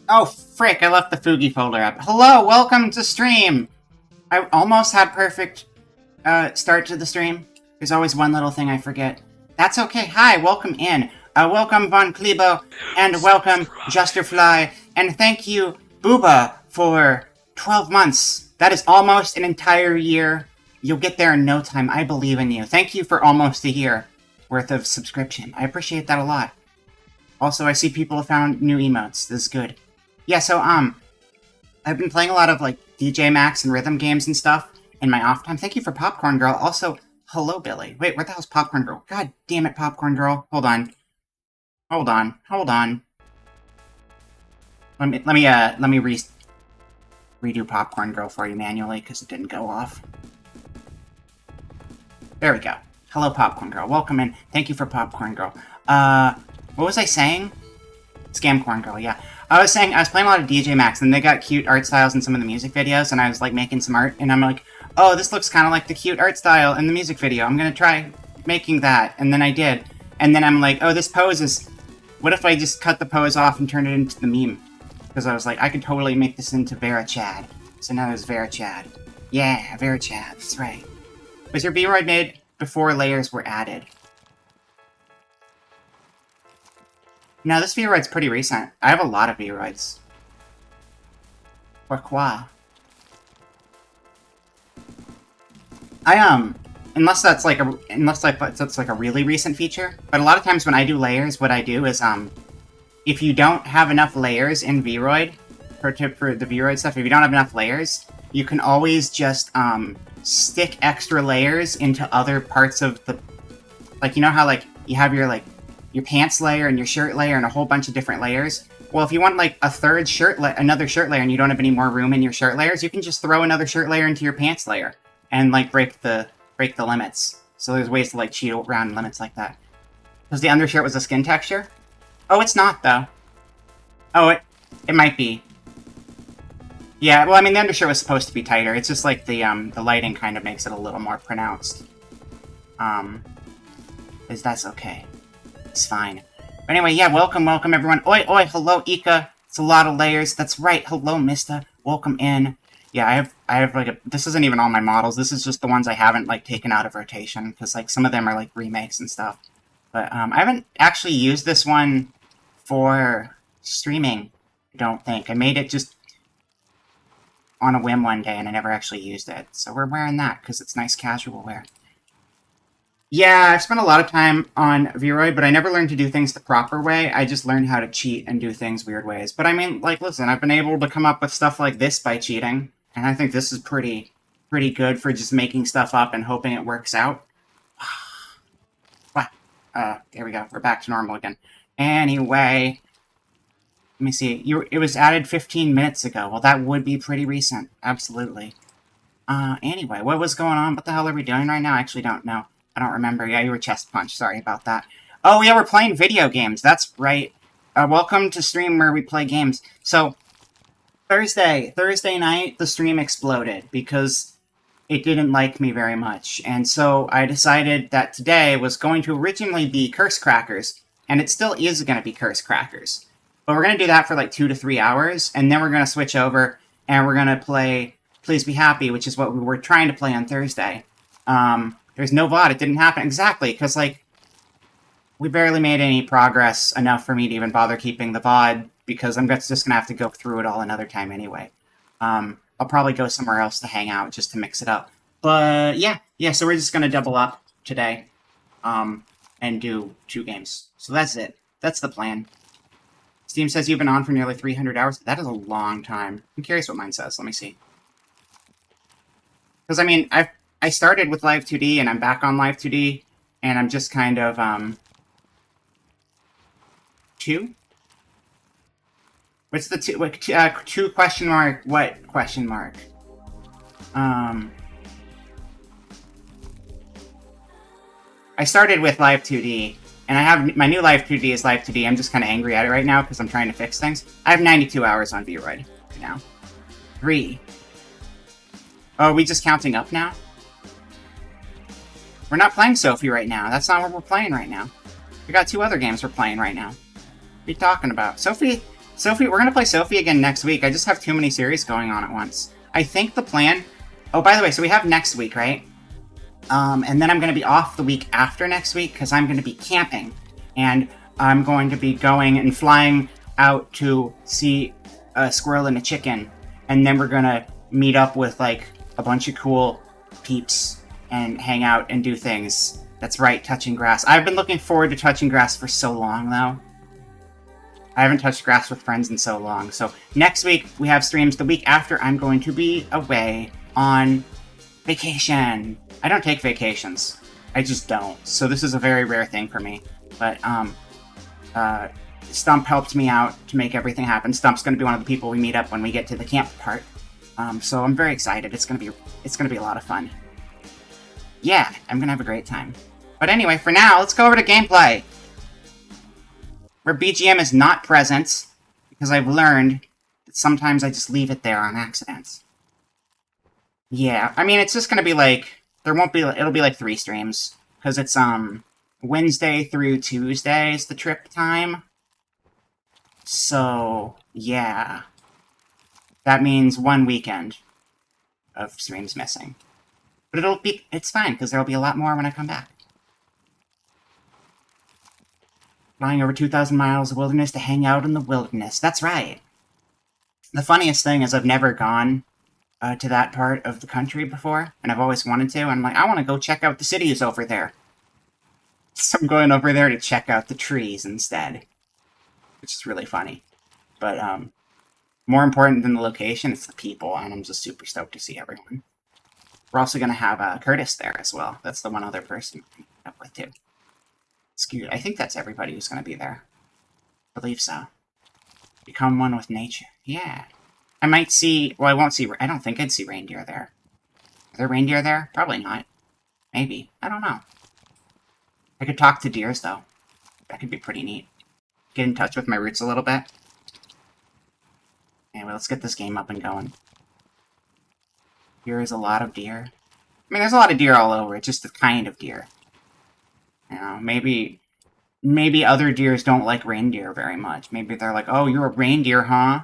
Oh, frick, I left the Fugi folder up. Hello, welcome to stream! I almost had perfect, start to the stream. There's always one little thing I forget. That's okay. Hi, welcome in. Welcome Von Klebo, and welcome Justerfly, and thank you, Booba, for 12 months. That is almost an entire year. You'll get there in no time. I believe in you. Thank you for almost a year worth of subscription. I appreciate that a lot. Also, I see people have found new emotes. This is good. Yeah, so, I've been playing a lot of, like, DJ Max and rhythm games and stuff in my off time. Thank you for Popcorn Girl. Also, hello, Billy. Wait, where the hell's Popcorn Girl? God damn it, Popcorn Girl. Hold on. Hold on. Let me redo Popcorn Girl for you manually, because it didn't go off. There we go. Hello, Popcorn Girl. Welcome in. Thank you for Popcorn Girl. What was I saying? Scam Corn Girl, yeah. I was saying, I was playing a lot of DJ Max, and they got cute art styles in some of the music videos, and I was, like, making some art, and I'm like, oh, this looks kind of like the cute art style in the music video. I'm gonna try making that, and then I did. And then I'm like, oh, this pose is... What if I just cut the pose off and turn it into the meme? Because I was like, I could totally make this into Vera Chad. So now there's Vera Chad. Yeah, Vera Chad, that's right. Was your B-Roid made before layers were added? No, this V-Roid's pretty recent. I have a lot of V-Roids. Pourquoi? Unless that's like a really recent feature. But a lot of times when I do layers, what I do is, if you don't have enough layers in V-Roid, pro tip for the V-Roid stuff, if you don't have enough layers, you can always just, stick extra layers into other parts of the... Like, you know how, like, you have your, like, your pants layer and your shirt layer and a whole bunch of different layers? Well, if you want, like, another shirt layer and you don't have any more room in your shirt layers, you can just throw another shirt layer into your pants layer and, like, break the limits. So there's ways to, like, cheat around limits like that. Because the undershirt was a skin texture? Oh, it's not, though. Oh, it might be. Yeah, well, I mean, the undershirt was supposed to be tighter. It's just, like, the lighting kind of makes it a little more pronounced. That's okay. It's fine. But anyway, yeah, welcome, everyone. Oi, hello, Ika. It's a lot of layers. That's right. Hello, Mista. Welcome in. Yeah, I have like this isn't even all my models. This is just the ones I haven't, like, taken out of rotation, because, like, some of them are, like, remakes and stuff. But, I haven't actually used this one for streaming, I don't think. I made it just on a whim one day, and I never actually used it. So we're wearing that, because it's nice casual wear. Yeah, I've spent a lot of time on V-Roid, but I never learned to do things the proper way. I just learned how to cheat and do things weird ways. But I mean, like, listen, I've been able to come up with stuff like this by cheating, and I think this is pretty good for just making stuff up and hoping it works out. There we go. We're back to normal again. Anyway, let me see. It was added 15 minutes ago. Well, that would be pretty recent. Absolutely. Anyway, what was going on? What the hell are we doing right now? I actually don't know. I don't remember. Yeah, you were chest punched. Sorry about that. Oh, yeah, we're playing video games. That's right. Welcome to stream where we play games. So, Thursday night, the stream exploded because it didn't like me very much. And so I decided that today was going to originally be Curse Crackers, and it still is going to be Curse Crackers. But we're going to do that for like 2 to 3 hours, and then we're going to switch over, and we're going to play Please Be Happy, which is what we were trying to play on Thursday. There's no VOD. It didn't happen. Exactly, because, like, we barely made any progress enough for me to even bother keeping the VOD, because I'm just going to have to go through it all another time anyway. I'll probably go somewhere else to hang out just to mix it up. But, yeah, so we're just going to double up today, and do 2 games. So that's it. That's the plan. Steam says you've been on for nearly 300 hours. That is a long time. I'm curious what mine says. Let me see. Because, I mean, I started with Live 2D, and I'm back on Live 2D, and I'm just kind of, 2? What's the 2? What, 2 question mark, what question mark? I started with Live 2D, and I have, my new Live 2D is Live 2D. I'm just kind of angry at it right now, because I'm trying to fix things. I have 92 hours on V-Roid right now. 3. Oh, are we just counting up now? We're not playing Sophie right now. That's not what we're playing right now. We got 2 other games we're playing right now. What are you talking about? Sophie Sophie, we're gonna play Sophie again next week. I just have too many series going on at once. I think the plan... Oh, by the way, so we have next week, right? And then I'm gonna be off the week after next week, because I'm gonna be camping. And I'm going to be going and flying out to see a squirrel and a chicken. And then we're gonna meet up with, like, a bunch of cool peeps and hang out and do things. That's right, touching grass. I've been looking forward to touching grass for so long, though. I haven't touched grass with friends in so long. So next week, we have streams. The week after, I'm going to be away on vacation. I don't take vacations. I just don't. So this is a very rare thing for me. But Stump helped me out to make everything happen. Stump's going to be one of the people we meet up when we get to the camp part. So I'm very excited. It's gonna be a lot of fun. Yeah, I'm gonna have a great time. But anyway, for now, let's go over to gameplay. Where BGM is not present, because I've learned that sometimes I just leave it there on accident. Yeah, I mean, it's just gonna be like, it'll be like 3 streams. Because it's, Wednesday through Tuesday is the trip time. So, yeah. That means 1 weekend of streams missing. But it's fine, because there'll be a lot more when I come back. Flying over 2,000 miles of wilderness to hang out in the wilderness. That's right. The funniest thing is I've never gone to that part of the country before, and I've always wanted to, and I'm like, I want to go check out the cities over there. So I'm going over there to check out the trees instead. Which is really funny. But, more important than the location, it's the people, and I'm just super stoked to see everyone. We're also going to have Curtis there as well. That's the one other person I'm up with, too. Excuse, I think that's everybody who's going to be there. I believe so. Become one with nature. Yeah. I might see... Well, I won't see... I don't think I'd see reindeer there. Are there reindeer there? Probably not. Maybe. I don't know. I could talk to deers, though. That could be pretty neat. Get in touch with my roots a little bit. Anyway, let's get this game up and going. Here is a lot of deer. I mean, there's a lot of deer all over. It's just the kind of deer. You know, maybe other deers don't like reindeer very much. Maybe they're like, oh, you're a reindeer, huh?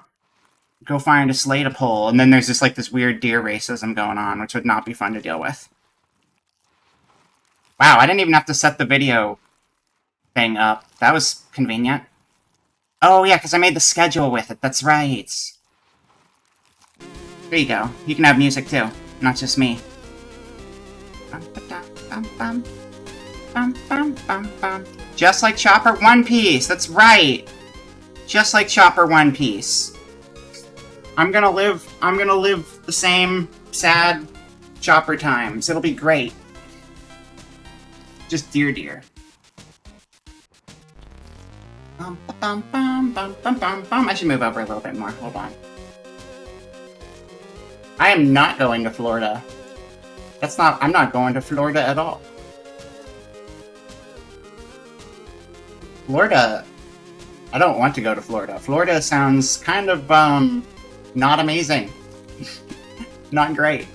Go find a sleigh to pull. And then there's just like this weird deer racism going on, which would not be fun to deal with. Wow, I didn't even have to set the video thing up. That was convenient. Oh, yeah, because I made the schedule with it. That's right. There you go. You can have music, too. Not just me. Just like Chopper One Piece. That's right. Just like Chopper One Piece. I'm gonna live the same sad Chopper times. It'll be great. Just deer. I should move over a little bit more. Hold on. I am not going to Florida. I'm not going to Florida at all. Florida... I don't want to go to Florida. Florida sounds kind of, not amazing. Not great.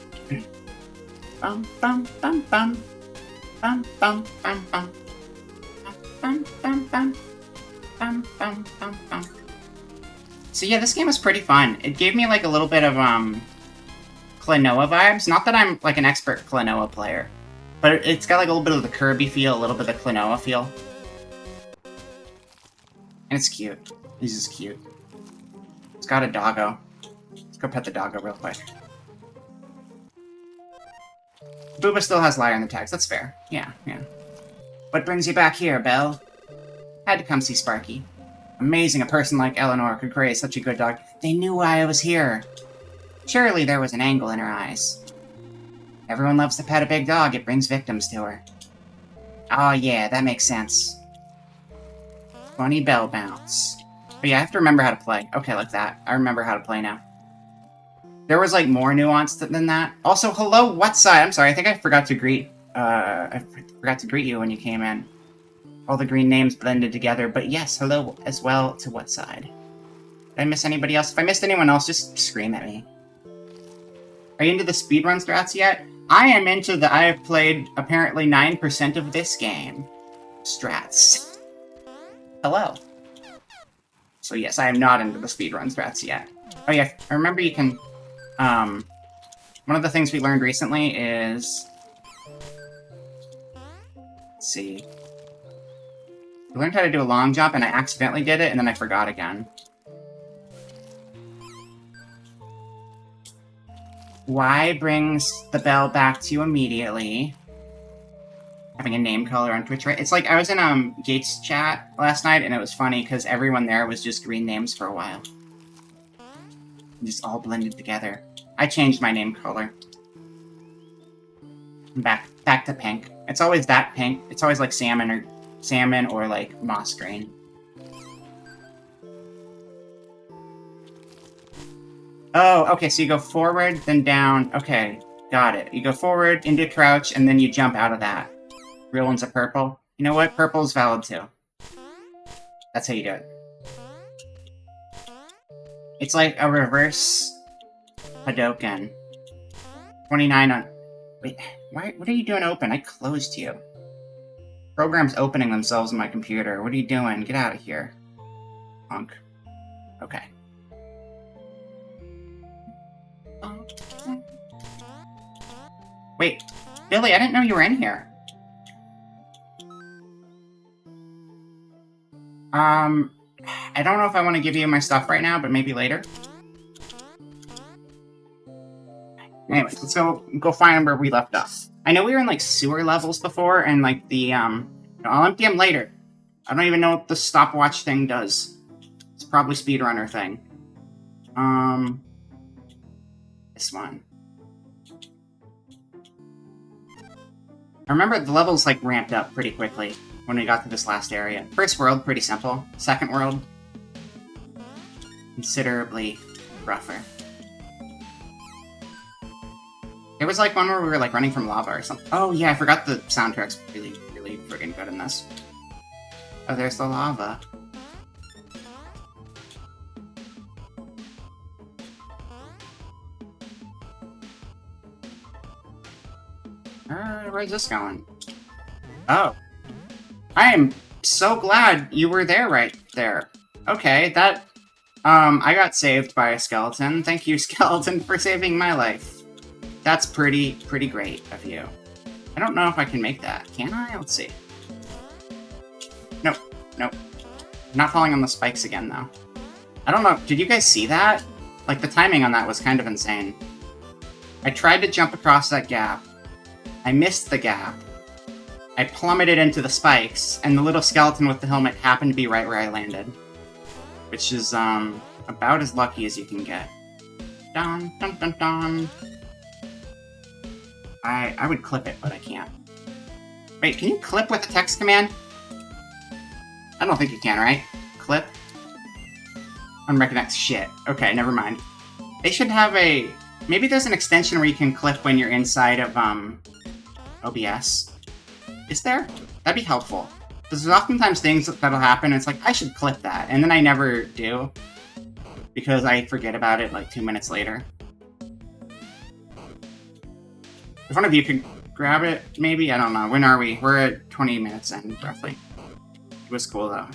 So yeah, this game was pretty fun. It gave me like a little bit of Klonoa vibes. Not that I'm like an expert Klonoa player, but it's got like a little bit of the Kirby feel, a little bit of the Klonoa feel. And it's cute. He's just cute. It's got a doggo. Let's go pet the doggo real quick. Booba still has Liar in the tags. That's fair. Yeah. What brings you back here, Belle? Had to come see Sparky. Amazing a person like Eleanor could create such a good dog. They knew why I was here. Surely there was an angle in her eyes. Everyone loves to pet a big dog. It brings victims to her. Oh yeah, that makes sense. Funny bell bounce. But yeah, I have to remember how to play. Okay, like that. I remember how to play now. There was like more nuance than that. Also, hello, what side? I'm sorry, I think I forgot to greet you when you came in. All the green names blended together, but yes, hello as well to what side? Did I miss anybody else? If I missed anyone else, just scream at me. Are you into the speedrun strats yet? I am into the I have played apparently 9% of this game strats. Hello. So yes, I am not into the speedrun threats yet. Oh yeah, I remember you can... one of the things we learned recently is... Let's see. I learned how to do a long jump, and I accidentally did it, and then I forgot again. Y brings the bell back to you immediately. Having a name color on Twitch, right? It's like, I was in Gates chat last night, and it was funny, because everyone there was just green names for a while. Just all blended together. I changed my name color. Back to pink. It's always that pink. It's always like salmon or like moss green. Oh, okay, so you go forward, then down. Okay, got it. You go forward, into crouch, and then you jump out of that. Real one's a purple. You know what? Purple's valid too. That's how you do it. It's like a reverse Hadoken. 29 on... Wait, what are you doing open? I closed you. Programs opening themselves on my computer. What are you doing? Get out of here. Punk. Okay. Wait, Billy, I didn't know you were in here. I don't know if I want to give you my stuff right now, but maybe later. Anyways, let's go find where we left off. I know we were in, like, sewer levels before, and, like, the, I'll empty them later. I don't even know what the stopwatch thing does. It's probably speedrunner thing. This one. I remember the levels, like, ramped up pretty quickly when we got to this last area. First world, pretty simple. Second world, considerably rougher. It was like one where we were like running from lava or something. Oh yeah, I forgot the soundtrack's really, really friggin' good in this. Oh, there's the lava. Where's this going? Oh. I am so glad you were there right there. Okay, that... I got saved by a skeleton. Thank you, skeleton, for saving my life. That's pretty great of you. I don't know if I can make that. Can I? Let's see. Nope. Nope. I'm not falling on the spikes again, though. I don't know. Did you guys see that? Like, the timing on that was kind of insane. I tried to jump across that gap. I missed the gap. I plummeted into the spikes, and the little skeleton with the helmet happened to be right where I landed. Which is, about as lucky as you can get. Dun, dun, dun, dun. I would clip it, but I can't. Wait, can you clip with a text command? I don't think you can, right? Clip? Unrecognized shit. Okay, never mind. They should have a... Maybe there's an extension where you can clip when you're inside of, OBS. Is there? That'd be helpful. Because there's oftentimes things that'll happen, and it's like, I should clip that, and then I never do. Because I forget about it, like, 2 minutes later. If one of you could grab it, maybe? I don't know. When are we? We're at 20 minutes in, roughly. It was cool, though.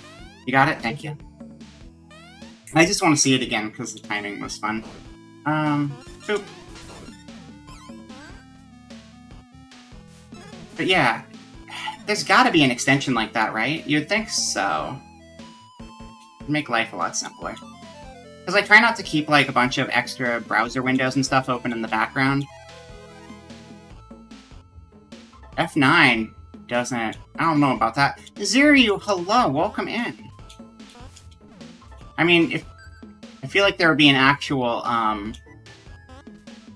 You got it? Thank you. I just want to see it again, because the timing was fun. Boop. But yeah, there's gotta be an extension like that, right? You'd think so. It'd make life a lot simpler. Because I try not to keep, like, a bunch of extra browser windows and stuff open in the background. F9 doesn't... I don't know about that. Ziryu, hello, welcome in. I mean, I feel like there would be an actual,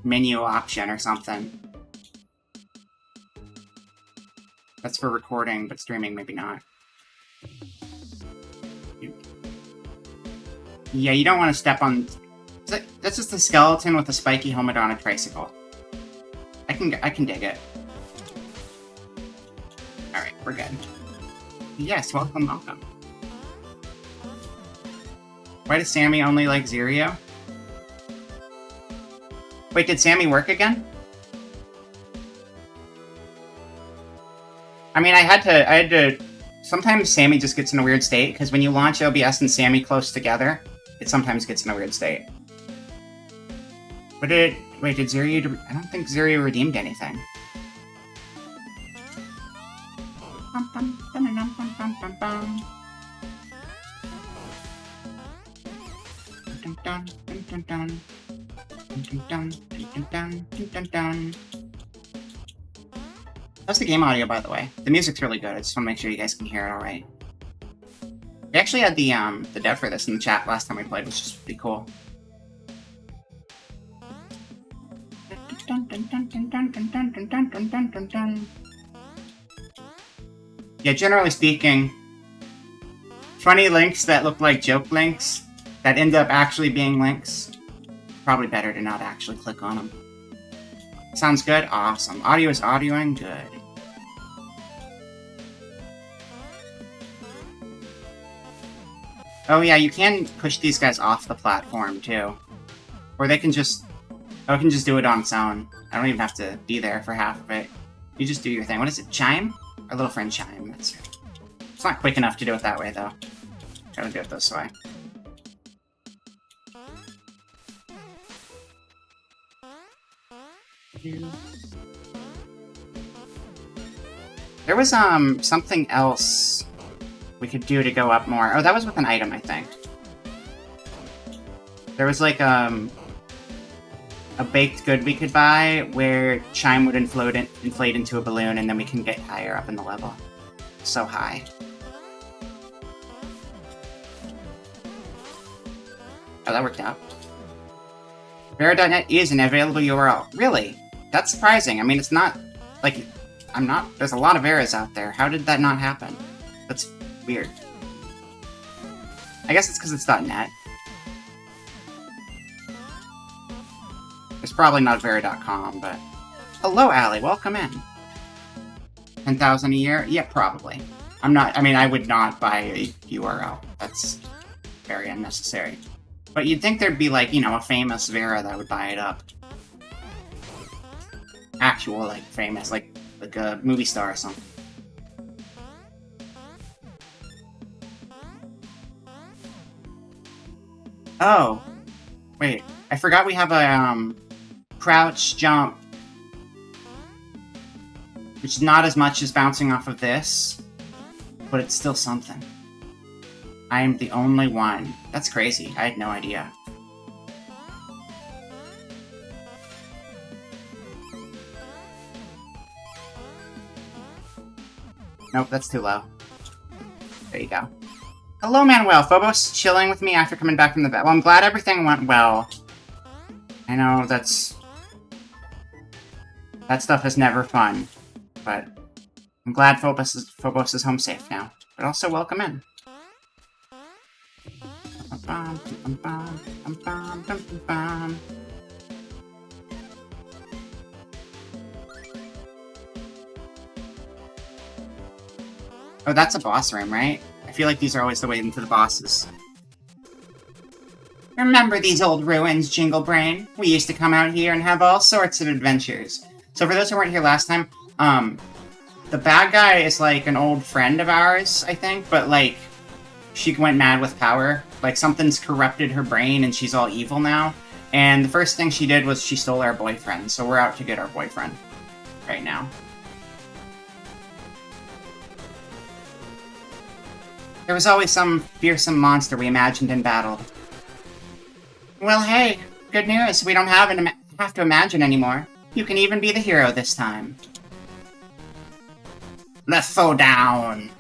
menu option or something. That's for recording, but streaming maybe not. Yeah, you don't want to step on... That's just a skeleton with a spiky helmet on a tricycle. I can dig it. Alright, we're good. Yes, welcome. Why does Sammy only like Ziryu? Wait, did Sammy work again? I mean, I had to Sometimes Sammy just gets in a weird state, because when you launch OBS and Sammy close together, it sometimes gets in a weird state. But wait, did Ziryu... I don't think Ziryu redeemed anything. How's the game audio, by the way? The music's really good. I just want to make sure you guys can hear it all right. We actually had the dev for this in the chat last time we played, which is pretty cool. Yeah, generally speaking, funny links that look like joke links that end up actually being links, probably better to not actually click on them. Sounds good? Awesome. Audio is audioing? Good. Oh yeah, you can push these guys off the platform, too. Or they can just... Oh, it can just do it on its own. I don't even have to be there for half of it. You just do your thing. What is it? Chime? Our little friend Chime. That's it. It's not quick enough to do it that way, though. Gotta do it this way. There was, something else we could do to go up more. Oh, that was with an item, I think. There was, like, a baked good we could buy where Chime would inflate into a balloon, and then we can get higher up in the level. So high. Oh, that worked out. Vera.net is an available URL. Really? That's surprising. I mean, it's not, like, there's a lot of Veras out there. How did that not happen? That's weird. I guess it's because it's .net. It's probably not Vera.com, but... Hello, Allie. Welcome in. 10,000 a year? Yeah, probably. I would not buy a URL. That's very unnecessary. But you'd think there'd be, like, you know, a famous Vera that would buy it up. Actual, like, famous, like a movie star or something. Oh. Wait. I forgot we have a, crouch jump. Which is not as much as bouncing off of this. But it's still something. I am the only one. That's crazy. I had no idea. Nope, that's too low. There you go. Hello, Manuel. Phobos chilling with me after coming back from the vet. Well, I'm glad everything went well. I know that stuff is never fun, but I'm glad Phobos is home safe now. But also, welcome in. Oh, that's a boss room, right? I feel like these are always the way into the bosses. Remember these old ruins, Jingle Brain? We used to come out here and have all sorts of adventures. So for those who weren't here last time, the bad guy is like an old friend of ours, I think, but like, she went mad with power. Like, something's corrupted her brain and she's all evil now. And the first thing she did was she stole our boyfriend, so we're out to get our boyfriend right now. There was always some fearsome monster we imagined and battled. Well, hey, good news. We don't have to imagine anymore. You can even be the hero this time. Let's throw down.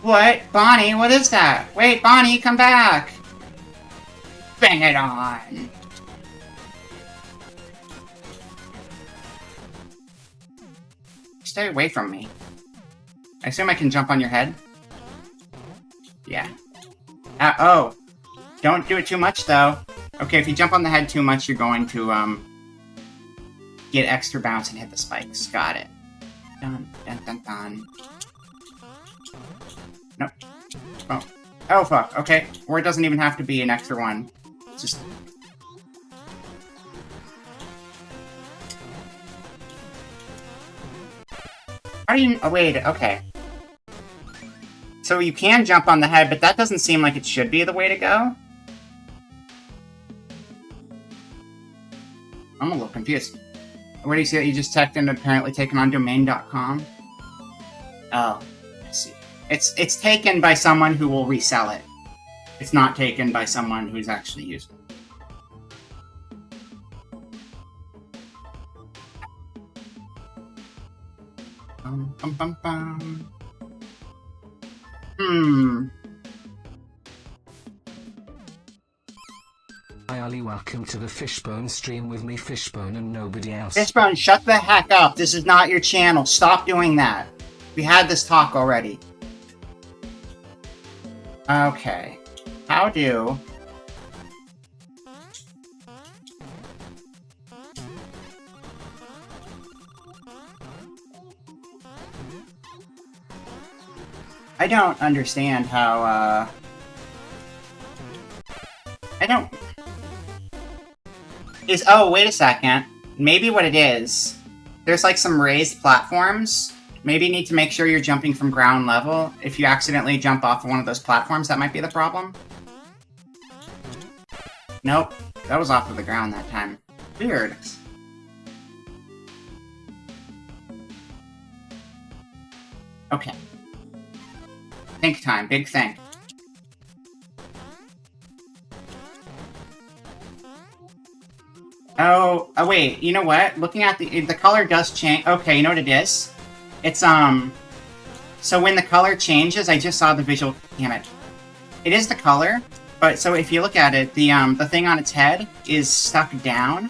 What? Bonnie, what is that? Wait, Bonnie, come back! Bang it on! Stay away from me. I assume I can jump on your head? Yeah. Oh! Don't do it too much, though. Okay, if you jump on the head too much, you're going to, get extra bounce and hit the spikes. Got it. Dun, dun, dun, dun. Nope. Oh. Oh, fuck. Okay. Or it doesn't even have to be an extra one. It's just... How do you... Oh, wait. Okay. So you can jump on the head, but that doesn't seem like it should be the way to go. I'm a little confused. Where do you see that you just checked in and apparently taken on domain.com? Oh, I see. It's taken by someone who will resell it. It's not taken by someone who's actually used it. Bum, bum, bum. Hi Ali, welcome to the Fishbone stream with me, Fishbone, and nobody else. Fishbone, shut the heck up. This is not your channel. Stop doing that. We had this talk already. Okay. How do... I don't understand how, I don't... Oh, wait a second. Maybe what it is, there's like some raised platforms. Maybe you need to make sure you're jumping from ground level. If you accidentally jump off of one of those platforms, that might be the problem. Nope. That was off of the ground that time. Weird. Okay. Think time. Big think. Oh, wait. You know what? Looking at the color does change. Okay, you know what it is? It's, so when the color changes, I just saw the visual. Damn it. It is the color, but so if you look at it, the thing on its head is stuck down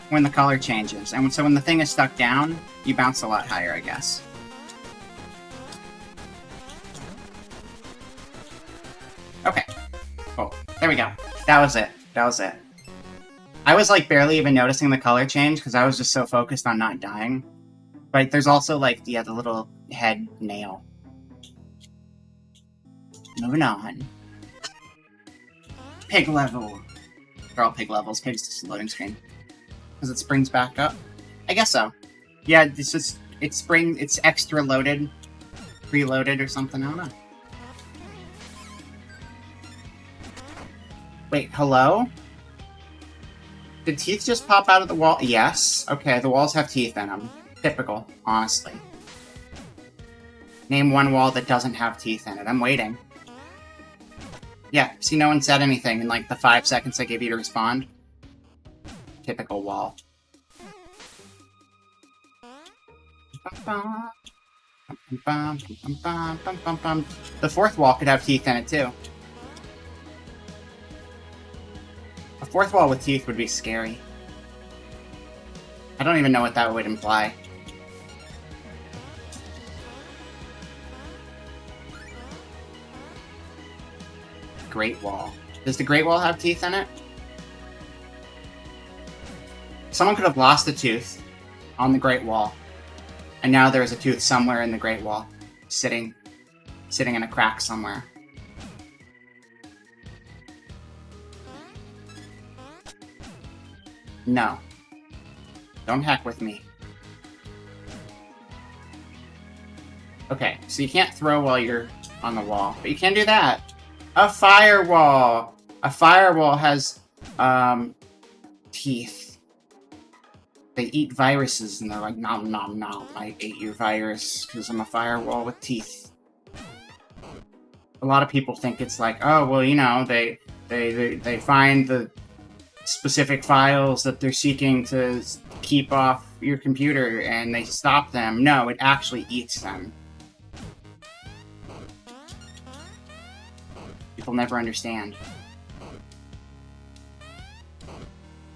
when the color changes. And so when the thing is stuck down, you bounce a lot higher, I guess. Okay. Cool. There we go. That was it. That was it. I was, like, barely even noticing the color change, because I was just so focused on not dying. But there's also, like, the little head nail. Moving on. Pig level. They're all pig levels. Pig's just a loading screen. Because it springs back up? I guess so. Yeah, it's just... It's extra loaded. Preloaded or something. I don't know. Wait, hello? Did teeth just pop out of the wall? Yes. Okay, the walls have teeth in them. Typical, honestly. Name one wall that doesn't have teeth in it. I'm waiting. Yeah, see, no one said anything in, like, the 5 seconds I gave you to respond. Typical wall. The fourth wall could have teeth in it, too. A fourth wall with teeth would be scary. I don't even know what that would imply. Great Wall. Does the Great Wall have teeth in it? Someone could have lost a tooth on the Great Wall. And now there's a tooth somewhere in the Great Wall. Sitting in a crack somewhere. No. Don't heck with me. Okay, so you can't throw while you're on the wall, but you can do that. A firewall! A firewall has, teeth. They eat viruses, and they're like, nom nom nom, I ate your virus, because I'm a firewall with teeth. A lot of people think it's like, oh, well, you know, they find the specific files that they're seeking to keep off your computer, and they stop them. No, it actually eats them. People never understand.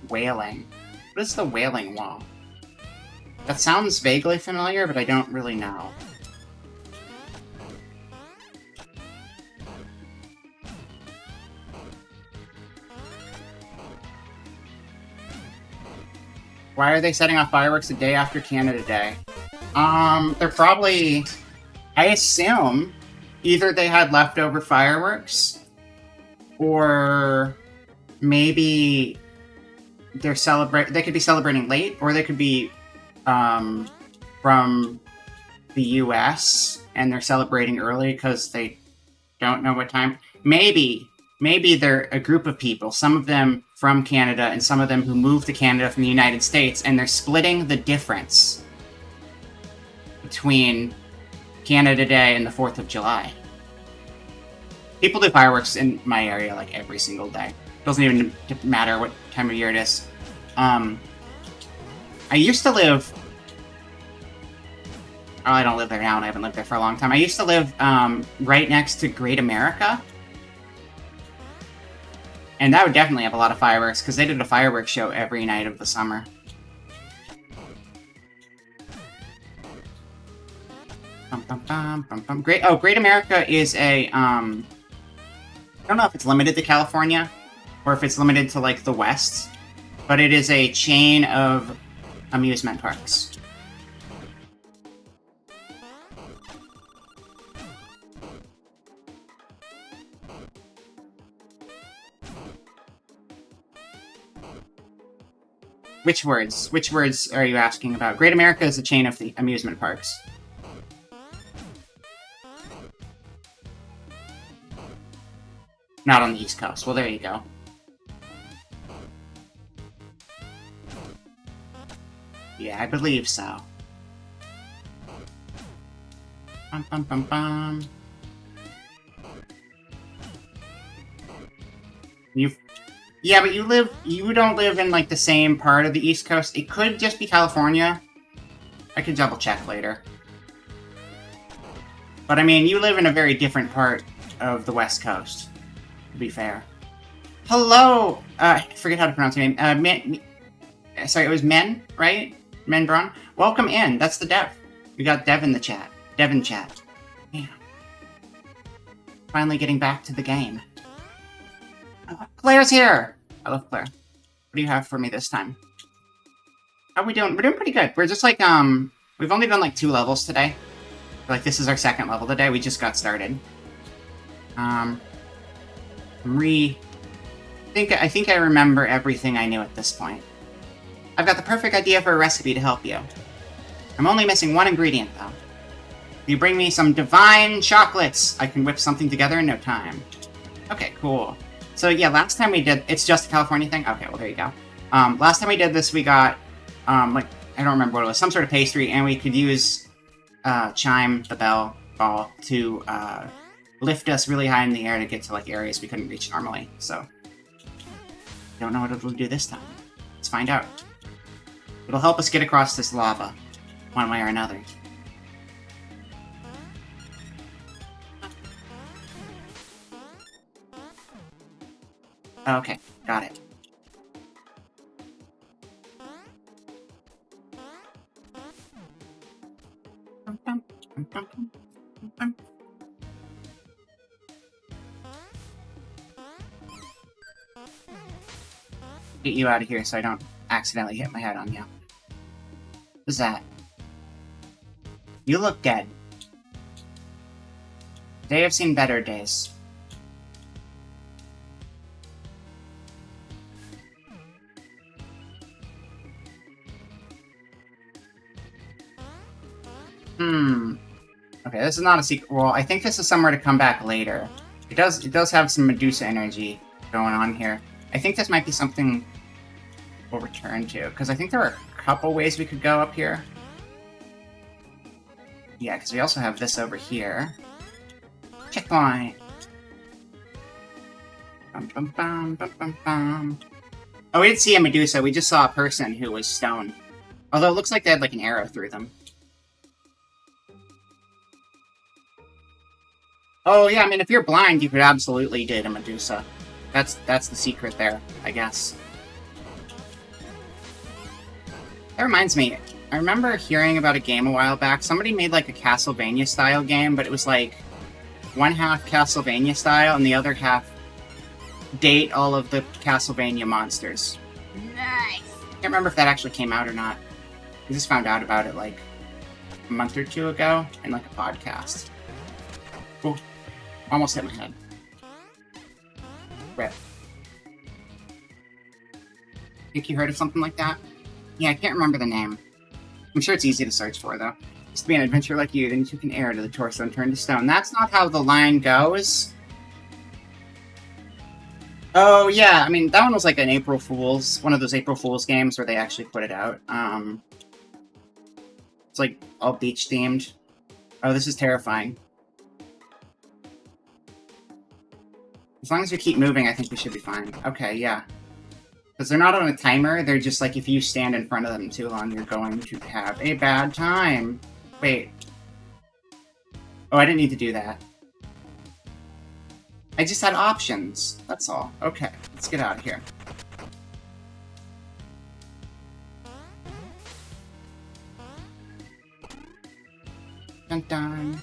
Wailing. What is the Wailing Wall? That sounds vaguely familiar, but I don't really know. Why are they setting off fireworks a day after Canada Day? They're probably... I assume either they had leftover fireworks, or maybe they're they could be celebrating late, or they could be from the US and they're celebrating early because they don't know what time. Maybe they're a group of people, some of them from Canada and some of them who moved to Canada from the United States, and they're splitting the difference between Canada Day and the 4th of July. People do fireworks in my area like every single day. Doesn't even matter what time of year it is. I used to live... Oh, I don't live there now, and I haven't lived there for a long time. I used to live right next to Great America. And that would definitely have a lot of fireworks, because they did a fireworks show every night of the summer. Great America is a, I don't know if it's limited to California, or if it's limited to, like, the West, but it is a chain of amusement parks. Which words? Which words are you asking about? Great America is a chain of the amusement parks. Not on the East Coast. Well, there you go. Yeah, I believe so. Bum, bum, bum, bum. Yeah, but you don't live in, like, the same part of the East Coast. It could just be California. I could double check later. But, I mean, you live in a very different part of the West Coast, to be fair. Hello! I forget how to pronounce your name. Sorry, it was Men, right? Men Braun? Welcome in. That's the Dev. We got Dev in the chat. Dev in chat. Yeah. Finally getting back to the game. Claire's here! I love Claire. What do you have for me this time? How are we doing? We're doing pretty good. We're just like, we've only done like 2 levels today. Like, this is our 2nd level today. We just got started. I think I remember everything I knew at this point. I've got the perfect idea for a recipe to help you. I'm only missing 1 ingredient, though. If you bring me some divine chocolates, I can whip something together in no time. Okay, cool. So yeah, last time we did... It's just a California thing? Okay, well, there you go. Last time we did this, we got, like, I don't remember what it was, some sort of pastry, and we could use Chime, the bell ball, to lift us really high in the air to get to, like, areas we couldn't reach normally, so... Don't know what it'll do this time. Let's find out. It'll help us get across this lava, one way or another. Okay, got it. Get you out of here so I don't accidentally hit my head on you. What's that? You look dead. Today I've seen better days. Okay, this is not a secret. Well, I think this is somewhere to come back later. It does have some Medusa energy going on here. I think this might be something we'll return to, because I think there are a couple ways we could go up here. Yeah, because we also have this over here. Checkpoint! Bum, bum, bum, bum, bum, bum. Oh, we didn't see a Medusa, we just saw a person who was stone. Although it looks like they had like an arrow through them. Oh yeah, I mean, if you're blind, you could absolutely date a Medusa. That's the secret there, I guess. That reminds me, I remember hearing about a game a while back. Somebody made like a Castlevania-style game, but it was like one half Castlevania-style and the other half date all of the Castlevania monsters. Nice! I can't remember if that actually came out or not. We just found out about it like a month or 2 ago in like a podcast. Ooh, almost hit my head. Rip. Think you heard of something like that? Yeah, I can't remember the name. I'm sure it's easy to search for, though. Used to be an adventure like you, then you took an arrow to the torso and turned to stone. That's not how the line goes. Oh, yeah, I mean, that one was like an April Fool's, one of those April Fool's games where they actually put it out. It's like all beach themed. Oh, this is terrifying. As long as we keep moving, I think we should be fine. Okay, yeah. Because they're not on a timer, they're just like, if you stand in front of them too long, you're going to have a bad time. Wait. Oh, I didn't need to do that. I just had options, that's all. Okay, let's get out of here. Dun dun.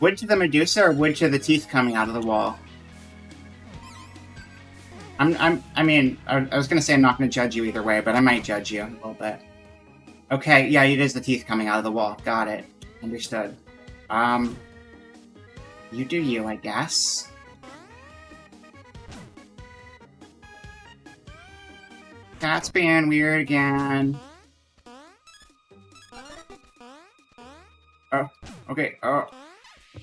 Wood to the Medusa or wood to the teeth coming out of the wall? I mean, I was gonna say I'm not gonna judge you either way, but I might judge you a little bit. Okay, yeah, it is the teeth coming out of the wall. Got it. Understood. You do you, I guess. That's being weird again. Oh, okay, oh.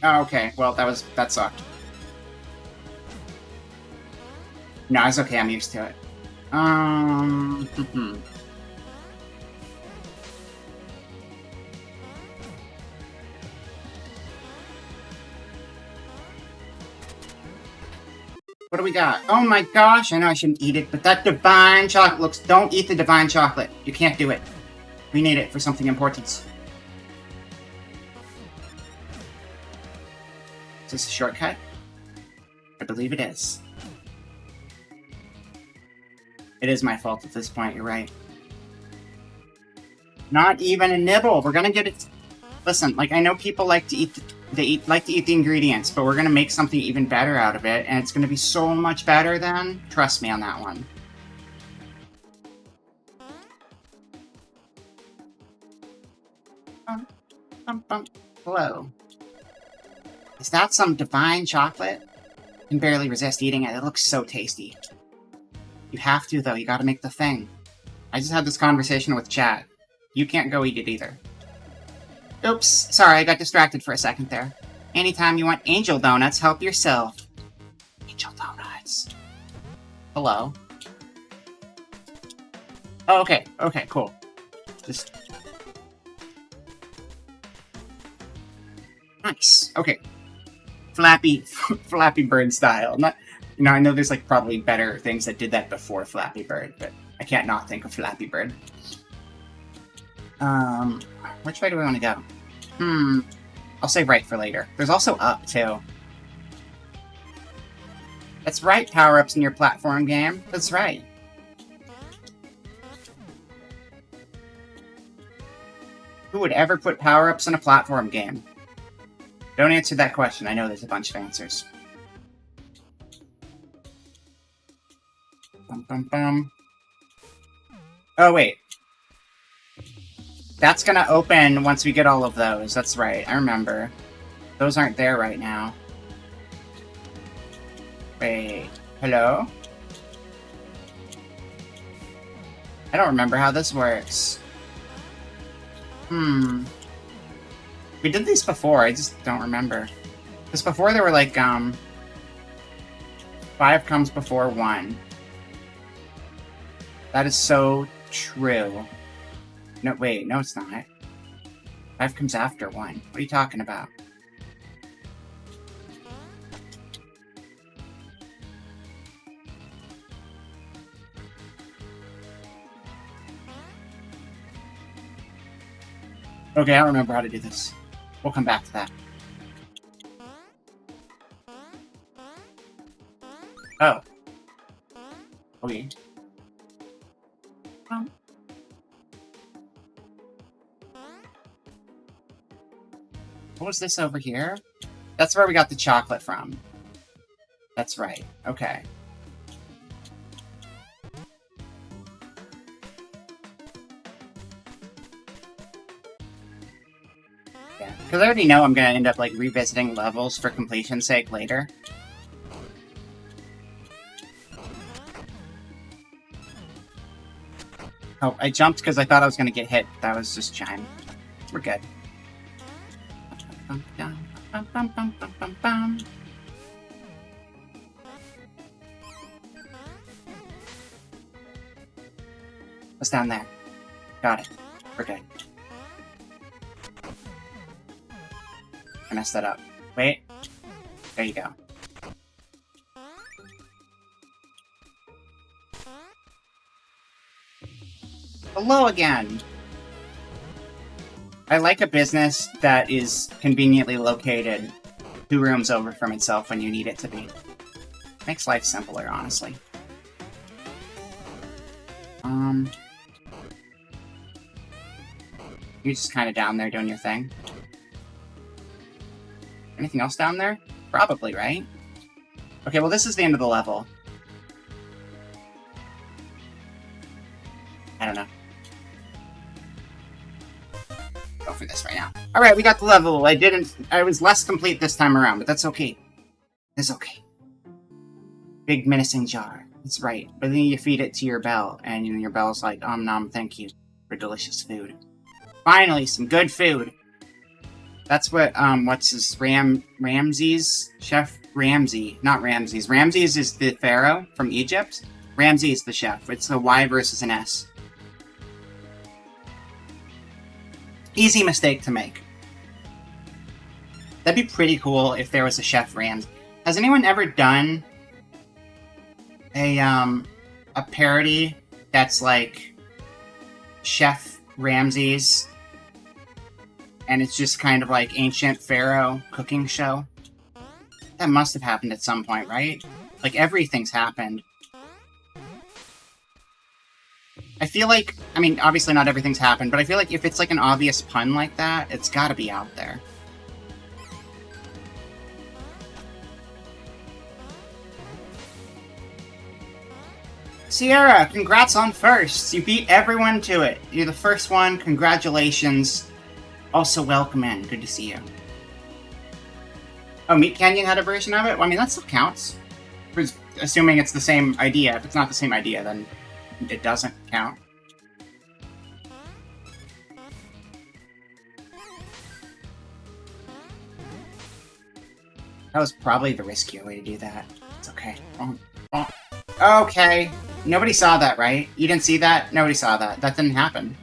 Oh, okay, well, that sucked. No, it's okay, I'm used to it. What do we got? Oh my gosh, I know I shouldn't eat it, but that divine chocolate looks... Don't eat the divine chocolate. You can't do it. We need it for something important. Is this a shortcut? I believe it is. It is my fault at this point, you're right. Not even a nibble. We're gonna get it... Listen, like, I know people like to eat like to eat the ingredients, but we're gonna make something even better out of it, and it's gonna be so much better then. Trust me on that one. Hello. Is that some divine chocolate? I can barely resist eating it. It looks so tasty. You have to, though. You gotta make the thing. I just had this conversation with chat. You can't go eat it either. Oops. Sorry, I got distracted for a second there. Anytime you want angel donuts, help yourself. Angel donuts. Hello. Oh, okay. Okay, cool. Just... Nice. Okay. Flappy Bird style. Not, you know, I know there's like probably better things that did that before Flappy Bird, but I can't not think of Flappy Bird. Which way do we want to go? I'll say right for later. There's also up, too. That's right, power-ups in your platform game. That's right. Who would ever put power-ups in a platform game? Don't answer that question. I know there's a bunch of answers. Bum, bum, bum. Oh, wait. That's gonna open once we get all of those. That's right. I remember. Those aren't there right now. Wait. Hello? I don't remember how this works. We did these before, I just don't remember. Because before there were like, 5 comes before 1. That is so true. No, wait, no it's not. 5 comes after 1. What are you talking about? Okay, I don't remember how to do this. We'll come back to that. Oh. Okay. What was this over here? That's where we got the chocolate from. That's right. Okay. Yeah, because I already know I'm going to end up, like, revisiting levels for completion's sake later. Oh, I jumped because I thought I was going to get hit. That was just Chime. We're good. What's down there? Got it. We're good. I messed that up. Wait. There you go. Hello again! I like a business that is conveniently located 2 rooms over from itself when you need it to be. Makes life simpler, honestly. You're just kind of down there doing your thing. Anything else down there? Probably, right? Okay, well this is the end of the level. I don't know. Go for this right now. Alright, we got the level. I was less complete this time around, but that's okay. It's okay. Big menacing jar. That's right. But then you feed it to your bell, and your bell's like, nom, thank you for delicious food. Finally, some good food. That's what, what's his, Ramses? Chef Ramsey. Not Ramses. Ramses is the pharaoh from Egypt. Ramsey is the chef. It's a Y versus an S. Easy mistake to make. That'd be pretty cool if there was a Chef Ramsey. Has anyone ever done a parody that's like Chef Ramses, and it's just kind of like ancient pharaoh cooking show? That must have happened at some point, right? Like, everything's happened. I feel like, I mean, obviously not everything's happened, but I feel like if it's like an obvious pun like that, it's gotta be out there. Sierra, congrats on first! You beat everyone to it. You're the first one, congratulations. Also, welcome in, good to see you. Oh, Meat Canyon had a version of it? Well, I mean, that still counts. Assuming it's the same idea. If it's not the same idea, then it doesn't count. That was probably the riskier way to do that. It's okay. Okay. Nobody saw that, right? You didn't see that? Nobody saw that. That didn't happen.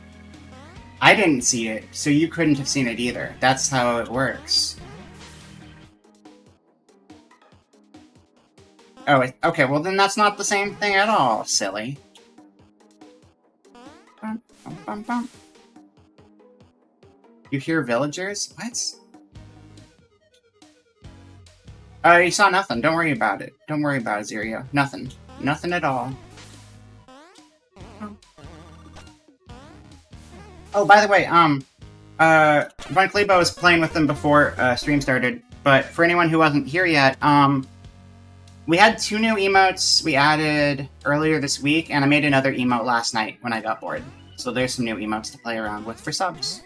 I didn't see it, so you couldn't have seen it either. That's how it works. Oh, okay, well then that's not the same thing at all, silly. Bum, bum, bum, bum. You hear villagers? What? You saw nothing. Don't worry about it. Don't worry about it, Zirio. Nothing. Nothing at all. Oh, by the way, Von Klebo was playing with them before stream started, but for anyone who wasn't here yet, we had 2 new emotes we added earlier this week, and I made another emote last night when I got bored. So there's some new emotes to play around with for subs.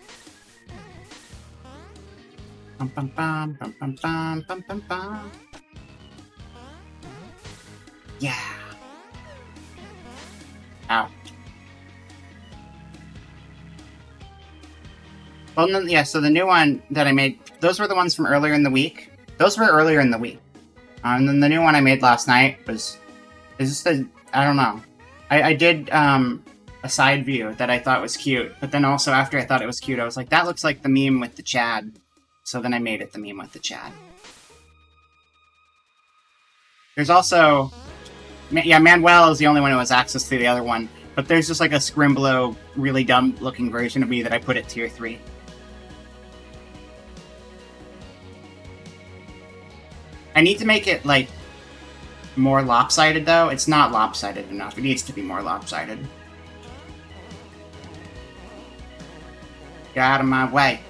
Bum, bum, bum, bum, bum, bum, bum, bum, bum. Yeah. Ow. Well, no, yeah, so the new one that I made, those were the ones from earlier in the week. Those were earlier in the week. And then the new one I made last night is just a, I don't know. I did a side view that I thought was cute, but then also after I thought it was cute, I was like, that looks like the meme with the Chad. So then I made it the meme with the Chad. There's also, yeah, Manuel is the only one who has access to the other one, but there's just like a Scrimblow, really dumb looking version of me that I put at tier 3. I need to make it, like, more lopsided, though. It's not lopsided enough. It needs to be more lopsided. Get out of my way.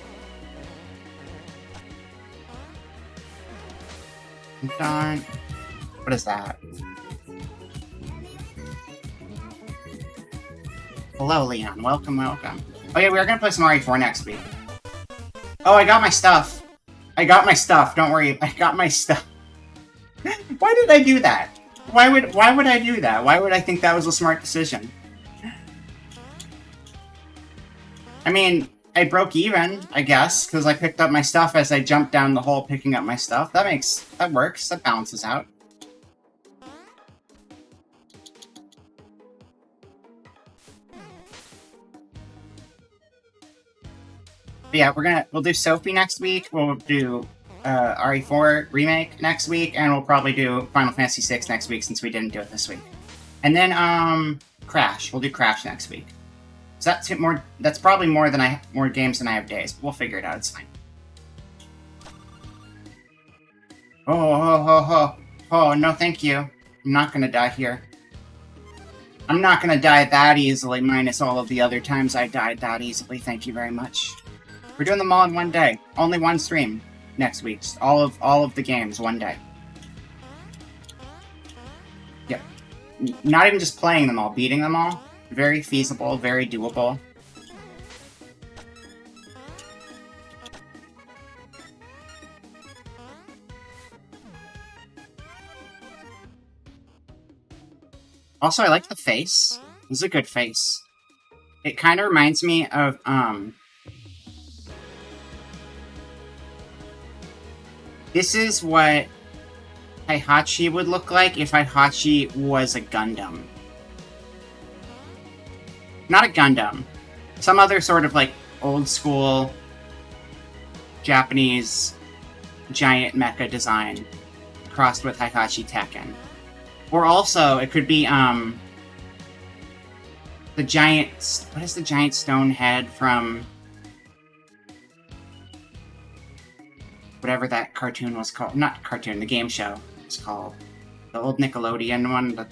Darn. What is that? Hello, Leon. Welcome, welcome. Oh yeah, we are gonna play some RE4 next week. Oh, I got my stuff. I got my stuff. Don't worry. I got my stuff. Why did I do that? Why would I do that? Why would I think that was a smart decision? I mean, I broke even, I guess, because I picked up my stuff as I jumped down the hole picking up my stuff. That works. That balances out. But yeah, we'll do Sophie next week. We'll do RE4 Remake next week, and we'll probably do Final Fantasy VI next week since we didn't do it this week. And then, Crash. We'll do Crash next week. So that's probably more games than I have days, but we'll figure it out, it's fine. Oh, no thank you. I'm not gonna die here. I'm not gonna die that easily, minus all of the other times I died that easily, thank you very much. We're doing them all in one day. Only one stream next week. Just all of the games, one day. Yep. Not even just playing them all, beating them all. Very feasible, very doable. Also, I like the face. This is a good face. It kind of reminds me of, this is what Heihachi would look like if Heihachi was a Gundam. Not a Gundam. Some other sort of, like, old-school Japanese giant mecha design crossed with Heihachi Tekken. Or also, it could be, the giant... What is the giant stone head from... whatever that cartoon was called. Not cartoon, the game show was called. The old Nickelodeon one. The...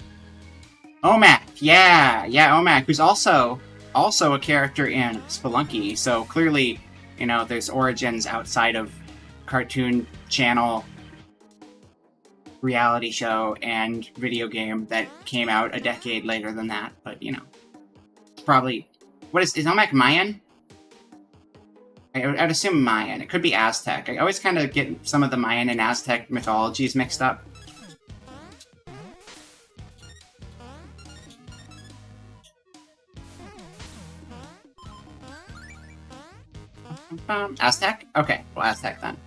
Omak! Yeah, Omak, who's also a character in Spelunky, so clearly, you know, there's origins outside of cartoon channel, reality show, and video game that came out a decade later than that, but, you know. Probably... is Omak Mayan? I'd assume Mayan. It could be Aztec. I always kind of get some of the Mayan and Aztec mythologies mixed up. Aztec? Okay, well, Aztec then.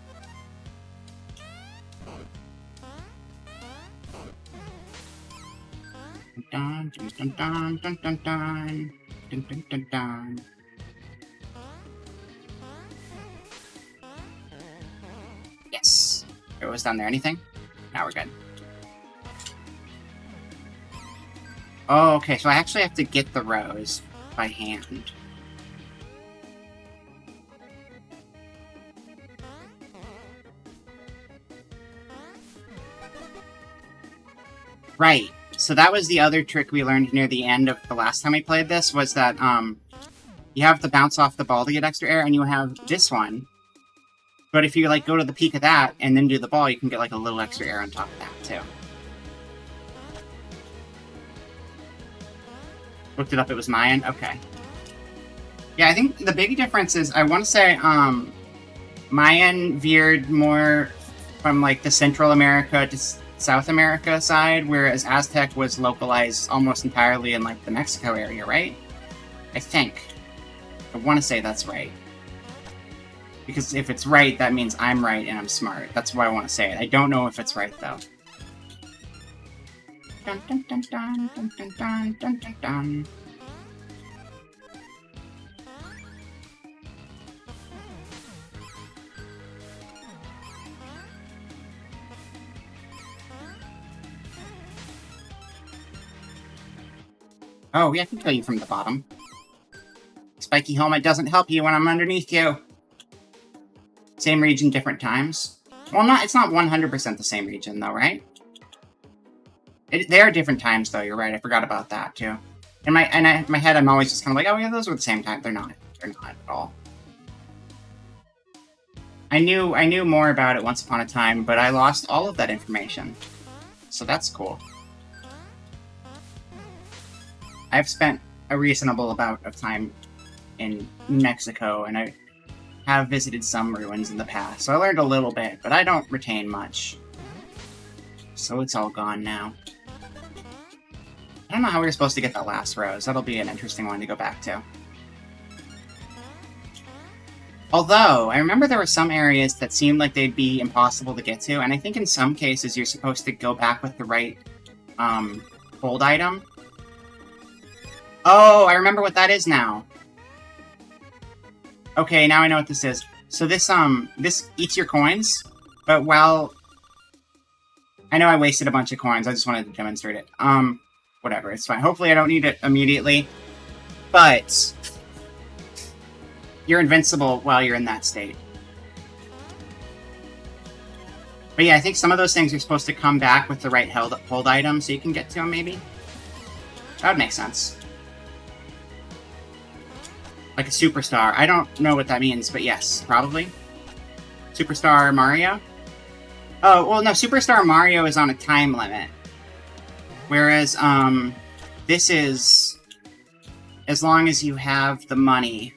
Dun dun dun dun dun dun dun dun dun dun dun. Yes. It was down there. Anything? Now we're good. Oh, okay, so I actually have to get the rose by hand. Right. So that was the other trick we learned near the end of the last time we played this, was that, you have to bounce off the ball to get extra air, and you have this one. But if you, like, go to the peak of that, and then do the ball, you can get, like, a little extra air on top of that, too. Looked it up, it was Mayan? Okay. Yeah, I think the big difference is, I want to say, Mayan veered more from, like, the Central America to South America side, whereas Aztec was localized almost entirely in, like, the Mexico area, right? I think. I want to say that's right. Because if it's right, that means I'm right and I'm smart. That's why I want to say it. I don't know if it's right, though. Dun dun dun dun dun dun dun dun dun dun. Oh, yeah, I can kill you from the bottom. Spiky helmet doesn't help you when I'm underneath you. Same region, different times. Well, it's not 100% the same region, though, right? They are different times, though, you're right. I forgot about that, too. In my head, I'm always just kind of like, oh, yeah, those were the same time. They're not. They're not at all. I knew more about it once upon a time, but I lost all of that information. So that's cool. I've spent a reasonable amount of time in Mexico, and I have visited some ruins in the past, so I learned a little bit, but I don't retain much. So it's all gone now. I don't know how we were supposed to get that last rose. That'll be an interesting one to go back to. Although, I remember there were some areas that seemed like they'd be impossible to get to, and I think in some cases you're supposed to go back with the right, hold item. Oh, I remember what that is now. Okay, now I know what this is. So this eats your coins, but while... I know I wasted a bunch of coins, I just wanted to demonstrate it. Whatever, it's fine. Hopefully I don't need it immediately, but... You're invincible while you're in that state. But yeah, I think some of those things are supposed to come back with the right hold item so you can get to them, maybe? That would make sense. Like a superstar. I don't know what that means, but yes, probably. Superstar Mario? Oh, well, no, Superstar Mario is on a time limit. Whereas, this is... as long as you have the money.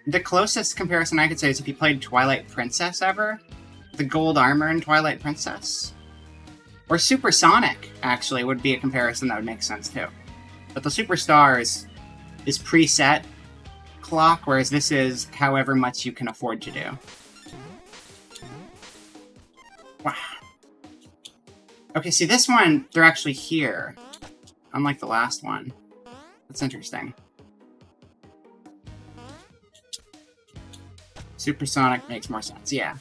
The closest comparison I could say is if you played Twilight Princess ever. The gold armor in Twilight Princess. Or Supersonic, actually, would be a comparison that would make sense, too. But the Superstar is preset clock, whereas this is however much you can afford to do. Wow. Okay, see, this one, they're actually here. Unlike the last one. That's interesting. Supersonic makes more sense, yeah.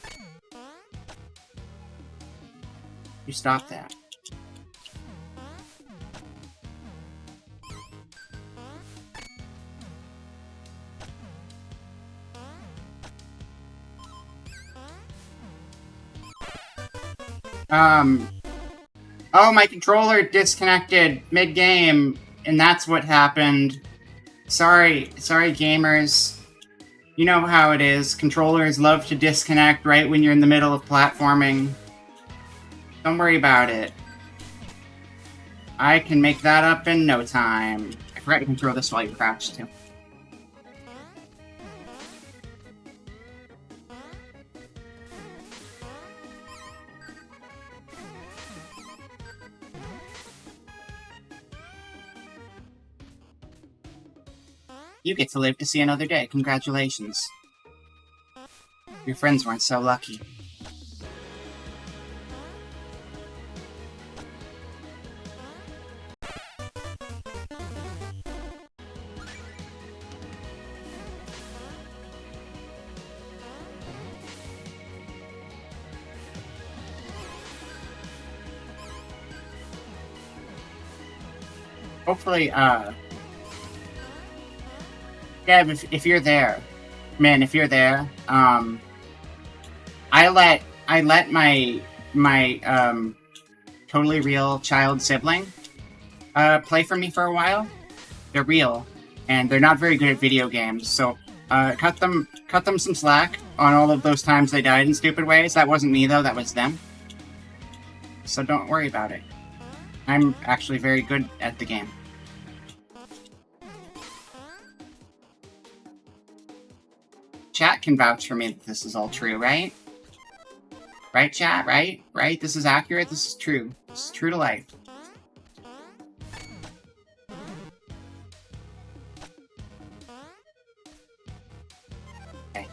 You stop that. Oh, my controller disconnected mid-game, and that's what happened. Sorry, gamers. You know how it is. Controllers love to disconnect right when you're in the middle of platforming. Don't worry about it. I can make that up in no time. I forgot you can throw this while you crouch, too. You get to live to see another day. Congratulations. Your friends weren't so lucky. Hopefully, Dev, if you're there, man, if you're there, I let my totally real child sibling play for me for a while. They're real, and they're not very good at video games, so cut them some slack on all of those times they died in stupid ways. That wasn't me though, that was them. So don't worry about it. I'm actually very good at the game. Chat can vouch for me that this is all true, right? Right, chat? Right? Right? This is accurate? This is true. This is true to life. Okay.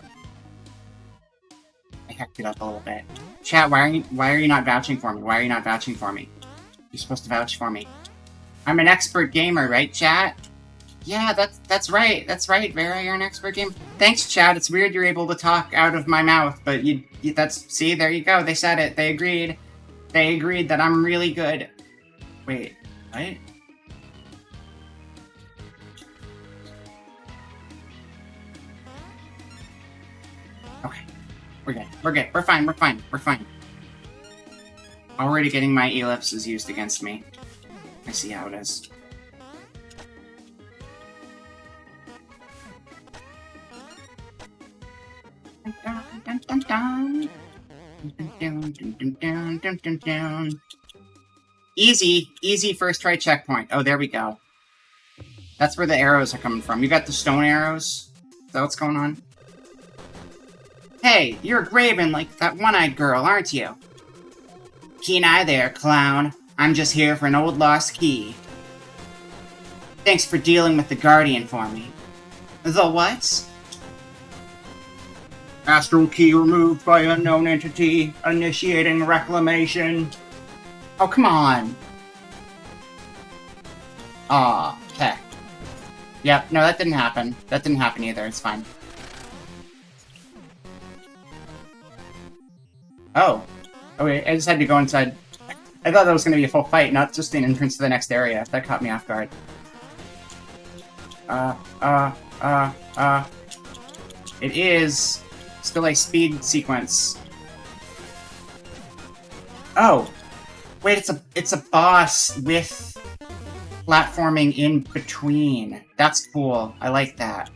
I hacked it up a little bit. Chat, why are you not vouching for me? Why are you not vouching for me? You're supposed to vouch for me. I'm an expert gamer, right, chat? Yeah, that's right. That's right, Vera, you're an expert gamer. Thanks, chat. It's weird you're able to talk out of my mouth, but see, there you go. They said it. They agreed. They agreed that I'm really good. Wait, what? Okay. We're good. We're good. We're fine. We're fine. We're fine. Already getting my ellipses used against me. I see how it is. Easy first try checkpoint. Oh, there we go. That's where the arrows are coming from. You got the stone arrows? Is that what's going on? Hey, you're a Graven like that one-eyed girl, aren't you? Keen eye there, clown. I'm just here for an old lost key. Thanks for dealing with the Guardian for me. The what? Astral key removed by unknown entity. Initiating reclamation. Oh, come on. Aw, heck. Yep, no, that didn't happen. That didn't happen either. It's fine. Oh. Oh, wait, I just had to go inside. I thought that was going to be a full fight, not just an entrance to the next area. That caught me off guard. It is still a speed sequence. Oh. Wait, it's a boss with platforming in between. That's cool. I like that.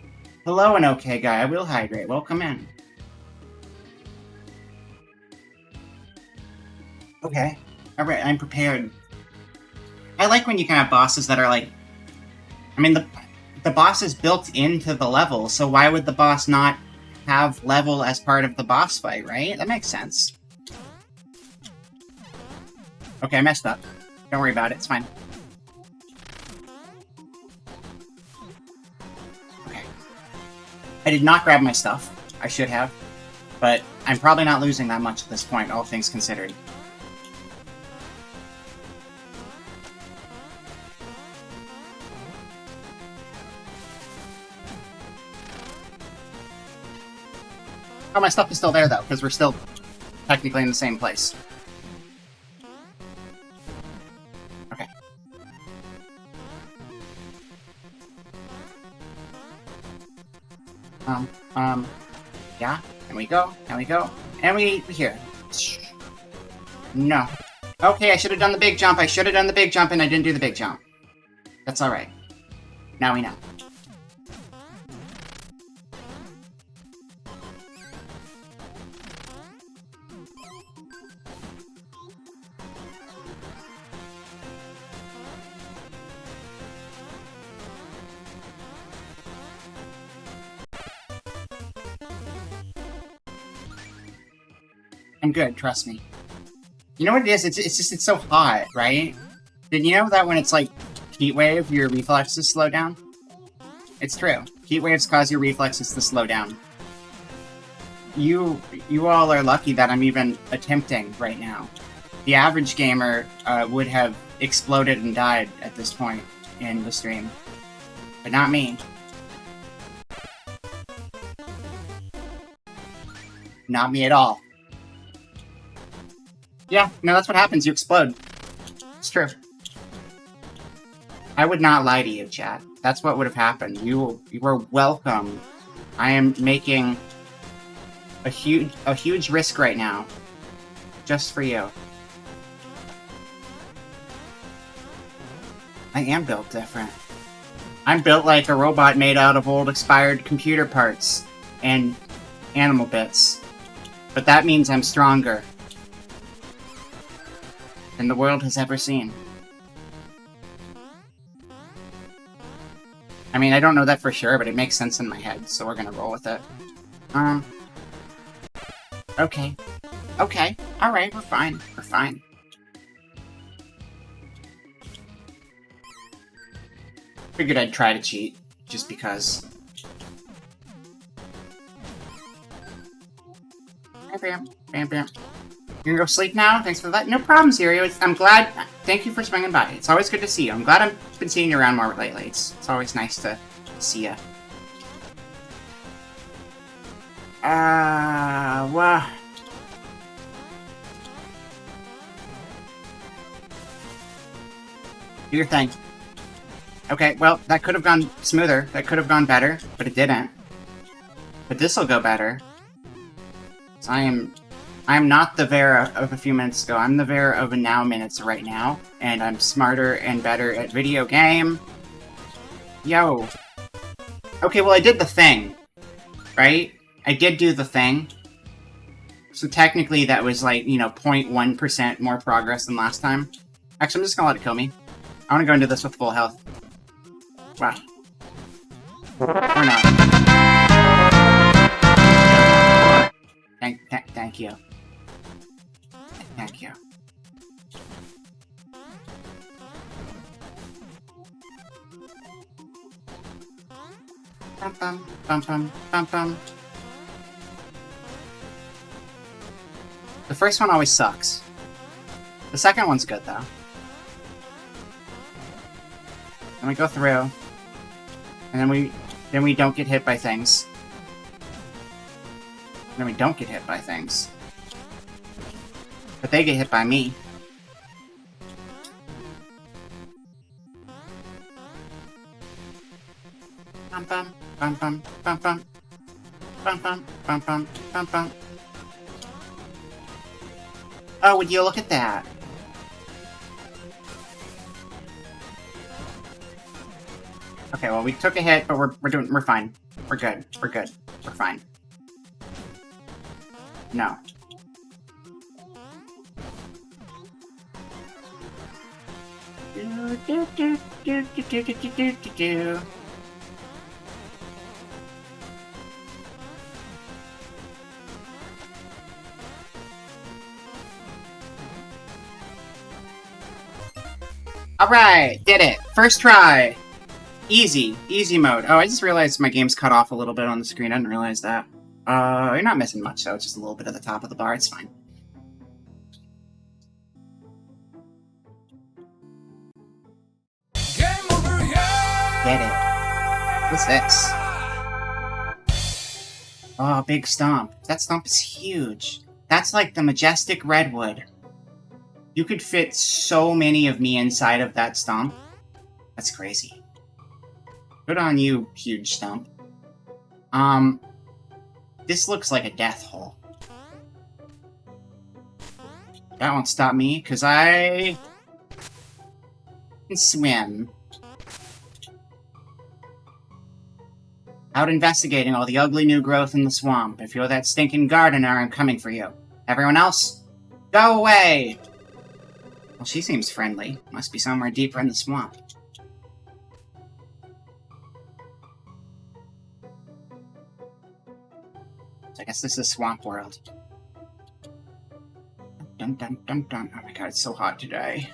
Hello, an okay guy. I will hydrate. Welcome in. Okay. Alright, I'm prepared. I like when you can have bosses that are like... I mean, the boss is built into the level, so why would the boss not have level as part of the boss fight, right? That makes sense. Okay, I messed up. Don't worry about it, it's fine. Okay. I did not grab my stuff. I should have. But I'm probably not losing that much at this point, all things considered. Oh, my stuff is still there, though, because we're still technically in the same place. Okay. Yeah, and we go, and we go, and we here. No. Okay, I should have done the big jump, and I didn't do the big jump. That's alright. Now we know. I'm good, trust me. You know what it is? It's just, it's so hot, right? Did you know that when it's like heat wave, your reflexes slow down? It's true. Heat waves cause your reflexes to slow down. You all are lucky that I'm even attempting right now. The average gamer would have exploded and died at this point in the stream. But not me. Not me at all. Yeah, no, that's what happens. You explode. It's true. I would not lie to you, chat. That's what would have happened. You were welcome. I am making a huge risk right now. Just for you. I am built different. I'm built like a robot made out of old expired computer parts and animal bits. But that means I'm stronger than the world has ever seen. I mean, I don't know that for sure, but it makes sense in my head, so we're gonna roll with it. Okay. Okay. Alright, we're fine. We're fine. Figured I'd try to cheat, just because. Bam, bam, bam, bam. You gonna go sleep now? Thanks for that. No problem, Zero. I'm glad. Thank you for swinging by. It's always good to see you. I'm glad I've been seeing you around more lately. It's always nice to see you. Well. Do your thing. Okay, well, that could have gone smoother. That could have gone better, but it didn't. But this'll go better. So I am not the Vera of a few minutes ago. I'm the Vera of a now minutes right now. And I'm smarter and better at video game. Yo. Okay, well, I did the thing. Right? I did do the thing. So technically that was like, you know, 0.1% more progress than last time. Actually, I'm just gonna let it kill me. I want to go into this with full health. Wow. Or not. Thank you. Thank you. Bum bum bum bum bum bum. The first one always sucks. The second one's good, though. Then we go through, and then we don't get hit by things. Then we don't get hit by things. But they get hit by me. Bum bum bum bum bum bum bum bum bum bum bum bum. Oh, would you look at that? Okay, well we took a hit, but we're fine. We're good. We're good. We're fine. No. Alright, did it. First try. Easy. Easy mode. Oh, I just realized my game's cut off a little bit on the screen. I didn't realize that. You're not missing much, though. It's just a little bit at the top of the bar. It's fine. Game over, yeah! Get it. What's this? Oh, big stump. That stump is huge. That's like the majestic redwood. You could fit so many of me inside of that stump. That's crazy. Good on you, huge stump. This looks like a death hole. That won't stop me, because I can swim. Out investigating all the ugly new growth in the swamp. If you're that stinking gardener, I'm coming for you. Everyone else, go away! Well, she seems friendly. Must be somewhere deeper in the swamp. So I guess this is Swamp World. Dun dun dun dun. Oh my god, it's so hot today.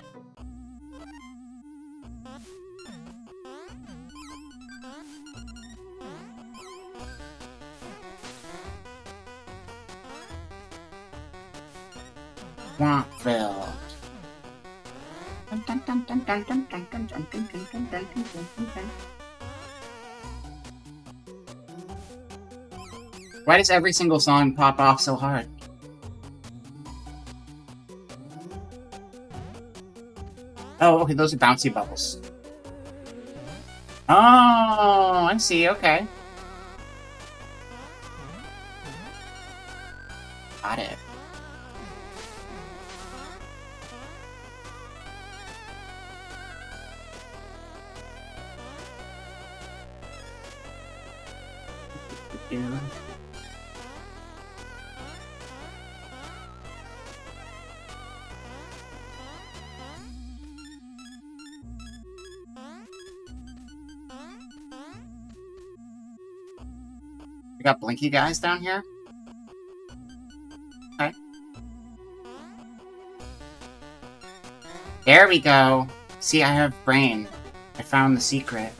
Swampville. Dun dun dun dun dun dun dun dun dun dun dun dun dun dun dun. Why does every single song pop off so hard? Oh, okay, those are bouncy bubbles. Oh, I see, okay. Got it. We got blinky guys down here? Okay. There we go. See, I have brain. I found the secret.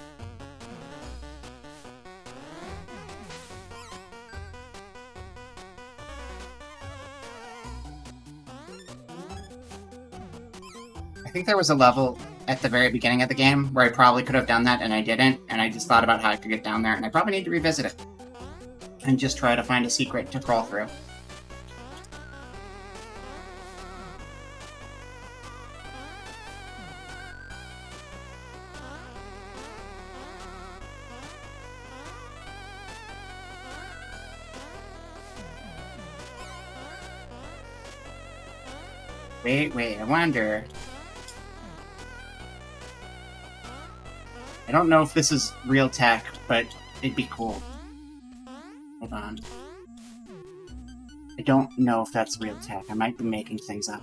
I think there was a level at the very beginning of the game where I probably could have done that and I didn't, and I just thought about how I could get down there, and I probably need to revisit it. And just try to find a secret to crawl through. Wait, I wonder... I don't know if this is real tech, but it'd be cool. Hold on. I don't know if that's real tech. I might be making things up.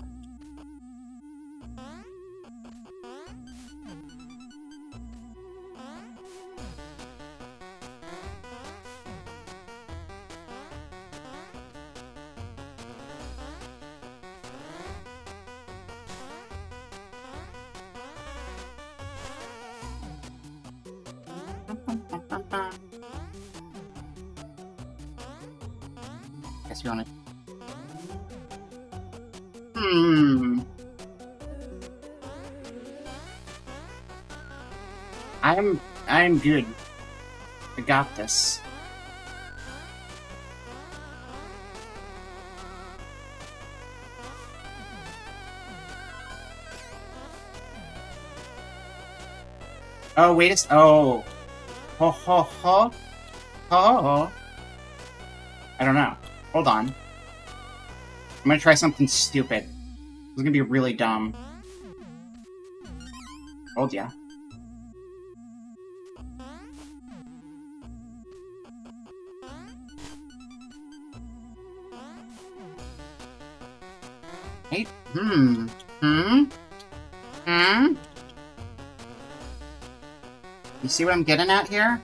Guess you wanna... I'm good. I got this. Oh, wait a oh. Ho ho ho. Ho. I don't know. Hold on. I'm gonna try something stupid. It's gonna be really dumb. Told ya. Hey, Hmm? You see what I'm getting at here?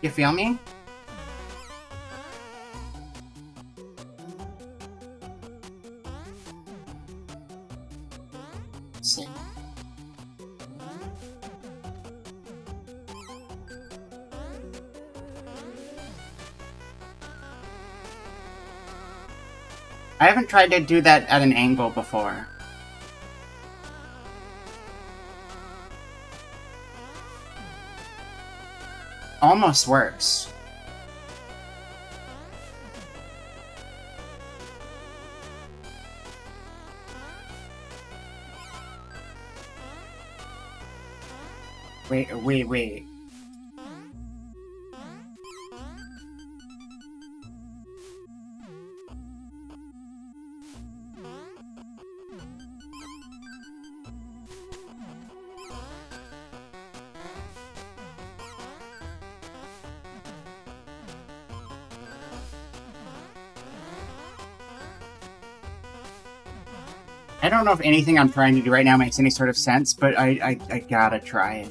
You feel me? Let's see. I haven't tried to do that at an angle before. Almost works. Wait. I don't know if anything I'm trying to do right now makes any sort of sense, but I gotta try it.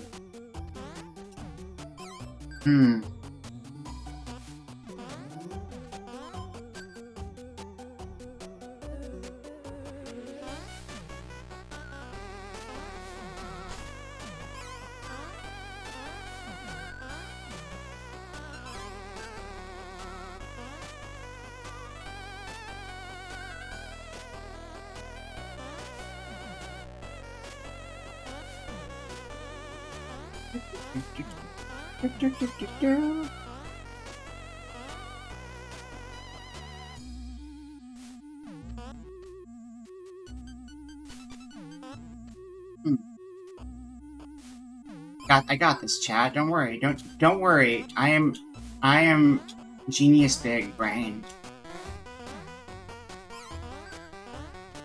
I got this, Chad. Don't worry. Don't worry. I am genius big brain.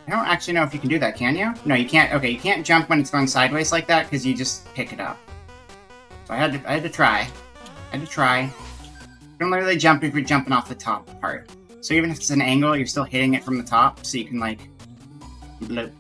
I don't actually know if you can do that, can you? No, you can't. Okay, you can't jump when it's going sideways like that because you just pick it up. So I had to try. You can literally jump if you're jumping off the top part. So even if it's an angle, you're still hitting it from the top, so you can like bloop.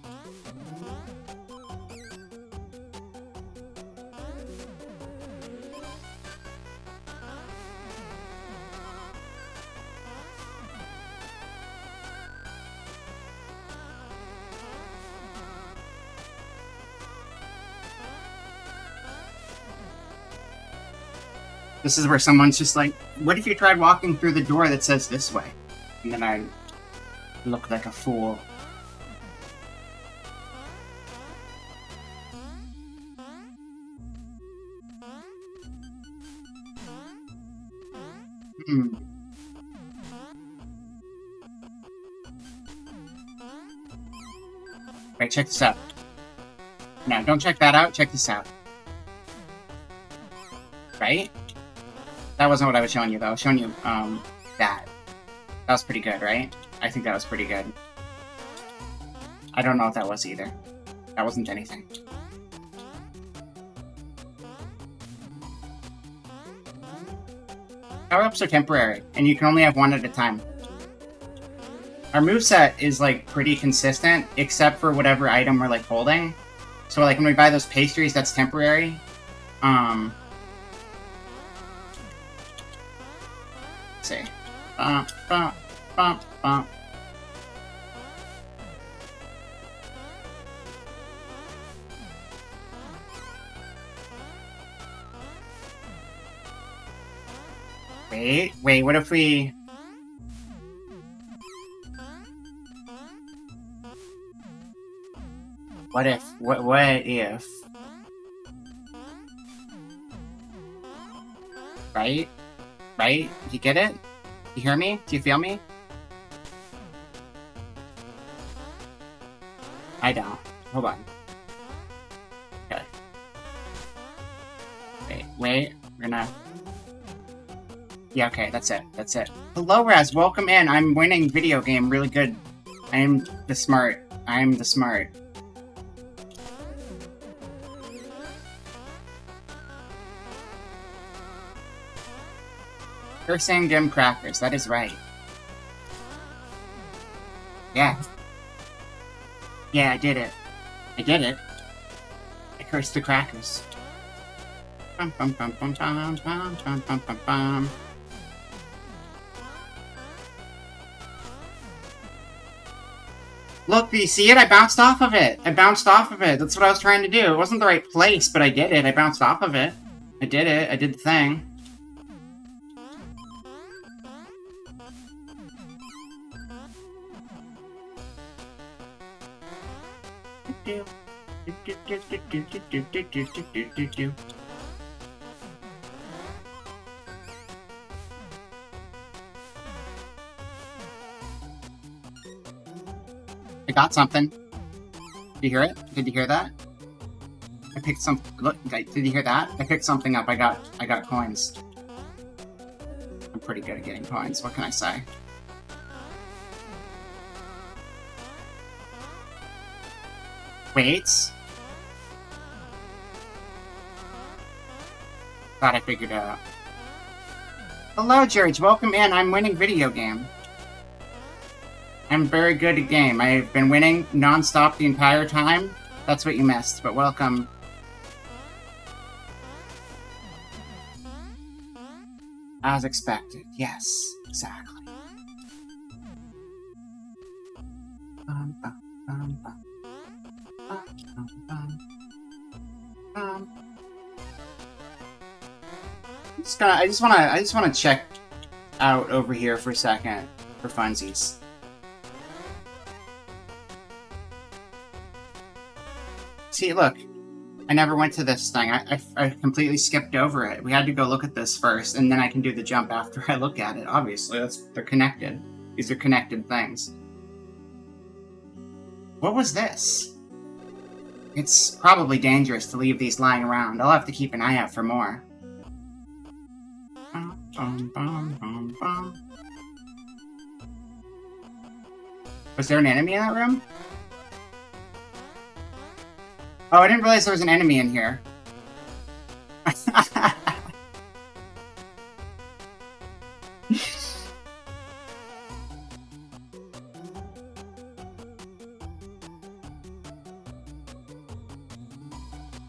This is where someone's just like, what if you tried walking through the door that says this way? And then I look like a fool. Wait, check this out. No, don't check that out. Check this out. Right? That wasn't what I was showing you, though. I was showing you, that. That was pretty good, right? I think that was pretty good. I don't know what that was either. That wasn't anything. Power-ups are temporary, and you can only have one at a time. Our moveset is, like, pretty consistent, except for whatever item we're, like, holding. So, like, when we buy those pastries, that's temporary. Let's see. Bump, bump, bump, bump. Wait, what if we... What if? What if? Right? Right? You get it? You hear me? Do you feel me? I don't. Hold on. Okay. Wait. We're gonna... Yeah, okay, that's it. That's it. Hello, Raz. Welcome in. I'm winning video game really good. I'm the smart. I'm the smart. You're saying dim crackers. That is right. Yeah. Yeah, I did it. I did it. I cursed the crackers. Bum, bum, bum, bum, bum, bum, bum, bum, bum, bum. Look, do you see it? I bounced off of it. I bounced off of it. That's what I was trying to do. It wasn't the right place, but I did it. I bounced off of it. I did it. I did the thing. I got something. Did you hear it? Did you hear that? I picked some. Look, did you hear that? I picked something up. I got coins. I'm pretty good at getting coins. What can I say? Wait. Thought I figured it out. Hello, George. Welcome in. I'm winning video game. I'm very good at game. I've been winning non-stop the entire time. That's what you missed, but welcome. As expected. Yes, exactly. I just wanna check out over here for a second for funsies. See, look, I never went to this thing. I completely skipped over it. We had to go look at this first, and then I can do the jump after I look at it. Obviously, they're connected. These are connected things. What was this? It's probably dangerous to leave these lying around. I'll have to keep an eye out for more. Was there an enemy in that room? Oh, I didn't realize there was an enemy in here.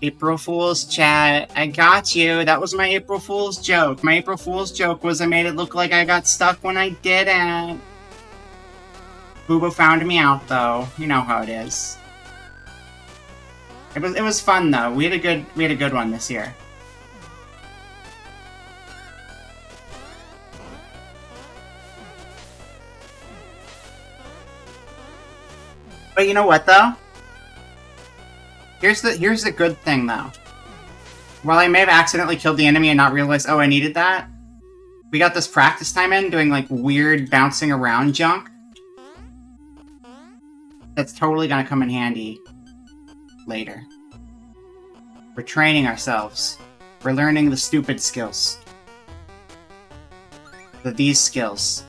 April Fool's chat. I got you. That was my April Fool's joke. My April Fool's joke was I made it look like I got stuck when I didn't. Boobo found me out, though. You know how it is. It was fun though. We had a good one this year. But you know what though? Here's the good thing though. While I may have accidentally killed the enemy and not realized, oh, I needed that, we got this practice time in doing like weird bouncing around junk. That's totally gonna come in handy later. We're training ourselves. We're learning the stupid skills. These skills.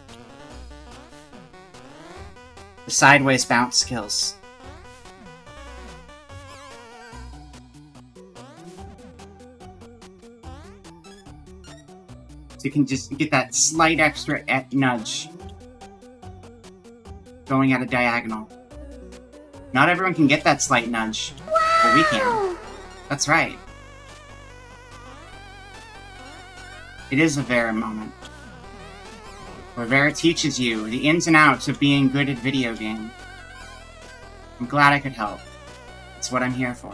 The sideways bounce skills. So you can just get that slight extra nudge. Going at a diagonal. Not everyone can get that slight nudge. But we can. That's right. It is a Vera moment. Where Vera teaches you the ins and outs of being good at video game. I'm glad I could help. It's what I'm here for.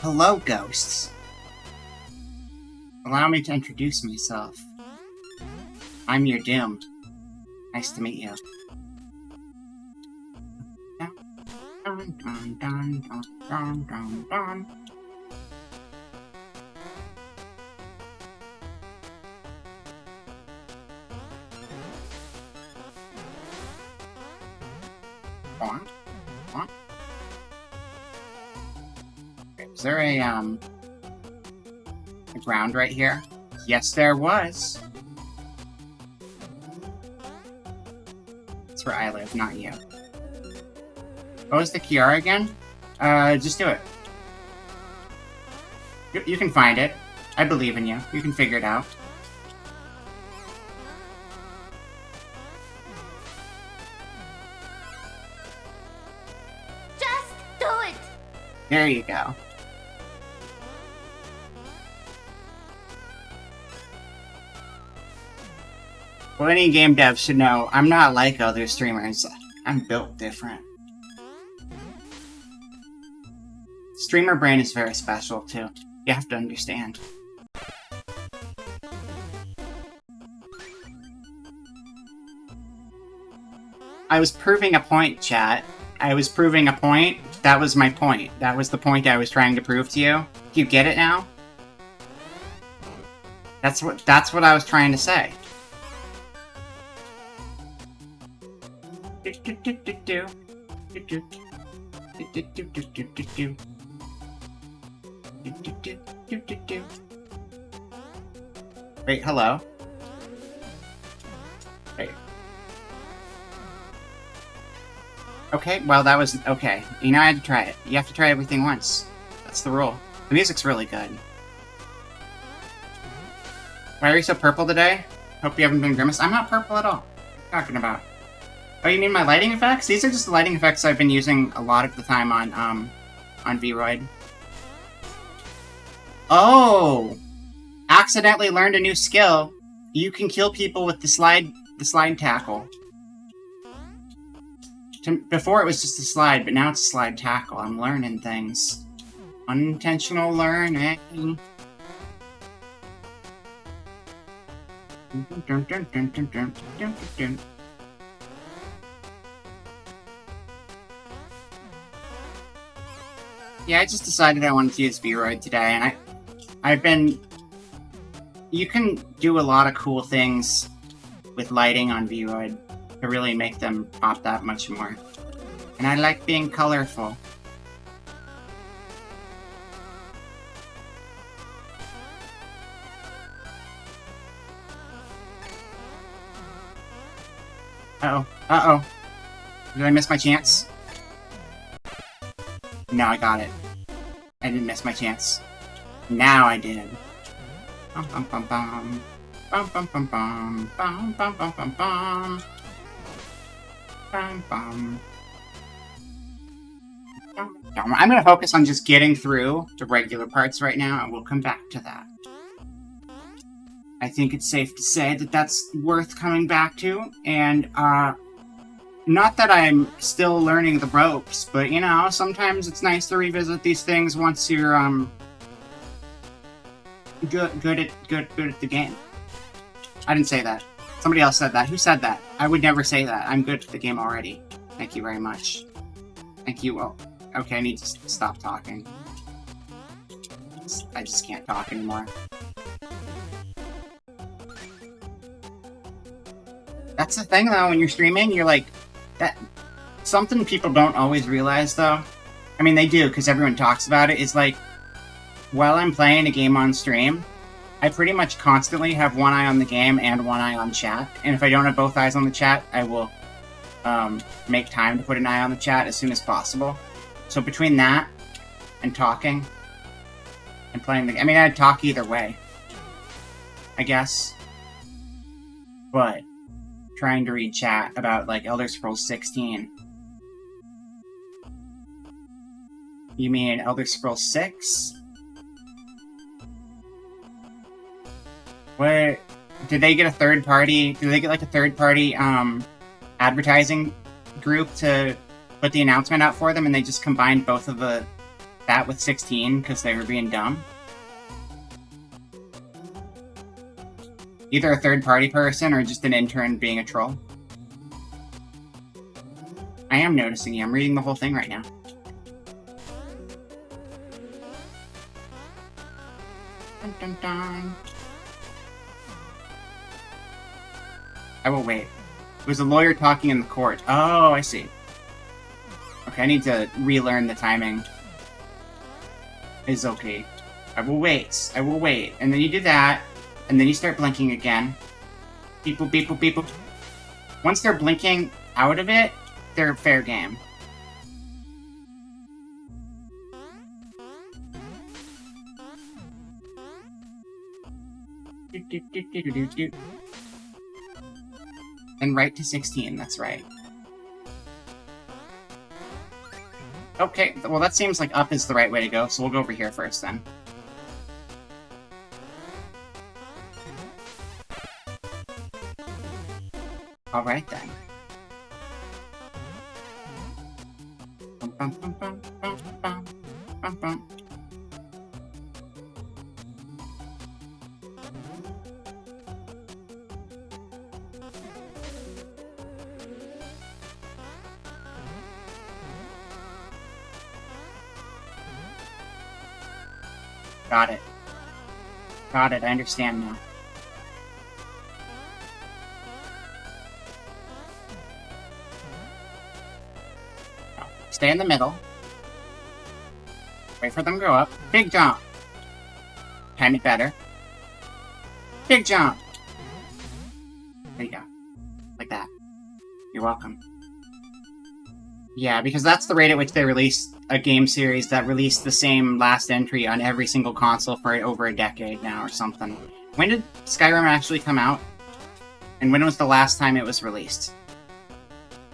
Hello, ghosts. Allow me to introduce myself. I'm your doom. Nice to meet you. Dun, dun, dun, dun, dun, dun, dun. On. On. Okay, is there a ground right here? Yes, there was. That's where I live, not you. What was the Kiara again? Just do it. You can find it. I believe in you. You can figure it out. Just do it! There you go. Well, any game dev should know, I'm not like other streamers. I'm built different. Streamer brain is very special, too. You have to understand. I was proving a point, chat. I was proving a point. That was my point. That was the point I was trying to prove to you. Do you get it now? That's what I was trying to say. Wait, hello? Wait. Okay, well that was... okay. You know I had to try it. You have to try everything once. That's the rule. The music's really good. Why are you so purple today? Hope you haven't been grimace. I'm not purple at all. What are you talking about? Oh, you mean my lighting effects? These are just the lighting effects I've been using a lot of the time on Vroid. Oh! Accidentally learned a new skill. You can kill people with the slide tackle. Before it was just a slide, but now it's a slide tackle. I'm learning things. Unintentional learning. Yeah, I just decided I wanted to use Vroid today, and I've been... You can do a lot of cool things with lighting on Vroid to really make them pop that much more. And I like being colorful. Uh-oh. Uh-oh. Did I miss my chance? No, I got it. I didn't miss my chance. Now I did. Bum bum bum bum. Bum bum bum bum. Bum bum bum bum bum. Bum bum. I'm gonna focus on just getting through the regular parts right now, and we'll come back to that. I think it's safe to say that that's worth coming back to, and, not that I'm still learning the ropes, but, you know, sometimes it's nice to revisit these things once you're, good at the game. I didn't say that. Somebody else said that. Who said that? I would never say that. I'm good at the game already. Thank you very much. Thank you. Well, okay, I need to stop talking. I just can't talk anymore. That's the thing, though, when you're streaming, you're like... that. Something people don't always realize, though, I mean, they do, because everyone talks about it, is like, while I'm playing a game on stream, I pretty much constantly have one eye on the game and one eye on chat, and if I don't have both eyes on the chat, I will make time to put an eye on the chat as soon as possible. So between that, and talking, and playing the game, I mean, I'd talk either way, I guess, but... trying to read chat about, like, Elder Scrolls 16. You mean Elder Scrolls 6? What? Did they get a third party? Did they get, like, a third party, advertising group to put the announcement out for them, and they just combined both of that with 16 because they were being dumb? Either a third-party person or just an intern being a troll. I am noticing you. I'm reading the whole thing right now. Dun, dun, dun. I will wait. It was a lawyer talking in the court. Oh, I see. Okay, I need to relearn the timing. It's okay. I will wait. I will wait. And then you do that, and then you start blinking again. Beep boop, beep boop, beep boop. Once they're blinking out of it, they're fair game. And right to 16, that's right. Okay, well that seems like up is the right way to go, so we'll go over here first then. Alright then. Bum, bum, bum, bum, bum, bum, bum, bum. Got it. Got it, I understand now. Stay in the middle. Wait for them to go up. Big jump! Time it better. Big jump! There you go. Like that. You're welcome. Yeah, because that's the rate at which they release a game series that released the same last entry on every single console for over a decade now or something. When did Skyrim actually come out? And when was the last time it was released?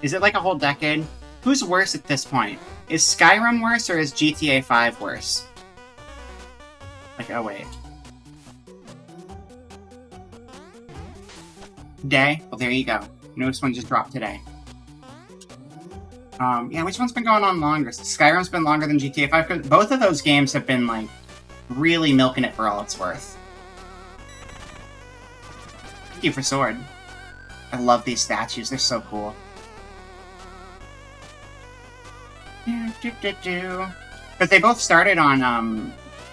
Is it like a whole decade? Who's worse at this point? Is Skyrim worse or is GTA 5 worse? Like, oh wait. Day? Well, there you go. Newest one just dropped today. Yeah, which one's been going on longer? Skyrim's been longer than GTA 5, because both of those games have been, like, really milking it for all it's worth. Thank you for sword. I love these statues, they're so cool. But they both started on,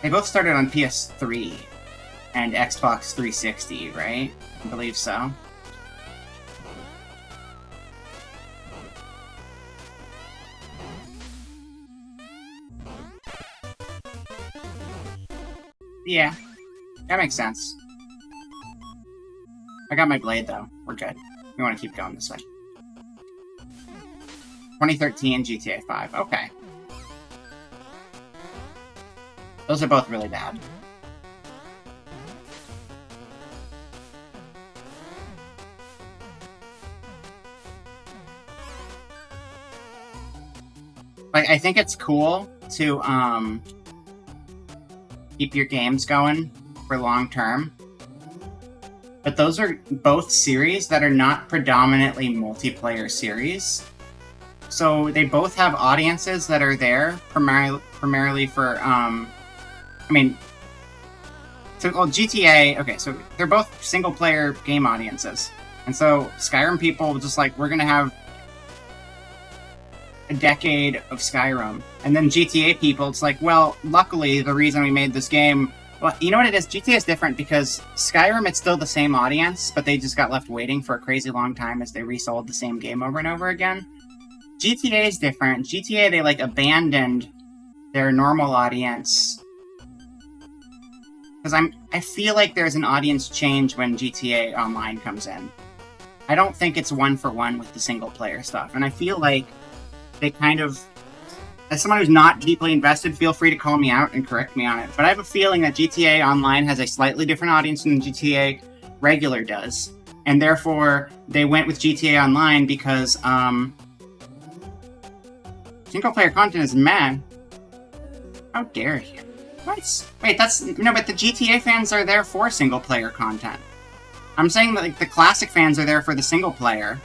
PS3 and Xbox 360, right? I believe so. Yeah, that makes sense. I got my blade, though. We're good. We want to keep going this way. 2013 GTA 5. Okay. Those are both really bad. Like, I think it's cool to, keep your games going for long term. But those are both series that are not predominantly multiplayer series. So they both have audiences that are there primarily for, GTA, okay, so they're both single-player game audiences. And so Skyrim people just like, we're gonna have a decade of Skyrim. And then GTA people, it's like, well, luckily, the reason we made this game... Well, you know what it is? GTA is different because Skyrim, it's still the same audience, but they just got left waiting for a crazy long time as they resold the same game over and over again. GTA is different. GTA, they, like, abandoned their normal audience. Because I feel like there's an audience change when GTA Online comes in. I don't think it's one-for-one with the single-player stuff. And I feel like they kind of... As someone who's not deeply invested, feel free to call me out and correct me on it. But I have a feeling that GTA Online has a slightly different audience than GTA Regular does. And therefore, they went with GTA Online because, single-player content is meh. How dare you? What? Wait, that's... No, but the GTA fans are there for single-player content. I'm saying that, like, the classic fans are there for the single-player.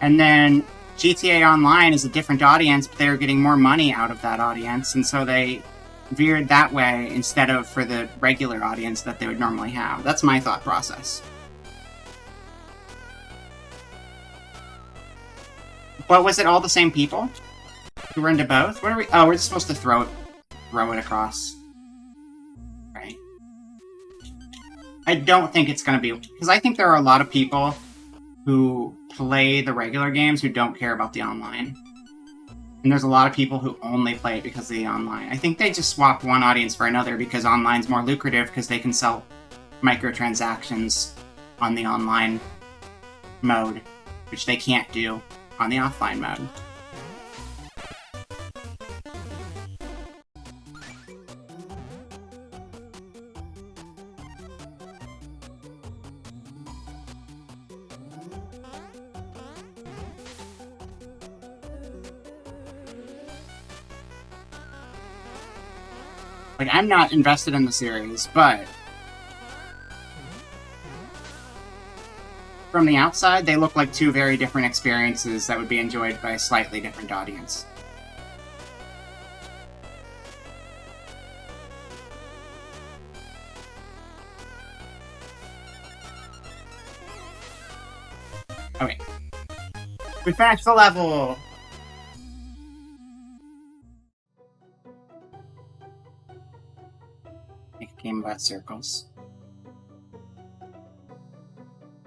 And then GTA Online is a different audience, but they're getting more money out of that audience, and so they veered that way instead of for the regular audience that they would normally have. That's my thought process. What was it? All the same people who were into both? What are we? Oh, we're just supposed to throw it across. Right. I don't think it's gonna be, because I think there are a lot of people who play the regular games who don't care about the online. And there's a lot of people who only play it because of the online. I think they just swapped one audience for another because online's more lucrative because they can sell microtransactions on the online mode, which they can't do on the offline mode. Like, I'm not invested in the series, but from the outside, they look like two very different experiences that would be enjoyed by a slightly different audience. Okay. We finished the level! Make a game about circles.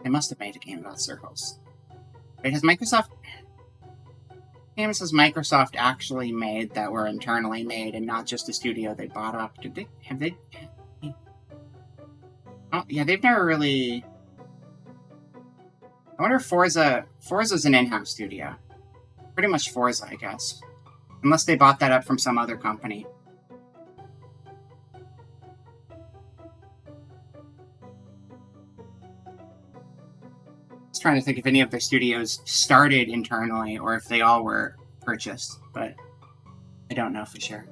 They must have made a game about circles. Wait, has Microsoft... games has Microsoft actually made that were internally made and not just a studio they bought up? Did they... have they... Oh, yeah, they've never really... I wonder if Forza's an in-house studio. Pretty much Forza, I guess. Unless they bought that up from some other company. Trying to think if any of their studios started internally or if they all were purchased, but I don't know for sure.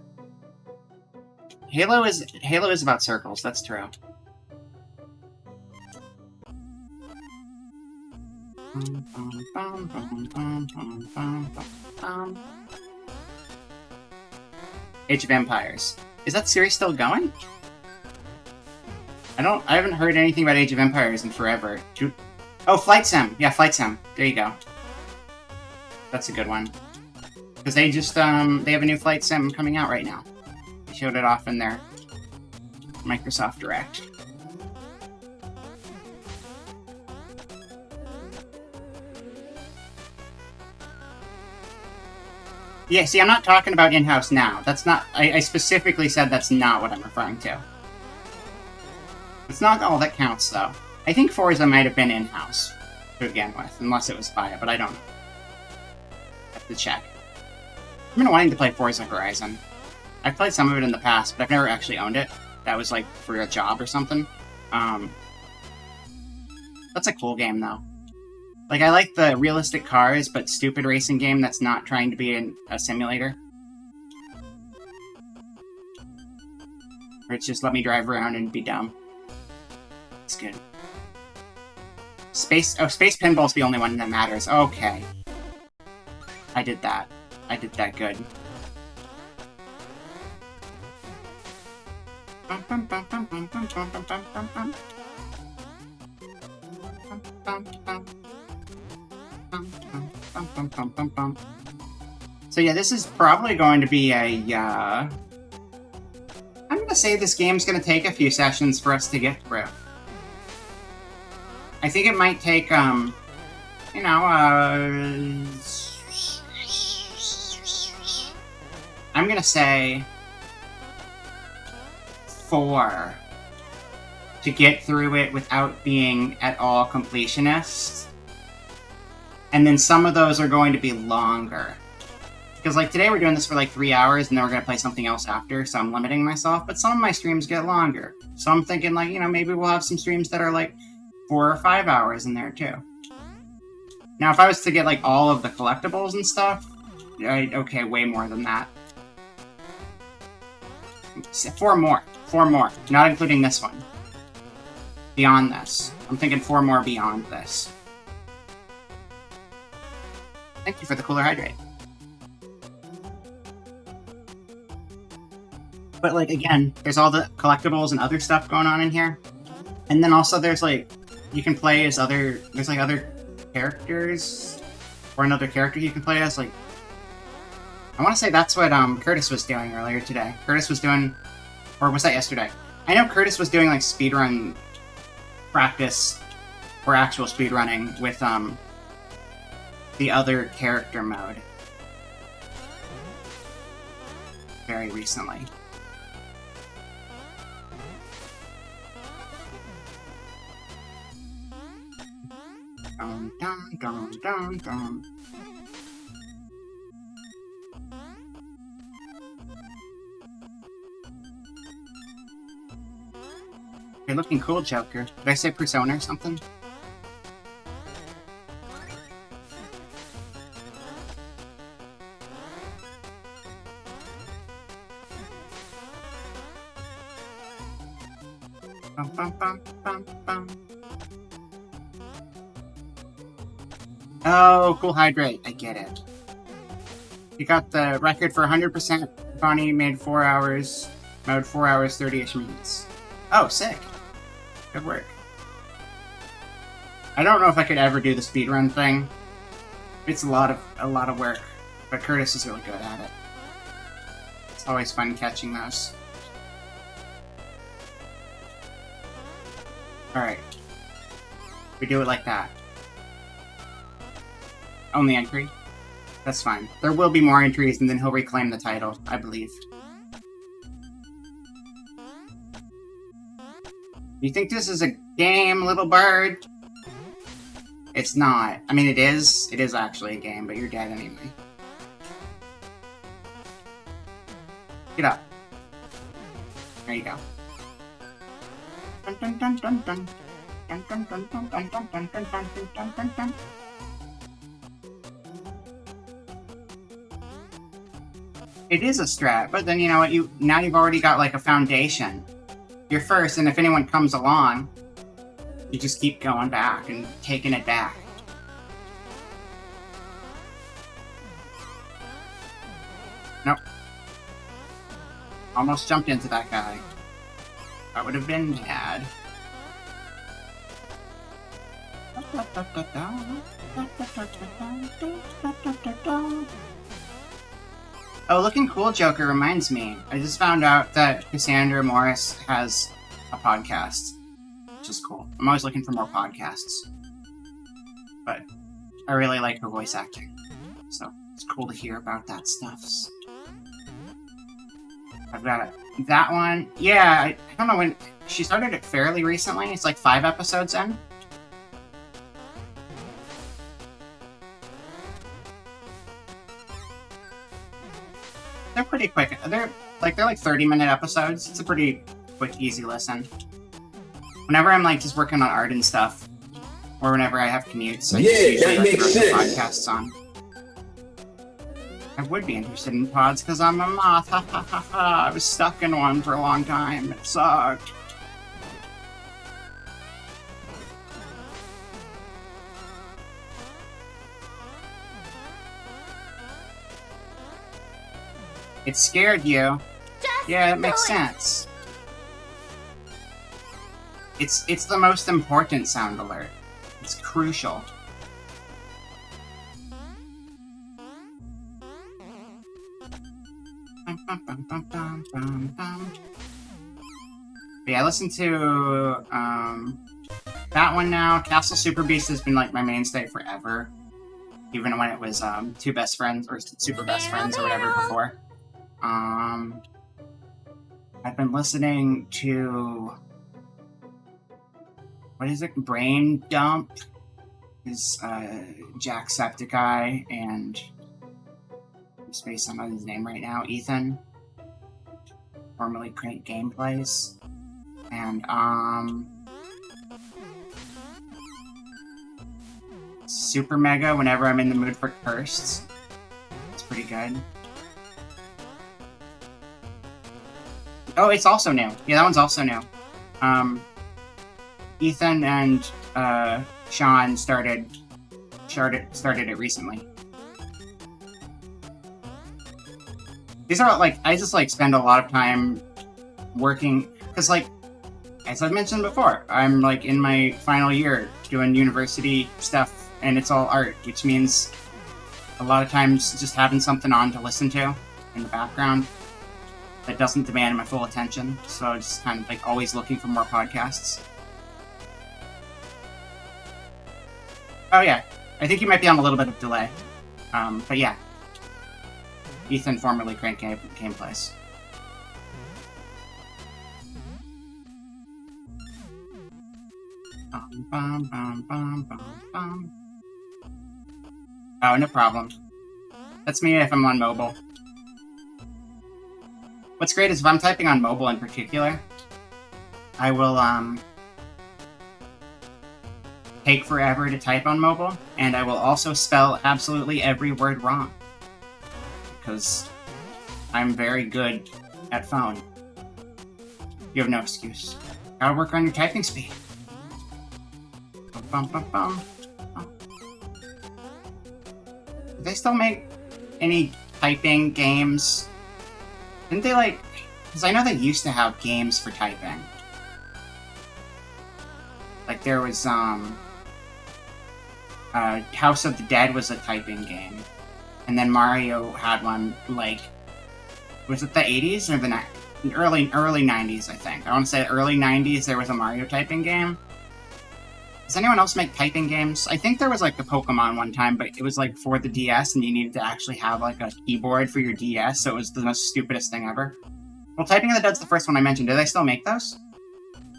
Halo is about circles, that's true. Age of Empires. Is that series still going? I haven't heard anything about Age of Empires in forever. Oh, Flight Sim! Yeah, Flight Sim. There you go. That's a good one. Because they just, they have a new Flight Sim coming out right now. They showed it off in their Microsoft Direct. Yeah, see, I'm not talking about in-house now. That's not... I specifically said that's not what I'm referring to. It's not all that counts, though. I think Forza might have been in-house to begin with, unless it was by it, but I don't know. I have to check. I've been wanting to play Forza Horizon. I've played some of it in the past, but I've never actually owned it. That was like for a job or something. That's a cool game, though. Like, I like the realistic cars, but stupid racing game that's not trying to be a simulator. Or it's just let me drive around and be dumb. It's good. Space Pinball's the only one that matters. Okay. I did that. I did that good. So yeah, this is probably going to be a, I'm gonna say this game's gonna take a few sessions for us to get through. I think it might take, you know, I'm gonna say 4 to get through it without being at all completionist. And then some of those are going to be longer. Because, like, today we're doing this for, like, 3 hours, and then we're going to play something else after, so I'm limiting myself. But some of my streams get longer. So I'm thinking, like, you know, maybe we'll have some streams that are, like, 4 or 5 hours in there, too. Now, if I was to get, like, all of the collectibles and stuff, okay, way more than that. 4 more. 4 more. Not including this one. Beyond this. I'm thinking 4 more beyond this. Thank you for the cooler hydrate. But, like, again, there's all the collectibles and other stuff going on in here. And then also there's, like, you can play as there's, like, other characters or another character you can play as. Like, I want to say that's what Curtis was doing earlier today. Curtis was doing, or was that yesterday? I know Curtis was doing like speedrun practice or actual speedrunning with the other character mode very recently. Dun, dun, dun, dun, dun. You're looking cool, Joker. Did I say Persona or something? Bum, bum, bum, bum, bum. Oh, cool hydrate. I get it. You got the record for 100%. Bonnie made 4 hours. Mode 4 hours, 30-ish minutes. Oh, sick. Good work. I don't know if I could ever do the speedrun thing. It's a lot of work, but Curtis is really good at it. It's always fun catching those. Alright. We do it like that. Only entry? That's fine. There will be more entries and then he'll reclaim the title, I believe. You think this is a game, little bird? It's not. I mean, it is. It is actually a game, but you're dead anyway. Get up. There you go. Dun, dun, dun, dun, dun. Dun, dun, dun, dun, dun, dun, dun, dun, dun, dun, dun, dun. It is a strat, but then you know what? Now you've already got like a foundation. You're first, and if anyone comes along, you just keep going back and taking it back. Nope. Almost jumped into that guy. That would have been bad. Oh, looking cool, Joker reminds me. I just found out that Cassandra Morris has a podcast, which is cool. I'm always looking for more podcasts. But I really like her voice acting, so it's cool to hear about that stuff. I've got that one. Yeah, I don't know when... She started it fairly recently. It's like 5 episodes in. They're pretty quick. They're like 30-minute episodes. It's a pretty quick, easy listen. Whenever I'm like just working on art and stuff, or whenever I have commutes, I just usually like throw the podcasts on. I would be interested in pods because I'm a moth. Ha ha ha ha. I was stuck in one for a long time. It sucked. It scared you. Yeah, it makes sense. It's the most important sound alert. It's crucial. But yeah, I listened to that one now. Castle Super Beast has been like my mainstay forever. Even when it was Two Best Friends or Super Best Friends or whatever before. I've been listening to... What is it? Brain Dump is Jacksepticeye and... I'm spacing on his name right now. Ethan. Formerly Crank Gameplays. And, Super Mega whenever I'm in the mood for Cursed. It's pretty good. Oh, it's also new. Yeah, that one's also new. Ethan and Sean started it recently. These are like I just like spend a lot of time working because like as I've mentioned before, I'm like in my final year doing university stuff and it's all art, which means a lot of times just having something on to listen to in the background that doesn't demand my full attention. So just kind of like always looking for more podcasts. Oh yeah, I think you might be on a little bit of delay. But yeah. Ethan, formerly Crank Gameplays. Oh, no problem. That's me if I'm on mobile. What's great is if I'm typing on mobile in particular, I will, take forever to type on mobile, and I will also spell absolutely every word wrong. Because I'm very good at phone. You have no excuse. Gotta work on your typing speed. Bum, bum, bum. Do they still make any typing games? Didn't they like... Because I know they used to have games for typing. Like there was, House of the Dead was a typing game. And then Mario had one, like... Was it the 80s or the early 90s, I think. I want to say early 90s there was a Mario typing game. Does anyone else make typing games? I think there was like the Pokemon one time, but it was like for the DS and you needed to actually have like a keyboard for your DS, so it was the most stupidest thing ever. Well, Typing of the Dead's the first one I mentioned. Do they still make those?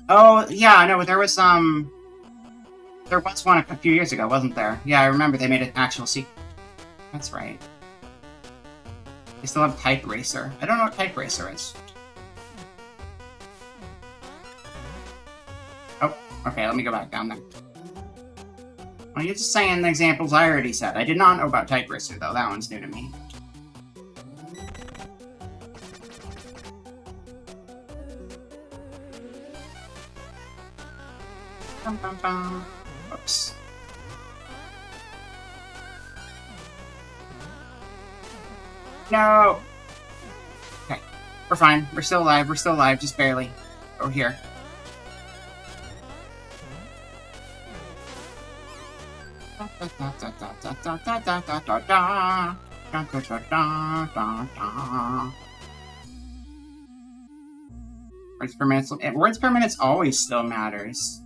Oh, yeah, no, there was one a few years ago, wasn't there? Yeah, I remember they made an actual sequel. That's right. They still have Type Racer. I don't know what Type Racer is. Oh, okay, let me go back down there. Well, you're just saying the examples I already said. I did not know about Type Racer, though. That one's new to me. Bum, bum, bum. Oops. No! Okay. We're fine. We're still alive. We're still alive. Just barely. Over here. Words per minute. Words per minute always still matters.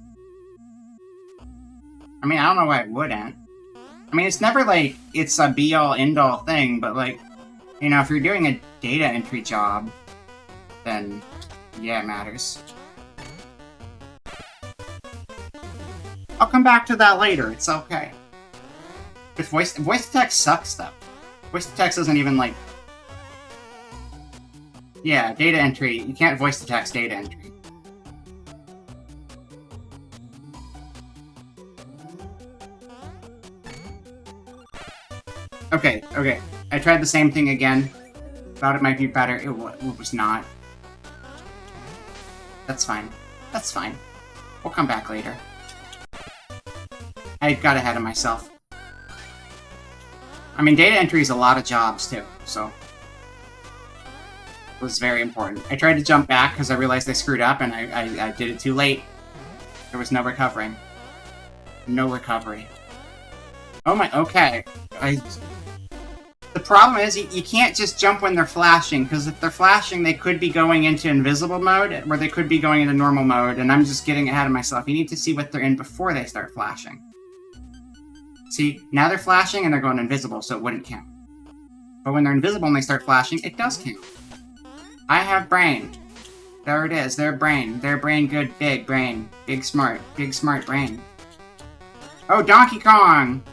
I mean, I don't know why it wouldn't. I mean, it's never like it's a be-all, end-all thing, but like, you know, if you're doing a data entry job, then yeah, it matters. I'll come back to that later. It's okay. But voice to text sucks, though. Voice to text doesn't even like. Yeah, data entry. You can't voice to text data entry. Okay. I tried the same thing again. Thought it might be better. It was not. That's fine. That's fine. We'll come back later. I got ahead of myself. I mean, data entry is a lot of jobs, too, so... It was very important. I tried to jump back because I realized I screwed up, and I did it too late. There was no recovering. No recovery. Oh my... Okay. The problem is, you can't just jump when they're flashing, because if they're flashing, they could be going into invisible mode, or they could be going into normal mode, and I'm just getting ahead of myself. You need to see what they're in before they start flashing. See, now they're flashing and they're going invisible, so it wouldn't count. But when they're invisible and they start flashing, it does count. I have brain. There it is, their brain. Their brain good, big brain. Big smart brain. Oh, Donkey Kong!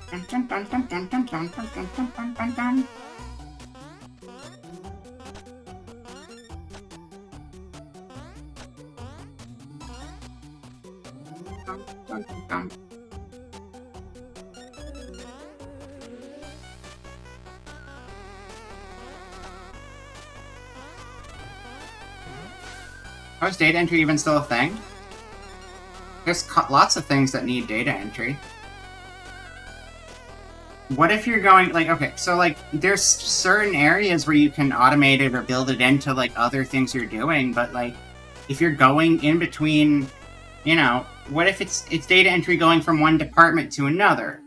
Dun, dun, dun, dun, dun, dun, dun, dun, dun, dun, dun, dun. Dun, dun, dun. How is data entry even still a thing? There's lots of things that need data entry. What if you're going, like, okay, so, like, there's certain areas where you can automate it or build it into, like, other things you're doing, but, like, if you're going in between You know, what if it's data entry going from one department to another?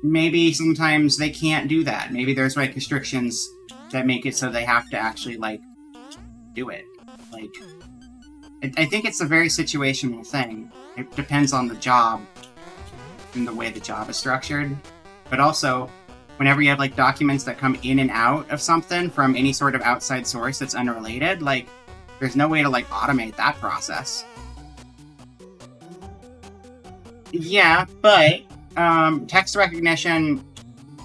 Maybe sometimes they can't do that. Maybe there's like restrictions that make it so they have to actually like do it. Like, I think it's a very situational thing. It depends on the job and the way the job is structured. But also, whenever you have like documents that come in and out of something from any sort of outside source that's unrelated, like, there's no way to like automate that process. Yeah, but text recognition,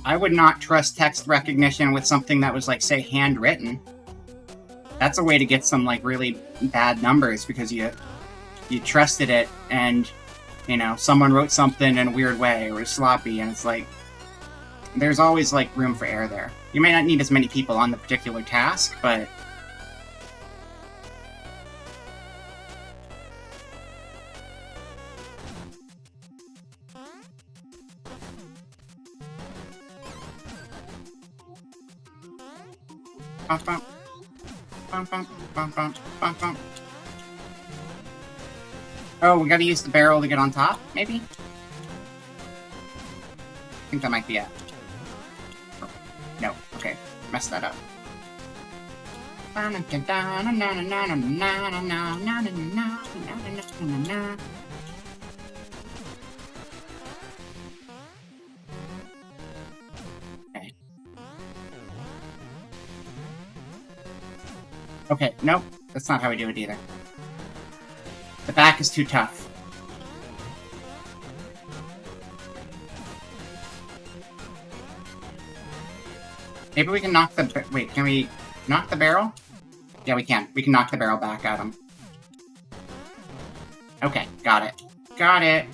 I would not trust text recognition with something that was like, say, handwritten. That's a way to get some like really bad numbers because you trusted it and, you know, someone wrote something in a weird way or was sloppy, and it's like, there's always like room for error there. You may not need as many people on the particular task, but bump, bump, bump, bump, bump, bump, bump, bump. Oh, we gotta use the barrel to get on top, maybe? I think that might be it. No, okay. Messed that up. Okay. Okay, nope. That's not how we do it either. The back is too tough. Maybe we can knock the... Wait, can we knock the barrel? Yeah, we can. We can knock the barrel back at him. Okay, got it. Got it.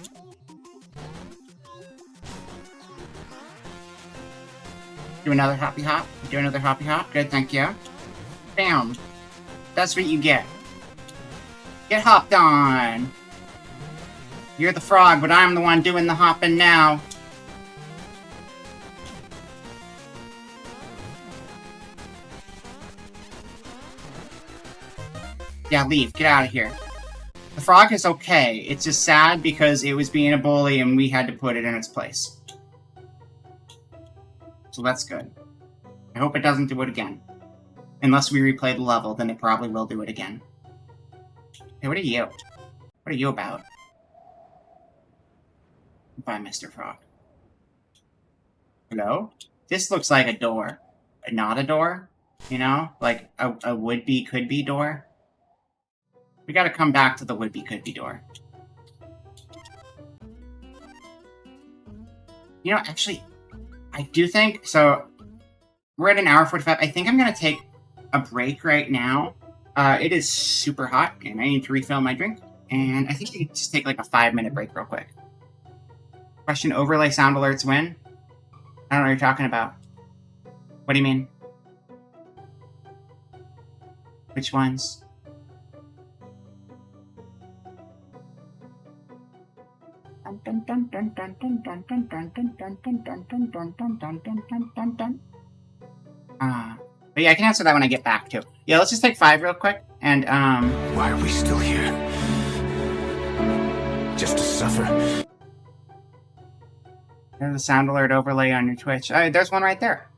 Do another hoppy hop. Do another hoppy hop. Good, thank you. Bam. That's what you get. Get hopped on. You're the frog, but I'm the one doing the hopping now. Yeah, leave. Get out of here. The frog is okay. It's just sad because it was being a bully and we had to put it in its place. So that's good. I hope it doesn't do it again. Unless we replay the level, then it probably will do it again. Hey, what are you? What are you about? Bye, Mr. Frog. Hello? This looks like a door. Not a door? You know? Like a would-be, could-be door? We gotta come back to the would-be, could-be door. You know, actually, I do think... So, we're at an hour 45. I think I'm gonna take a break right now. It is super hot, and I need to refill my drink. And I think we can just take like a 5-minute break real quick. Question: overlay sound alerts win? I don't know what you're talking about. What do you mean? Which ones? But yeah, I can answer that when I get back too. Yeah, let's just take 5 real quick, and Why are we still here? Just to suffer? There's a sound alert overlay on your Twitch. There's one right there.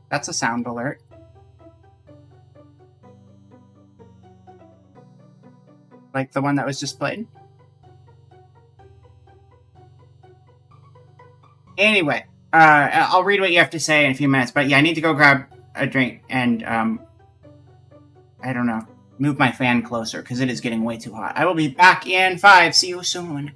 That's a sound alert. Like the one that was just played. Anyway, I'll read what you have to say in a few minutes. But yeah, I need to go grab a drink and, I don't know, move my fan closer because it is getting way too hot. I will be back in 5. See you soon.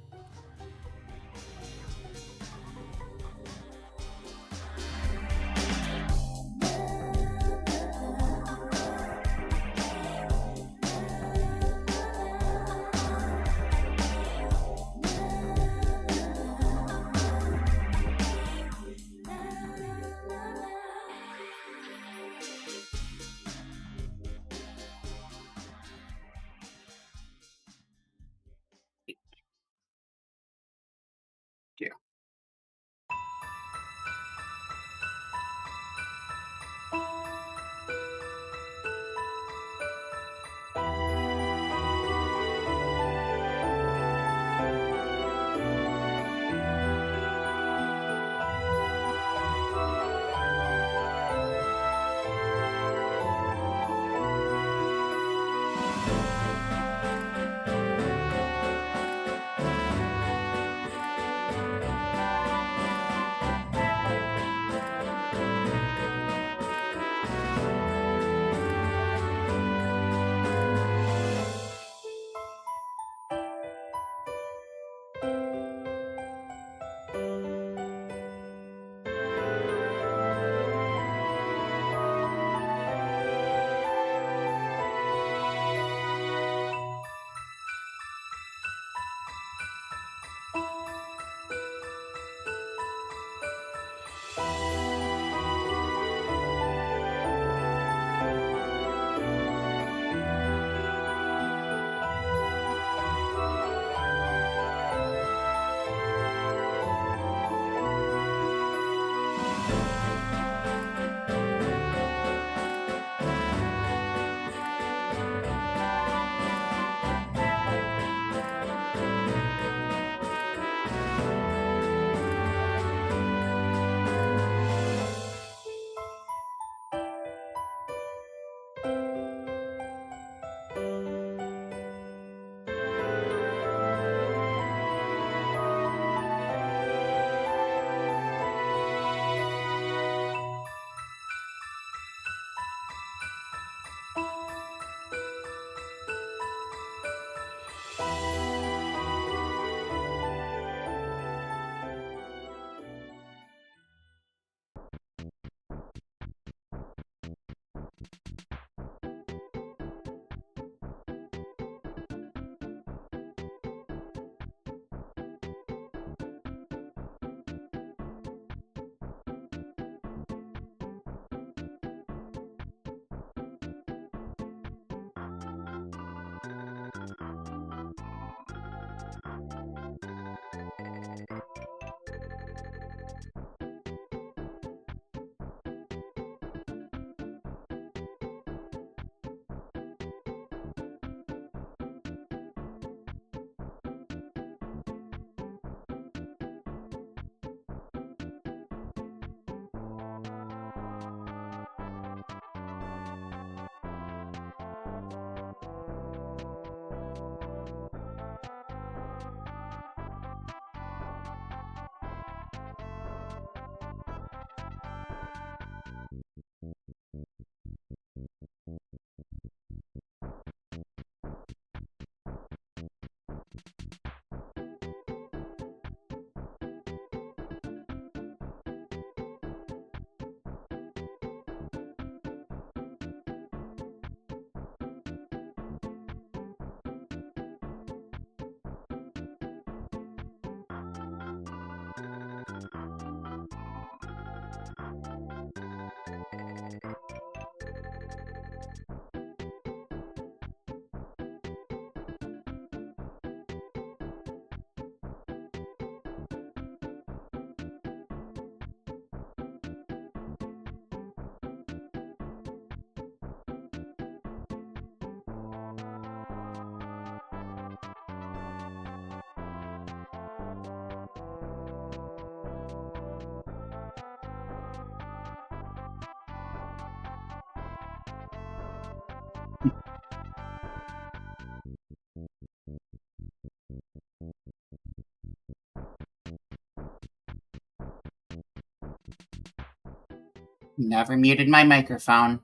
Never muted my microphone.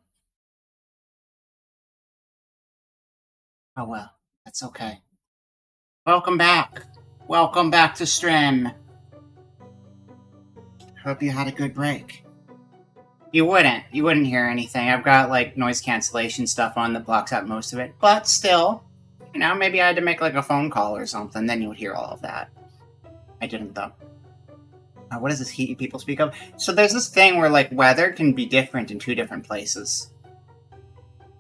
Oh well, that's okay. Welcome back. Welcome back to stream. Hope you had a good break. You wouldn't hear anything. I've got like noise cancellation stuff on that blocks out most of it. But still, you know, maybe I had to make like a phone call or something, then you would hear all of that. I didn't though. What is this heat people speak of? So there's this thing where like weather can be different in two different places.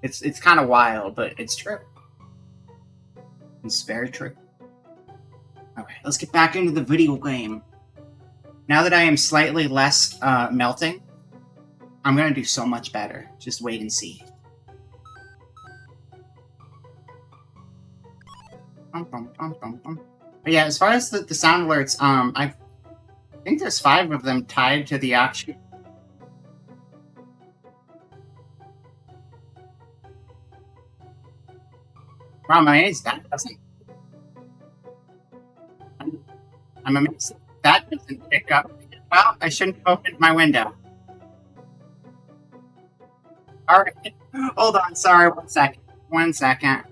It's kind of wild, but it's true. It's very true. Alright, let's get back into the video game. Now that I am slightly less melting, I'm gonna do so much better. Just wait and see. But yeah, as far as the sound alerts, I think there's 5 of them tied to the actual... Wow, my amazed that doesn't... I'm amazed that doesn't pick up. Well, I shouldn't have opened my window. Alright, hold on, sorry, 1 second. 1 second.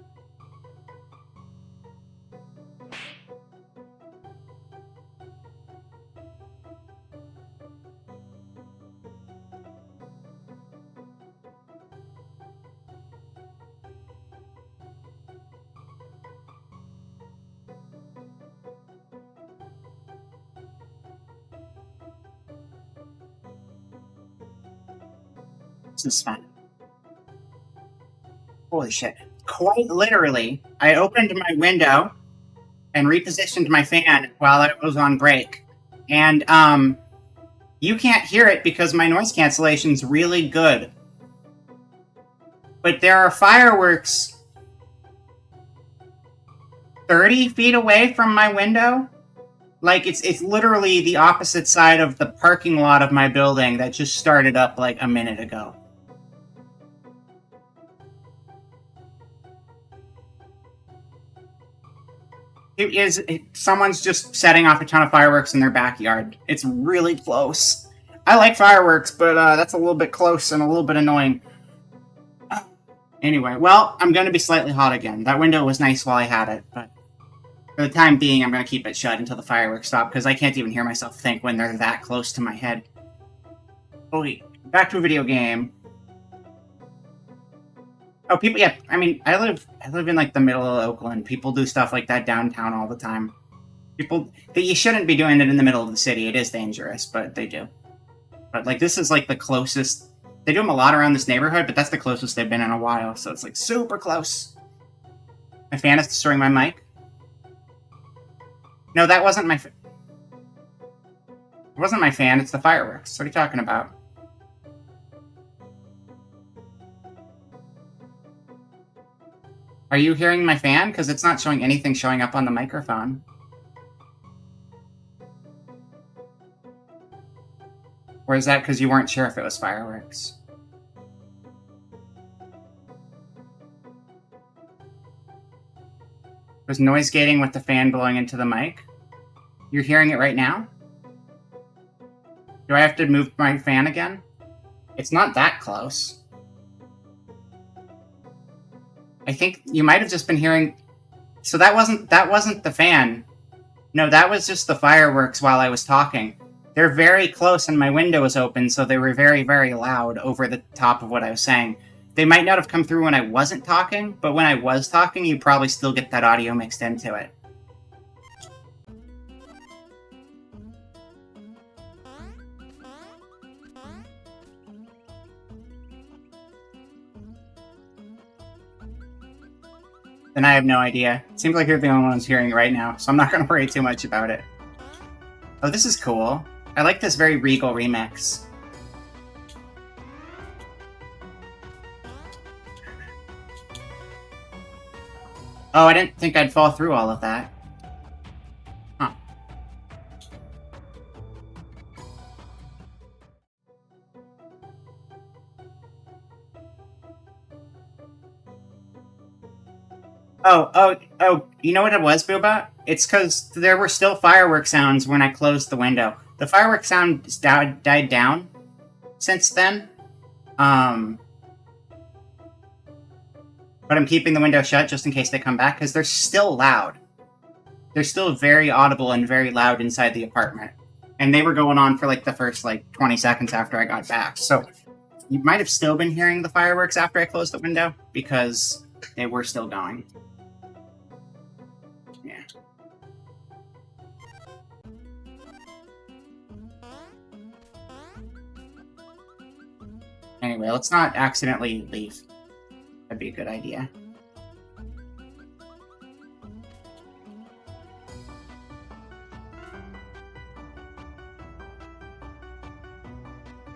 This is fun. Holy shit. Quite literally, I opened my window and repositioned my fan while I was on break. And, you can't hear it because my noise cancellation's really good. But there are fireworks 30 feet away from my window. Like, it's literally the opposite side of the parking lot of my building that just started up, like, a minute ago. Someone's just setting off a ton of fireworks in their backyard. It's really close. I like fireworks, but that's a little bit close and a little bit annoying. Anyway, well, I'm going to be slightly hot again. That window was nice while I had it, but for the time being, I'm going to keep it shut until the fireworks stop, because I can't even hear myself think when they're that close to my head. Okay, back to a video game. Oh, people, yeah, I mean, I live in, like, the middle of Oakland. People do stuff like that downtown all the time. You shouldn't be doing it in the middle of the city. It is dangerous, but they do. But, like, this is, like, the closest... They do them a lot around this neighborhood, but that's the closest they've been in a while, so it's, like, super close. My fan is destroying my mic. No, that wasn't my... It wasn't my fan, it's the fireworks. What are you talking about? Are you hearing my fan? Because it's not showing anything showing up on the microphone. Or is that because you weren't sure if it was fireworks? Was noise gating with the fan blowing into the mic? You're hearing it right now? Do I have to move my fan again? It's not that close. I think you might have just been hearing... So that wasn't the fan. No, that was just the fireworks while I was talking. They're very close and my window was open, so they were very, very loud over the top of what I was saying. They might not have come through when I wasn't talking, but when I was talking, you probably still get that audio mixed into it. Then I have no idea. It seems like you're the only one who's hearing it right now, so I'm not going to worry too much about it. Oh, this is cool. I like this very regal remix. Oh, I didn't think I'd fall through all of that. Huh. Oh, you know what it was, Booba? It's because there were still fireworks sounds when I closed the window. The fireworks sound died down since then. But I'm keeping the window shut just in case they come back, because they're still loud. They're still very audible and very loud inside the apartment. And they were going on for like the first 20 seconds after I got back. So you might have still been hearing the fireworks after I closed the window, because they were still going. Yeah. Anyway, let's not accidentally leave. That'd be a good idea.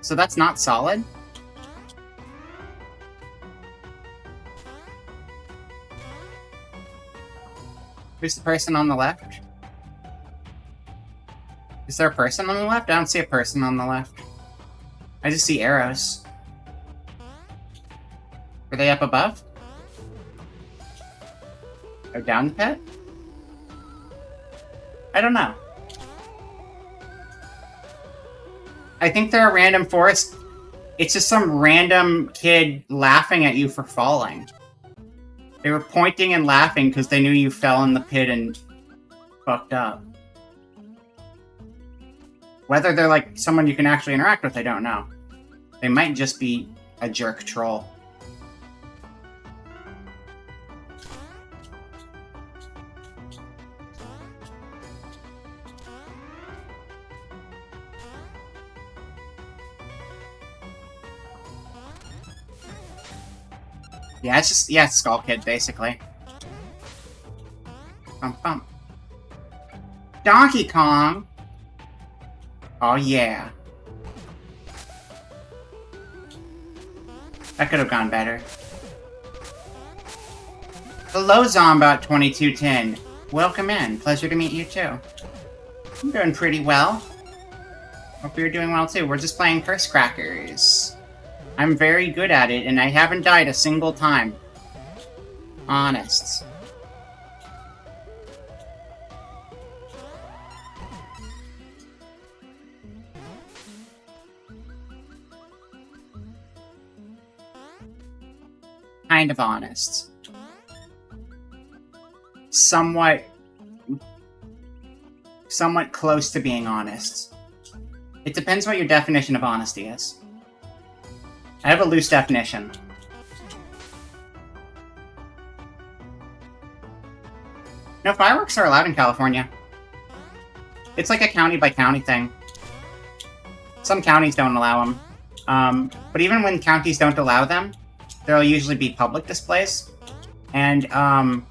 So that's not solid? Who's the person on the left? Is there a person on the left? I don't see a person on the left. I just see arrows. Were they up above? Or down the pit? I don't know. I think they're a random forest. It's just some random kid laughing at you for falling. They were pointing and laughing because they knew you fell in the pit and fucked up. Whether they're like someone you can actually interact with, I don't know. They might just be a jerk troll. Yeah, it's just, it's Skull Kid, basically. Bump, bump. Donkey Kong! Oh, yeah. That could have gone better. Hello, Zombot 2210. Welcome in. Pleasure to meet you, too. I'm doing pretty well. Hope you're doing well, too. We're just playing Curse Crackers. I'm very good at it, and I haven't died a single time. Honest. Kind of honest. Somewhat close to being honest. It depends what your definition of honesty is. I have a loose definition. No, fireworks are allowed in California. It's like a county-by-county thing. Some counties don't allow them. But even when counties don't allow them, there'll usually be public displays. And a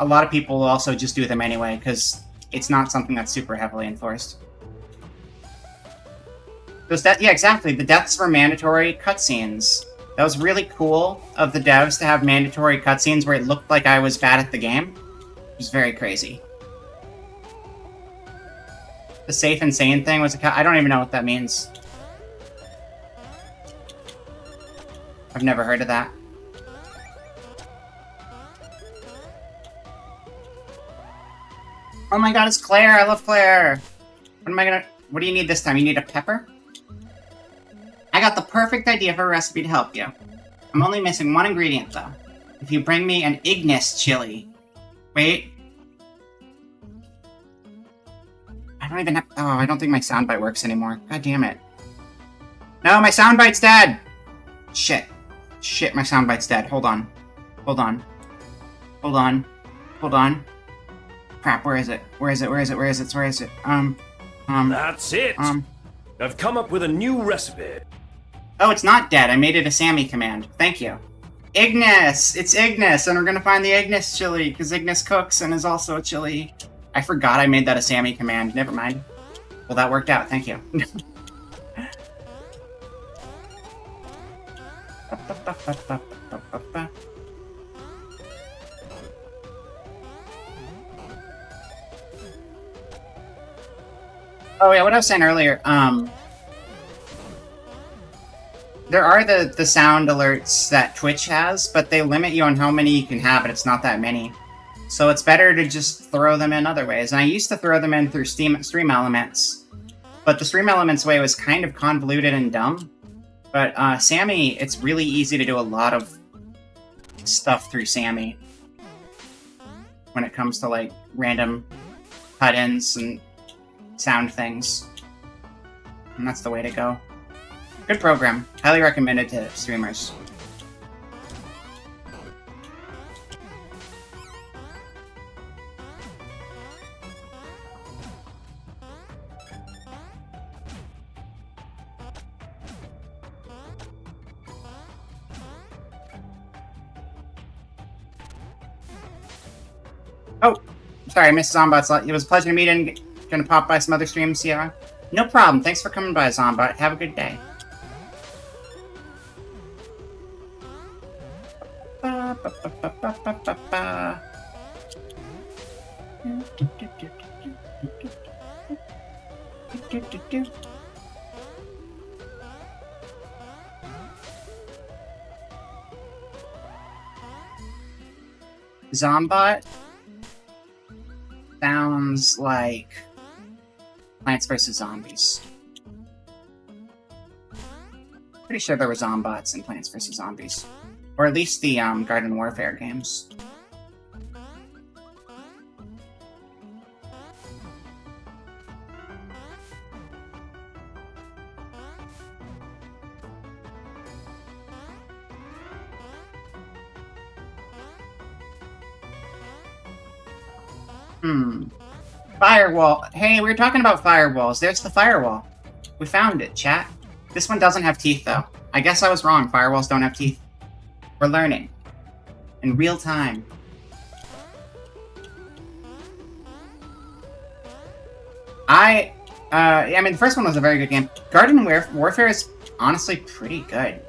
lot of people will also just do them anyway, because it's not something that's super heavily enforced. Yeah, exactly. The deaths were mandatory cutscenes. That was really cool of the devs to have mandatory cutscenes where it looked like I was bad at the game. It was very crazy. The safe and sane thing was I don't even know what that means. I've never heard of that. Oh my god, it's Claire! I love Claire! What do you need this time? You need a pepper? I got the perfect idea for a recipe to help you. I'm only missing one ingredient, though. If you bring me an Ignis chili. Wait. I don't even have... Oh, I don't think my soundbite works anymore. God damn it. No, my soundbite's dead! Shit. Shit, my soundbite's dead. Hold on. Hold on. Hold on. Hold on. Crap, where is it? Where is it? Where is it? Where is it? Where is it? That's it! I've come up with a new recipe. Oh, it's not dead. I made it a Sammy command. Thank you. Ignis! It's Ignis, and we're gonna find the Ignis chili, because Ignis cooks and is also a chili. I forgot I made that a Sammy command. Never mind. Well, that worked out. Thank you. Oh yeah, what I was saying earlier, there are the sound alerts that Twitch has, but they limit you on how many you can have, and it's not that many. So it's better to just throw them in other ways. And I used to throw them in through Stream Elements, but the Stream Elements way was kind of convoluted and dumb. But Sammy, it's really easy to do a lot of stuff through Sammy when it comes to like random cut-ins and sound things. And that's the way to go. Good program. Highly recommended to streamers. Oh, sorry, Mrs. Zombot. It was a pleasure to meet you. Gonna pop by some other streams, yeah? No problem. Thanks for coming by, Zombot. Have a good day. Ba, ba, ba, ba, ba, ba, ba, ba. Zombot sounds like Plants vs. Zombies. Pretty sure there were Zombots in Plants vs. Zombies. Or at least the Garden Warfare games. Firewall. Hey, we were talking about firewalls. There's the firewall. We found it, chat. This one doesn't have teeth, though. I guess I was wrong. Firewalls don't have teeth. We're learning. In real time. I mean, the first one was a very good game. Garden Warfare is honestly pretty good.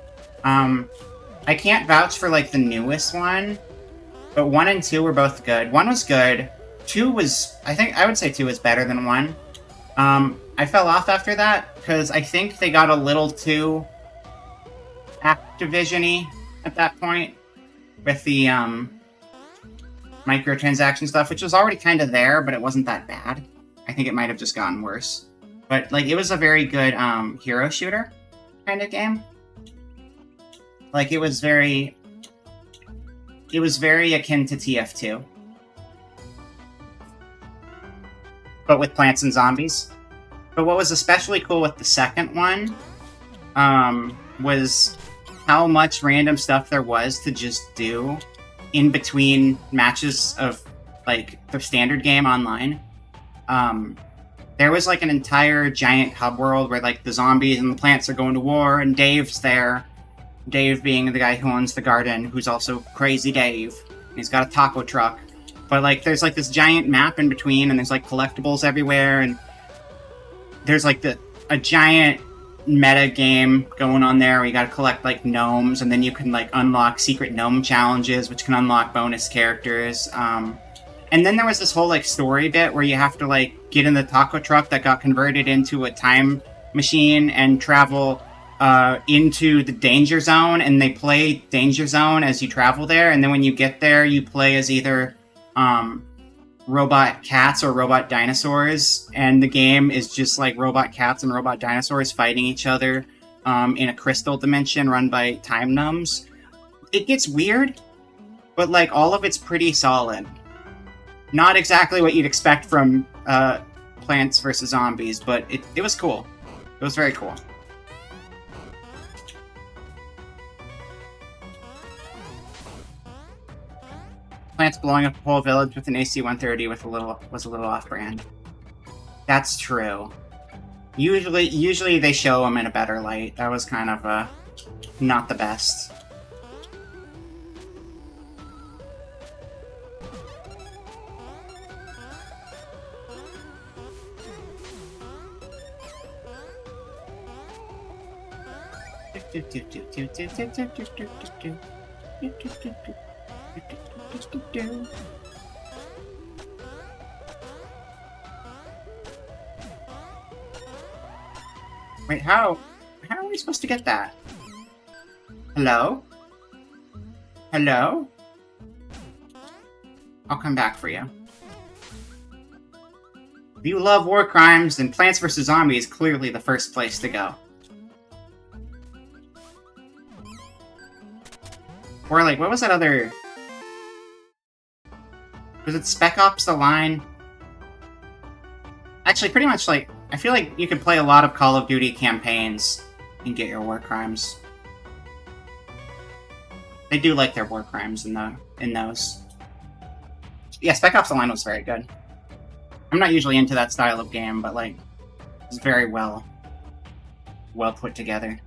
I can't vouch for, like, the newest one, but 1 and 2 were both good. 1 was good. 2 was, I would say 2 was better than 1. I fell off after that, because I think they got a little too Activision-y at that point, with the, microtransaction stuff, which was already kind of there, but it wasn't that bad. I think it might have just gotten worse. But, like, it was a very good, hero shooter kind of game. Like, it was very akin to TF2. But with plants and zombies. But what was especially cool with the second one was how much random stuff there was to just do in between matches of, like, the standard game online. There was, like, an entire giant hub world where, like, the zombies and the plants are going to war, and Dave's there. Dave being the guy who owns the garden, who's also Crazy Dave. And he's got a taco truck. But, like, there's, like, this giant map in between, and there's, like, collectibles everywhere, and there's, like, a giant meta game going on there where you gotta collect, like, gnomes, and then you can, like, unlock secret gnome challenges, which can unlock bonus characters. And then there was this whole, like, story bit where you have to, like, get in the taco truck that got converted into a time machine and travel into the danger zone, and they play danger zone as you travel there, and then when you get there, you play as either robot cats or robot dinosaurs, and the game is just like robot cats and robot dinosaurs fighting each other in a crystal dimension run by time numbs. It gets weird, but, like, all of it's pretty solid. Not exactly what you'd expect from Plants vs. Zombies, but it was cool. It was very cool. Plants blowing up a whole village with an AC-130 was a little off-brand. That's true. Usually they show them in a better light. That was kind of not the best. Wait, how are we supposed to get that? Hello? Hello? I'll come back for you. If you love war crimes, then Plants vs. Zombies is clearly the first place to go. Or, like, what was that other... Was it Spec Ops: The Line? Actually, pretty much, like, I feel like you could play a lot of Call of Duty campaigns and get your war crimes. They do like their war crimes in those. Yeah, Spec Ops: The Line was very good. I'm not usually into that style of game, but, like, it's very well put together.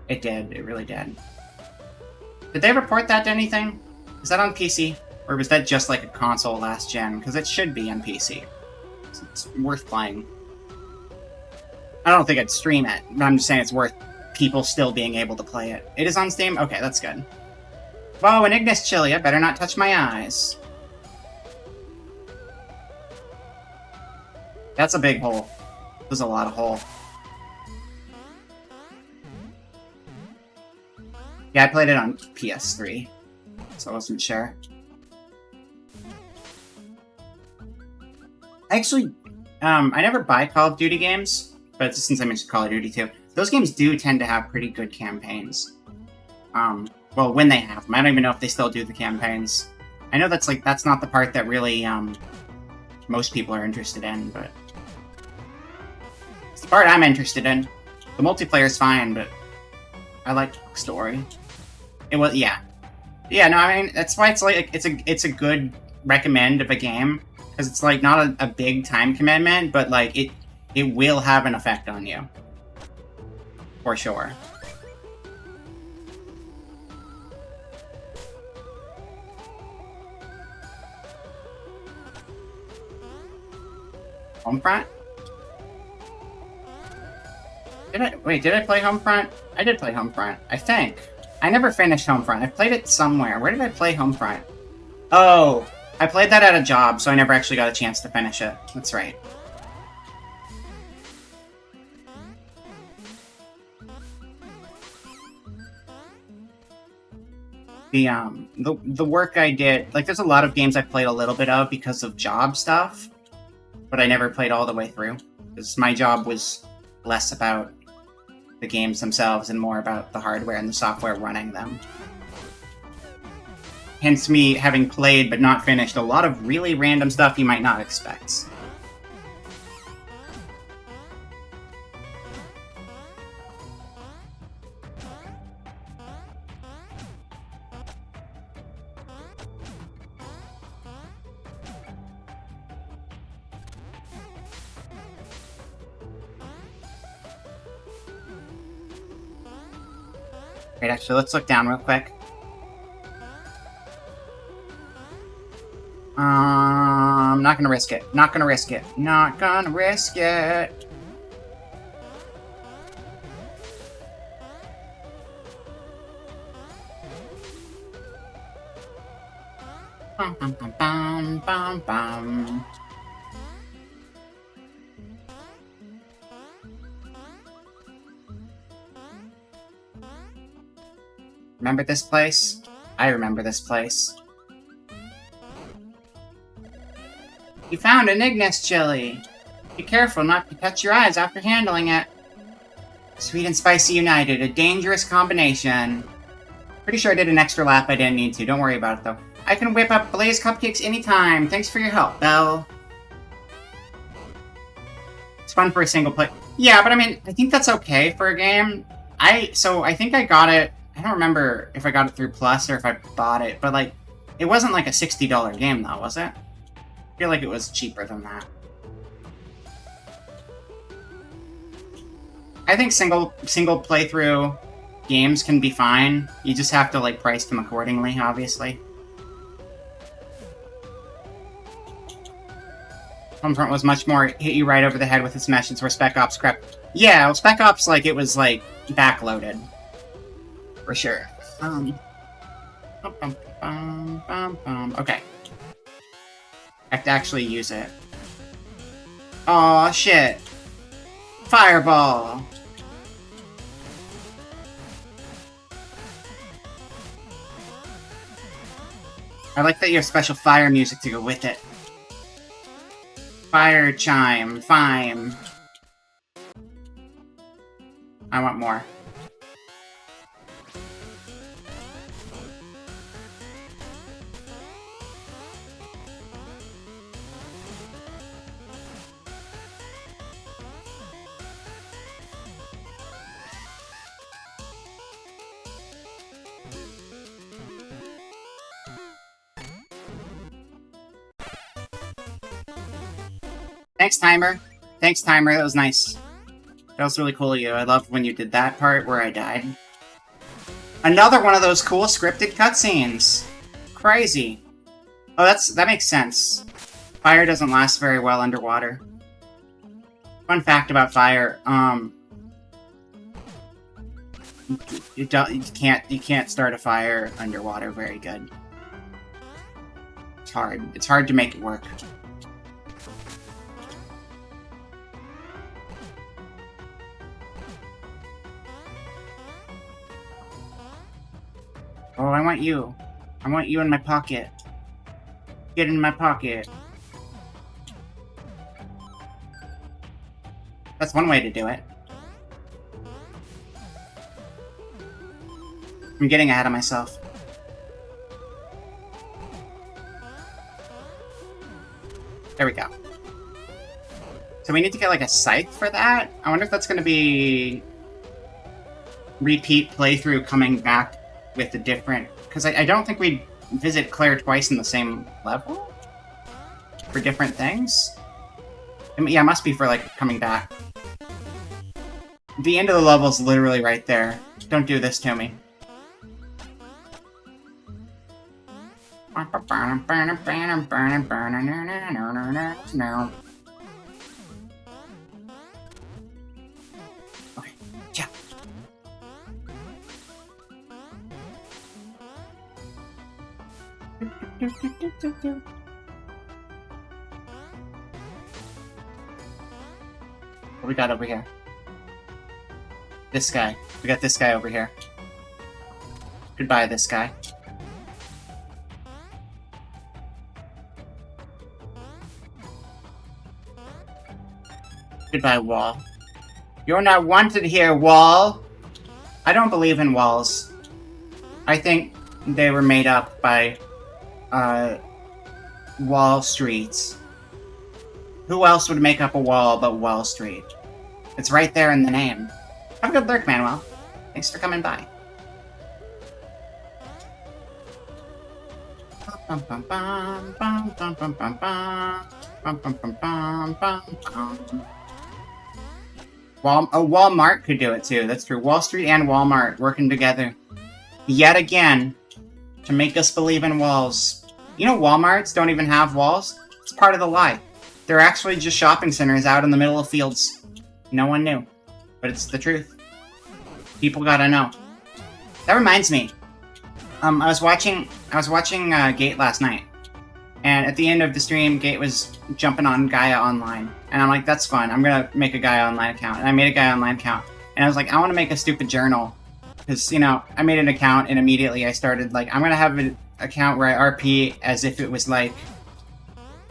It did. It really did. Did they report that to anything? Is that on PC? Or was that just, like, a console last gen? Because it should be on PC. It's worth playing. I don't think I'd stream it, but I'm just saying it's worth people still being able to play it. It is on Steam? Okay, that's good. Whoa, an Ignis Chili. I better not touch my eyes. That's a big hole. There's a lot of hole. Yeah, I played it on PS3, so I wasn't sure. Actually, I never buy Call of Duty games, but since I mentioned Call of Duty too, those games do tend to have pretty good campaigns. Well, when they have them. I don't even know if they still do the campaigns. I know that's not the part that really, most people are interested in, but... It's the part I'm interested in. The multiplayer's fine, but I like the story. It was, yeah. Yeah, no, I mean, that's why it's like, it's a good recommend of a game, because it's like not a big time commitment, but like it will have an effect on you. For sure. Homefront? Did I play Homefront? I did play Homefront, I think. I never finished Homefront. I played it somewhere. Where did I play Homefront? Oh, I played that at a job, so I never actually got a chance to finish it. That's right. The work I did, like, there's a lot of games I played a little bit of because of job stuff, but I never played all the way through, because my job was less about the games themselves and more about the hardware and the software running them. Hence me having played but not finished a lot of really random stuff you might not expect. Wait, actually, let's look down real quick. Not gonna risk it. Not gonna risk it. Not gonna risk it. Bum, bum, bum, bum, bum, bum. Remember this place? I remember this place. You found an Ignis Chili! Be careful not to touch your eyes after handling it. Sweet and spicy united, a dangerous combination. Pretty sure I did an extra lap I didn't need to, don't worry about it though. I can whip up Blaze Cupcakes anytime, thanks for your help, Belle. It's fun for a single play. Yeah, but I mean, I think that's okay for a game. So I think I got it, I don't remember if I got it through Plus or if I bought it, but like, it wasn't like a $60 game though, was it? I feel like it was cheaper than that. I think single playthrough games can be fine. You just have to like price them accordingly, obviously. Homefront was much more hit you right over the head with its message where Spec Ops crap. Yeah, well, Spec Ops, like, it was like backloaded. For sure. Okay. I have to actually use it. Aw, shit. Fireball! I like that you have special fire music to go with it. Fire chime, fine. I want more. Thanks, Timer. Thanks, Timer. That was nice. That was really cool of you. I loved when you did that part where I died. Another one of those cool scripted cutscenes. Crazy. Oh, that makes sense. Fire doesn't last very well underwater. Fun fact about fire, you can't start a fire underwater very good. It's hard. It's hard to make it work. Oh, I want you. I want you in my pocket. Get in my pocket. That's one way to do it. I'm getting ahead of myself. There we go. So we need to get like a scythe for that? I wonder if that's going to be repeat playthrough coming back with a different... Because I don't think we'd visit Claire twice in the same level? For different things? I mean, yeah, it must be for, like, coming back. The end of the level's literally right there. Don't do this to me. Okay, yeah. What we got over here? This guy. We got this guy over here. Goodbye, this guy. Goodbye, wall. You're not wanted here, wall! I don't believe in walls. I think they were made up by Wall Street. Who else would make up a wall but Wall Street? It's right there in the name. Have a good lurk, Manuel. Thanks for coming by. Walmart could do it too. That's true. Wall Street and Walmart working together. Yet again, to make us believe in walls. You know Walmarts don't even have walls? It's part of the lie. They're actually just shopping centers out in the middle of fields. No one knew. But it's the truth. People gotta know. That reminds me. I was watching Gate last night. And at the end of the stream, Gate was jumping on Gaia Online. And I'm like, that's fun. I'm gonna make a Gaia Online account. And I made a Gaia Online account. And I was like, I want to make a stupid journal. Because, you know, I made an account and immediately I started, like, I'm gonna have an account where I RP as if it was, like,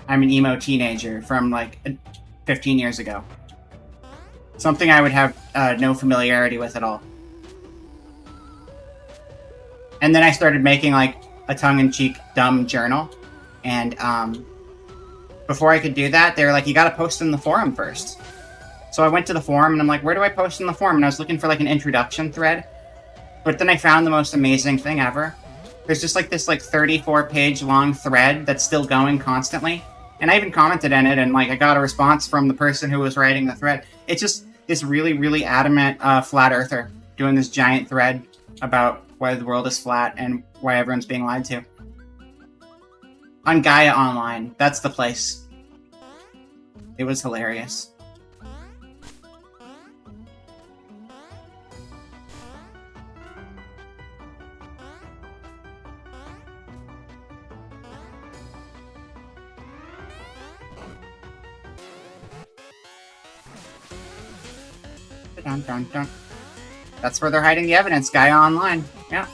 I'm an emo teenager from, like, 15 years ago. Something I would have no familiarity with at all. And then I started making, like, a tongue-in-cheek dumb journal. And, before I could do that, they were like, you gotta post in the forum first. So I went to the forum, and I'm like, where do I post in the forum? And I was looking for, like, an introduction thread. But then I found the most amazing thing ever. There's just, like, this, like, 34-page long thread that's still going constantly. And I even commented in it, and, like, I got a response from the person who was writing the thread. It's just this really, really adamant flat earther doing this giant thread about why the world is flat and why everyone's being lied to. On Gaia Online. That's the place. It was hilarious. Dun, dun, dun. That's where they're hiding the evidence, Gaia Online. Yeah.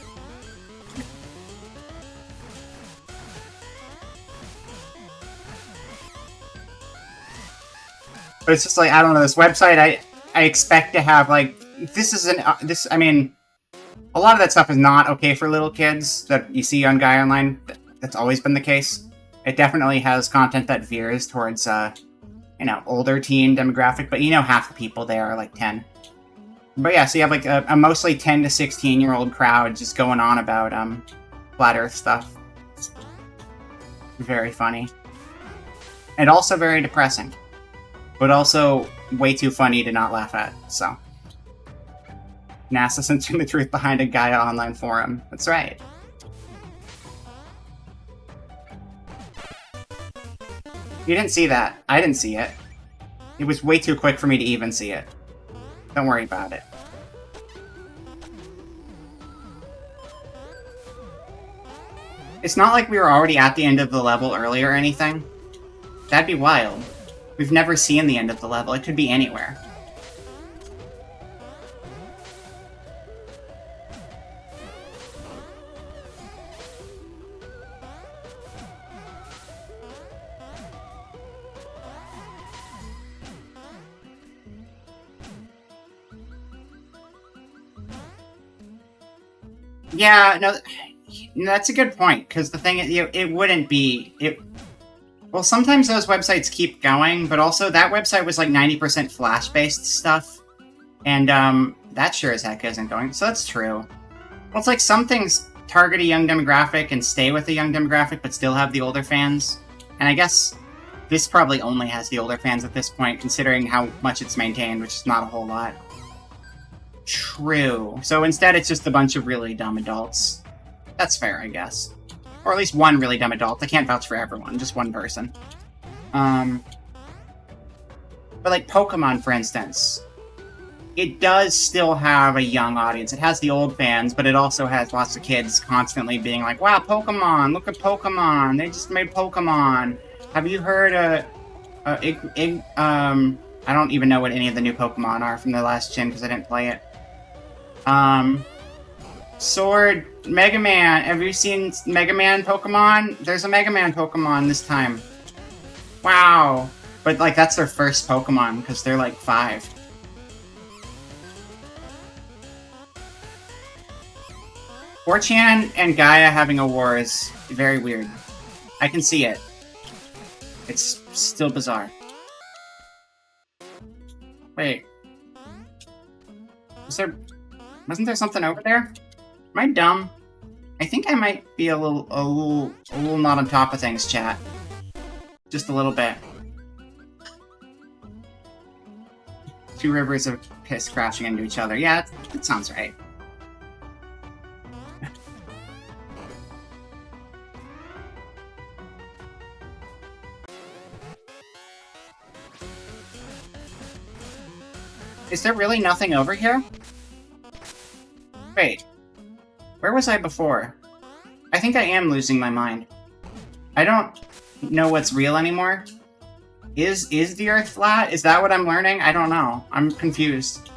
But it's just like, I don't know, this website, I expect to have, like, I mean, a lot of that stuff is not okay for little kids that you see on Guy Online. That's always been the case. It definitely has content that veers towards, older teen demographic, but half the people there are, like, 10. But yeah, so you have, like, a mostly 10 to 16-year-old crowd just going on about, Flat Earth stuff. It's very funny. And also very depressing. But also way too funny to not laugh at, so. NASA censoring the truth behind a Gaia Online forum. That's right. You didn't see that. I didn't see it. It was way too quick for me to even see it. Don't worry about it. It's not like we were already at the end of the level earlier or anything. That'd be wild. We've never seen the end of the level. It could be anywhere. Yeah, no, that's a good point, because the thing is, it wouldn't be... Well, sometimes those websites keep going, but also that website was like 90% Flash-based stuff, and that sure as heck isn't going, so that's true. Well, it's like some things target a young demographic and stay with a young demographic, but still have the older fans, and I guess this probably only has the older fans at this point, considering how much it's maintained, which is not a whole lot. True. So instead it's just a bunch of really dumb adults. That's fair, I guess. Or at least one really dumb adult. I can't vouch for everyone, just one person. But like Pokemon, for instance, it does still have a young audience. It has the old fans, but it also has lots of kids constantly being like, wow, Pokemon, look at Pokemon, they just made Pokemon. Have you heard I don't even know what any of the new Pokemon are from the last gen because I didn't play it. Sword, Mega Man. Have you seen Mega Man Pokemon? There's a Mega Man Pokemon this time. Wow. But, like, that's their first Pokemon, because they're, like, 5.4chan and Gaia having a war is very weird. I can see it. It's still bizarre. Wait. Wasn't there something over there? Am I dumb? I think I might be a little not on top of things, chat. Just a little bit. 2 rivers of piss crashing into each other. Yeah, that sounds right. Is there really nothing over here? Wait. Where was I before? I think I am losing my mind. I don't know what's real anymore. Is the Earth flat? Is that what I'm learning? I don't know. I'm confused.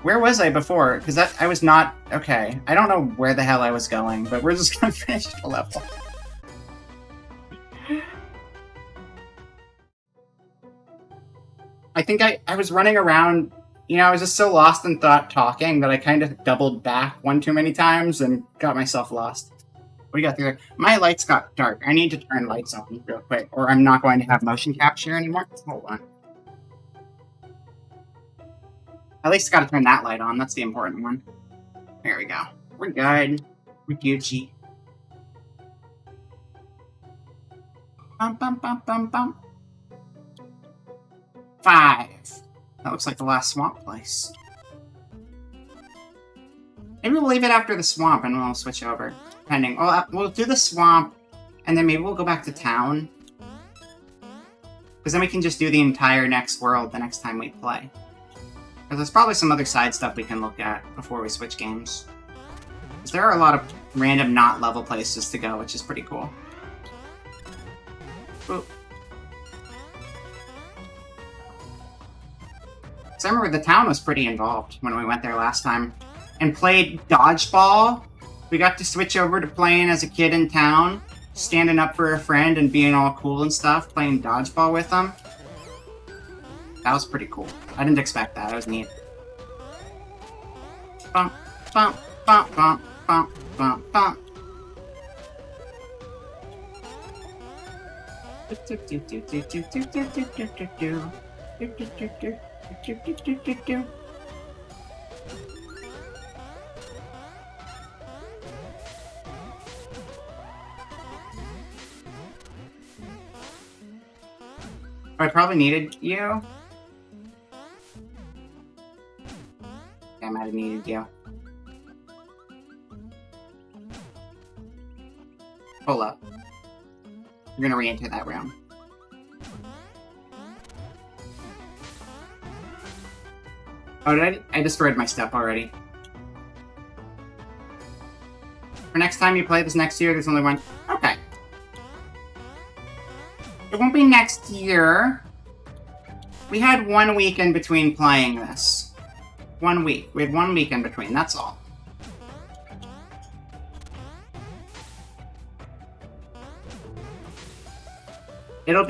Where was I before? Because I was not... Okay. I don't know where the hell I was going, but we're just gonna finish the level. I think I was running around... I was just so lost in thought talking that I kind of doubled back one too many times and got myself lost. What do you got there? My lights got dark. I need to turn lights on real quick, or I'm not going to have motion capture anymore. Hold on. At least got to turn that light on. That's the important one. There we go. We're good. We're Gucci. Bum, bum, bum, bum, bum. 5. That looks like the last swamp place. Maybe we'll leave it after the swamp and we'll switch over. Depending. We'll do the swamp, and then maybe we'll go back to town. Because then we can just do the entire next world the next time we play. Because there's probably some other side stuff we can look at before we switch games. Because there are a lot of random not level places to go, which is pretty cool. Ooh. I remember the town was pretty involved when we went there last time. And played dodgeball. We got to switch over to playing as a kid in town. Standing up for a friend and being all cool and stuff. Playing dodgeball with them. That was pretty cool. I didn't expect that. That was neat. Bump, bump, bump, bump, bump, bump, bump. I probably needed you. Yeah, I might have needed you. Hold up. We're gonna re-enter that room. Oh, did I destroyed my step already. For next time you play this next year, there's only one. Okay. It won't be next year. We had 1 week in between playing this. 1 week. We had 1 week in between, that's all. It won't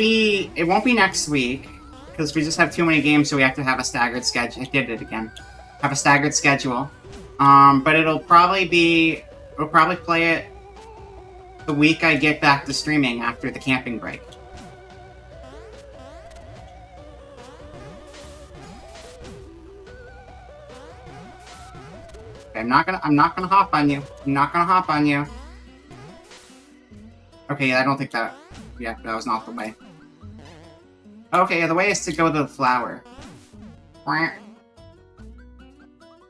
be next week, because we just have too many games, so we have to have a staggered schedule. I did it again. Have a staggered schedule. But we'll probably play it the week I get back to streaming after the camping break. Okay, I'm not gonna hop on you. I'm not gonna hop on you. Okay, I don't think that... Yeah, that was not the way. Okay, yeah, the way is to go to the flower. I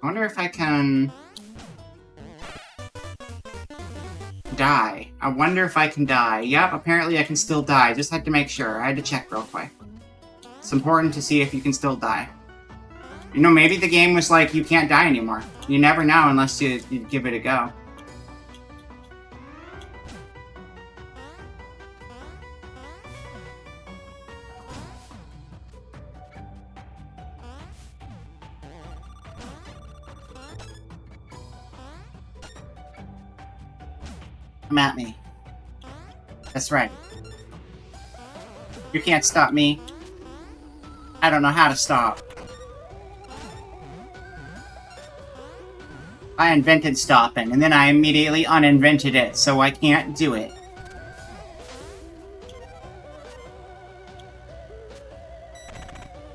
wonder if I can... die. I wonder if I can die. Yep, apparently I can still die. Just had to make sure. I had to check real quick. It's important to see if you can still die. You know, maybe the game was like, you can't die anymore. You never know unless you give it a go. Come at me. That's right. You can't stop me. I don't know how to stop. I invented stopping, and then I immediately uninvented it, so I can't do it.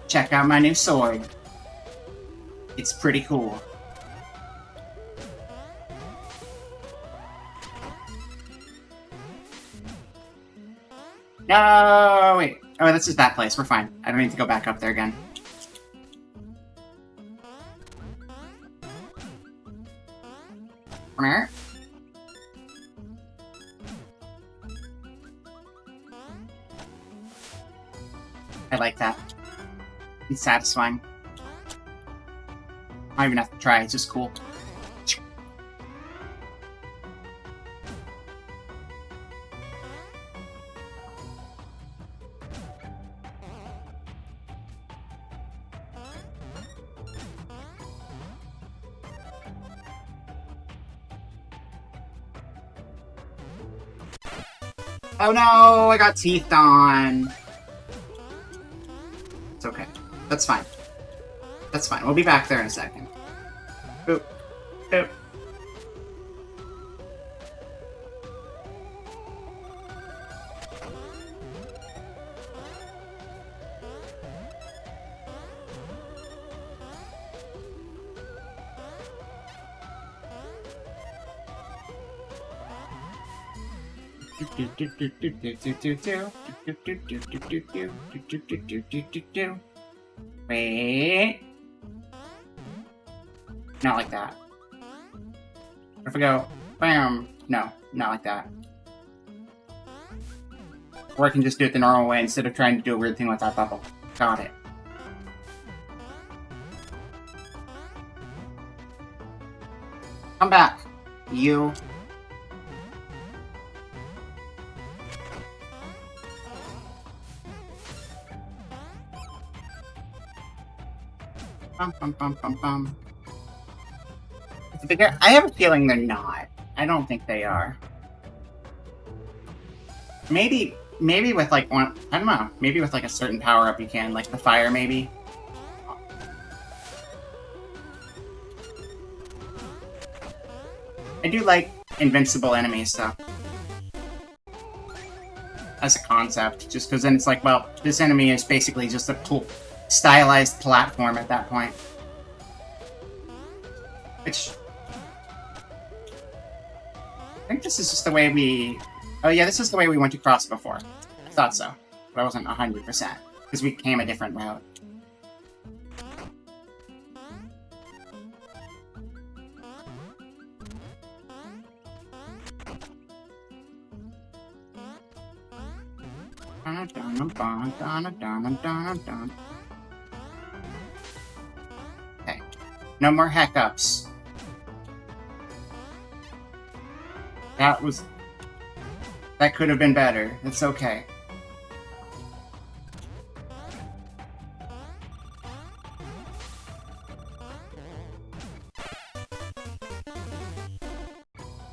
Check out my new sword. It's pretty cool. No, wait. Oh, this is that place. We're fine. I don't need to go back up there again. Come here. I like that. It's satisfying. I don't even have to try. It's just cool. Oh no, I got teeth on. It's okay. That's fine. That's fine. We'll be back there in a second. Boop. Boop. Wait. Not like that. If I go, bam. No, not like that. Or I can just do it the normal way instead of trying to do a weird thing with that bubble. Got it. Come back. You. Bum, bum, bum, bum, bum. I have a feeling they're not. I don't think they are. Maybe with like one, I don't know, maybe with like a certain power-up you can, like the fire maybe. I do like invincible enemies, though. As a concept, just because then it's like, well, this enemy is basically just a cool, stylized platform at that point. Which... I think this is just the way we... Oh yeah, this is the way we went across before. I thought so. But I wasn't 100%. Because we came a different route. Okay. No more hiccups. That could have been better. It's okay.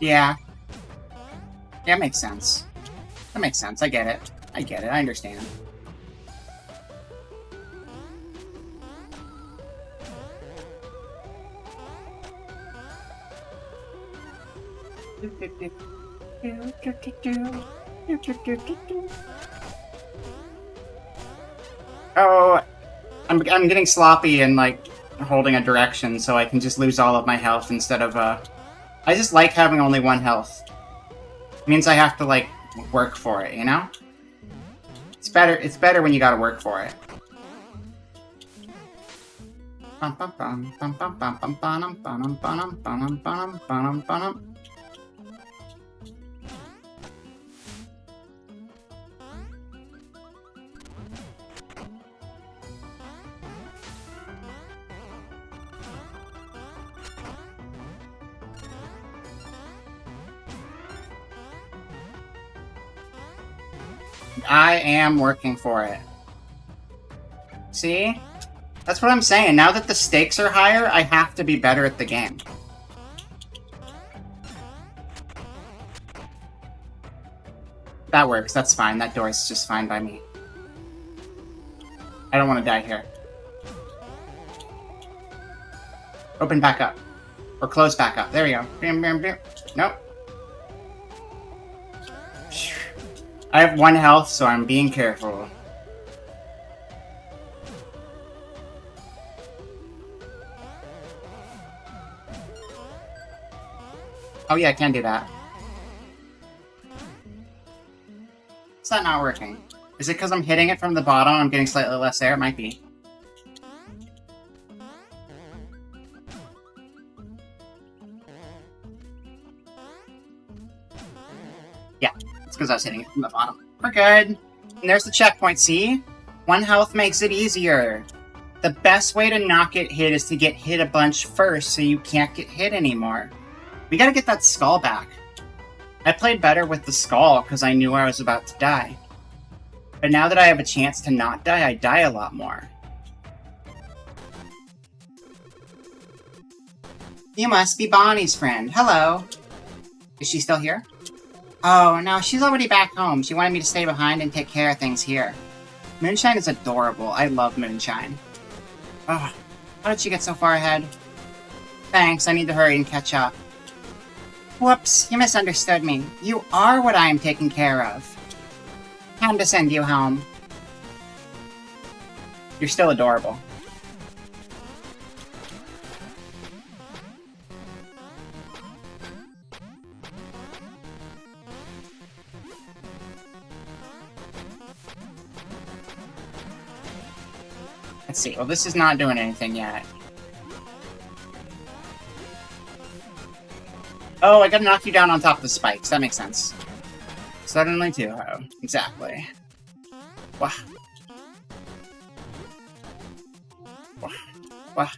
Yeah. Yeah, makes sense. That makes sense. I get it. I get it. I understand. Oh, I'm getting sloppy and like holding a direction so I can just lose all of my health instead of I just like having only 1 health. It means I have to like work for it, you know? It's better when you gotta work for it. I am working for it. See? That's what I'm saying. Now that the stakes are higher, I have to be better at the game. That works. That's fine. That door's just fine by me. I don't want to die here. Open back up. Or close back up. There we go. Nope. I have 1 health, so I'm being careful. Oh yeah, I can do that. Is that not working? Is it because I'm hitting it from the bottom and I'm getting slightly less air? It might be. Yeah, it's because I was hitting it from the bottom. We're good. And there's the checkpoint, see? 1 health makes it easier. The best way to not get hit is to get hit a bunch first so you can't get hit anymore. We gotta get that skull back. I played better with the skull because I knew I was about to die. But now that I have a chance to not die, I die a lot more. You must be Bonnie's friend. Hello. Is she still here? Oh, no, she's already back home. She wanted me to stay behind and take care of things here. Moonshine is adorable. I love Moonshine. Oh, how did she get so far ahead? Thanks, I need to hurry and catch up. Whoops, you misunderstood me. You are what I am taking care of. Time to send you home. You're still adorable. Let's see. Well, this is not doing anything yet. Oh, I gotta knock you down on top of the spikes. That makes sense. Suddenly too. Oh, exactly. Wah. Wah. Wah.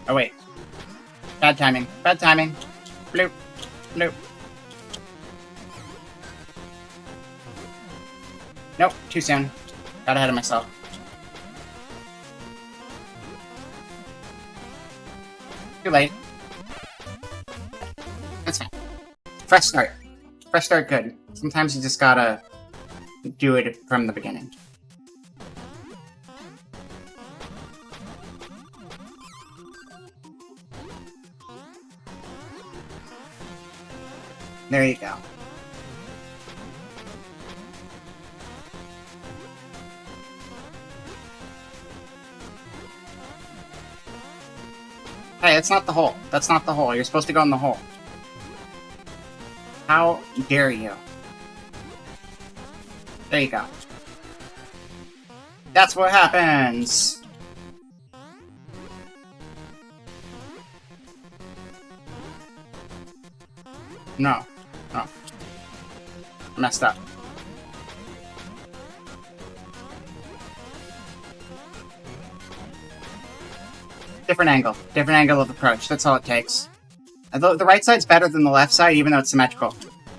Oh, wait. Bad timing. Bad timing. Bloop. Bloop. Nope. Too soon. Got ahead of myself. Too late. That's fine. Fresh start. Fresh start good. Sometimes you just gotta do it from the beginning. There you go. Hey, that's not the hole. That's not the hole. You're supposed to go in the hole. How dare you? There you go. That's what happens! No. No. Messed up. Different angle. Different angle of approach. That's all it takes. Although the right side's better than the left side, even though it's symmetrical.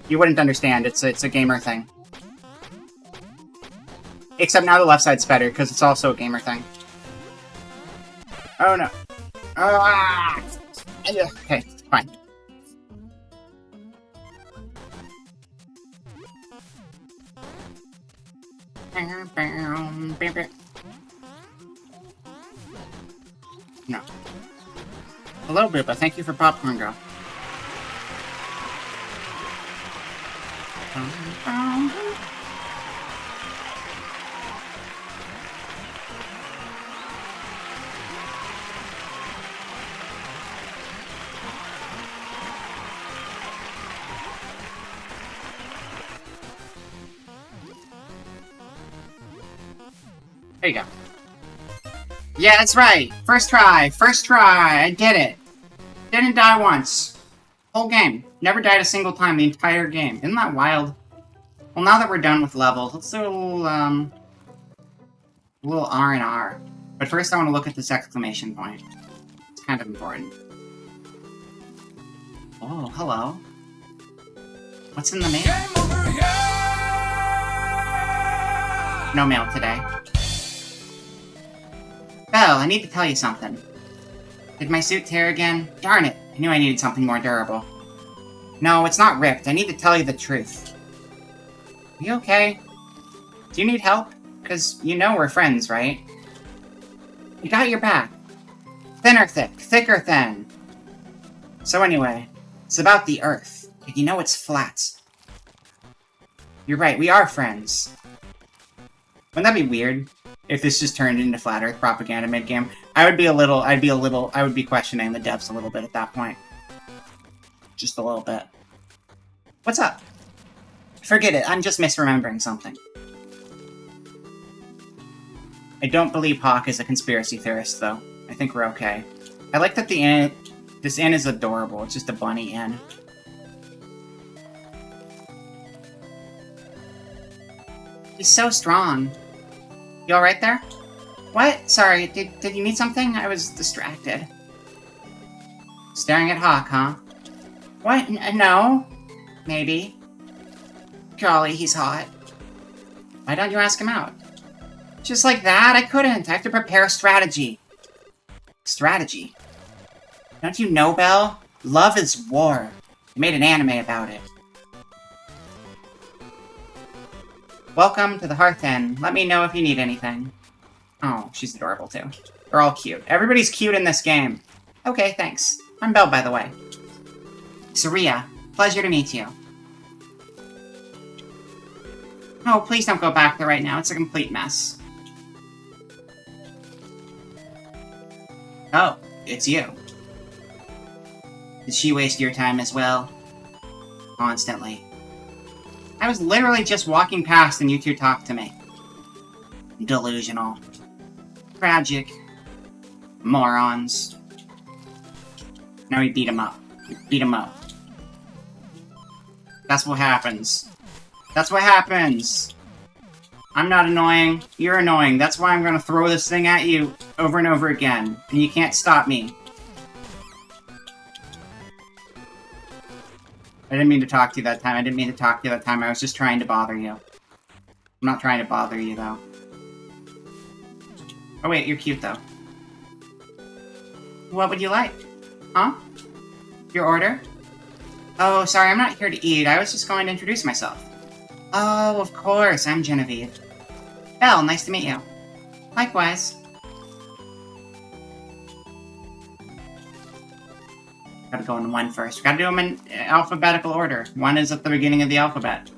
You wouldn't understand. It's a gamer thing. Except now the left side's better, because it's also a gamer thing. Oh no. Ah! Okay, fine. No. Hello, Booba. Thank you for popcorn, girl. There you go. Yeah, that's right. First try. First try. I did it. Didn't die once. Whole game. Never died a single time the entire game. Isn't that wild? Well, now that we're done with levels, let's do a little R&R. But first I want to look at this exclamation point. It's kind of important. Oh, hello. What's in the mail? No mail today. Belle, I need to tell you something. Did my suit tear again? Darn it, I knew I needed something more durable. No, it's not ripped. I need to tell you the truth. Are you okay? Do you need help? Because you know we're friends, right? You got your back. Thin or thick? Thick or thin? So anyway, it's about the Earth. You know it's flat. You're right, we are friends. Wouldn't that be weird? If this just turned into flat Earth propaganda mid-game, I would be questioning the devs a little bit at that point. Just a little bit. What's up? Forget it, I'm just misremembering something. I don't believe Hawk is a conspiracy theorist, though. I think we're okay. I like that this inn is adorable. It's just a bunny inn. He's so strong. You alright there? What? Sorry, did you need something? I was distracted. Staring at Hawk, huh? What? No. Maybe. Golly, he's hot. Why don't you ask him out? Just like that? I couldn't. I have to prepare a strategy. Strategy? Don't you know, Belle? Love is war. I made an anime about it. Welcome to the Hearth Inn. Let me know if you need anything. Oh, she's adorable too. They're all cute. Everybody's cute in this game. Okay, thanks. I'm Belle, by the way. Saria, pleasure to meet you. Oh, please don't go back there right now. It's a complete mess. Oh, it's you. Did she waste your time as well? Constantly. I was literally just walking past and you two talked to me. Delusional. Tragic. Morons. Now we beat him up. We beat him up. That's what happens. That's what happens! I'm not annoying. You're annoying. That's why I'm gonna throw this thing at you over and over again. And you can't stop me. I didn't mean to talk to you that time. I was just trying to bother you. I'm not trying to bother you, though. Oh wait, you're cute, though. What would you like? Huh? Your order? Oh, sorry, I'm not here to eat. I was just going to introduce myself. Oh, of course, I'm Genevieve. Belle, nice to meet you. Likewise. Gotta gotta go in one first. We gotta do them in alphabetical order. One is at the beginning of the alphabet.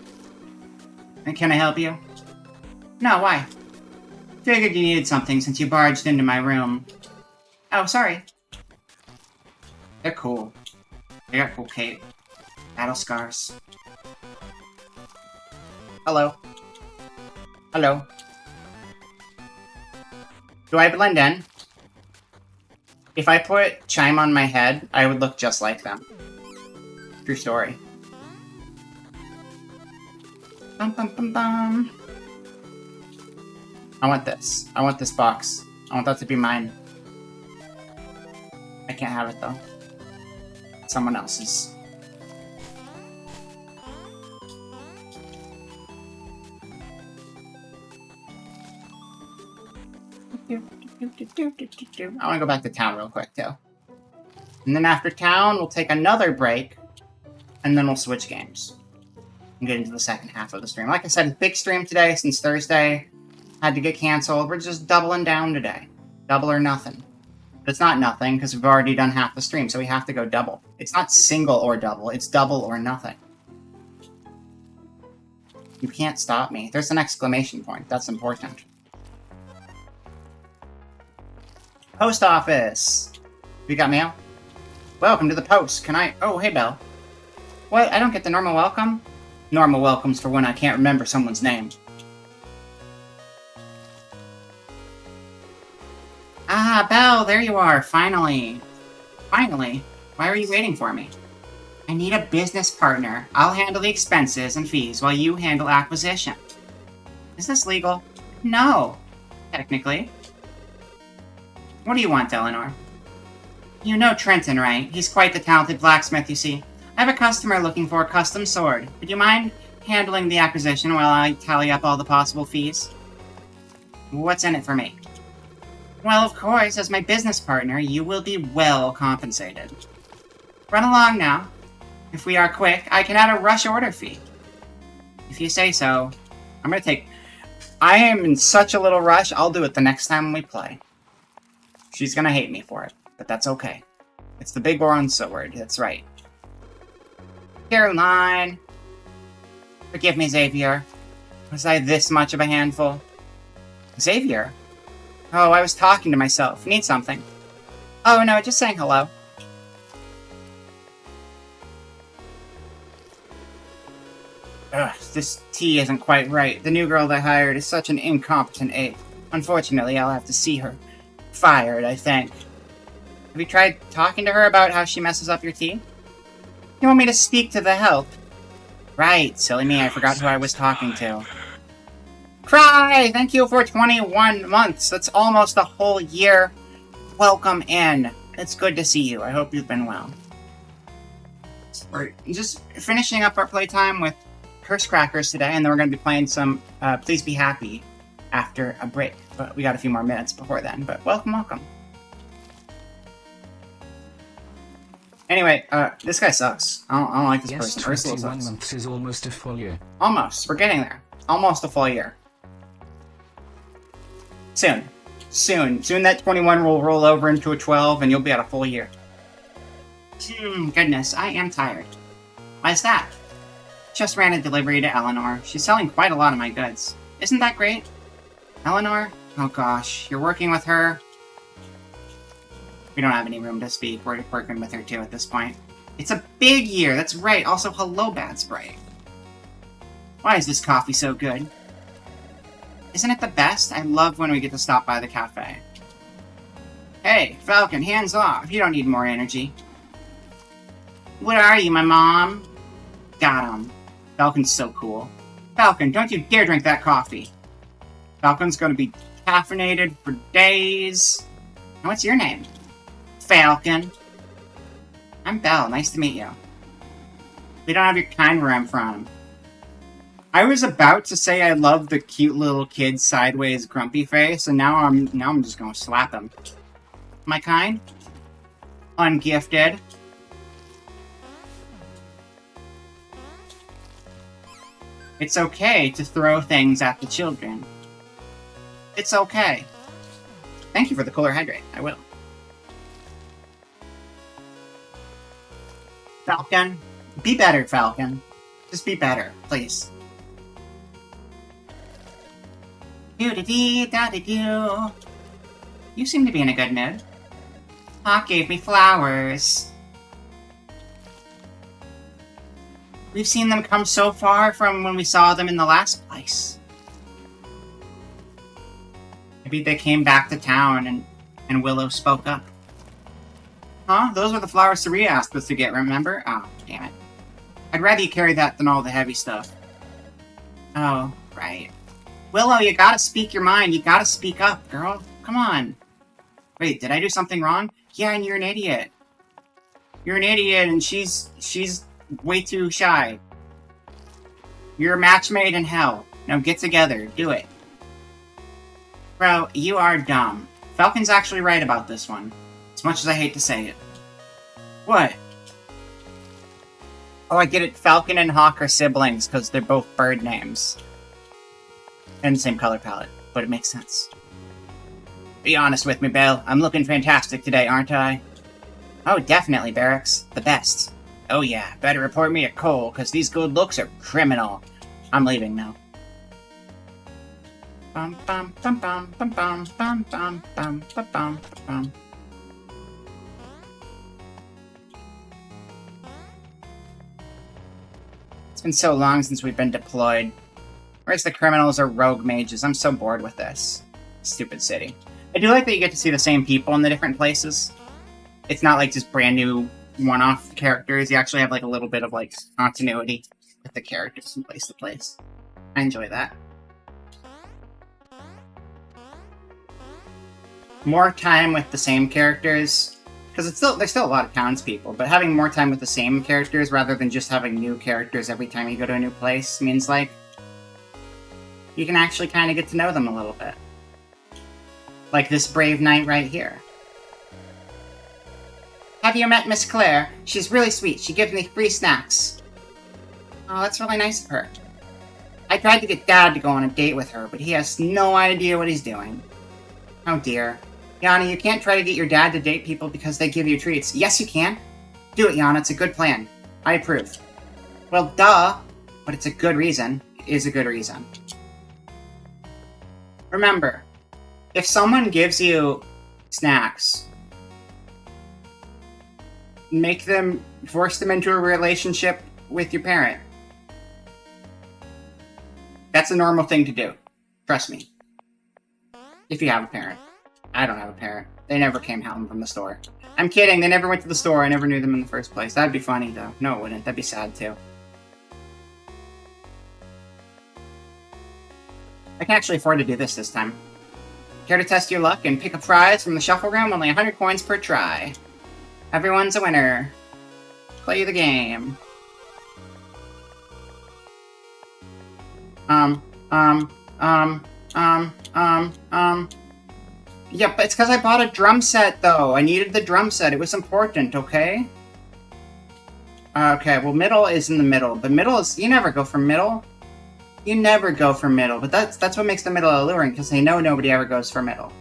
And can I help you? No, why? Figured you needed something since you barged into my room. Oh, sorry. They're cool. They got cool cape. Battle scars. Hello. Hello. Do I blend in? If I put Chime on my head, I would look just like them. True story. Bum, bum, bum, bum. I want this. I want this box. I want that to be mine. I can't have it, though. It's someone else's. I want to go back to town real quick, too. And then after town, we'll take another break, and then we'll switch games. And get into the second half of the stream. Like I said, big stream today since Thursday had to get canceled. We're just doubling down today. Double or nothing. But it's not nothing, because we've already done half the stream, so we have to go double. It's not single or double, it's double or nothing. You can't stop me. There's an exclamation point. That's important. Post office! We got mail? Welcome to the post. Can I... Oh, hey, Belle. What? I don't get the normal welcome? Normal welcomes for when I can't remember someone's name. Ah, Belle, there you are, finally. Finally. Why are you waiting for me? I need a business partner. I'll handle the expenses and fees while you handle acquisition. Is this legal? No. Technically. What do you want, Eleanor? You know Trenton, right? He's quite the talented blacksmith, you see. I have a customer looking for a custom sword. Would you mind handling the acquisition while I tally up all the possible fees? What's in it for me? Well, of course, as my business partner, you will be well compensated. Run along now. If we are quick, I can add a rush order fee. If you say so. I'm gonna take... I am in such a little rush, I'll do it the next time we play. She's gonna hate me for it, but that's okay. It's the big bronze sword, that's right. Caroline! Forgive me, Xavier. Was I this much of a handful? Xavier? Oh, I was talking to myself. Need something? Oh, no, just saying hello. Ugh, this tea isn't quite right. The new girl they hired is such an incompetent ape. Unfortunately, I'll have to see her fired, I think. Have you tried talking to her about how she messes up your tea? You want me to speak to the help? Right, silly me, I forgot who I was talking to. Cry! Thank you for 21 months. That's almost a whole year. Welcome in. It's good to see you. I hope you've been well. We're just finishing up our playtime with Curse Crackers today, and then we're going to be playing some Please Be Happy after a break. But we got a few more minutes before then. But welcome, welcome. Anyway, this guy sucks. I don't like this person. 21 months is almost a full year. Almost. We're getting there. Almost a full year. Soon. Soon. Soon that 21 will roll over into a 12 and you'll be at a full year. Goodness, I am tired. Why's that? Just ran a delivery to Eleanor. She's selling quite a lot of my goods. Isn't that great? Eleanor? Oh gosh, you're working with her? We don't have any room to speak. We're working with her too at this point. It's a big year, that's right. Also, hello, Bad Sprite. Why is this coffee so good? Isn't it the best? I love when we get to stop by the cafe. Hey, Falcon, hands off. You don't need more energy. What are you, my mom? Got him. Falcon's so cool. Falcon, don't you dare drink that coffee. Falcon's gonna be caffeinated for days. And what's your name? Falcon. I'm Belle. Nice to meet you. We don't have your kind where I'm from. I was about to say I love the cute little kid sideways grumpy face, and now I'm just gonna slap him. My kind? Ungifted. It's okay to throw things at the children. It's okay. Thank you for the cooler hydrate. I will. Falcon, be better, Falcon. Just be better, please. Do-da-dee-da-da-doo. You seem to be in a good mood. Hawk gave me flowers. We've seen them come so far from when we saw them in the last place. Maybe they came back to town and Willow spoke up. Huh? Those were the flowers Saria asked us to get, remember? Oh, damn it. I'd rather you carry that than all the heavy stuff. Oh, right. Willow, you gotta speak your mind. You gotta speak up, girl. Come on. Wait, did I do something wrong? Yeah, and you're an idiot. You're an idiot, and she's way too shy. You're a match made in hell. Now get together. Do it. Bro, you are dumb. Falcon's actually right about this one. As much as I hate to say it. What? Oh, I get it. Falcon and Hawk are siblings because they're both bird names. And the same color palette, but it makes sense. Be honest with me, Belle. I'm looking fantastic today, aren't I? Oh, definitely, Barracks. The best. Oh yeah, better report me to Cole, because these good looks are criminal. I'm leaving now. Bum bum bum bum bum bum bum bum bum bum bum bum. It's been so long since we've been deployed. Where's the criminals or rogue mages? I'm so bored with this. Stupid city. I do like that you get to see the same people in the different places. It's not like just brand new one-off characters. You actually have like a little bit of like continuity with the characters from place to place. I enjoy that. More time with the same characters, because there's still a lot of townspeople, but having more time with the same characters rather than just having new characters every time you go to a new place means like you can actually kind of get to know them a little bit. Like this brave knight right here. Have you met Miss Claire? She's really sweet. She gives me free snacks. Oh, that's really nice of her. I tried to get Dad to go on a date with her, but he has no idea what he's doing. Oh dear. Yana, you can't try to get your dad to date people because they give you treats. Yes, you can. Do it, Yana. It's a good plan. I approve. Well, duh. But it's a good reason. It is a good reason. Remember, if someone gives you snacks, force them into a relationship with your parent. That's a normal thing to do. Trust me. If you have a parent. I don't have a parent. They never came home from the store. I'm kidding, they never went to the store. I never knew them in the first place. That'd be funny, though. No, it wouldn't. That'd be sad, too. I can actually afford to do this time. Care to test your luck and pick a prize from the shuffle room? Only 100 coins per try. Everyone's a winner. Play the game. Yeah, but it's because I bought a drum set, though. I needed the drum set. It was important, okay? Okay, well, middle is in the middle. The middle is... You never go for middle. You never go for middle, but that's what makes the middle alluring, because they know nobody ever goes for middle.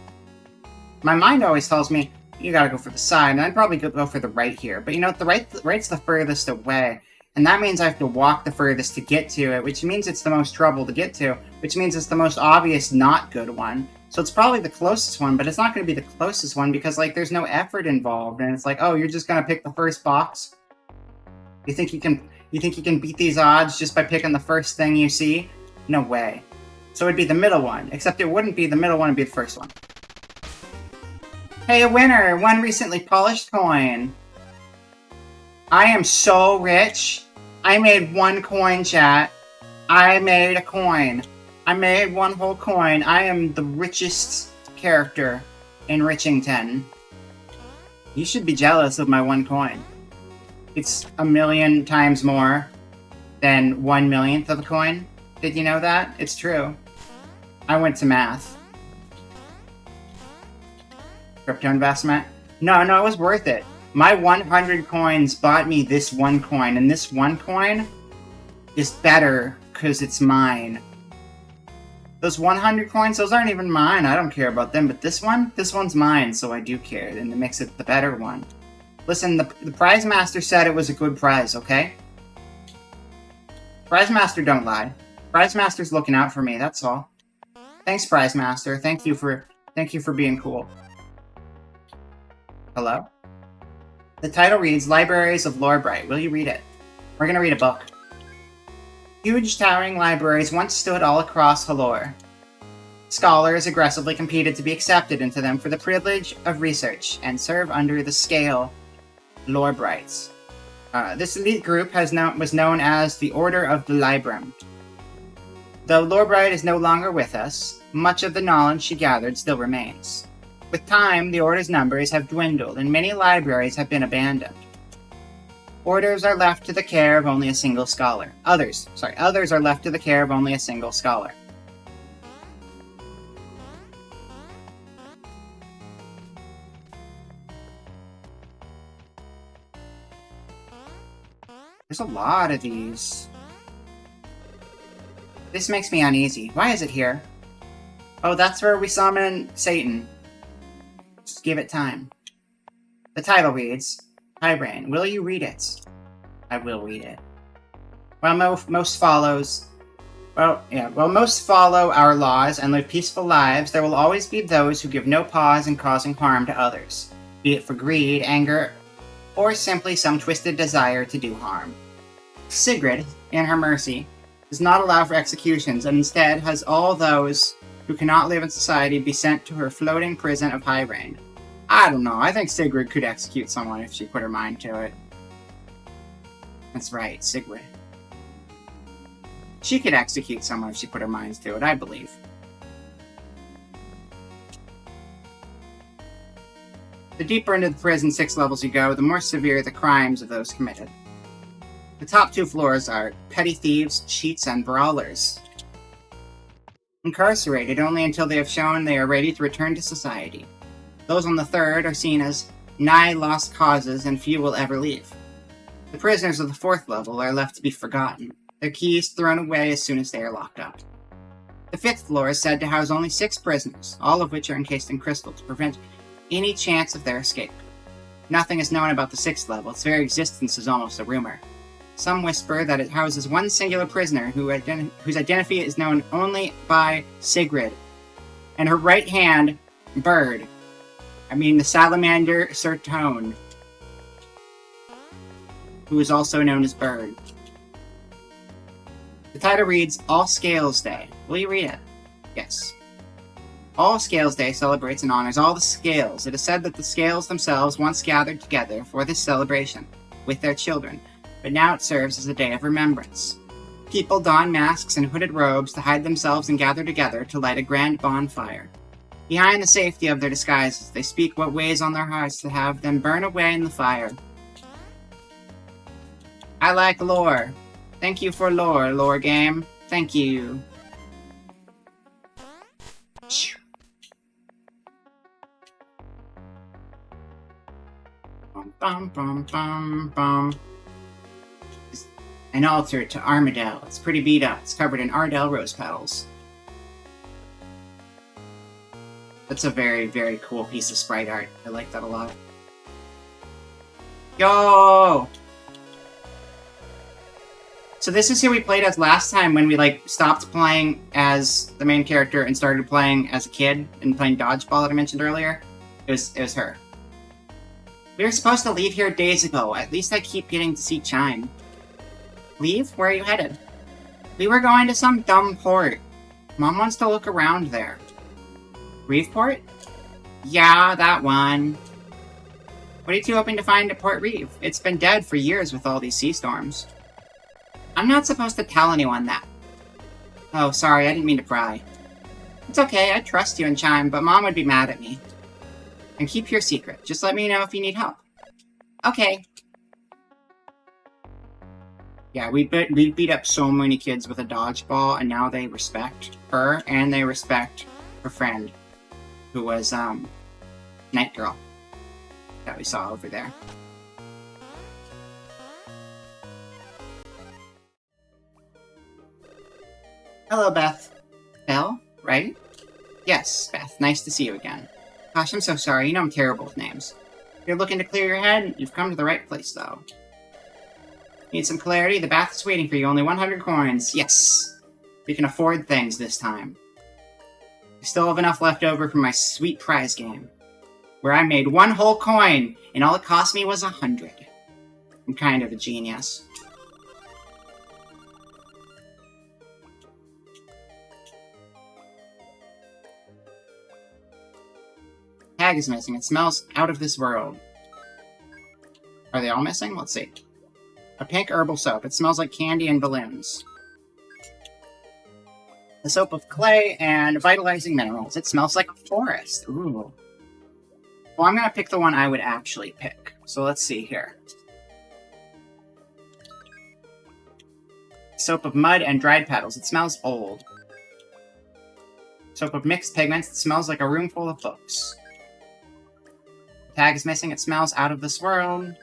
My mind always tells me, you gotta go for the side, and I'd probably go for the right here. But you know what? The right's the furthest away, and that means I have to walk the furthest to get to it, which means it's the most trouble to get to, which means it's the most obvious not good one. So it's probably the closest one, but it's not going to be the closest one because, like, there's no effort involved, and it's like, oh, you're just going to pick the first box? You think you can beat these odds just by picking the first thing you see? No way. So it'd be the middle one, except it wouldn't be the middle one, it'd be the first one. Hey, a winner! One recently polished coin. I am so rich. I made 1 coin, chat. I made a coin. I made 1 whole coin. I am the richest character in Richington. You should be jealous of my 1 coin. It's 1,000,000 times more than 1/1,000,000th of a coin. Did you know that? It's true. I went to math. Crypto investment? No, it was worth it. My 100 coins bought me this 1 coin, and this 1 coin is better because it's mine. Those 100 coins, those aren't even mine. I don't care about them, but this one's mine, so I do care, and it makes it the better one. Listen, the prize master said it was a good prize, okay? Prize master don't lie. Prize master's looking out for me, that's all. Thanks, prize master. Thank you for being cool. Hello? The title reads Libraries of Lorebright. Will you read it? We're gonna read a book. Huge towering libraries once stood all across Halor. Scholars aggressively competed to be accepted into them for the privilege of research and serve under the scale Lorebrights. This elite group was known as the Order of the Libram. Though Lorebright is no longer with us, much of the knowledge she gathered still remains. With time, the Order's numbers have dwindled and many libraries have been abandoned. Orders are left to the care of only a single scholar. Others are left to the care of only a single scholar. There's a lot of these. This makes me uneasy. Why is it here? Oh, that's where we summon Satan. Just give it time. The title reads, Hi, Brain, will you read it? I will read it. While most follow our laws and live peaceful lives, there will always be those who give no pause in causing harm to others, be it for greed, anger, or simply some twisted desire to do harm. Sigrid, in her mercy, does not allow for executions, and instead has all those who cannot live in society be sent to her floating prison of High-Rain. I don't know, I think Sigrid could execute someone if she put her mind to it. That's right, Sigrid. She could execute someone if she put her mind to it, I believe. The deeper into the prison 6 levels you go, the more severe the crimes of those committed. The top 2 floors are petty thieves, cheats, and brawlers. Incarcerated only until they have shown they are ready to return to society. Those on the 3rd are seen as nigh lost causes and few will ever leave. The prisoners of the 4th level are left to be forgotten, their keys thrown away as soon as they are locked up. The 5th floor is said to house only 6 prisoners, all of which are encased in crystal to prevent any chance of their escape. Nothing is known about the 6th level, its very existence is almost a rumor. Some whisper that it houses one singular prisoner whose identity is known only by Sigrid, and her right hand, Bird. The salamander Sertone, who is also known as Bird. The title reads All Scales Day. Will you read it? Yes. All Scales Day celebrates and honors all the scales. It is said that the scales themselves once gathered together for this celebration with their children, but now it serves as a day of remembrance. People don masks and hooded robes to hide themselves and gather together to light a grand bonfire. Behind the safety of their disguises, they speak what weighs on their hearts to have them burn away in the fire. I like lore. Thank you for lore game. Thank you. Bum, bum, bum, bum. An altar to Armadale. It's pretty beat up. It's covered in Ardell rose petals. That's a very, very cool piece of sprite art. I like that a lot. Yo! So this is who we played as last time when we, stopped playing as the main character and started playing as a kid and playing dodgeball that I mentioned earlier. It was her. We were supposed to leave here days ago. At least I keep getting to see Chime. Leave? Where are you headed? We were going to some dumb port. Mom wants to look around there. Reeveport? Yeah, that one. What are you two hoping to find at Port Reeve? It's been dead for years with all these sea storms. I'm not supposed to tell anyone that. Oh, sorry, I didn't mean to pry. It's okay, I trust you and Chime, but Mom would be mad at me. And keep your secret. Just let me know if you need help. Okay. Yeah, we beat up so many kids with a dodgeball, and now they respect her, and they respect her friend, who was, Night Girl, that we saw over there. Hello, Beth. Belle, right? Yes, Beth, nice to see you again. Gosh, I'm so sorry, you know I'm terrible with names. If you're looking to clear your head, you've come to the right place, though. Need some clarity? The bath is waiting for you. Only 100 coins. Yes! We can afford things this time. I still have enough left over from my sweet prize game, where I made 1 whole coin, and all it cost me was 100. I'm kind of a genius. Tag is missing. It smells out of this world. Are they all missing? Let's see. A pink herbal soap. It smells like candy and balloons. A soap of clay and vitalizing minerals. It smells like a forest. Ooh. Well, I'm going to pick the one I would actually pick. So let's see here. Soap of mud and dried petals. It smells old. Soap of mixed pigments. It smells like a room full of books. Tag is missing. It smells out of this world.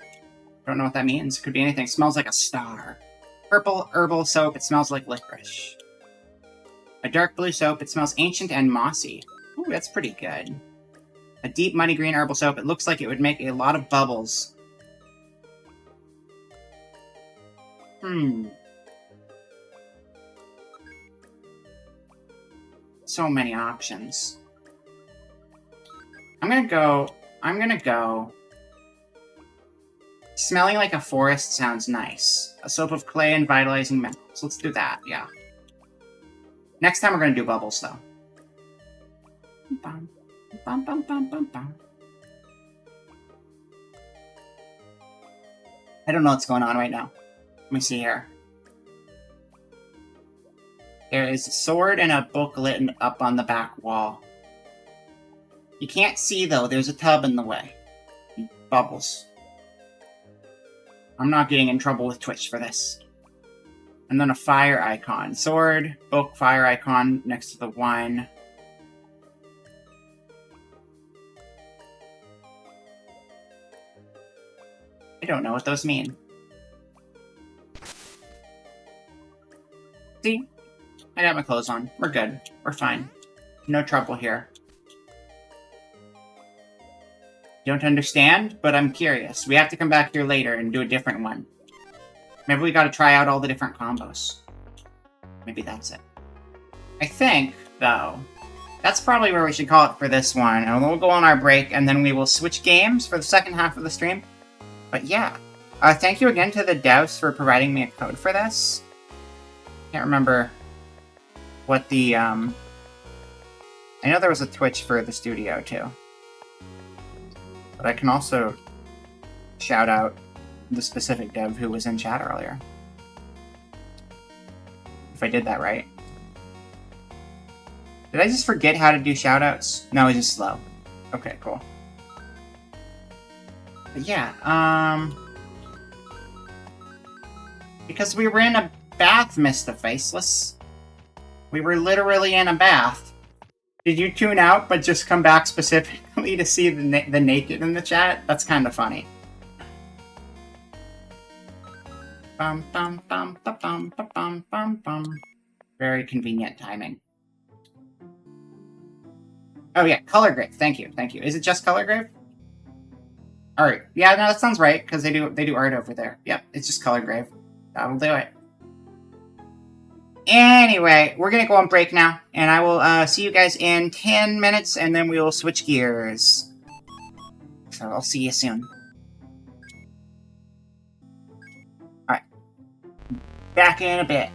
Don't know what that means. Could be anything. It smells like a star. Purple herbal soap. It smells like licorice. A dark blue soap. It smells ancient and mossy. Ooh, that's pretty good. A deep muddy green herbal soap. It looks like it would make a lot of bubbles. So many options. I'm gonna go... Smelling like a forest sounds nice. A soap of clay and vitalizing minerals. Let's do that, yeah. Next time we're gonna do bubbles, though. Bum, bum, bum, bum, bum, bum. I don't know what's going on right now. Let me see here. There is a sword and a booklet up on the back wall. You can't see, though. There's a tub in the way. Bubbles. I'm not getting in trouble with Twitch for this. And then a fire icon. Sword, book, fire icon next to the wine. I don't know what those mean. See? I got my clothes on. We're good. We're fine. No trouble here. Don't understand, but I'm curious. We have to come back here later and do a different one. Maybe we gotta try out all the different combos. Maybe that's it. I think, though, that's probably where we should call it for this one. And we'll go on our break, and then we will switch games for the second half of the stream. But yeah. Thank you again to the devs for providing me a code for this. Can't remember what the, I know there was a Twitch for the studio, too. But I can also shout out the specific dev who was in chat earlier. If I did that right. Did I just forget how to do shoutouts? No, it's just slow. Okay, cool. But yeah, because we were in a bath, Mr. Faceless. We were literally in a bath. Did you tune out, but just come back specifically to see the naked in the chat? That's kind of funny. Bum, bum, bum, bum, bum, bum, bum, bum. Very convenient timing. Oh yeah, Color Grave. Thank you, thank you. Is it just Color Grave? All right. Yeah, no, that sounds right because they do art over there. Yep, it's just Color Grave. That'll do it. Anyway, we're gonna go on break now, and I will see you guys in 10 minutes, and then we will switch gears. So I'll see you soon. Alright. Back in a bit.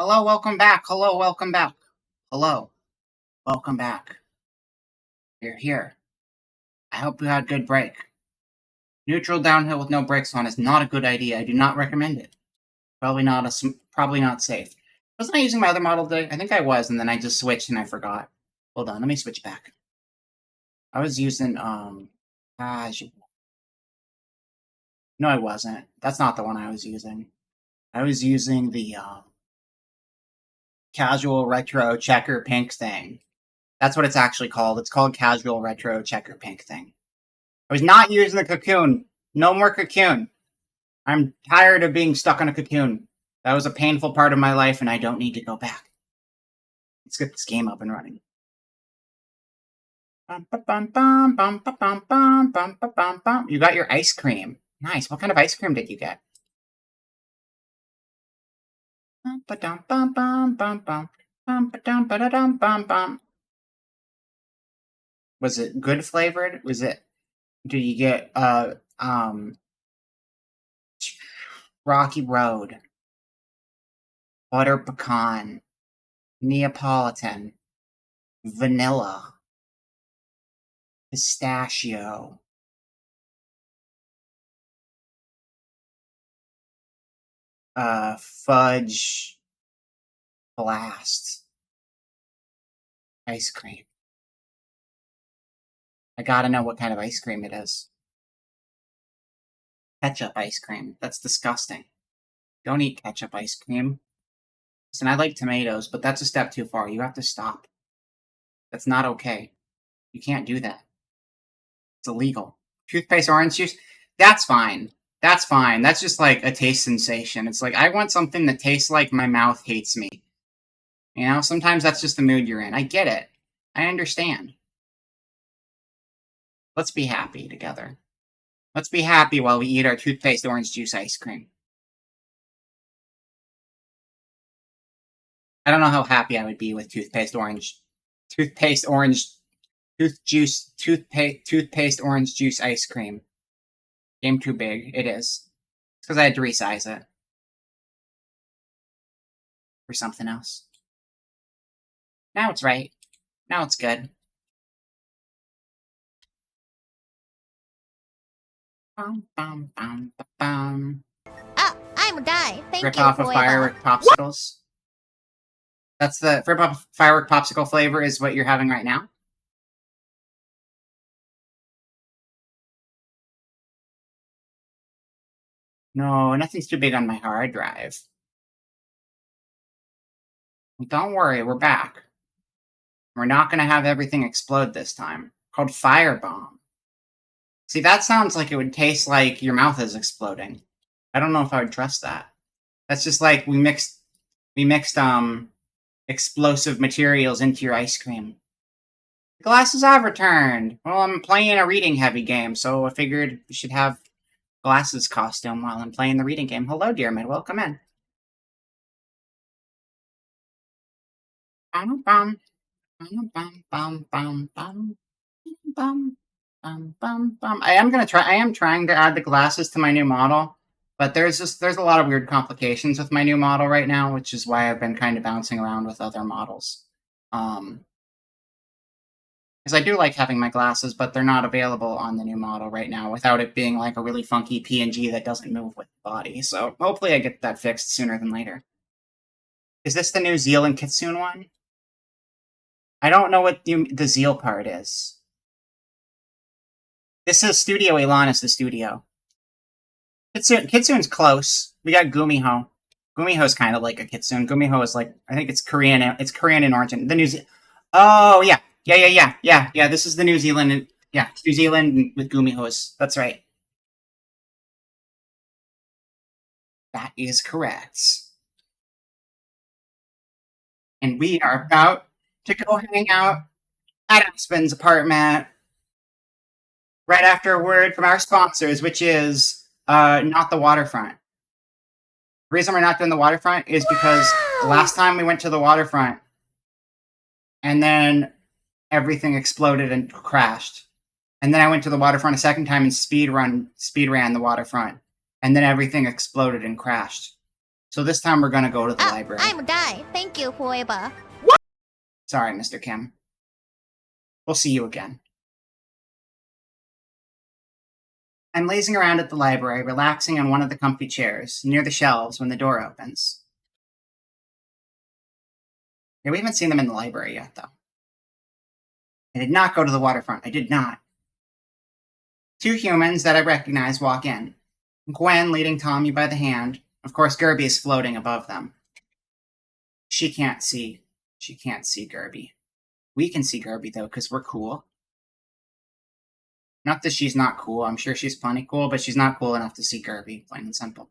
Hello, welcome back. Hello, welcome back. Hello, welcome back. You're here. I hope you had a good break. Neutral downhill with no brakes on is not a good idea. I do not recommend it. Probably not safe. Wasn't I using my other model today? I think I was, and then I just switched and I forgot. Hold on, let me switch back. I was using no, I wasn't. That's not the one I was using. I was using the casual retro checker pink thing. That's what it's actually called. It's called casual retro checker pink thing. I was not using the cocoon. No more cocoon. I'm tired of being stuck on a cocoon. That was a painful part of my life, and I don't need to go back. Let's get this game up and running. You got your ice cream. Nice. What kind of ice cream did you get? Was it good flavored? Did you get Rocky Road, butter pecan, Neapolitan, vanilla, pistachio, fudge blast, ice cream? I gotta know what kind of ice cream it is. Ketchup ice cream. That's disgusting. Don't eat ketchup ice cream. Listen, I like tomatoes, but that's a step too far. You have to stop. That's not okay. You can't do that. It's illegal. Toothpaste orange juice? That's fine. That's fine. That's just like a taste sensation. It's like, I want something that tastes like my mouth hates me. You know, sometimes that's just the mood you're in. I get it. I understand. Let's be happy together. Let's be happy while we eat our toothpaste orange juice ice cream. I don't know how happy I would be with toothpaste orange juice ice cream. Game too big. It is. It's because I had to resize it for something else. Now it's right. Now it's good. Oh, I'm a guy. Thank Rip you, off of Foiba. firework popsicles. That's the rip off firework popsicle flavor is what you're having right now. No, nothing's too big on my hard drive. Don't worry, we're back. We're not going to have everything explode this time. Called firebomb. See, that sounds like it would taste like your mouth is exploding. I don't know if I would trust that. That's just like we mixed explosive materials into your ice cream. The glasses have returned. Well, I'm playing a reading heavy game, so I figured we should have glasses costume while I'm playing the reading game. Hello, dear man. Welcome in. I am trying to add the glasses to my new model, but there's a lot of weird complications with my new model right now, which is why I've been kind of bouncing around with other models. Because I do like having my glasses, but they're not available on the new model right now without it being like a really funky PNG that doesn't move with the body. So hopefully I get that fixed sooner than later. Is this the New Zealand Kitsune one? I don't know what the Zeal part is. This is Studio Elan is the studio. Kitsune's close. We got Gumiho. Gumiho's kind of like a Kitsune. Gumiho is like, I think it's Korean. It's Korean in origin. Oh, yeah. Yeah. This is the New Zealand. Yeah, it's New Zealand with Gumihos. That's right. That is correct. And we are about to go hang out at Aspen's apartment right after a word from our sponsors, which is not the waterfront. The reason we're not doing the waterfront is because the last time we went to the waterfront and then everything exploded and crashed. And then I went to the waterfront a second time and speed ran the waterfront. And then everything exploded and crashed. So this time we're gonna go to the library. I'm a guy. Thank you, whoever. Sorry, Mr. Kim. We'll see you again. I'm lazing around at the library, relaxing on one of the comfy chairs, near the shelves when the door opens. Yeah, we haven't seen them in the library yet, though. I did not go to the waterfront. I did not. Two humans that I recognize walk in. Gwen leading Tommy by the hand. Of course, Gerby is floating above them. She can't see. She can't see Gerby. We can see Gerby, though, because we're cool. Not that she's not cool. I'm sure she's plenty cool, but she's not cool enough to see Gerby, plain and simple.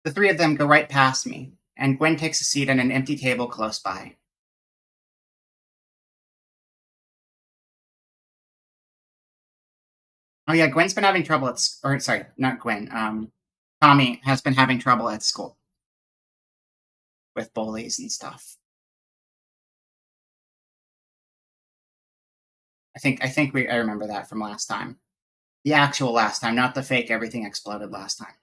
The three of them go right past me, and Gwen takes a seat at an empty table close by. Oh yeah, Gwen's been having trouble at sorry, not Gwen. Tommy has been having trouble at school with bullies and stuff. I remember that from last time. The actual last time, not the fake everything exploded last time.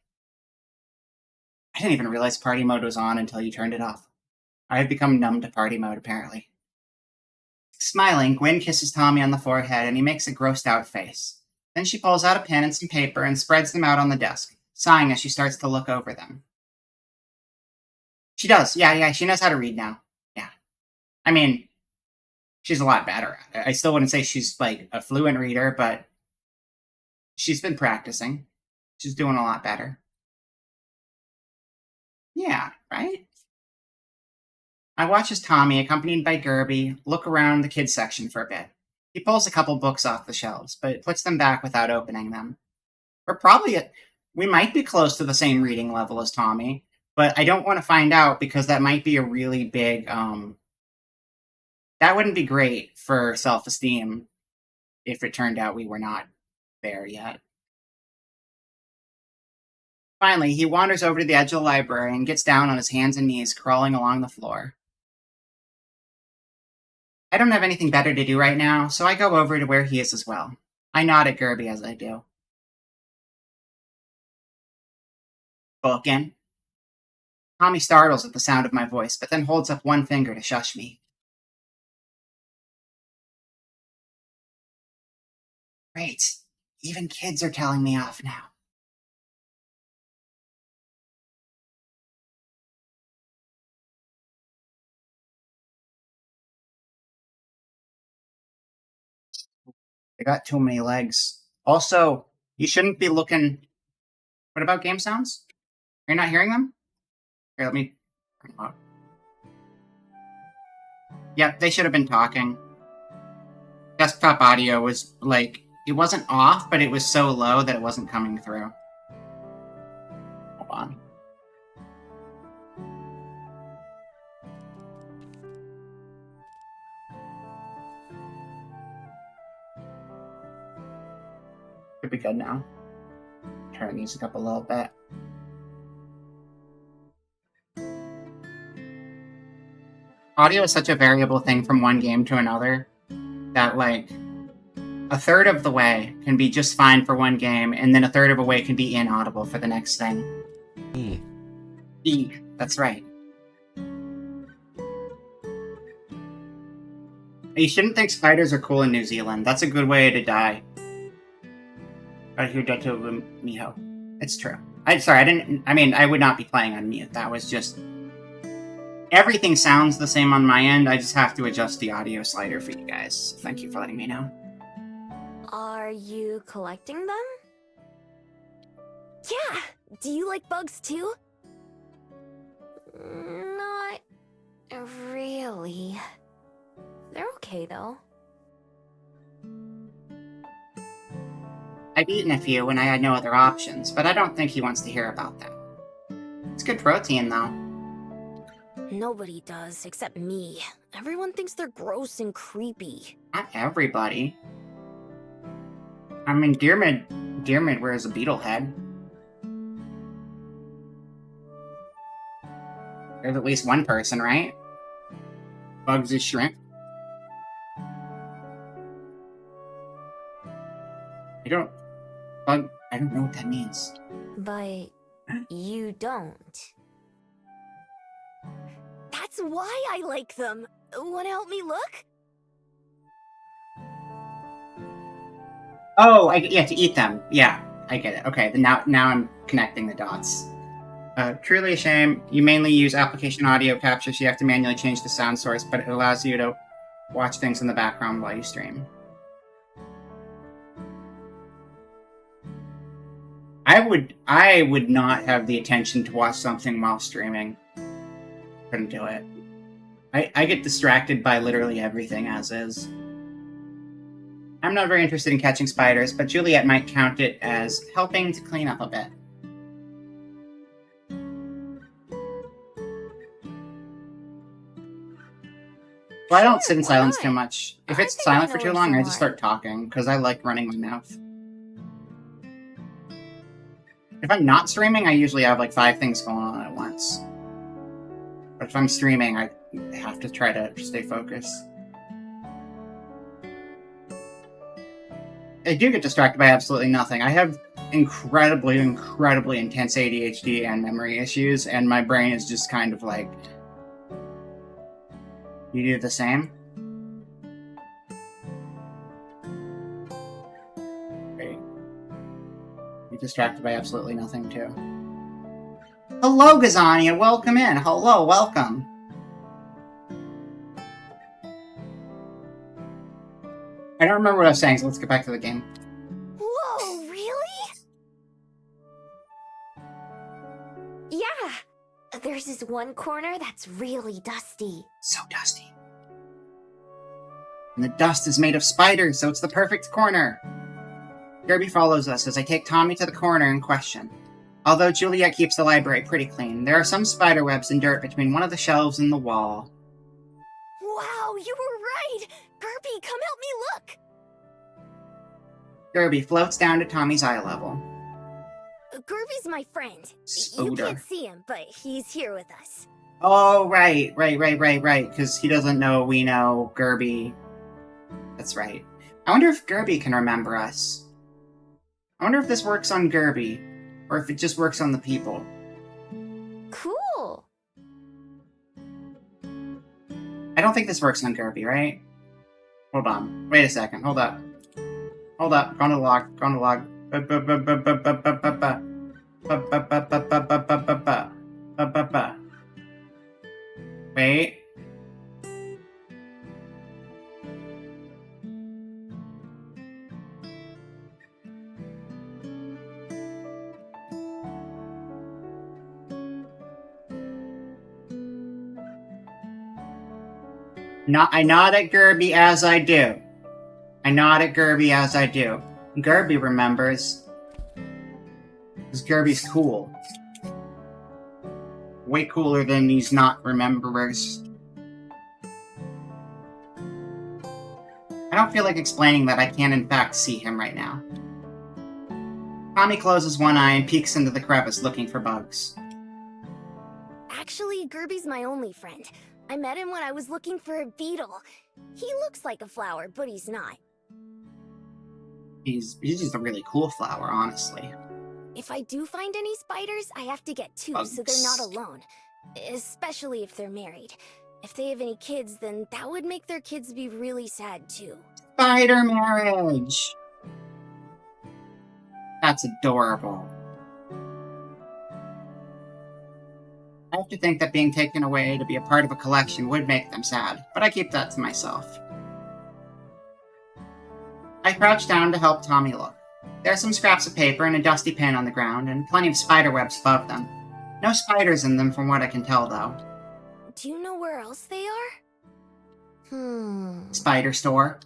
I didn't even realize party mode was on until you turned it off. I have become numb to party mode, apparently. Smiling, Gwen kisses Tommy on the forehead, and he makes a grossed out face. Then she pulls out a pen and some paper and spreads them out on the desk, sighing as she starts to look over them. She does. Yeah, she knows how to read now. Yeah. I mean, she's a lot better at it. I still wouldn't say she's, like, a fluent reader, but she's been practicing. She's doing a lot better. Yeah, right? I watch as Tommy, accompanied by Gerby, look around the kids section for a bit. He pulls a couple books off the shelves, but puts them back without opening them. We might be close to the same reading level as Tommy, but I don't want to find out because that might be a really big, that wouldn't be great for self-esteem if it turned out we were not there yet. Finally, he wanders over to the edge of the library and gets down on his hands and knees, crawling along the floor. I don't have anything better to do right now, so I go over to where he is as well. I nod at Gerby as I do. Bookin'. Tommy startles at the sound of my voice, but then holds up one finger to shush me. Great. Even kids are telling me off now. They got too many legs. Also, you shouldn't be looking... What about game sounds? Are you not hearing them? Here, let me... Yep, they should have been talking. Desktop audio was, like... It wasn't off, but it was so low that it wasn't coming through. Hold on. Should be good now. Turn the music up a little bit. Audio is such a variable thing from one game to another that, like, a third of the way can be just fine for one game, and then a third of a way can be inaudible for the next thing. E. That's right. You shouldn't think spiders are cool in New Zealand. That's a good way to die. Right here, Dato Miho. It's true. I would not be playing on mute. That was just... Everything sounds the same on my end. I just have to adjust the audio slider for you guys. Thank you for letting me know. Are you collecting them? Yeah! Do you like bugs too? Not really. They're okay though. I've eaten a few when I had no other options, but I don't think he wants to hear about that. It's good protein, though. Nobody does, except me. Everyone thinks they're gross and creepy. Not everybody. I mean, Dearmid wears a beetle head. There's at least one person, right? Bugs is shrimp. I don't know what that means. But You don't. That's why I like them. Wanna help me look? Oh, you have to eat them. Yeah, I get it. Okay, then now I'm connecting the dots. Truly a shame. You mainly use application audio capture, so you have to manually change the sound source, but it allows you to watch things in the background while you stream. I would not have the attention to watch something while streaming. Couldn't do it. I get distracted by literally everything as is. I'm not very interested in catching spiders, but Juliet might count it as helping to clean up a bit. Well, I don't sit in silence too much. If it's silent for too long, I just start talking, because I like running my mouth. If I'm not streaming, I usually have like 5 things going on at once. But if I'm streaming, I have to try to stay focused. I do get distracted by absolutely nothing. I have incredibly intense ADHD and memory issues, and my brain is just kind of like... You do the same? Great. You're distracted by absolutely nothing, too. Hello, Gazania! Welcome in! Hello, welcome! I don't remember what I was saying, so let's get back to the game. Whoa, really? Yeah. There's this one corner that's really dusty. So dusty. And the dust is made of spiders, so it's the perfect corner. Gerby follows us as I take Tommy to the corner in question. Although Juliet keeps the library pretty clean, there are some spider webs and dirt between one of the shelves and the wall. Wow, you were right! Gerby, come help me look! Gerby floats down to Tommy's eye level. Gerby's my friend. Spoder. You can't see him, but he's here with us. Oh, right, because he doesn't know we know Gerby. That's right. I wonder if Gerby can remember us. I wonder if this works on Gerby, or if it just works on the people. Cool! I don't think this works on Gerby, right? Hold on. Wait a second. Hold up. Hold up. Go on the log. Go on the log. Wait. I nod at Gerby as I do. Gerby remembers. Because Gerby's cool. Way cooler than these not rememberers. I don't feel like explaining that I can in fact see him right now. Tommy closes one eye and peeks into the crevice looking for bugs. Actually, Gerby's my only friend. I met him when I was looking for a beetle. He looks like a flower, but he's not. He's just a really cool flower, honestly. If I do find any spiders, I have to get 2 Bugs. so they're not alone. Especially if they're married. If they have any kids, then that would make their kids be really sad too. Spider marriage! That's adorable. I have to think that being taken away to be a part of a collection would make them sad, but I keep that to myself. I crouch down to help Tommy look. There are some scraps of paper and a dusty pen on the ground, and plenty of spider webs above them. No spiders in them from what I can tell, though. Do you know where else they are? Spider store.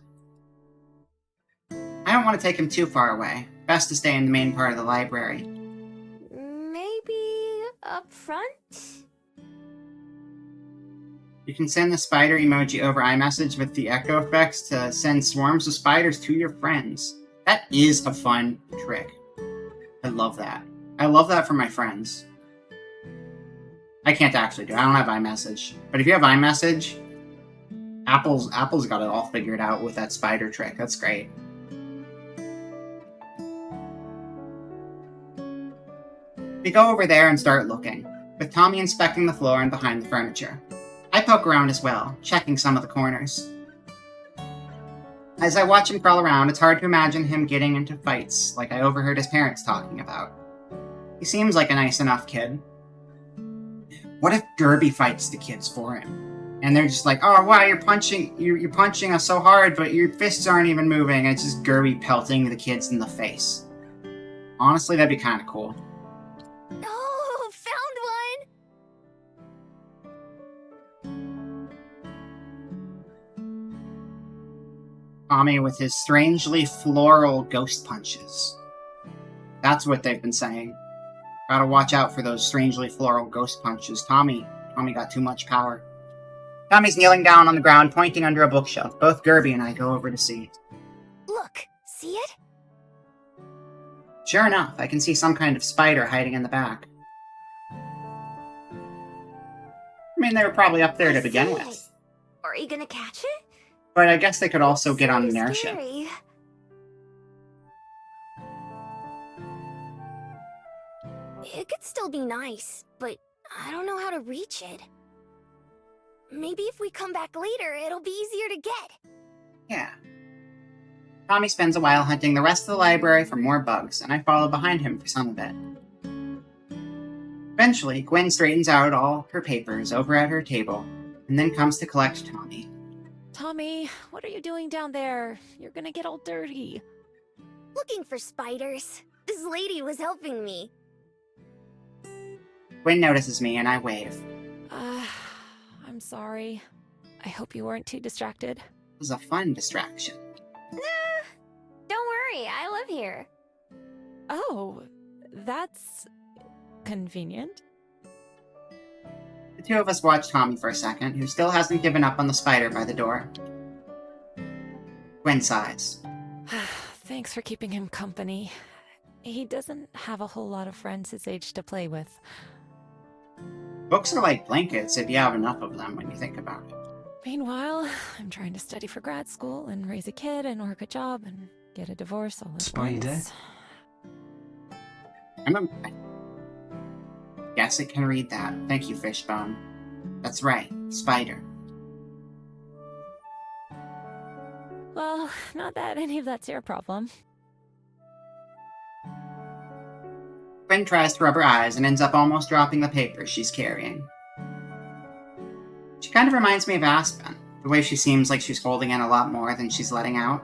I don't want to take him too far away. Best to stay in the main part of the library. Maybe up front? You can send the spider emoji over iMessage with the echo effects to send swarms of spiders to your friends. That is a fun trick. I love that. I love that for my friends. I can't actually do it. I don't have iMessage. But if you have iMessage, Apple's got it all figured out with that spider trick. That's great. We go over there and start looking, with Tommy inspecting the floor and behind the furniture. I poke around as well, checking some of the corners. As I watch him crawl around, it's hard to imagine him getting into fights like I overheard his parents talking about. He seems like a nice enough kid. What if Gerby fights the kids for him? And they're just like, oh wow, you're punching us so hard, but your fists aren't even moving, and it's just Gerby pelting the kids in the face. Honestly, that'd be kind of cool. Oh, found one! Tommy with his strangely floral ghost punches. That's what they've been saying. Gotta watch out for those strangely floral ghost punches. Tommy got too much power. Tommy's kneeling down on the ground, pointing under a bookshelf. Both Gerby and I go over to see. Look, see it? Sure enough, I can see some kind of spider hiding in the back. I mean, they were probably up there to begin with. Are you gonna catch it? But I guess they could also get on an airship. Scary. It could still be nice, but I don't know how to reach it. Maybe if we come back later, it'll be easier to get. Yeah. Tommy spends a while hunting the rest of the library for more bugs, and I follow behind him for some of it. Eventually, Gwen straightens out all her papers over at her table, and then comes to collect Tommy. Tommy, what are you doing down there? You're gonna get all dirty. Looking for spiders. This lady was helping me. Gwen notices me, and I wave. I'm sorry. I hope you weren't too distracted. It was a fun distraction. Nah, don't worry, I live here. Oh, that's convenient. The two of us watch Tommy for a second, who still hasn't given up on the spider by the door. Gwen sighs. Thanks for keeping him company. He doesn't have a whole lot of friends his age to play with. Books are like blankets if you have enough of them when you think about it. Meanwhile, I'm trying to study for grad school and raise a kid and work a job and get a divorce all at Spider? once. Guess it can read that. Thank you, Fishbone. That's right, spider. Well, not that any of that's your problem. Gwen tries to rub her eyes and ends up almost dropping the paper she's carrying. She kind of reminds me of Aspen, the way she seems like she's holding in a lot more than she's letting out.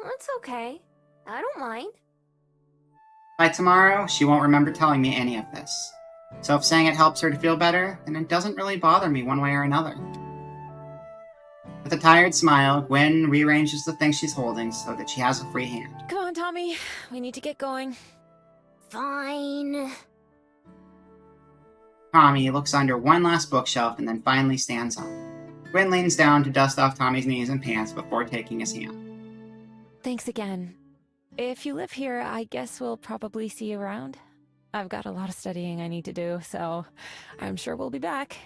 That's okay. I don't mind. By tomorrow, she won't remember telling me any of this. So if saying it helps her to feel better, then it doesn't really bother me one way or another. With a tired smile, Gwen rearranges the things she's holding so that she has a free hand. Come on, Tommy. We need to get going. Fine. Tommy looks under one last bookshelf and then finally stands up. Gwen leans down to dust off Tommy's knees and pants before taking his hand. Thanks again. If you live here, I guess we'll probably see you around. I've got a lot of studying I need to do, so I'm sure we'll be back.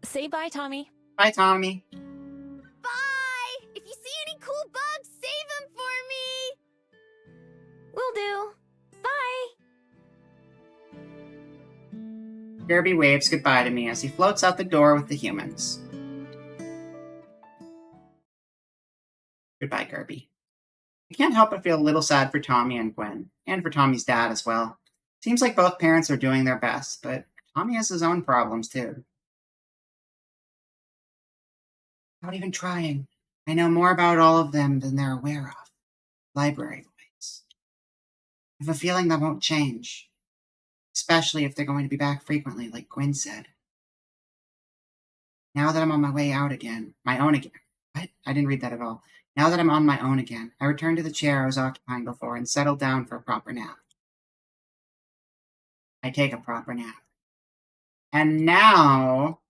Say bye, Tommy. Bye, Tommy. Bye! If you see any cool bugs, save them for me! Will do. Bye! Gerby waves goodbye to me as he floats out the door with the humans. Goodbye, Gerby. I can't help but feel a little sad for Tommy and Gwen, and for Tommy's dad as well. Seems like both parents are doing their best, but Tommy has his own problems too. Not even trying. I know more about all of them than they're aware of. Library voice. I have a feeling that won't change. Especially if they're going to be back frequently, like Gwen said. Now that I'm on my way out again, my own again. What? I didn't read that at all. Now that I'm on my own again, I return to the chair I was occupying before and settle down for a proper nap. I take a proper nap. And now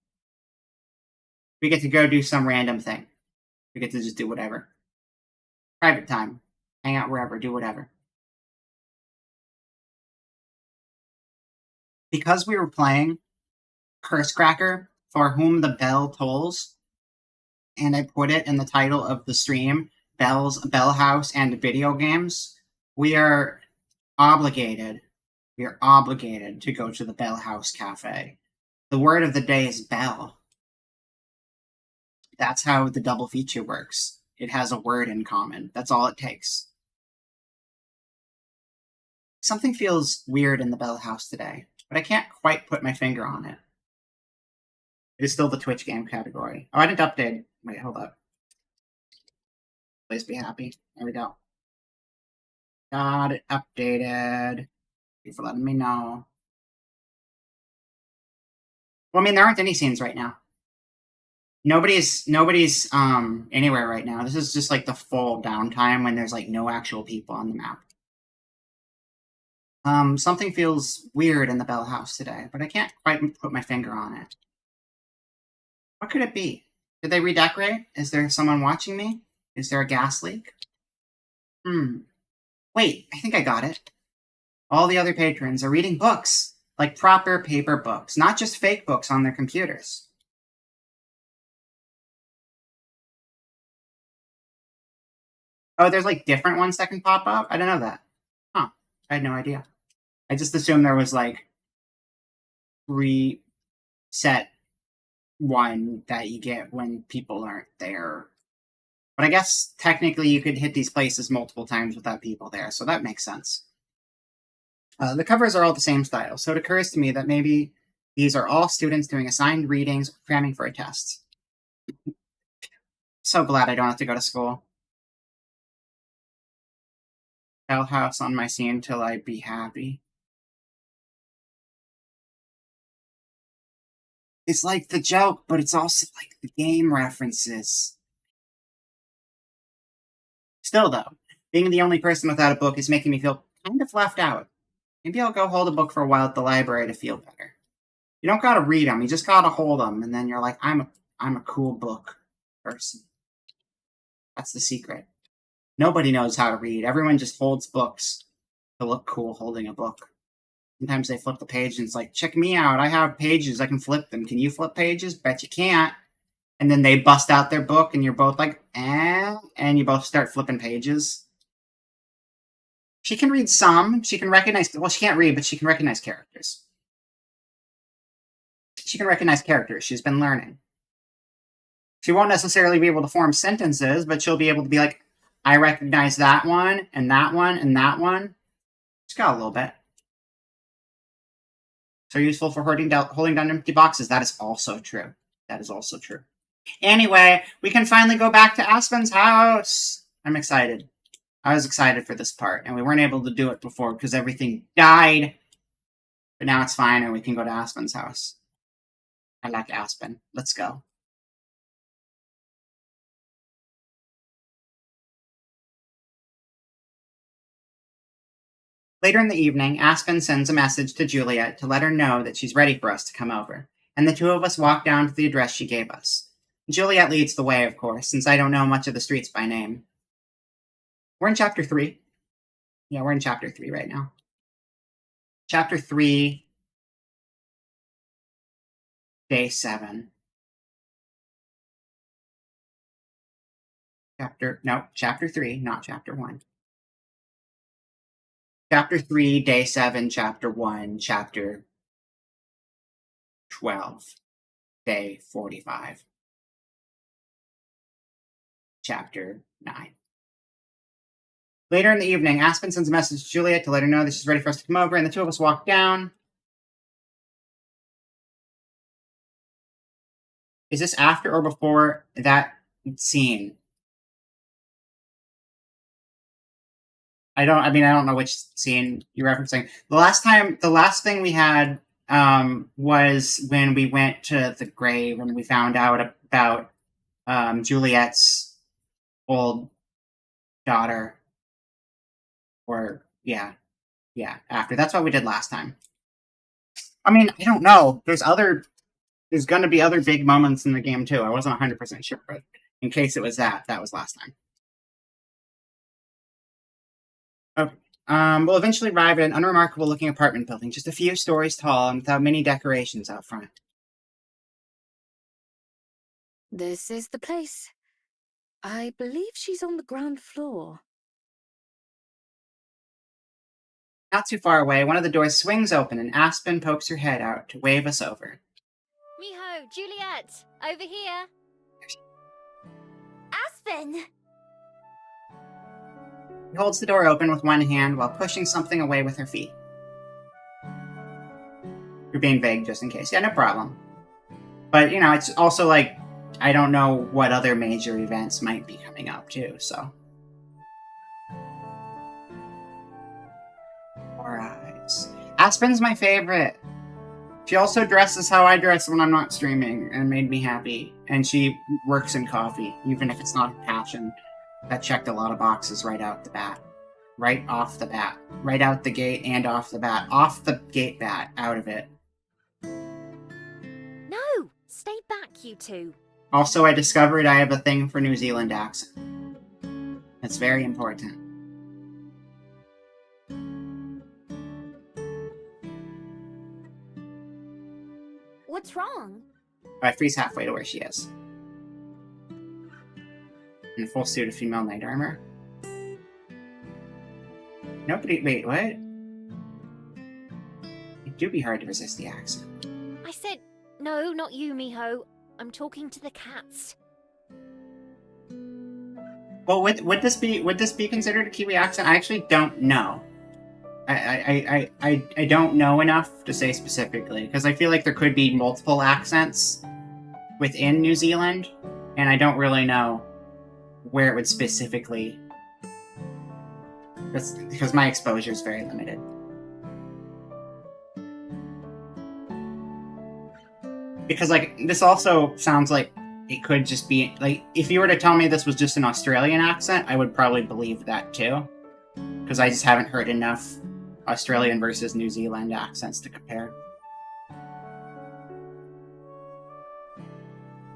we get to go do some random thing. We get to just do whatever. Private time. Hang out wherever, do whatever. Because we were playing Curse Cracker, For Whom the Bell Tolls, and I put it in the title of the stream, Bellhouse and Bideogames, we are obligated We are obligated to go to the Bellhouse Cafe. The word of the day is bell. That's how the double feature works. It has a word in common. That's all it takes. Something feels weird in the Bellhouse today, but I can't quite put my finger on it. It is still the Twitch game category. Oh, I didn't update. Wait, hold up. Please be happy. There we go. Got it updated. Thank you for letting me know. Well, I mean, there aren't any scenes right now. Nobody's anywhere right now. This is just like the full downtime when there's like no actual people on the map. Something feels weird in the Bellhouse today, but I can't quite put my finger on it. What could it be? Did they redecorate? Is there someone watching me? Is there a gas leak? Wait, I think I got it. All the other patrons are reading books, like proper paper books, not just fake books on their computers. Oh, there's like different ones that can pop up? I don't know that. Huh. I had no idea. I just assumed there was like reset one that you get when people aren't there. But I guess technically you could hit these places multiple times without people there, so that makes sense. The covers are all the same style, so it occurs to me that maybe these are all students doing assigned readings or cramming for a test. So glad I don't have to go to school. Bellhouse on my scene till I be happy. It's like the joke, but it's also like the game references. Still, though, being the only person without a book is making me feel kind of left out. Maybe I'll go hold a book for a while at the library to feel better. You don't gotta read them, you just gotta hold them, and then you're like, I'm a cool book person. That's the secret. Nobody knows how to read. Everyone just holds books to look cool holding a book. Sometimes they flip the page and it's like, check me out. I have pages. I can flip them. Can you flip pages? Bet you can't. And then they bust out their book and you're both like, eh? And you both start flipping pages. She can read some. She can recognize, well, she can't read, but she can recognize characters. She can recognize characters. She's been learning. She won't necessarily be able to form sentences, but she'll be able to be like, I recognize that one, and that one, and that one. She's got a little bit. So useful for holding down empty boxes. That is also true. That is also true. Anyway, we can finally go back to Aspen's house. I'm excited. I was excited for this part, and we weren't able to do it before because everything died. But now it's fine, and we can go to Aspen's house. I like Aspen. Let's go. Later in the evening, Aspen sends a message to Juliet to let her know that she's ready for us to come over, and the two of us walk down to the address she gave us. Juliet leads the way, of course, since I don't know much of the streets by name. We're in Chapter 3. Yeah, we're in Chapter 3 right now. Chapter 3, Day 7. Chapter 3, not Chapter 1. Chapter 3, Day 7, Chapter 1, Chapter 12, Day 45. Chapter 9. Later in the evening, Aspen sends a message to Juliet to let her know that she's ready for us to come over, and the two of us walk down. Is this after or before that scene? I don't know which scene you're referencing. The last thing we had was when we went to the grave and we found out about Juliet's old daughter. Or yeah, after. That's what we did last time. I mean, I don't know. There's going to be other big moments in the game too. I wasn't 100% sure, but in case it was that was last time. Okay. We'll eventually arrive at an unremarkable-looking apartment building, just a few stories tall and without many decorations out front. This is the place. I believe she's on the ground floor. Not too far away, one of the doors swings open and Aspen pokes her head out to wave us over. Miho, Juliet, over here. Aspen! She holds the door open with one hand while pushing something away with her feet. You're being vague just in case. Yeah, no problem. But, you know, it's also like, I don't know what other major events might be coming up too, so. Four eyes. Aspen's my favorite. She also dresses how I dress when I'm not streaming and made me happy. And she works in coffee, even if it's not a passion. That checked a lot of boxes right out the bat. Right off the bat. Right out the gate and off the bat. Off the gate bat. Out of it. No! Stay back, you two. Also, I discovered I have a thing for New Zealand accent. It's very important. What's wrong? I freeze halfway to where she is. In a full suit of female knight armor. Nobody. Wait, what? It do be hard to resist the accent. I said, no, not you, Miho. I'm talking to the cats. Well, would this be considered a Kiwi accent? I actually don't know. I don't know enough to say specifically, because I feel like there could be multiple accents within New Zealand, and I don't really know where it would specifically, because my exposure is very limited. Because, like, this also sounds like it could just be, like, if you were to tell me this was just an Australian accent, I would probably believe that too. Because I just haven't heard enough Australian versus New Zealand accents to compare.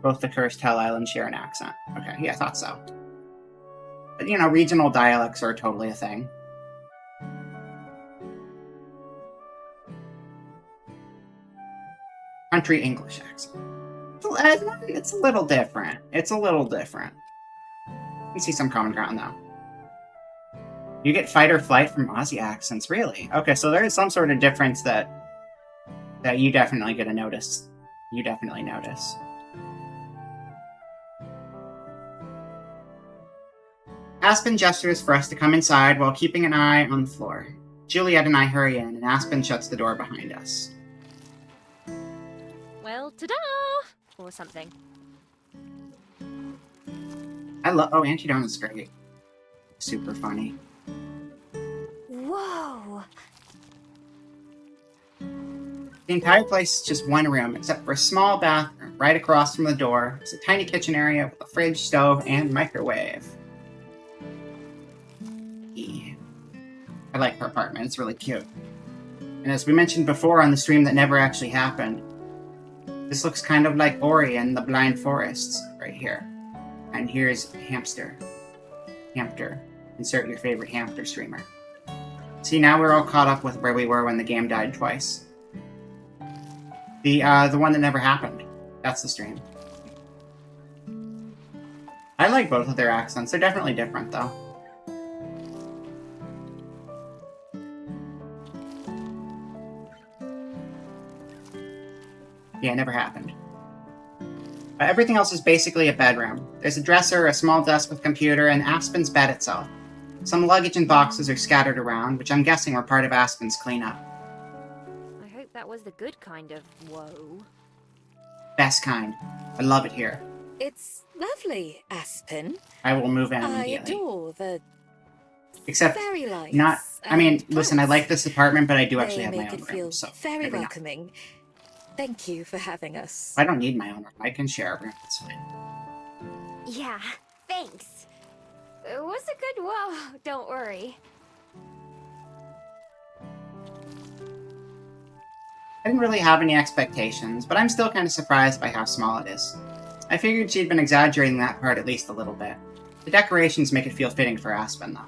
Both the Cursed Hell Islands share an accent. Okay, yeah, I thought so. But, you know, regional dialects are totally a thing. Country English accent. It's a little different. It's a little different. You see some common ground, though. You get fight or flight from Aussie accents, really? Okay, so there is some sort of difference that you definitely get to notice. You definitely notice. Aspen gestures for us to come inside while keeping an eye on the floor. Juliet and I hurry in, and Aspen shuts the door behind us. Well, ta-da! Or something. Oh, Auntie Donna's great. Super funny. Whoa! The entire place is just one room, except for a small bathroom right across from the door. It's a tiny kitchen area with a fridge, stove, and microwave. Yeah. I like her apartment. It's really cute. And as we mentioned before on the stream that never actually happened, this looks kind of like Ori and the Blind Forests right here. And here's Hamster. Hamster. Insert your favorite hamster streamer. See, now we're all caught up with where we were when the game died twice. The one that never happened. That's the stream. I like both of their accents. They're definitely different, though. Yeah, it never happened. Everything else is basically a bedroom. There's a dresser, a small desk with a computer, and Aspen's bed itself. Some luggage and boxes are scattered around, which I'm guessing were part of Aspen's cleanup. I hope that was the good kind of whoa. Best kind. I love it here. It's lovely, Aspen. I will move in I immediately. adore the Except, fairy lights. not... I mean, and listen, I like plants. this apartment, but I do They actually have my make own it room, feel so... very maybe not. welcoming. Thank you for having us. I don't need my own room. I can share a room. It's fine. Yeah, thanks. It was a good whoa, don't worry. I didn't really have any expectations, but I'm still kind of surprised by how small it is. I figured she'd been exaggerating that part at least a little bit. The decorations make it feel fitting for Aspen, though.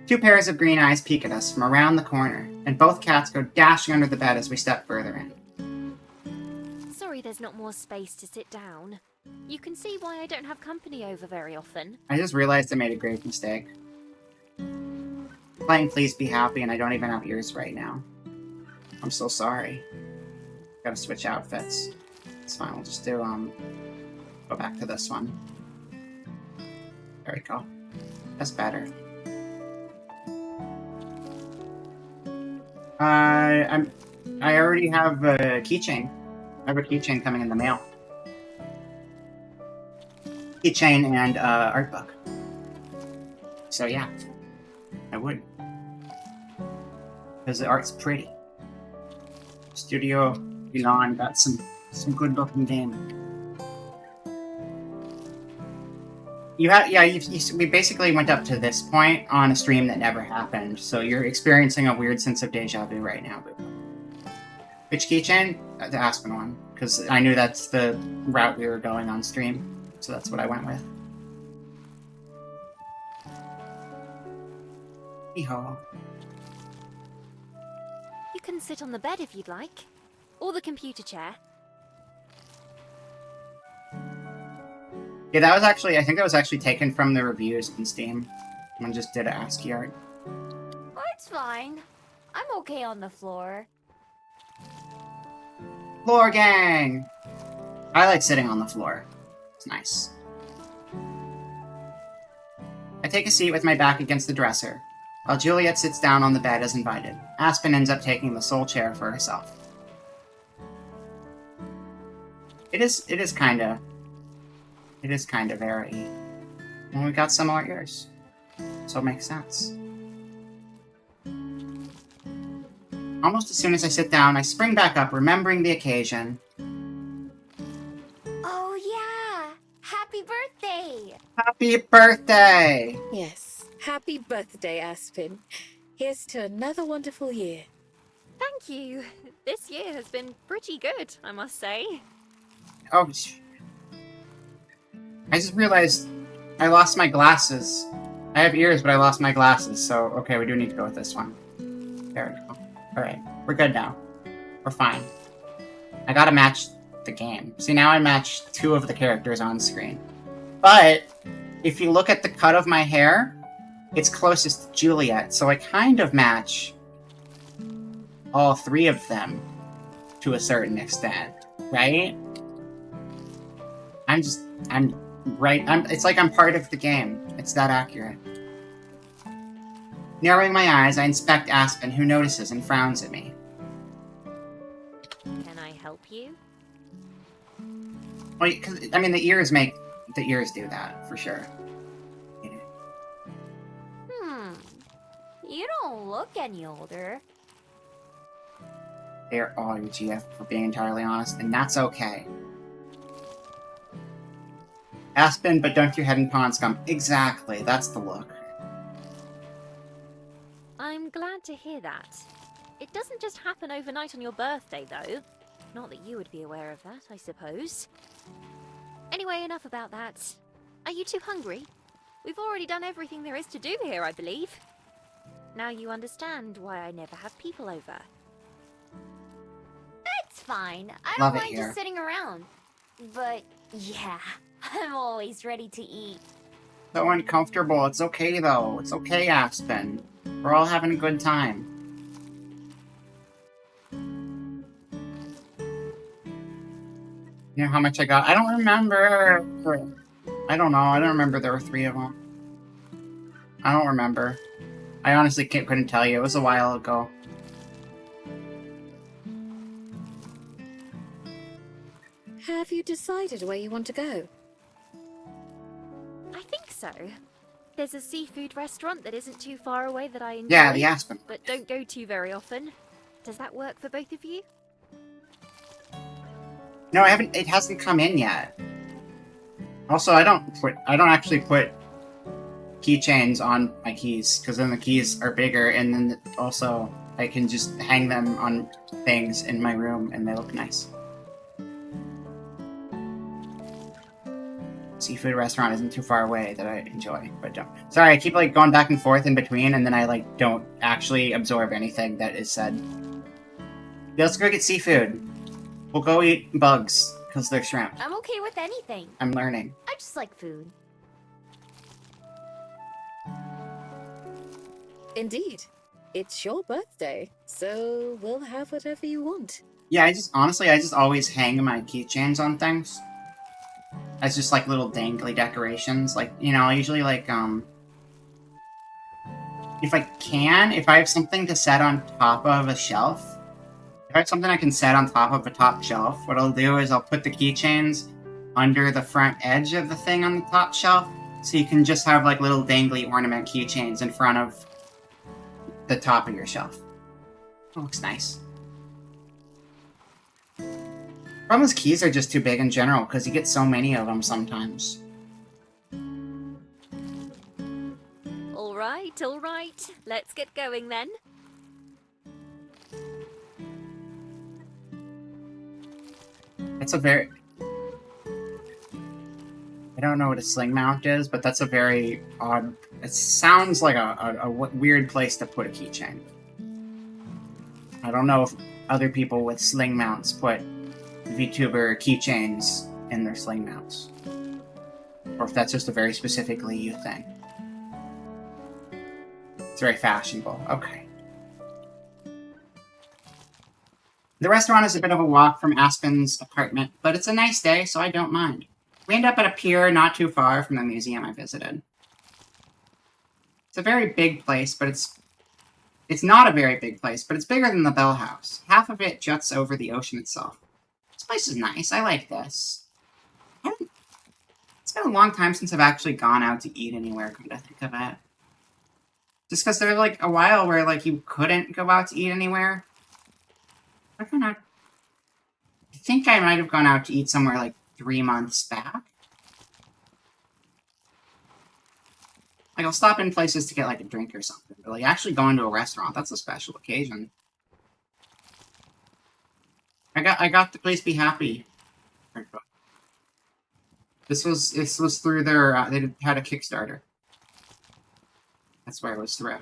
Two pairs of green eyes peek at us from around the corner, and both cats go dashing under the bed as we step further in. Sorry there's not more space to sit down. You can see why I don't have company over very often. I just realized I made a grave mistake. Playing Please Be Happy, and I don't even have ears right now. I'm so sorry. Gotta switch outfits. It's fine, we'll just do, go back to this one. There we go. That's better. I already have a keychain. I have a keychain coming in the mail. Keychain and, art book. So yeah, I would. Because the art's pretty. Studio Elon got some good looking game. We basically went up to this point on a stream that never happened, so you're experiencing a weird sense of deja vu right now, Boo. Which keychain? The Aspen one, because I knew that's the route we were going on stream, so that's what I went with. Hee-haw. You can sit on the bed if you'd like. Or the computer chair. Yeah, that was actually, I think that was actually taken from the reviews in Steam. Someone just did an ASCII art. Oh, it's fine. I'm okay on the floor. Floor gang! I like sitting on the floor. It's nice. I take a seat with my back against the dresser, while Juliet sits down on the bed as invited. Aspen ends up taking the sole chair for herself. It is kinda very... Well, we got similar ears. So it makes sense. Almost as soon as I sit down, I spring back up, remembering the occasion. Oh yeah! Happy birthday! Happy birthday! Yes. Happy birthday, Aspen. Here's to another wonderful year. Thank you. This year has been pretty good, I must say. Oh, I just realized I lost my glasses. I have ears, but I lost my glasses, so okay, we do need to go with this one. There we go. Alright, we're good now. We're fine. I gotta match the game. See, now I match 2 of the characters on screen. But, if you look at the cut of my hair, it's closest to Juliet, so I kind of match all 3 of them to a certain extent, right? It's like I'm part of the game. It's that accurate. Narrowing my eyes, I inspect Aspen, who notices and frowns at me. Can I help you? Well, because, I mean, the ears do that, for sure. You don't look any older. They're all your GF, for being entirely honest, and that's okay. Aspen, but dunk your head in pond scum. Exactly, that's the look. I'm glad to hear that. It doesn't just happen overnight on your birthday, though. Not that you would be aware of that, I suppose. Anyway, enough about that. Are you too hungry? We've already done everything there is to do here, I believe. Now you understand why I never have people over. It's fine. I Love don't it mind here. just sitting around. But, yeah, I'm always ready to eat. So uncomfortable. It's okay, though. It's okay, Aspen. We're all having a good time. You know how much I got? I don't remember. I don't know. I don't remember there were 3 of them. I don't remember. I honestly couldn't tell you. It was a while ago. Have you decided where you want to go? I think so. There's a seafood restaurant that isn't too far away that I enjoy. Yeah, the Aspen. But don't go to very often. Does that work for both of you? No, I haven't. It hasn't come in yet. Also, I don't actually put keychains on my keys, because then the keys are bigger, and then also I can just hang them on things in my room, and they look nice. Seafood restaurant isn't too far away that I enjoy, but don't. Sorry, I keep like going back and forth in between, and then I like don't actually absorb anything that is said. Yeah, let's go get seafood. We'll go eat bugs, because they're shrimp. I'm okay with anything. I'm learning. I just like food. Indeed. It's your birthday, so we'll have whatever you want. Yeah, I just always hang my keychains on things. As just like little dangly decorations. Like, you know, I usually like, if I have something to set on top of a shelf, if I have something I can set on top of a top shelf, what I'll do is I'll put the keychains under the front edge of the thing on the top shelf, so you can just have like little dangly ornament keychains in front of the top of your shelf. It looks nice. Problem is, keys are just too big in general, because you get so many of them sometimes. All right. Let's get going then. It's a very... I don't know what a sling mount is, but that's a very odd... It sounds like a weird place to put a keychain. I don't know if other people with sling mounts put VTuber keychains in their sling mounts. Or if that's just a very specifically you thing. It's very fashionable. Okay. The restaurant is a bit of a walk from Aspen's apartment, but it's a nice day, so I don't mind. We end up at a pier not too far from the museum I visited. It's a very big place, but it's not a very big place, but it's bigger than the Bellhouse. Half of it juts over the ocean itself. This place is nice. I like this. It's been a long time since I've actually gone out to eat anywhere, come to think of it. Just because there was, like, a while where, like, you couldn't go out to eat anywhere. I think I might have gone out to eat somewhere, like, 3 months back. Like, I'll stop in places to get, like, a drink or something. But, like, actually going to a restaurant, that's a special occasion. I got the place Be Happy. This was through their, they had a Kickstarter. That's where it was through.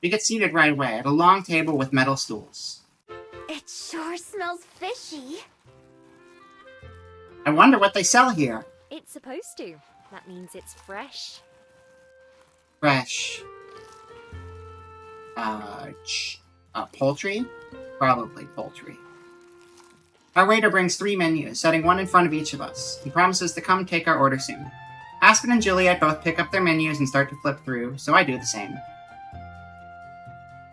We get seated right away at a long table with metal stools. It sure smells fishy. I wonder what they sell here. It's supposed to. That means it's fresh. Fresh. Poultry? Probably poultry. Our waiter brings 3 menus, setting one in front of each of us. He promises to come take our order soon. Aspen and Juliet both pick up their menus and start to flip through, so I do the same.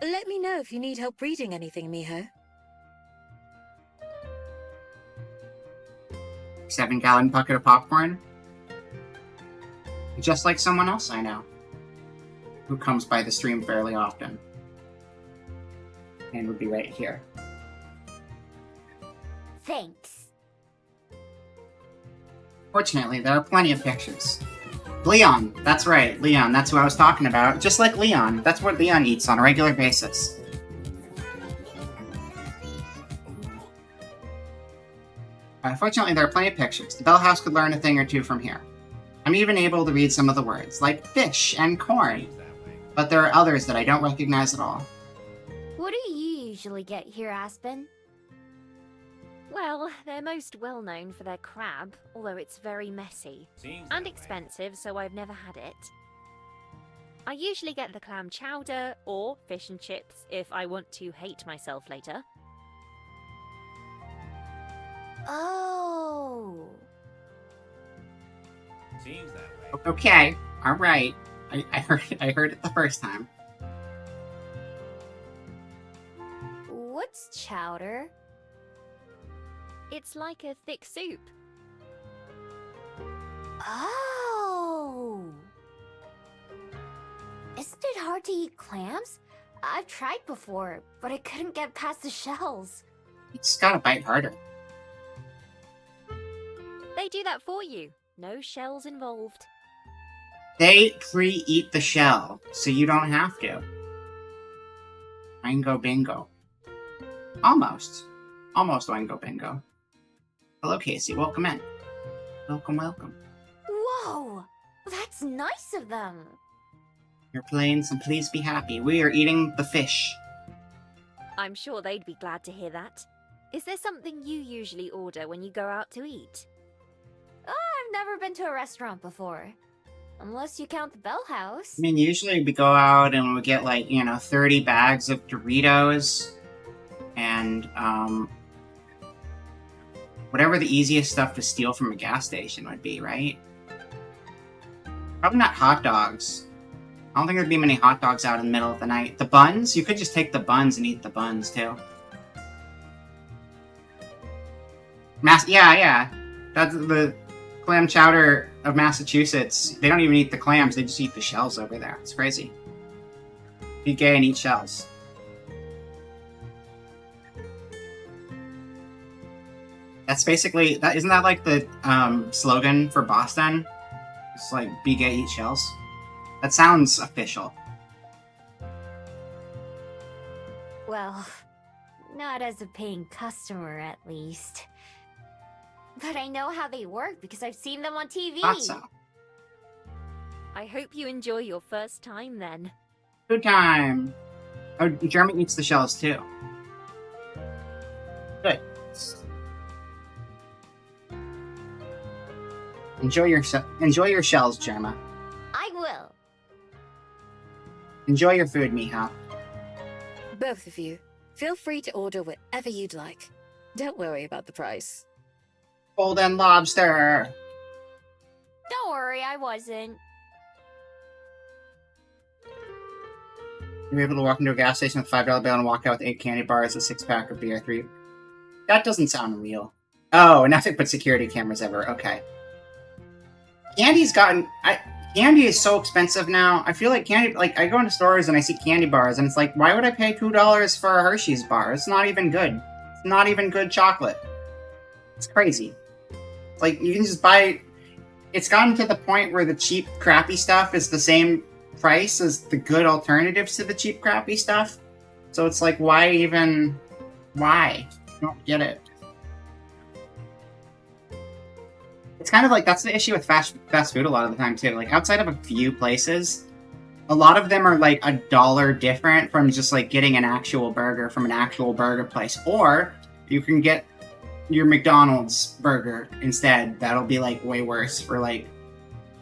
Let me know if you need help reading anything, Miho. 7-gallon bucket of popcorn? Just like someone else I know, who comes by the stream fairly often. And would be right here. Thanks. Fortunately, there are plenty of pictures. Leon, that's right, Leon, that's who I was talking about. Just like Leon, that's what Leon eats on a regular basis. Fortunately, there are plenty of pictures. The Bellhouse could learn a thing or two from here. I'm even able to read some of the words, like fish and corn. But there are others that I don't recognize at all. What do you usually get here, Aspen? Well, they're most well known for their crab, although it's very messy. And expensive, so I've never had it. I usually get the clam chowder, or fish and chips, if I want to hate myself later. Oh. Seems that way. Okay, alright. I heard it the first time. What's chowder? It's like a thick soup. Oh! Isn't it hard to eat clams? I've tried before, but I couldn't get past the shells. You just gotta bite harder. They do that for you. No shells involved. They pre-eat the shell, so you don't have to. Oingo bingo. Almost. Almost oingo bingo. Hello, Casey. Welcome in. Welcome, welcome. Whoa! That's nice of them. You're playing some Please Be Happy. We are eating the fish. I'm sure they'd be glad to hear that. Is there something you usually order when you go out to eat? I've never been to a restaurant before. Unless you count the Bellhouse. I mean, usually we go out and we get, like, 30 bags of Doritos and, whatever the easiest stuff to steal from a gas station would be, right? Probably not hot dogs. I don't think there'd be many hot dogs out in the middle of the night. The buns? You could just take the buns and eat the buns, too. Yeah. That's the clam chowder of Massachusetts. They don't even eat the clams, they just eat the shells over there. It's crazy. Be gay and eat shells. That's basically, isn't that like the slogan for Boston? It's like, be gay, eat shells. That sounds official. Well, not as a paying customer, at least. But I know how they work because I've seen them on TV. Thought so. I hope you enjoy your first time then. Food time! Oh, Jeremy eats the shells too. Good. Enjoy your shells, Jerma. I will. Enjoy your food, Miha. Both of you, feel free to order whatever you'd like. Don't worry about the price. Golden lobster! Don't worry, I wasn't. You're able to walk into a gas station with a $5 bill and walk out with 8 candy bars, a 6-pack of beer, 3... That doesn't sound real. Oh, nothing but security cameras ever. Okay. Candy's gotten... Candy is so expensive now. I feel like candy... Like, I go into stores and I see candy bars, and it's like, why would I pay $2 for a Hershey's bar? It's not even good. It's not even good chocolate. It's crazy. Like, you can just buy... It's gotten to the point where the cheap, crappy stuff is the same price as the good alternatives to the cheap, crappy stuff. So it's like, why even... Why? I don't get it. It's kind of like, that's the issue with fast food a lot of the time, too. Like, outside of a few places, a lot of them are, like, $1 different from just, like, getting an actual burger from an actual burger place. Or, you can get your McDonald's burger instead. That'll be, like, way worse for, like,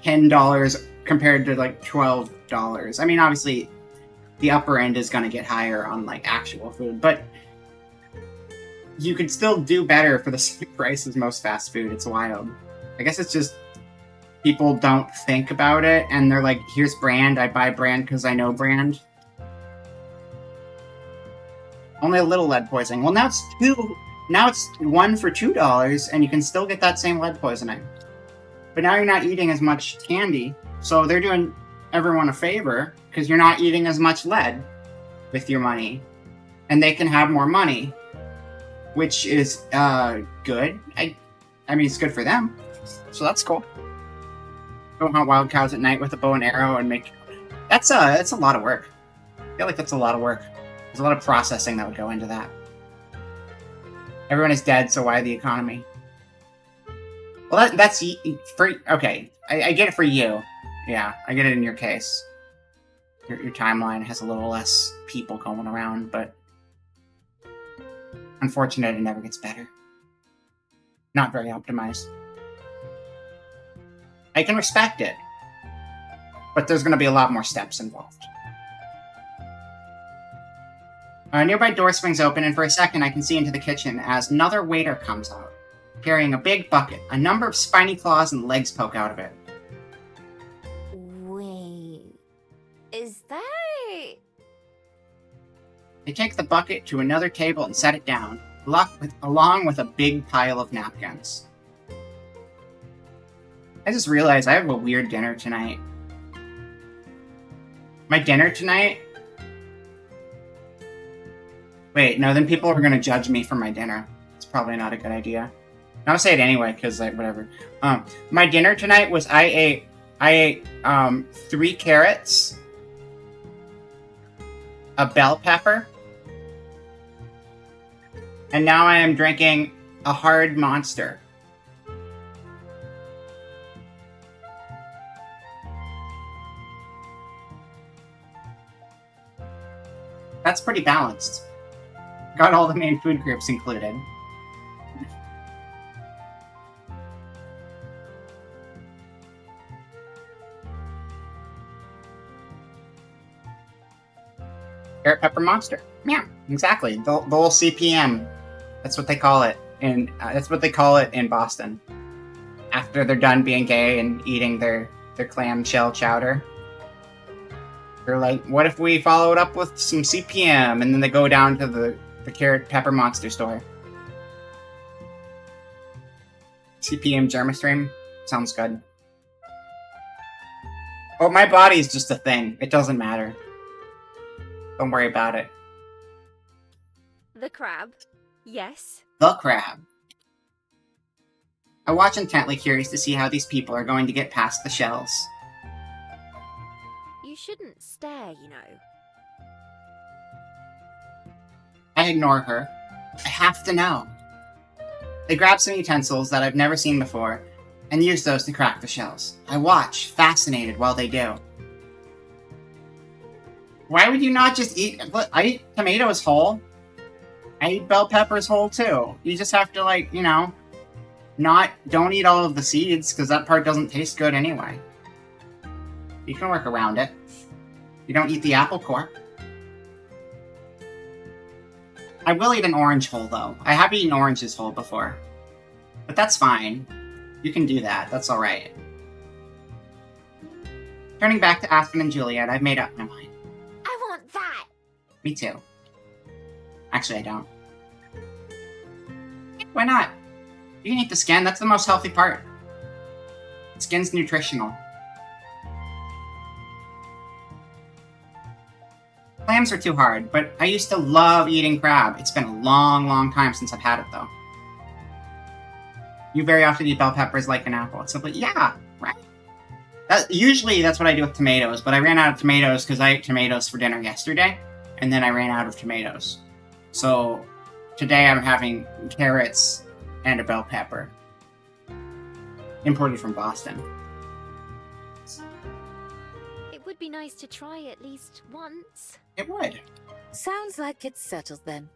$10 compared to, like, $12. I mean, obviously, the upper end is gonna get higher on, like, actual food, but you could still do better for the same price as most fast food. It's wild. I guess it's just people don't think about it, and they're like, here's brand, I buy brand because I know brand. Only a little lead poisoning. Well, now it's 1 for $2, and you can still get that same lead poisoning. But now you're not eating as much candy, so they're doing everyone a favor, because you're not eating as much lead with your money. And they can have more money, which is good. I mean, it's good for them. So that's cool. Go hunt wild cows at night with a bow and arrow and make... That's a lot of work. I feel like that's a lot of work. There's a lot of processing that would go into that. Everyone is dead, so why the economy? Well, that's for... Okay, I get it for you. Yeah, I get it in your case. Your timeline has a little less people going around, but... Unfortunate, it never gets better. Not very optimized. I can respect it, but there's going to be a lot more steps involved. A nearby door swings open, and for a second I can see into the kitchen as another waiter comes out, carrying a big bucket. A number of spiny claws and legs poke out of it. Wait... Is that... They take the bucket to another table and set it down, along with a big pile of napkins. I just realized I have a weird dinner tonight. My dinner tonight... Wait, no, then people are going to judge me for my dinner. It's probably not a good idea. I'll say it anyway, because, like, whatever. My dinner tonight was I ate 3 carrots, a bell pepper, and now I am drinking a hard Monster. That's pretty balanced. Got all the main food groups included. Carrot pepper monster. Yeah, exactly. The little CPM. That's what they call it. That's what they call it in Boston. After they're done being gay and eating their clam shell chowder. They're like, what if we follow it up with some CPM? And then they go down to the carrot pepper monster store. CPM Germastream? Sounds good. Oh, my body's just a thing. It doesn't matter. Don't worry about it. The crab. Yes. The crab. I watch intently, curious to see how these people are going to get past the shells. You shouldn't stare, you know. I ignore her. I have to know. They grab some utensils that I've never seen before, and use those to crack the shells. I watch, fascinated, while they do. Why would you not just eat... I eat tomatoes whole. I eat bell peppers whole, too. You just have to, like, you know... Don't eat all of the seeds, because that part doesn't taste good anyway. You can work around it. You don't eat the apple core. I will eat an orange whole, though. I have eaten oranges whole before. But that's fine. You can do that. That's alright. Turning back to Aspen and Juliet, I've made up my mind. I want that! Me too. Actually, I don't. Why not? You can eat the skin. That's the most healthy part. The skin's nutritional. Clams are too hard, but I used to love eating crab. It's been a long, long time since I've had it, though. You very often eat bell peppers like an apple. It's simply, yeah, right? Usually that's what I do with tomatoes, but I ran out of tomatoes because I ate tomatoes for dinner yesterday, and then I ran out of tomatoes. So today I'm having carrots and a bell pepper. Imported from Boston. It would be nice to try at least once. It would. Sounds like it's settled then.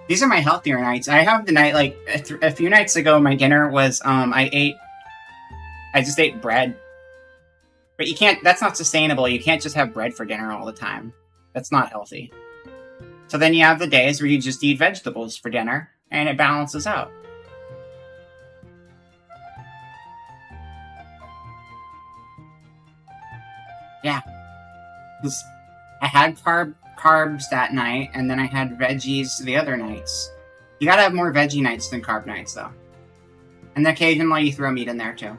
These are my healthier nights. I have the night, like, a few nights ago, my dinner was, I just ate bread. But you can't, that's not sustainable. You can't just have bread for dinner all the time. That's not healthy. So then you have the days where you just eat vegetables for dinner, and it balances out. Yeah. Because I had carbs that night, and then I had veggies the other nights. You gotta have more veggie nights than carb nights, though. And occasionally you throw meat in there, too.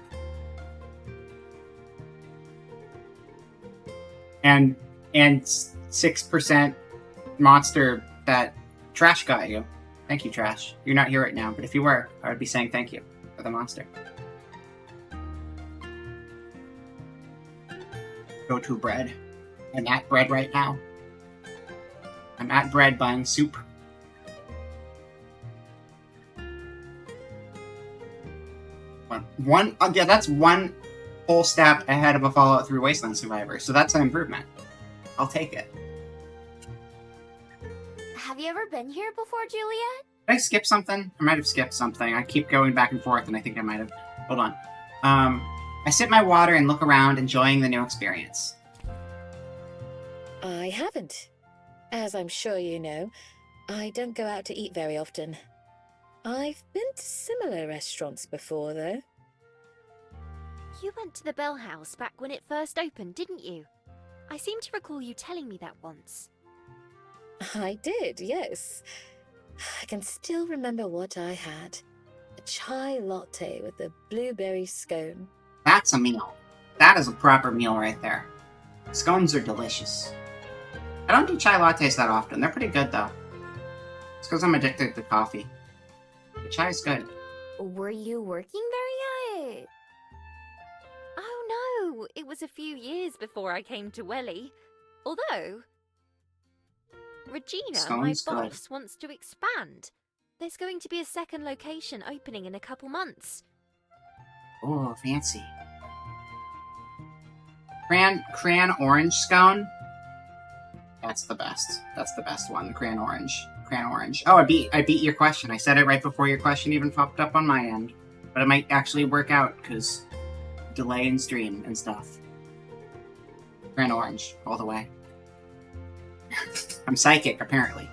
And 6% monster that Trash got you. Thank you, Trash. You're not here right now, but if you were, I would be saying thank you for the monster. Go to bread. I'm at bread right now. I'm at bread buying soup. Yeah, that's one whole step ahead of a Fallout 3 Wasteland Survivor, so that's an improvement. I'll take it. Have you ever been here before, Juliet? Did I skip something? I might have skipped something. I keep going back and forth, and I think I might have. Hold on. I sip my water and look around, enjoying the new experience. I haven't. As I'm sure you know, I don't go out to eat very often. I've been to similar restaurants before, though. You went to the Bellhouse back when it first opened, didn't you? I seem to recall you telling me that once. I did, yes. I can still remember what I had. A chai latte with a blueberry scone. That's a meal. That is a proper meal right there. Scones are delicious. I don't do chai lattes that often. They're pretty good, though. It's because I'm addicted to coffee. The chai is good. Were you working there yet? Oh no, it was a few years before I came to Welly. Although, Regina, Sounds my good. boss, wants to expand. There's going to be a second location opening in a couple months. Oh, fancy. Crayon orange scone? That's the best. That's the best one, the crayon orange. Crayon orange. Oh, I beat your question. I said it right before your question even popped up on my end. But it might actually work out, because delay in stream and stuff. Grand Orange, all the way. I'm psychic, apparently.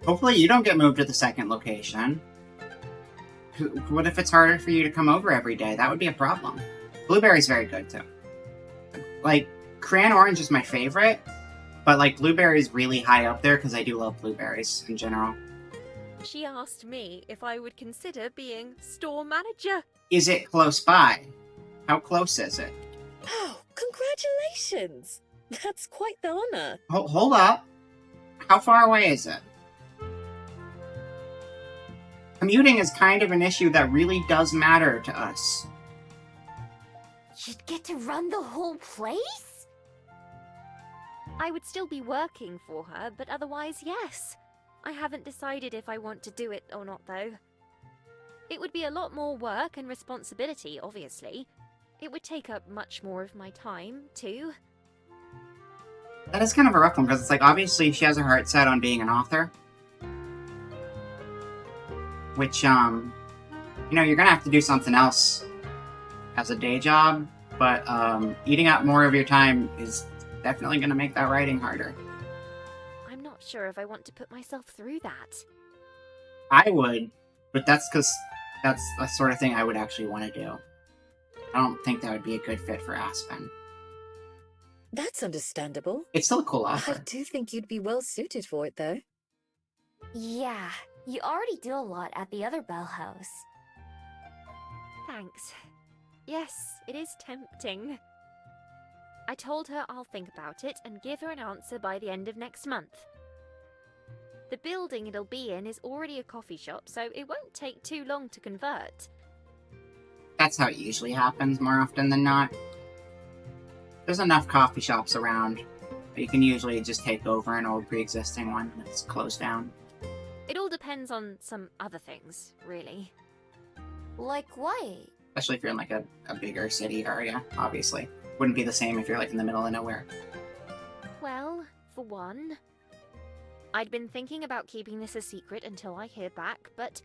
Hopefully you don't get moved to the second location. What if it's harder for you to come over every day? That would be a problem. Blueberry's very good, too. Like, Crayon Orange is my favorite, but, like, Blueberry's really high up there because I do love blueberries in general. She asked me if I would consider being store manager. Is it close by? How close is it? Oh, congratulations! That's quite the honor. Hold up. How far away is it? Commuting is kind of an issue that really does matter to us. You'd get to run the whole place? I would still be working for her, but otherwise, yes. I haven't decided if I want to do it or not, though. It would be a lot more work and responsibility, obviously. It would take up much more of my time, too. That is kind of a rough one, because it's like, obviously she has her heart set on being an author. Which, you know, you're gonna have to do something else as a day job, but, eating up more of your time is definitely gonna make that writing harder. I'm not sure if I want to put myself through that. I would, but that's because that's the sort of thing I would actually want to do. I don't think that would be a good fit for Aspen. That's understandable. It's still a cool I offer. do think you'd be well suited for it, though. Yeah, you already do a lot at the other Bellhouse. Thanks. Yes, it is tempting. I told her I'll think about it and give her an answer by the end of next month. The building it'll be in is already a coffee shop, so it won't take too long to convert. That's how it usually happens more often than not. There's enough coffee shops around that you can usually just take over an old pre-existing one that's closed down. It all depends on some other things, really. Like what? Especially if you're in like a bigger city area, obviously. Wouldn't be the same if you're like in the middle of nowhere. Well, for one, I'd been thinking about keeping this a secret until I hear back, but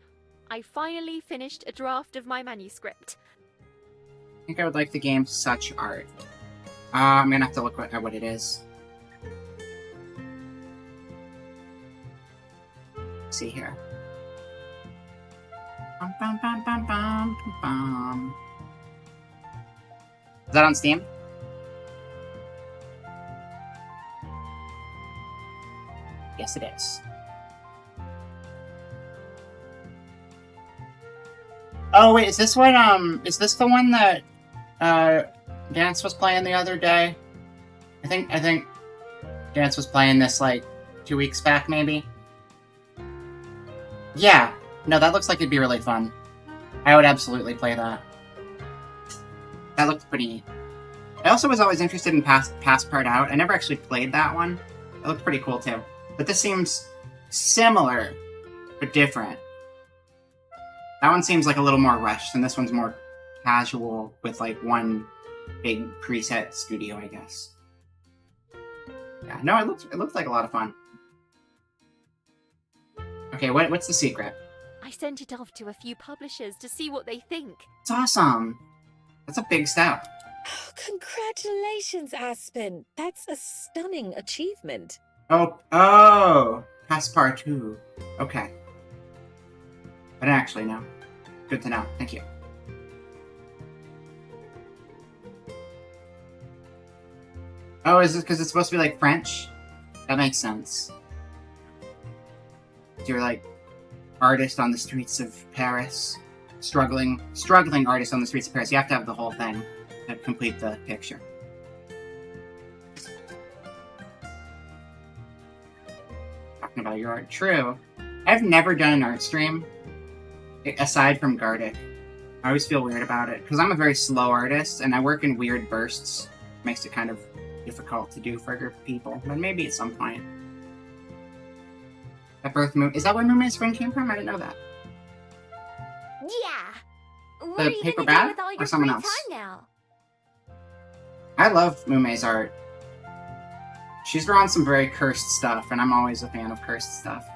I finally finished a draft of my manuscript. I think I would like the game such art. I'm gonna have to look at what it is. Let's see here. Bum, bum, bum, bum, bum, bum, bum. Is that on Steam? Yes, it is. Oh wait, is this what is this the one that Dance was playing the other day? I think Dance was playing this like 2 weeks back, maybe. Yeah, no, that looks like it'd be really fun. I would absolutely play that. That looked pretty neat. I also was always interested in Passport Out. I never actually played that one. It looked pretty cool too. But this seems similar, but different. That one seems like a little more rushed, and this one's more casual with like one big preset studio, I guess. Yeah, no, it looks like a lot of fun. Okay, what's the secret? I sent it off to a few publishers to see what they think. It's awesome. That's a big step. Oh, congratulations, Aspen. That's a stunning achievement. Oh, Passepartout. Okay. I didn't actually know. Good to know. Thank you. Oh, is this because it's supposed to be like French? That makes sense. You're like artist on the streets of Paris, struggling artist on the streets of Paris. You have to have the whole thing to complete the picture. Talking about your art, true. I've never done an art stream aside from Gardic. I always feel weird about it because I'm a very slow artist and I work in weird bursts. Makes it kind of difficult to do for a group of people, but maybe at some point. At Birth Moon, is that where Moonman's friend came from? I didn't know that. Yeah. What The are you paper gonna bag do with all or your someone free else? time now? I love Mume's art. She's drawn some very cursed stuff, and I'm always a fan of cursed stuff.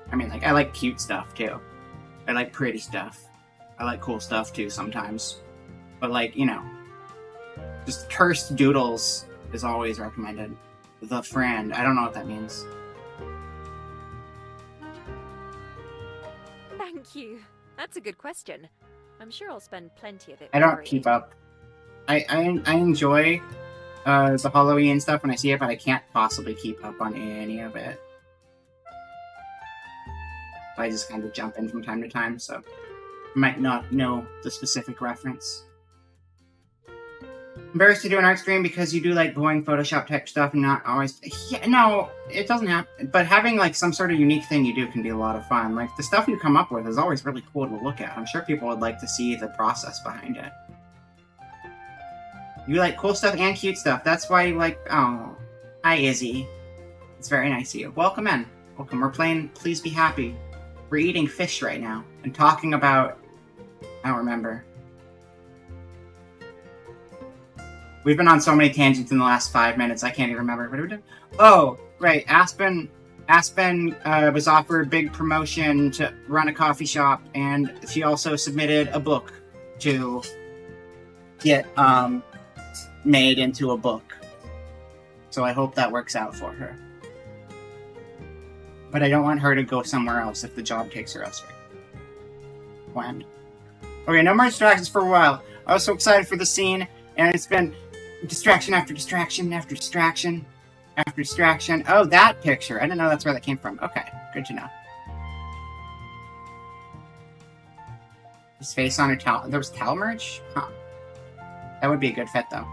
I mean, like, I like cute stuff, too. I like pretty stuff. I like cool stuff too sometimes. But like, you know, just cursed doodles is always recommended. The friend. I don't know what that means. Thank you. That's a good question. I'm sure I'll spend plenty of it. I don't worrying. keep up. I enjoy the Halloween stuff when I see it, but I can't possibly keep up on any of it. I just kind of jump in from time to time, so I might not know the specific reference. Embarrassed to do an art stream because you do like boring Photoshop type stuff and not always. Yeah, no, it doesn't happen. But having like some sort of unique thing you do can be a lot of fun. Like the stuff you come up with is always really cool to look at. I'm sure people would like to see the process behind it. You like cool stuff and cute stuff. That's why you like. Oh, hi Izzy. It's very nice of you. Welcome in. Welcome. We're playing Please Be Happy. We're eating fish right now and talking about. I don't remember. We've been on so many tangents in the last 5 minutes, I can't even remember. What are we doing? Oh, right. Aspen was offered big promotion to run a coffee shop, and she also submitted a book to get made into a book. So I hope that works out for her. But I don't want her to go somewhere else if the job takes her elsewhere. When? Okay, no more distractions for a while. I was so excited for the scene, and it's been distraction after distraction after distraction after distraction. Oh, that picture. I didn't know that's where that came from. Okay, good to know. His face on her towel. There was towel merch? Huh. That would be a good fit, though.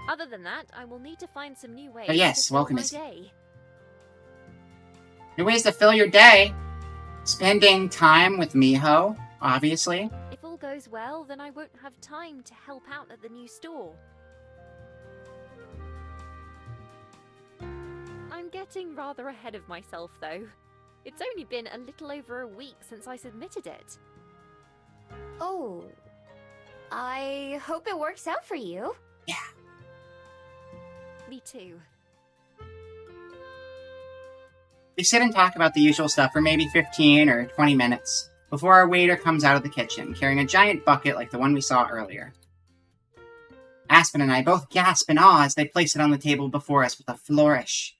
Other than that, I will need to find some new ways. Oh, yes, to fill welcome, my Izzy. day. New ways to fill your day. Spending time with Miho, obviously. If all goes well, then I won't have time to help out at the new store. I'm getting rather ahead of myself, though. It's only been a little over a week since I submitted it. Oh. I hope it works out for you. Yeah. Me too. We sit and talk about the usual stuff for maybe 15 or 20 minutes before our waiter comes out of the kitchen, carrying a giant bucket like the one we saw earlier. Aspen and I both gasp in awe as they place it on the table before us with a flourish,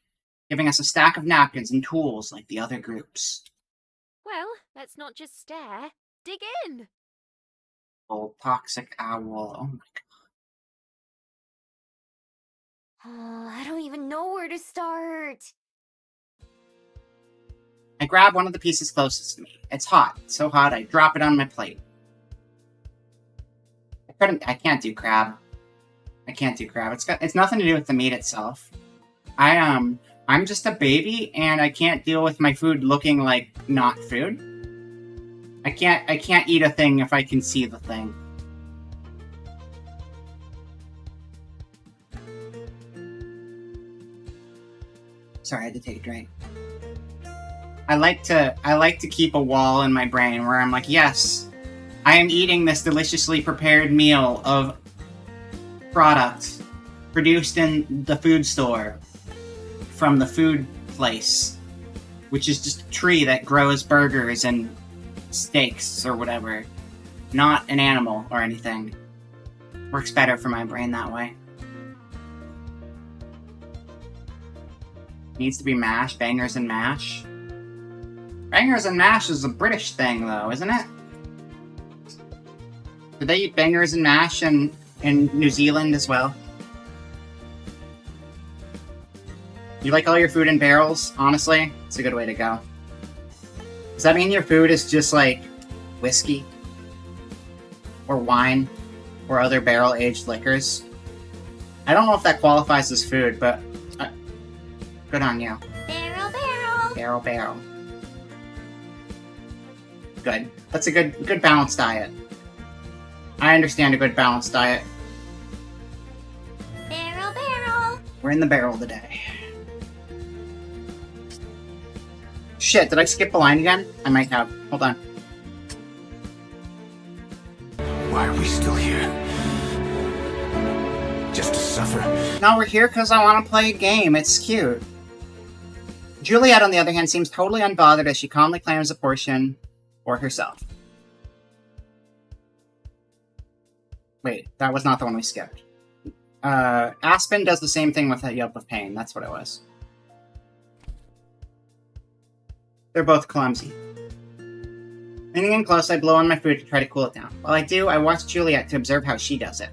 giving us a stack of napkins and tools like the other groups. Well, let's not just stare. Dig in! Old toxic owl. Oh my god. I don't even know where to start. I grab one of the pieces closest to me. It's hot. So hot I drop it on my plate. I can't do crab. I can't do crab. It's nothing to do with the meat itself. I'm just a baby and I can't deal with my food looking like not food. I can't eat a thing if I can see the thing. Sorry, I had to take a drink. I like to keep a wall in my brain where I'm like, yes, I am eating this deliciously prepared meal of product produced in the food store from the food place, which is just a tree that grows burgers and steaks or whatever, not an animal or anything. Works better for my brain that way. Needs to be mash, bangers and mash. Bangers and mash is a British thing, though, isn't it? Do they eat bangers and mash in New Zealand as well? You like all your food in barrels? Honestly, it's a good way to go. Does that mean your food is just like whiskey? Or wine? Or other barrel-aged liquors? I don't know if that qualifies as food, but good on you. Barrel, barrel. Barrel, barrel. Good. That's a good balanced diet. I understand a good balanced diet. Barrel, barrel. We're in the barrel today. Shit, did I skip a line again? I might have. Hold on. Why are we still here? Just to suffer? No, we're here because I want to play a game. It's cute. Juliet, on the other hand, seems totally unbothered as she calmly claims a portion for herself. Wait, that was not the one we skipped. Aspen does the same thing with a Yelp of Pain. That's what it was. They're both clumsy. Leaning in close, I blow on my food to try to cool it down. While I do, I watch Juliet to observe how she does it.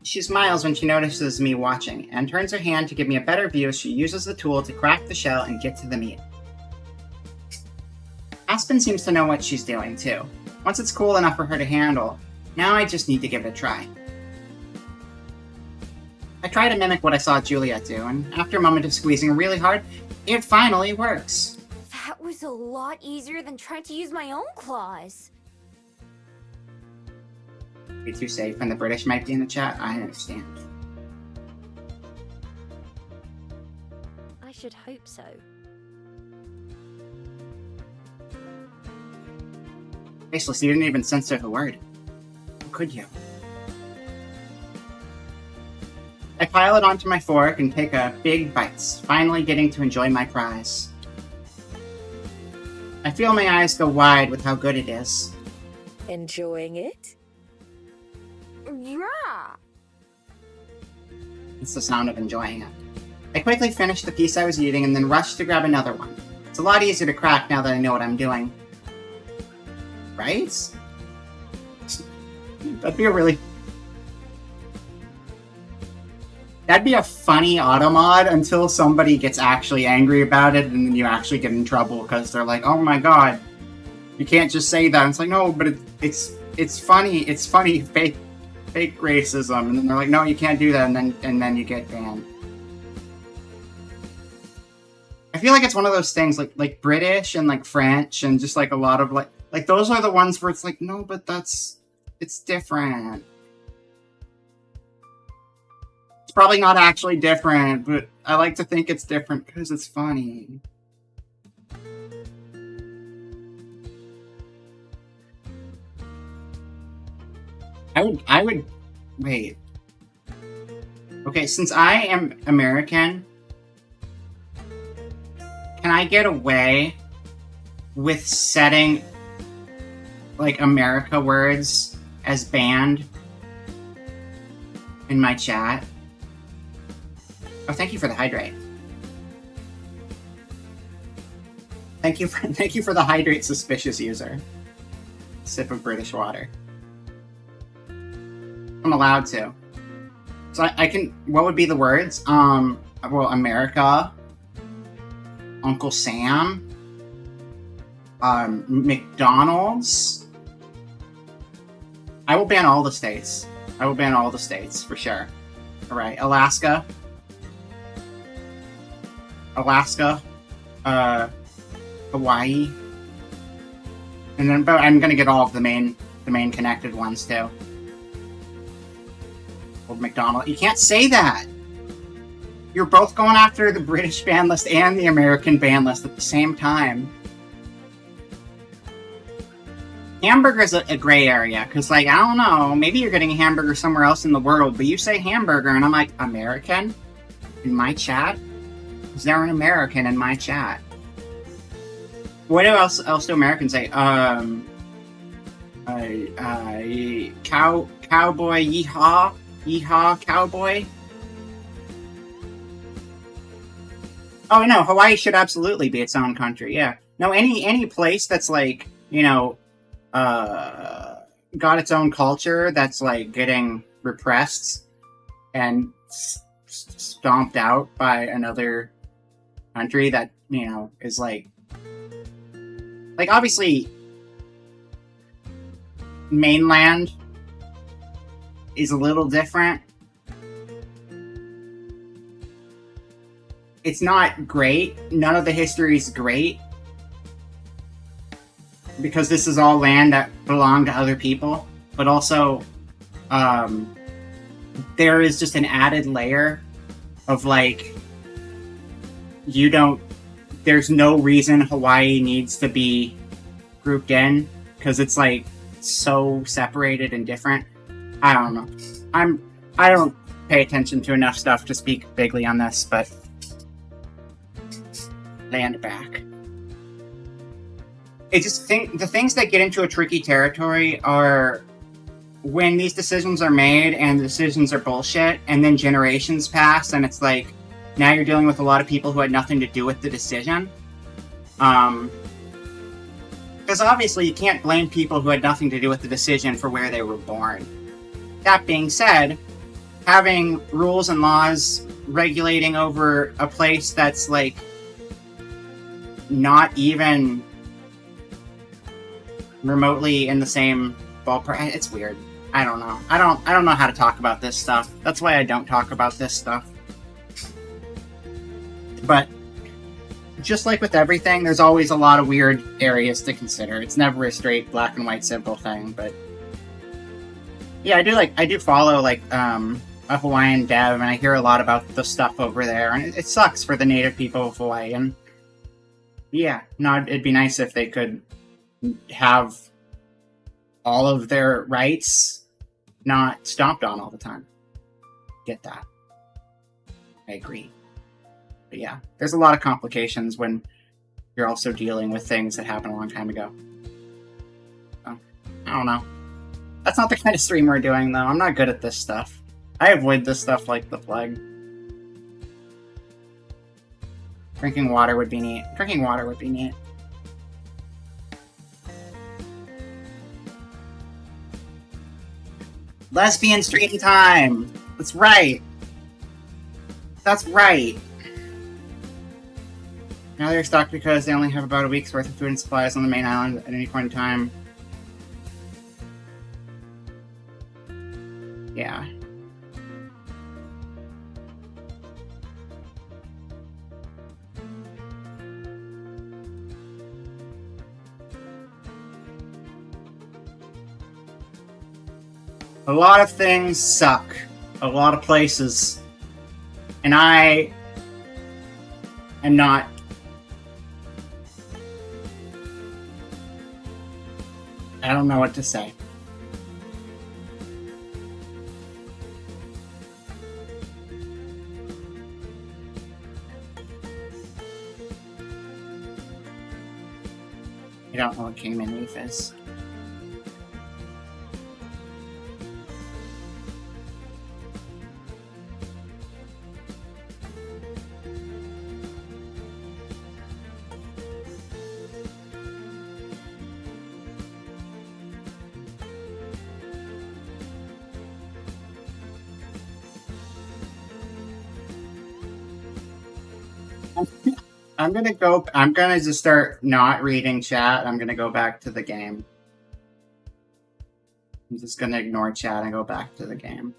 She smiles when she notices me watching, and turns her hand to give me a better view as she uses the tool to crack the shell and get to the meat. Aspen seems to know what she's doing, too. Once it's cool enough for her to handle, now I just need to give it a try. I try to mimic what I saw Juliet do, and after a moment of squeezing really hard, it finally works. That was a lot easier than trying to use my own claws. Be too safe, and the British might be in the chat. I understand. I should hope so. Faceless, you didn't even censor the word. How could you? I pile it onto my fork and take a big bites, finally getting to enjoy my prize. I feel my eyes go wide with how good it is. Enjoying it? Yeah. It's the sound of enjoying it. I quickly finish the piece I was eating and then rush to grab another one. It's a lot easier to crack now that I know what I'm doing. Right? That'd be a funny automod until somebody gets actually angry about it and then you actually get in trouble because they're like, oh my god, you can't just say that. And it's like, no, but it's funny, fake racism. And then they're like, no, you can't do that, and then you get banned. I feel like it's one of those things like British and like French and just like a lot of like those are the ones where it's like, no, but it's different. It's probably not actually different, but I like to think it's different because it's funny. I would wait. Okay, since I am American, can I get away with setting like America words as banned in my chat? Oh, thank you for the hydrate. Thank you for the hydrate, suspicious user. Sip of British water. I'm allowed to. So I can. What would be the words? Well, America, Uncle Sam, McDonald's. I will ban all the states. I will ban all the states for sure. All right, Alaska, Hawaii, and then. But I'm gonna get all of the main connected ones too. Old McDonald. You can't say that! You're both going after the British ban list and the American ban list at the same time. Hamburger's a gray area, because, like, I don't know, maybe you're getting a hamburger somewhere else in the world, but you say hamburger, and I'm like, American? In my chat? Is there an American in my chat? What else do Americans say? Cowboy, yeehaw? Yeehaw, cowboy? Oh, no, Hawaii should absolutely be its own country, yeah. No, any place that's, like, you know, got its own culture that's, like, getting repressed and stomped out by another country that, you know, is, like, obviously, mainland is a little different. It's not great. None of the history is great. Because this is all land that belonged to other people. But also, there is just an added layer of, like, there's no reason Hawaii needs to be grouped in. Because it's, like, so separated and different. I don't know. I don't pay attention to enough stuff to speak bigly on this, but land back. I just think the things that get into a tricky territory are when these decisions are made and the decisions are bullshit, and then generations pass, and it's like, now you're dealing with a lot of people who had nothing to do with the decision. Because obviously you can't blame people who had nothing to do with the decision for where they were born. That being said, having rules and laws regulating over a place that's like not even remotely in the same ballpark, it's weird. I don't know. I don't know how to talk about this stuff. That's why I don't talk about this stuff. But just like with everything, there's always a lot of weird areas to consider. It's never a straight black and white simple thing, but yeah, I do follow like a Hawaiian dev, and I hear a lot about the stuff over there, and it sucks for the native people of Hawaii. And yeah, no, it'd be nice if they could have all of their rights not stomped on all the time. Get that. I agree. But yeah, there's a lot of complications when you're also dealing with things that happened a long time ago. So, I don't know. That's not the kind of stream we're doing, though. I'm not good at this stuff. I avoid this stuff like the plague. Drinking water would be neat. Drinking water would be neat. Lesbian stream time! That's right! That's right! Now they're stuck because they only have about a week's worth of food and supplies on the main island at any point in time. Yeah. A lot of things suck. A lot of places. And I am not... I don't know what to say. I don't know what Kingman Leaf is. I'm gonna just start not reading chat. I'm gonna go back to the game. I'm just gonna ignore chat and go back to the game.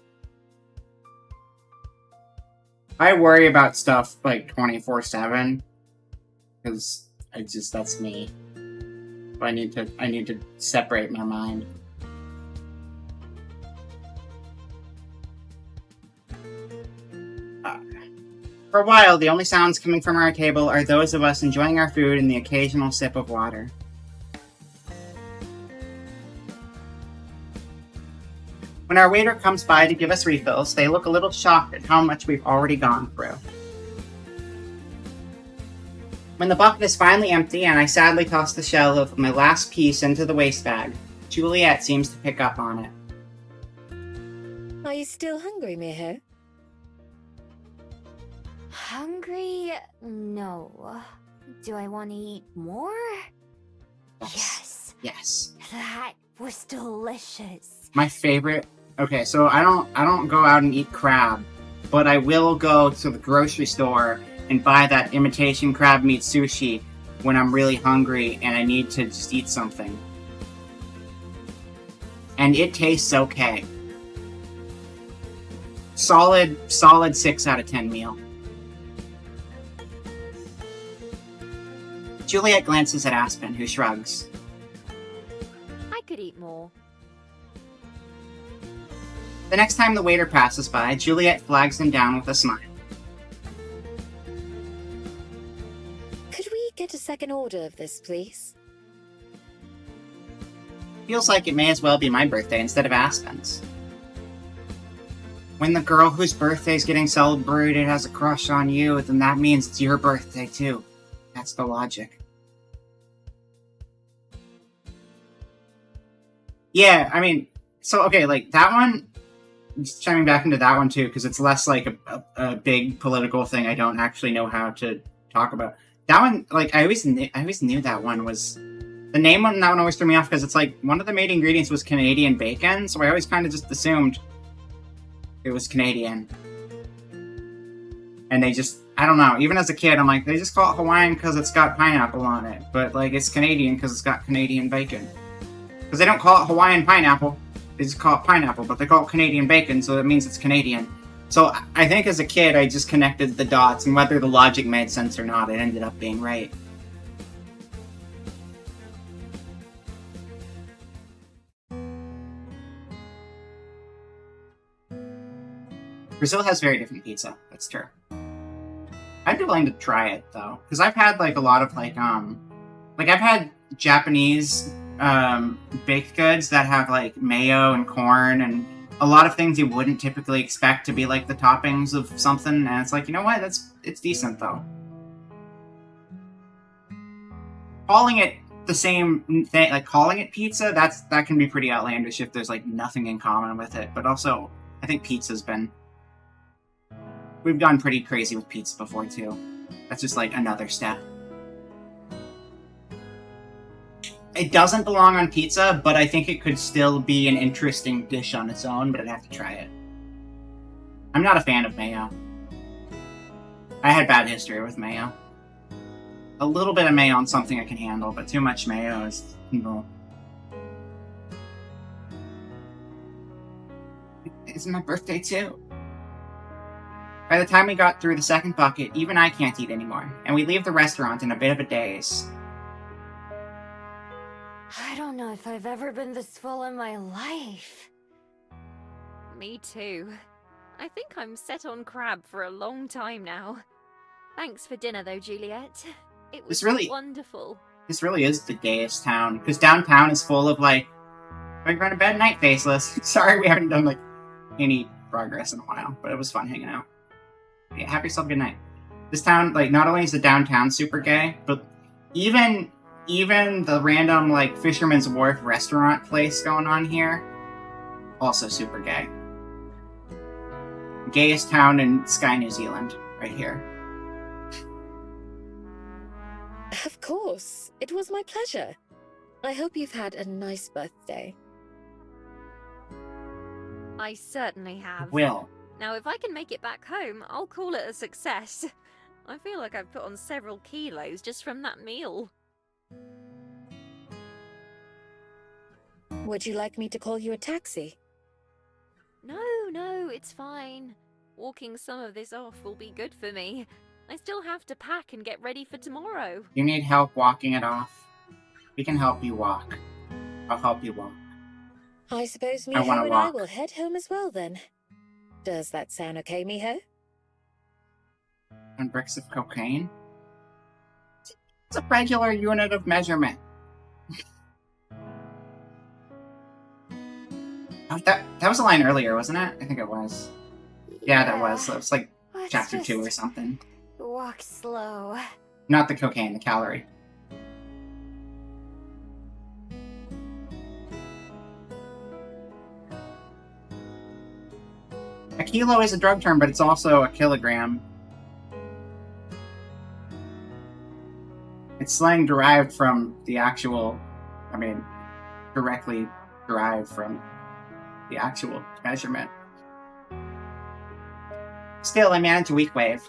I worry about stuff like 24/7 because that's me. But I need to separate my mind. For a while, the only sounds coming from our table are those of us enjoying our food and the occasional sip of water. When our waiter comes by to give us refills, they look a little shocked at how much we've already gone through. When the bucket is finally empty and I sadly toss the shell of my last piece into the waste bag, Juliet seems to pick up on it. Are you still hungry, Miho? Hungry? No. Do I want to eat more? Yes. Yes. That was delicious. My favorite. Okay, so I don't go out and eat crab, but I will go to the grocery store and buy that imitation crab meat sushi when I'm really hungry and I need to just eat something. And it tastes okay. Solid 6 out of 10 meal. Juliet glances at Aspen, who shrugs. I could eat more. The next time the waiter passes by, Juliet flags him down with a smile. Could we get a second order of this, please? Feels like it may as well be my birthday instead of Aspen's. When the girl whose birthday's getting celebrated has a crush on you, then that means it's your birthday too. That's the logic. Yeah, I mean, So, okay, like, that one, just chiming back into that one, too, because it's less, like, a big political thing I don't actually know how to talk about. That one, like, I always knew that one was... The name on that one always threw me off, because it's, like, one of the main ingredients was Canadian bacon, so I always kind of just assumed it was Canadian. And they just... I don't know, even as a kid, I'm like, they just call it Hawaiian because it's got pineapple on it, but, like, it's Canadian because it's got Canadian bacon. Because they don't call it Hawaiian pineapple. They just call it pineapple, but they call it Canadian bacon, so that means it's Canadian. So I think as a kid, I just connected the dots, and whether the logic made sense or not, it ended up being right. Brazil has very different pizza, that's true. I'd be willing to try it, though, because I've had, like, a lot of, like, I've had Japanese, baked goods that have, like, mayo and corn and a lot of things you wouldn't typically expect to be, like, the toppings of something, and it's like, you know what, it's decent, though. Calling it the same thing, like, calling it pizza, that can be pretty outlandish if there's, like, nothing in common with it, but also, I think pizza's been... We've gone pretty crazy with pizza before, too. That's just, like, another step. It doesn't belong on pizza, but I think it could still be an interesting dish on its own, but I'd have to try it. I'm not a fan of mayo. I had bad history with mayo. A little bit of mayo on something I can handle, but too much mayo is... No. It's my birthday, too. By the time we got through the second bucket, even I can't eat anymore, and we leave the restaurant in a bit of a daze. I don't know if I've ever been this full in my life. Me too. I think I'm set on crab for a long time now. Thanks for dinner, though, Juliet. It was wonderful. This really is the gayest town, because downtown is full of, like, going to bed night faceless. Sorry we haven't done, like, any progress in a while, but it was fun hanging out. Yeah, have yourself a good night. This town, like, not only is the downtown super gay, but even the random, like, Fisherman's Wharf restaurant place going on here, also super gay. Gayest town in Sky, New Zealand, right here. Of course. It was my pleasure. I hope you've had a nice birthday. I certainly have. Will. Now, if I can make it back home, I'll call it a success. I feel like I've put on several kilos just from that meal. Would you like me to call you a taxi? No, it's fine. Walking some of this off will be good for me. I still have to pack and get ready for tomorrow. You need help walking it off? We can help you walk. I'll help you walk. I suppose I wanna Miho and I walk. will head home as well, then. Does that sound okay, Miho? And bricks of cocaine? It's a regular unit of measurement. Oh, that was a line earlier, wasn't it? I think it was. Yeah, that was. That was like Let's chapter 2 or just something. walk slow. Not the cocaine, the calorie. A kilo is a drug term, but it's also a kilogram. It's slang derived from the actual, directly derived from the actual measurement. Still, I managed a weak wave.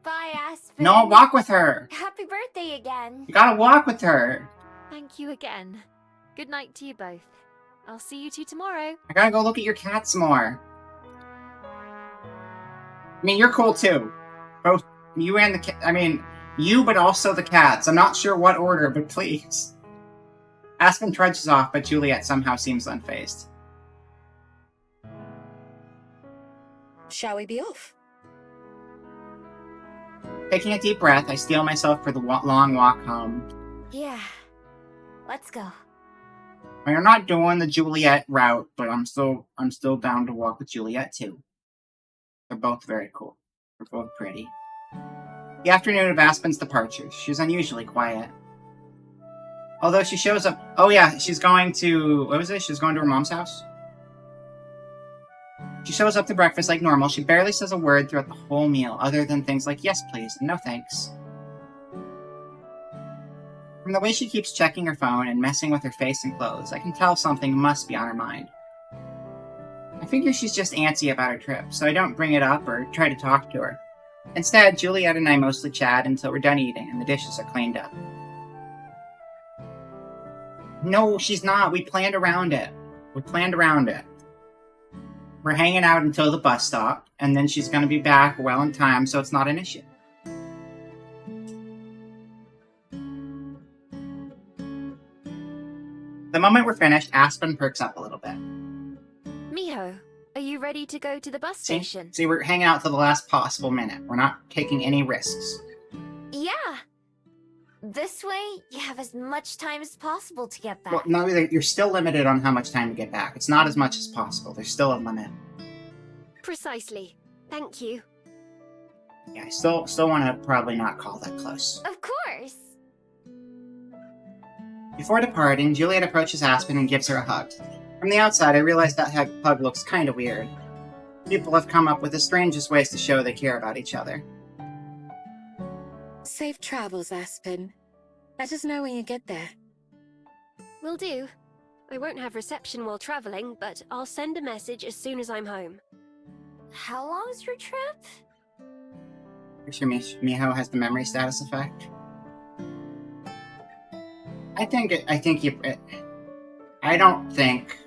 Bye, Aspen. No, walk with her! Happy birthday again. You gotta walk with her! Thank you again. Good night to you both. I'll see you two tomorrow. I gotta go look at your cats more. I mean, you're cool too. Both you and the you, but also the cats. I'm not sure what order, but please. Aspen trudges off, but Juliet somehow seems unfazed. Shall we be off? Taking a deep breath, I steel myself for the long walk home. Yeah. Let's go. We're not doing the Juliet route, but I'm still down to walk with Juliet too. They're both very cool. They're both pretty. The afternoon of Aspen's departure. She's unusually quiet. Although she shows up... Oh yeah, she's going to... What was it? She's going to her mom's house? She shows up to breakfast like normal. She barely says a word throughout the whole meal, other than things like yes please and no thanks. From the way she keeps checking her phone and messing with her face and clothes, I can tell something must be on her mind. I figure she's just antsy about her trip, so I don't bring it up or try to talk to her. Instead, Juliet and I mostly chat until we're done eating and the dishes are cleaned up. No, she's not. We planned around it. We're hanging out until the bus stop, and then she's going to be back well in time, so it's not an issue. The moment we're finished, Aspen perks up a little bit. Miho, are you ready to go to the bus station? See, we're hanging out till the last possible minute. We're not taking any risks. Yeah. This way, you have as much time as possible to get back. Well, no, you're still limited on how much time to get back. It's not as much as possible. There's still a limit. Precisely. Thank you. Yeah, I still want to probably not call that close. Of course. Before departing, Juliet approaches Aspen and gives her a hug. From the outside, I realize that hug looks kind of weird. People have come up with the strangest ways to show they care about each other. Safe travels, Aspen. Let us know when you get there. Will do. I won't have reception while traveling, but I'll send a message as soon as I'm home. How long's your trip? Pretty sure Miho has the memory status effect. I don't think.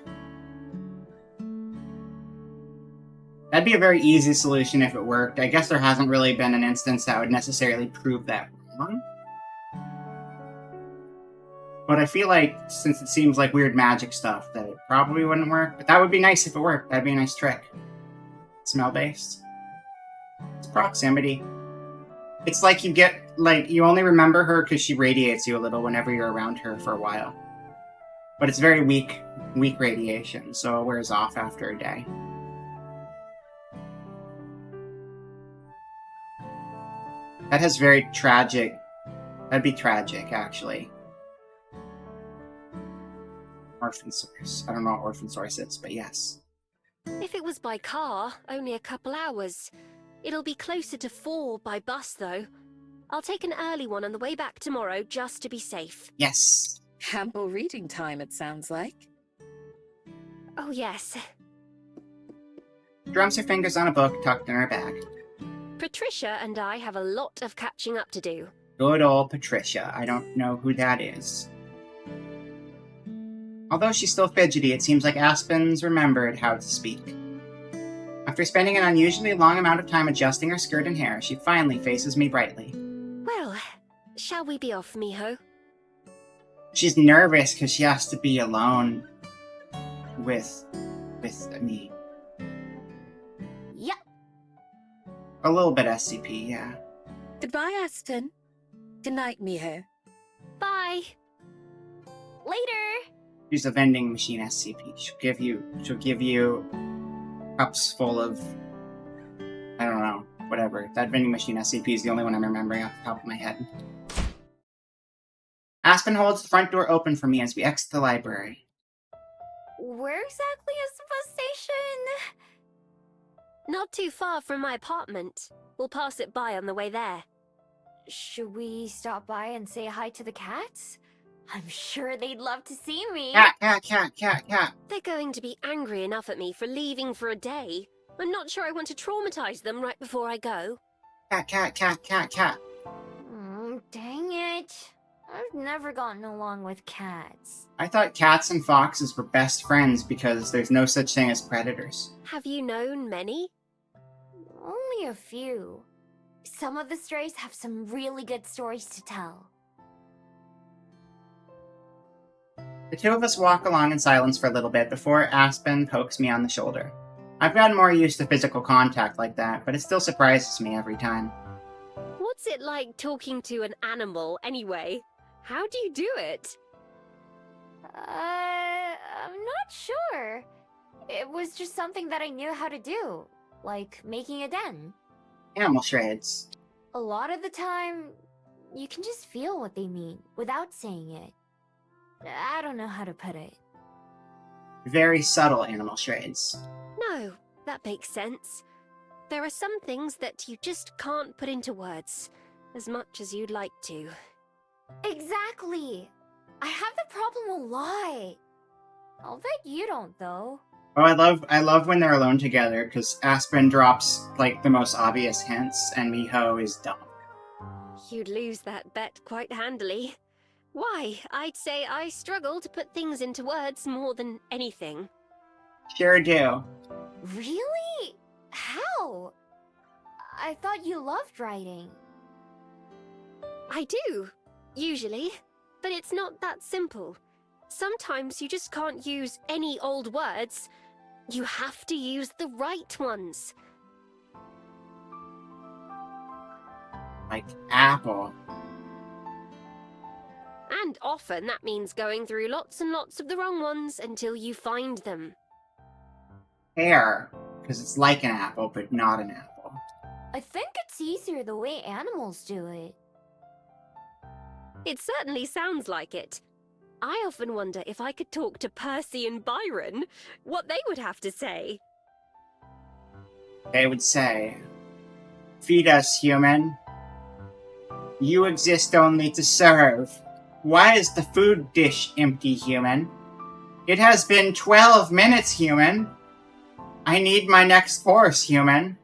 That'd be a very easy solution if it worked. I guess there hasn't really been an instance that would necessarily prove that wrong. But I feel like, since it seems like weird magic stuff, that it probably wouldn't work. But that would be nice if it worked. That'd be a nice trick. Smell-based. It's proximity. It's like you only remember her because she radiates you a little whenever you're around her for a while. But it's very weak radiation, so it wears off after a day. That has very tragic... That'd be tragic, actually. Orphan source. I don't know what orphan source is, but yes. If it was by car, only a couple hours. It'll be closer to 4 by bus, though. I'll take an early one on the way back tomorrow, just to be safe. Yes. Ample reading time, it sounds like. Oh, yes. Drums her fingers on a book tucked in her bag. Patricia and I have a lot of catching up to do. Good old Patricia. I don't know who that is. Although she's still fidgety, it seems like Aspen's remembered how to speak. After spending an unusually long amount of time adjusting her skirt and hair, she finally faces me brightly. Well, shall we be off, Miho? She's nervous because she has to be alone with me. Yep. A little bit SCP, yeah. Goodbye, Aspen. Good night, Miho. Bye. Later. She's a vending machine SCP. She'll give you cups full of, I don't know, whatever. That vending machine SCP is the only one I'm remembering off the top of my head. Aspen holds the front door open for me as we exit the library. Where exactly is the bus station? Not too far from my apartment. We'll pass it by on the way there. Should we stop by and say hi to the cats? I'm sure they'd love to see me. Cat. They're going to be angry enough at me for leaving for a day. I'm not sure I want to traumatize them right before I go. Cat. Dang it. I've never gotten along with cats. I thought cats and foxes were best friends because there's no such thing as predators. Have you known many? Only a few. Some of the strays have some really good stories to tell. The two of us walk along in silence for a little bit before Aspen pokes me on the shoulder. I've gotten more used to physical contact like that, but it still surprises me every time. What's it like talking to an animal, anyway? How do you do it? I'm not sure. It was just something that I knew how to do, like making a den. Animal shreds. A lot of the time, you can just feel what they mean without saying it. I don't know how to put it. Very subtle animal shreds. No, that makes sense. There are some things that you just can't put into words, as much as you'd like to. Exactly. I have the problem a lot. I'll bet you don't, though. Oh, I love when they're alone together, because Aspen drops, like, the most obvious hints, and Miho is dumb. You'd lose that bet quite handily. Why, I'd say I struggle to put things into words more than anything. Sure do. Really? How? I thought you loved writing. I do, usually, but it's not that simple. Sometimes you just can't use any old words. You have to use the right ones. Like apple. And often that means going through lots and lots of the wrong ones until you find them. Pear, because it's like an apple, but not an apple. I think it's easier the way animals do it. It certainly sounds like it. I often wonder if I could talk to Percy and Byron, what they would have to say. They would say, "Feed us, human. You exist only to serve. Why is the food dish empty, human? It has been 12 minutes, human. I need my next course, human.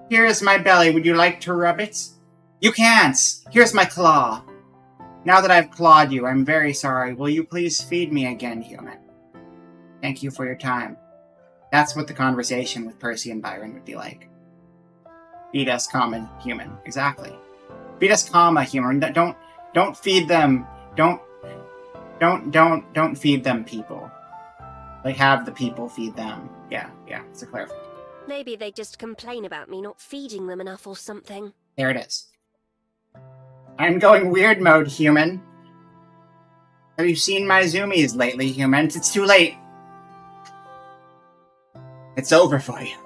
Here is my belly. Would you like to rub it? You can't. Here's my claw. Now that I've clawed you, I'm very sorry. Will you please feed me again, human? Thank you for your time." That's what the conversation with Percy and Byron would be like. Feed us, comma, human. Exactly. Feed us, comma, human. Don't feed them. Don't feed them people. Like, have the people feed them. Yeah, it's a clarification. Maybe they just complain about me not feeding them enough or something. There it is. I'm going weird mode, human. Have you seen my zoomies lately, human? It's too late. It's over for you.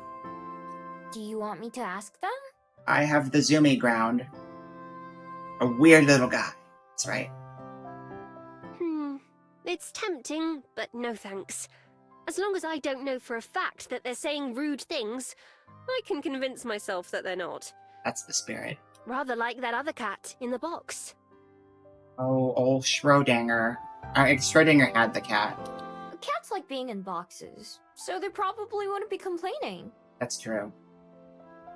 Do you want me to ask them? I have the zoomie ground. A weird little guy. That's right. It's tempting, but no thanks. As long as I don't know for a fact that they're saying rude things, I can convince myself that they're not. That's the spirit. Rather like that other cat in the box. Oh, old Schrodinger. Schrodinger had the cat. Cats like being in boxes, so they probably wouldn't be complaining. That's true.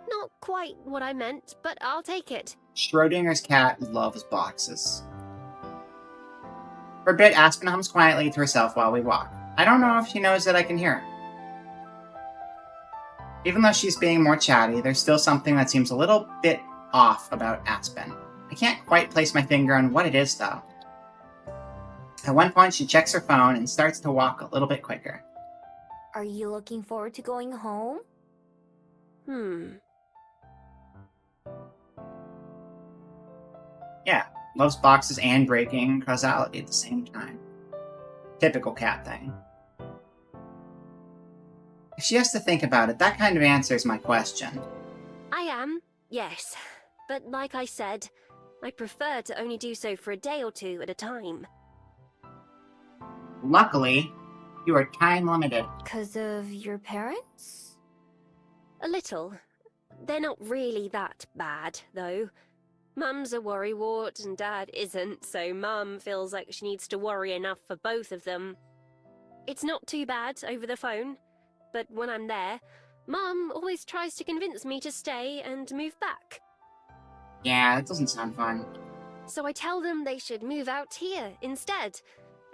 Not quite what I meant, but I'll take it. Schrodinger's cat loves boxes. For a bit, Aspen hums quietly to herself while we walk. I don't know if she knows that I can hear her. Even though she's being more chatty, there's still something that seems a little bit off about Aspen. I can't quite place my finger on what it is, though. At one point, she checks her phone and starts to walk a little bit quicker. Are you looking forward to going home? Yeah, loves boxes and breaking causality at the same time. Typical cat thing. If she has to think about it, that kind of answers my question. I am, yes. But like I said, I prefer to only do so for a day or two at a time. Luckily, you are time limited. 'Cause of your parents? A little. They're not really that bad, though. Mum's a worrywart and Dad isn't, so Mum feels like she needs to worry enough for both of them. It's not too bad over the phone, but when I'm there, Mum always tries to convince me to stay and move back. Yeah, that doesn't sound fun. So I tell them they should move out here instead.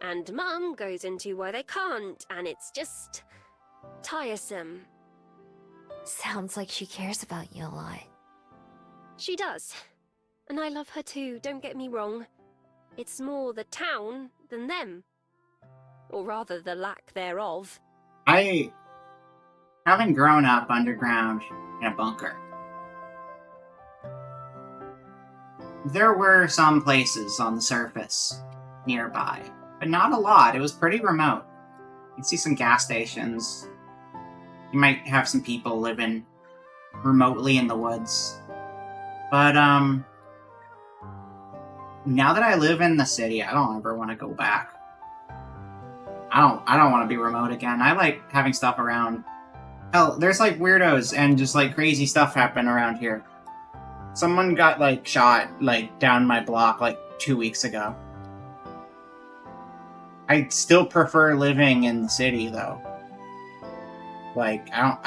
And Mum goes into why they can't, and it's just tiresome. Sounds like she cares about you a lot. She does. And I love her too, don't get me wrong. It's more the town than them. Or rather, the lack thereof. I haven't grown up underground in a bunker. There were some places on the surface nearby, but not a lot. It was pretty remote. You'd see some gas stations. You might have some people living remotely in the woods. But, now that I live in the city, I don't ever want to go back. I don't want to be remote again. I like having stuff around Hell, there's like weirdos and just like crazy stuff happen around here. Someone got like shot like down my block like 2 weeks ago. I still prefer living in the city though. Like, I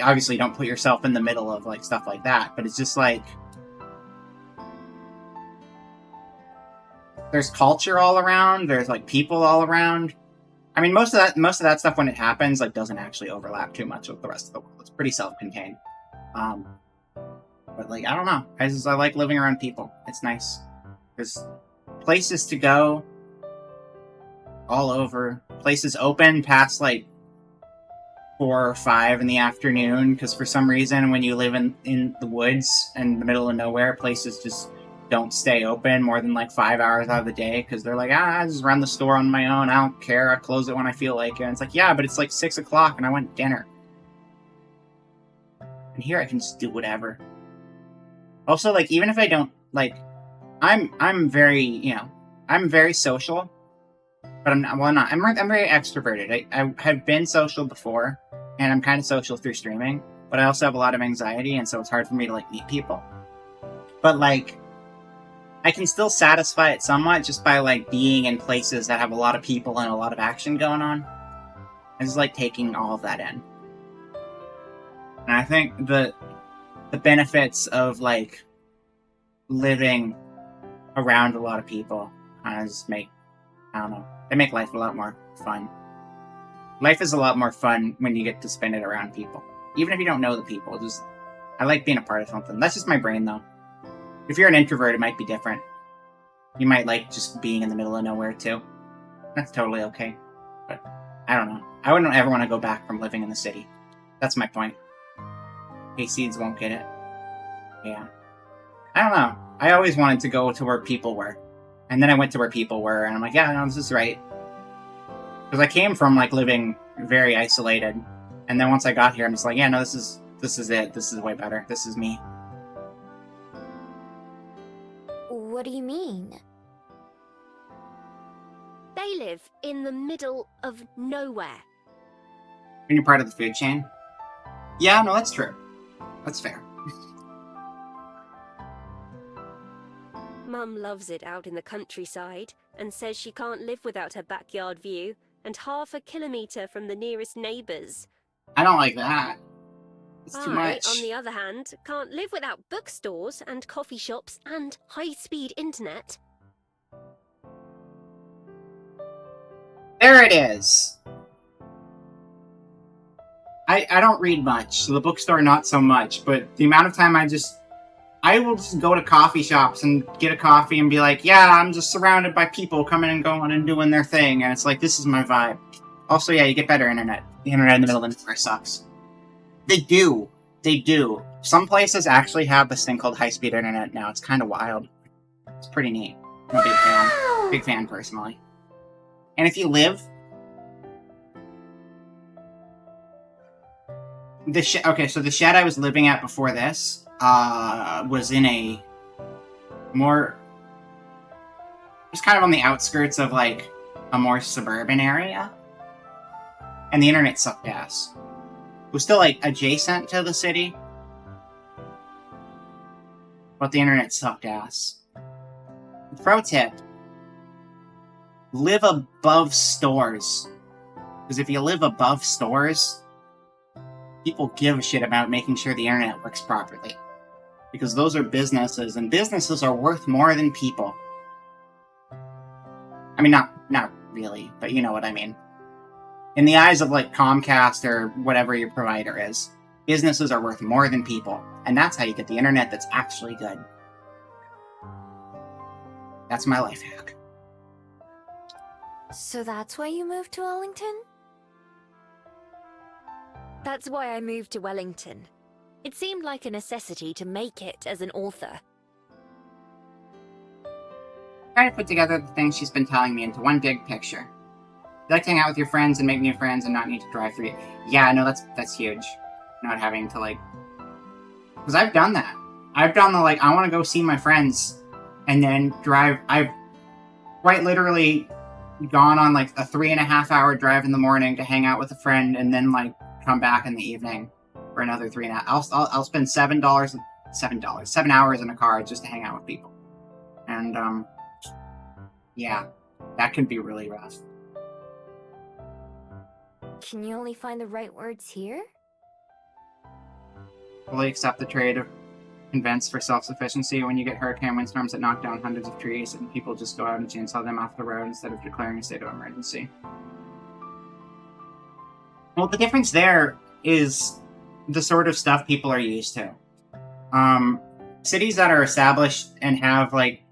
obviously don't put yourself in the middle of like stuff like that, but it's just like there's culture all around, there's like people all around. I mean, most of that stuff when it happens like doesn't actually overlap too much with the rest of the world. It's pretty self-contained. But like I don't know. I like living around people. It's nice. There's places to go all over. Places open past like 4 or 5 in the afternoon because for some reason when you live in the woods in the middle of nowhere, places just don't stay open more than like 5 hours out of the day because they're like, I just run the store on my own. I don't care. I close it when I feel like it. And it's like, yeah, but it's like 6 o'clock and I went to dinner. And here I can just do whatever. Also, like, even if I don't, like, I'm very, I'm very social, but I'm very extroverted. I have been social before, and I'm kind of social through streaming, but I also have a lot of anxiety, and so it's hard for me to, like, meet people. But, like, I can still satisfy it somewhat just by, like, being in places that have a lot of people and a lot of action going on. I just like taking all of that in. And I think the benefits of, like, living around a lot of people kind of just make, I don't know, they make life a lot more fun. Life is a lot more fun when you get to spend it around people. Even if you don't know the people, I like being a part of something. That's just my brain, though. If you're an introvert, it might be different. You might like just being in the middle of nowhere, too. That's totally okay. But, I don't know. I wouldn't ever want to go back from living in the city. That's my point. Hayseeds won't get it. Yeah. I don't know. I always wanted to go to where people were. And then I went to where people were, and I'm like, yeah, no, this is right. Because I came from, like, living very isolated. And then once I got here, I'm just like, yeah, no, this is it. This is way better. This is me. What do you mean? They live in the middle of nowhere. When you're part of the food chain? Yeah, no, that's true. That's fair. Mum loves it out in the countryside and says she can't live without her backyard view and half a kilometre from the nearest neighbours. I don't like that. It's too I, much. on the other hand, can't live without bookstores and coffee shops and high-speed internet. There it is. I don't read much, so the bookstore not so much, but the amount of time I will just go to coffee shops and get a coffee and be like, yeah, I'm just surrounded by people coming and going and doing their thing, and it's like, this is my vibe. Also, yeah, you get better internet. The internet in the middle of nowhere sucks. They do. Some places actually have this thing called high-speed internet now. It's kind of wild. It's pretty neat. I'm a big fan. Big fan, personally. And if you live... so the shed I was living at before this was in a more... It was kind of on the outskirts of, like, a more suburban area. And the internet sucked ass. It was still, like, adjacent to the city. But the internet sucked ass. Pro tip. Live above stores. Because if you live above stores, people give a shit about making sure the internet works properly. Because those are businesses, and businesses are worth more than people. I mean, not really, but you know what I mean. In the eyes of, like, Comcast or whatever your provider is, businesses are worth more than people. And that's how you get the internet that's actually good. That's my life hack. So that's why you moved to Wellington? That's why I moved to Wellington. It seemed like a necessity to make it as an author. Try to put together the things she's been telling me into one big picture. You like to hang out with your friends and make new friends and not need to drive through it. Yeah, no, that's huge. Not having to, like... Because I've done that. I've done the, like, I want to go see my friends and then drive... I've quite literally gone on like a 3.5-hour drive in the morning to hang out with a friend, and then like come back in the evening for another 3.5. I'll spend $7 in a car just to hang out with people, and yeah, that can be really rough. Can you only find the right words here? Fully accept the trade of convince for self-sufficiency when you get hurricane windstorms that knock down hundreds of trees and people just go out and chainsaw them off the road instead of declaring a state of emergency. Well, the difference there is the sort of stuff people are used to. Cities that are established and have like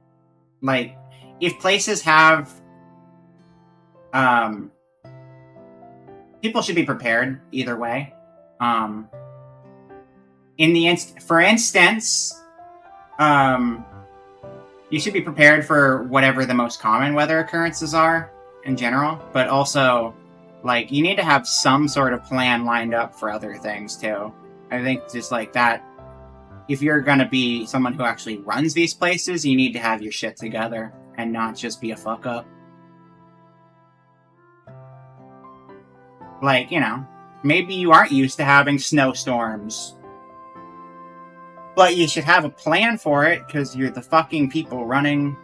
if places have people should be prepared either way. For instance, you should be prepared for whatever the most common weather occurrences are in general, but also, like, you need to have some sort of plan lined up for other things too. I think just like that, if you're gonna be someone who actually runs these places, you need to have your shit together and not just be a fuck up. Like, you know, maybe you aren't used to having snowstorms, but you should have a plan for it because you're the fucking people running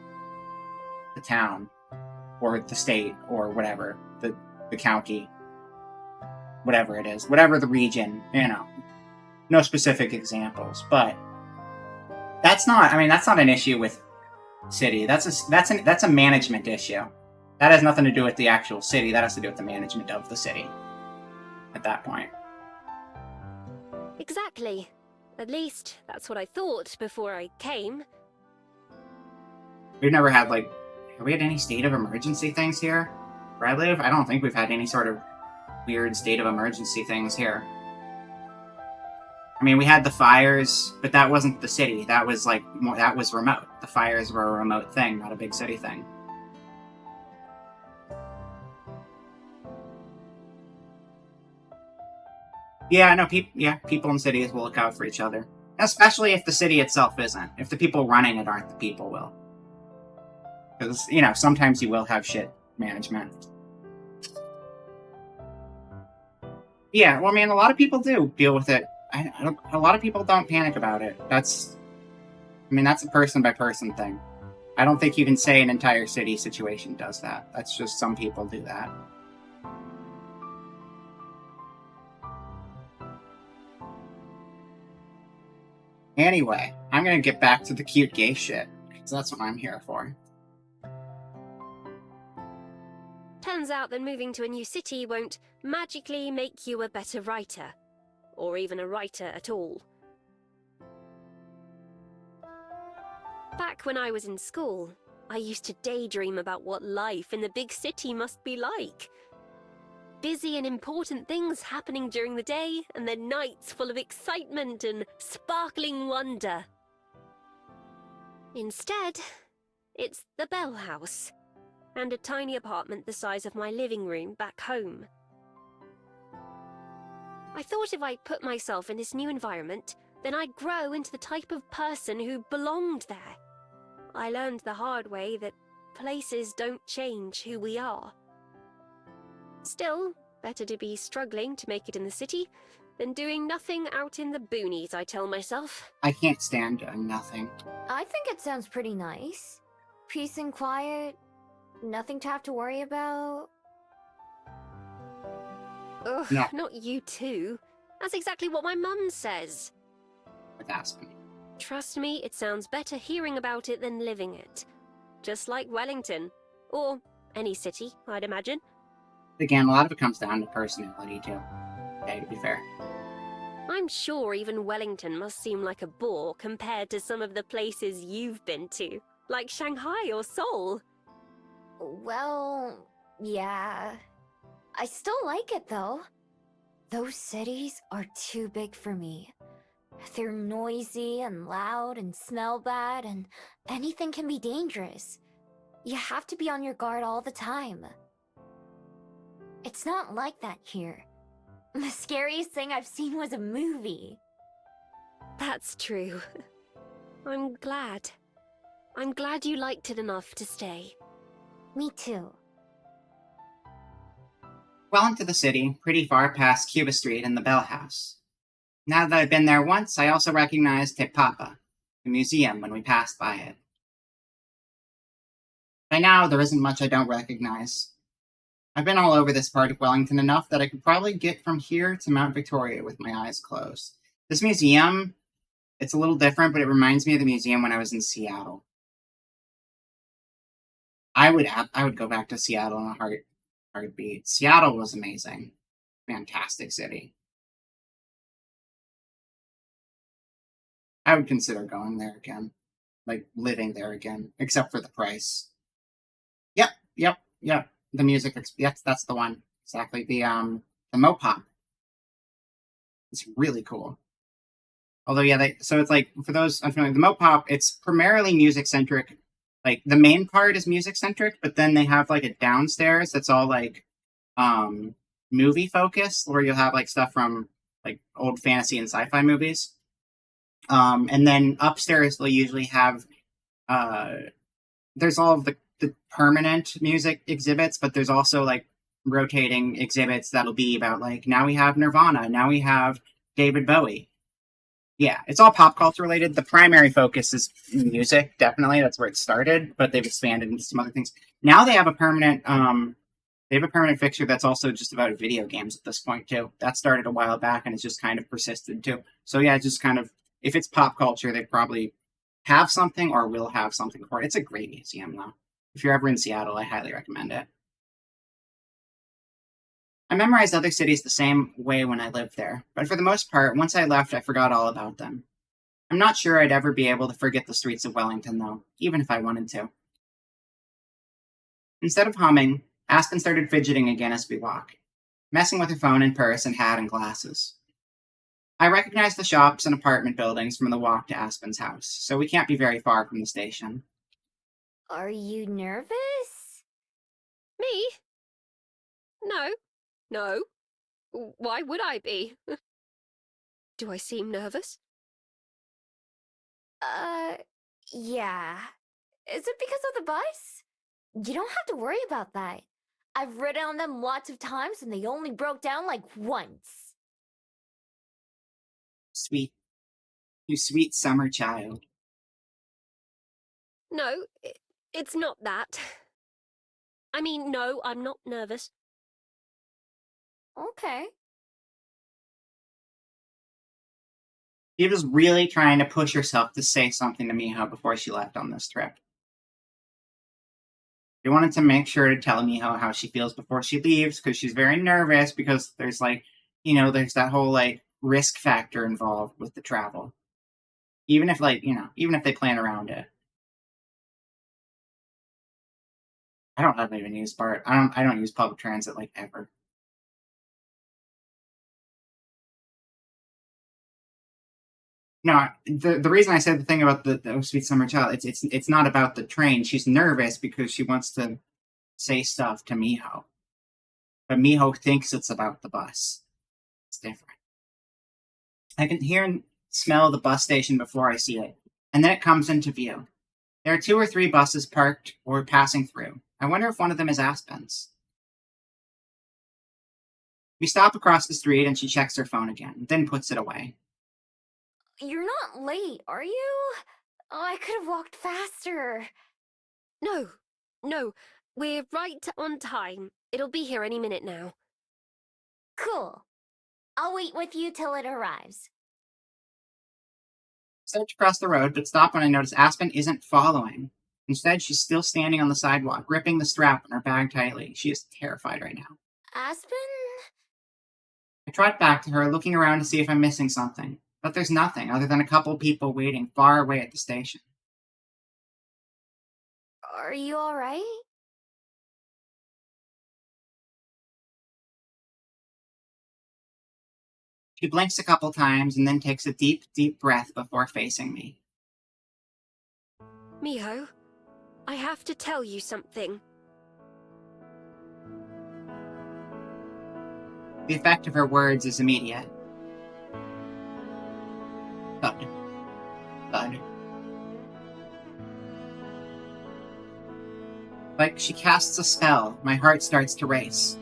the town or the state or whatever, the county, whatever it is, whatever the region, you know. No specific examples, but that's not an issue with city. That's a management issue. That has nothing to do with the actual city. That has to do with the management of the city at that point. Exactly. At least, that's what I thought before I came. We've never had, like... Have we had any state of emergency things here? Where I live? I don't think we've had any sort of weird state of emergency things here. I mean, we had the fires, but that wasn't the city. That was, like, that was remote. The fires were a remote thing, not a big city thing. Yeah, no, people in cities will look out for each other. Especially if the city itself isn't. If the people running it aren't, the people will. Because, you know, sometimes you will have shit management. Yeah, well, I mean, a lot of people do deal with it. A lot of people don't panic about it. That's a person-by-person thing. I don't think you can say an entire city situation does that. That's just some people do that. Anyway, I'm gonna get back to the cute gay shit, because that's what I'm here for. Turns out that moving to a new city won't magically make you a better writer. Or even a writer at all. Back when I was in school, I used to daydream about what life in the big city must be like. Busy and important things happening during the day, and then nights full of excitement and sparkling wonder. Instead, it's the Bellhouse, and a tiny apartment the size of my living room back home. I thought if I put myself in this new environment, then I'd grow into the type of person who belonged there. I learned the hard way that places don't change who we are. Still, better to be struggling to make it in the city than doing nothing out in the boonies, I tell myself. I can't stand doing nothing. I think it sounds pretty nice. Peace and quiet, nothing to have to worry about. Ugh, No. Not you too. That's exactly what my mum says. With Aspen. Trust me, it sounds better hearing about it than living it. Just like Wellington. Or any city, I'd imagine. Again, a lot of it comes down to personality, too. Okay, to be fair. I'm sure even Wellington must seem like a bore compared to some of the places you've been to. Like Shanghai or Seoul. Well, yeah. I still like it, though. Those cities are too big for me. They're noisy and loud and smell bad, and anything can be dangerous. You have to be on your guard all the time. It's not like that here. The scariest thing I've seen was a movie. That's true. I'm glad. I'm glad you liked it enough to stay. Me too. well into the city, pretty far past Cuba Street and the Bellhouse. Now that I've been there once, I also recognize Te Papa, the museum, when we passed by it. By now, there isn't much I don't recognize. I've been all over this part of Wellington enough that I could probably get from here to Mount Victoria with my eyes closed. This museum, it's a little different, but it reminds me of the museum when I was in Seattle. I would go back to Seattle in a heartbeat. Seattle was amazing. Fantastic city. I would consider going there again. Like, living there again. Except for the price. Yep. The music, yes, that's the one. Exactly. The Mopop. It's really cool. Although, yeah, so it's like, for those unfamiliar, the Mopop, it's primarily music-centric. Like, the main part is music-centric, but then they have, like, a downstairs that's all, like, movie-focused, where you'll have, like, stuff from, like, old fantasy and sci-fi movies. And then upstairs, they'll usually have, there's all of the permanent music exhibits, but there's also, like, rotating exhibits that'll be about, like, now we have Nirvana, now we have David Bowie. Yeah, it's all pop culture related. The primary focus is music, definitely. That's where it started, but they've expanded into some other things. Now they have a permanent fixture that's also just about video games at this point too. That started a while back and it's just kind of persisted too. So yeah, just kind of, if it's pop culture, they probably have something or will have something for it. It's a great museum though. If you're ever in Seattle, I highly recommend it. I memorized other cities the same way when I lived there, but for the most part, once I left, I forgot all about them. I'm not sure I'd ever be able to forget the streets of Wellington, though, even if I wanted to. Instead of humming, Aspen started fidgeting again as we walked, messing with her phone and purse and hat and glasses. I recognized the shops and apartment buildings from the walk to Aspen's house, so we can't be very far from the station. Are you nervous? Me? No. Why would I be? Do I seem nervous? Yeah. Is it because of the bus? You don't have to worry about that. I've ridden on them lots of times and they only broke down like once. Sweet. You sweet summer child. No, it's not that. I mean, no, I'm not nervous. Okay. She was really trying to push herself to say something to Miho before she left on this trip. She wanted to make sure to tell Miho how she feels before she leaves, because she's very nervous, because there's, like, there's that whole, like, risk factor involved with the travel. Even if they plan around it. I don't even use BART. I don't use public transit, like, ever. No, the reason I said the thing about the sweet summer child, it's not about the train. She's nervous because she wants to say stuff to Miho. But Miho thinks it's about the bus. It's different. I can hear and smell the bus station before I see it, and then it comes into view. There are 2 or 3 buses parked or passing through. I wonder if one of them is Aspen's. We stop across the street and she checks her phone again, then puts it away. You're not late, are you? Oh, I could have walked faster. No, we're right on time. It'll be here any minute now. Cool. I'll wait with you till it arrives. Search across the road, but stop when I notice Aspen isn't following. Instead, she's still standing on the sidewalk, gripping the strap on her bag tightly. She is terrified right now. Aspen? I trot back to her, looking around to see if I'm missing something. But there's nothing other than a couple people waiting far away at the station. Are you alright? She blinks a couple times and then takes a deep, deep breath before facing me. Miho, I have to tell you something. The effect of her words is immediate. Thud. Thud. Like she casts a spell, my heart starts to race.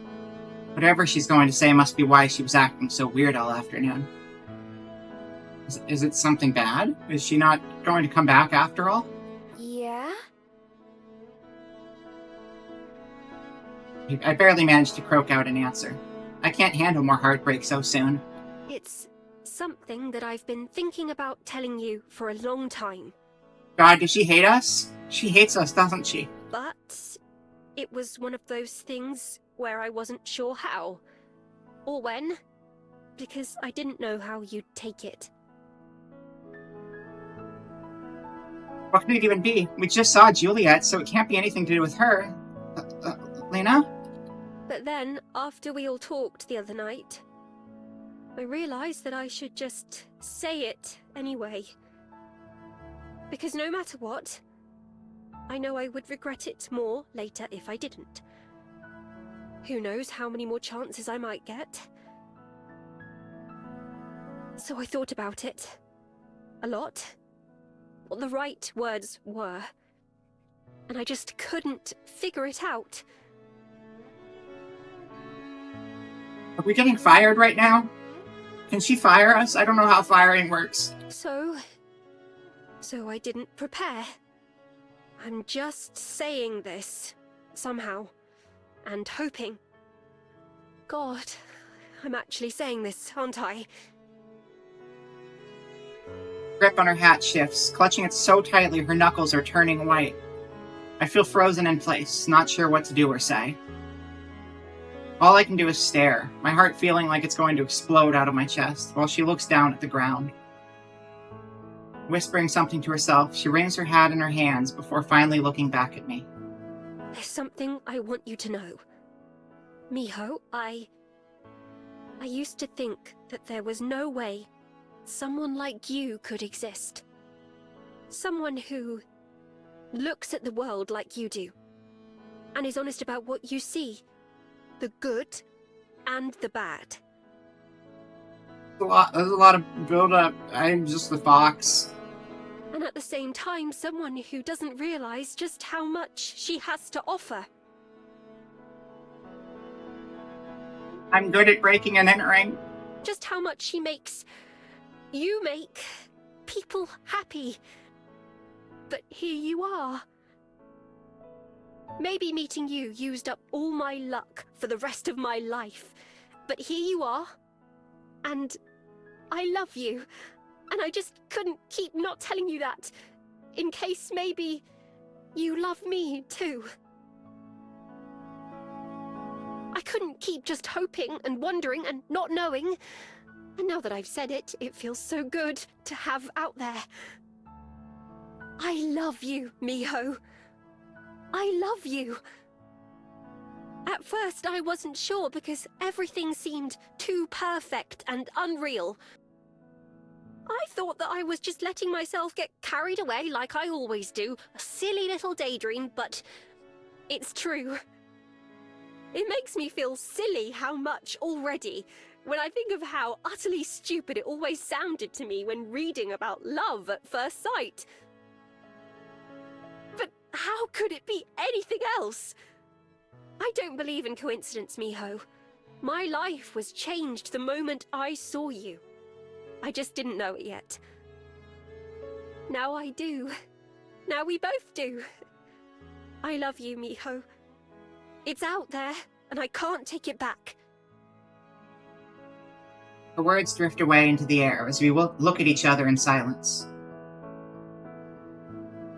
Whatever she's going to say must be why she was acting so weird all afternoon. Is it something bad? Is she not going to come back after all? Yeah? I barely managed to croak out an answer. I can't handle more heartbreak so soon. It's something that I've been thinking about telling you for a long time. God, does she hate us? She hates us, doesn't she? But it was one of those things where I wasn't sure how. Or when. Because I didn't know how you'd take it. What could it even be? We just saw Juliet, so it can't be anything to do with her. Lena? But then, after we all talked the other night, I realized that I should just say it anyway. Because no matter what, I know I would regret it more later if I didn't. Who knows how many more chances I might get? So I thought about it. A lot. What the right words were. And I just couldn't figure it out. Are we getting fired right now? Can she fire us? I don't know how firing works. So I didn't prepare. I'm just saying this, somehow, and hoping. God, I'm actually saying this, aren't I? Grip on her hat shifts, clutching it so tightly her knuckles are turning white. I feel frozen in place, not sure what to do or say. All I can do is stare, my heart feeling like it's going to explode out of my chest, while she looks down at the ground. Whispering something to herself, she wrings her hat in her hands before finally looking back at me. There's something I want you to know. Miho, I used to think that there was no way someone like you could exist. Someone who looks at the world like you do, and is honest about what you see. The good and the bad. There's a lot of build-up. I'm just the fox. And at the same time, someone who doesn't realize just how much she has to offer. I'm good at breaking and entering. Just how much she makes you make people happy. But here you are. Maybe meeting you used up all my luck for the rest of my life. But here you are. And I love you. And I just couldn't keep not telling you that. In case maybe you love me too. I couldn't keep just hoping and wondering and not knowing. And now that I've said it, it feels so good to have out there. I love you, Miho. I love you. At first, I wasn't sure because everything seemed too perfect and unreal. I thought that I was just letting myself get carried away like I always do. A silly little daydream, but it's true. It makes me feel silly how much already, when I think of how utterly stupid it always sounded to me when reading about love at first sight. But how could it be anything else? I don't believe in coincidence, Miho. My life was changed the moment I saw you. I just didn't know it yet. Now I do. Now we both do. I love you, Miho. It's out there, and I can't take it back. The words drift away into the air as we look at each other in silence.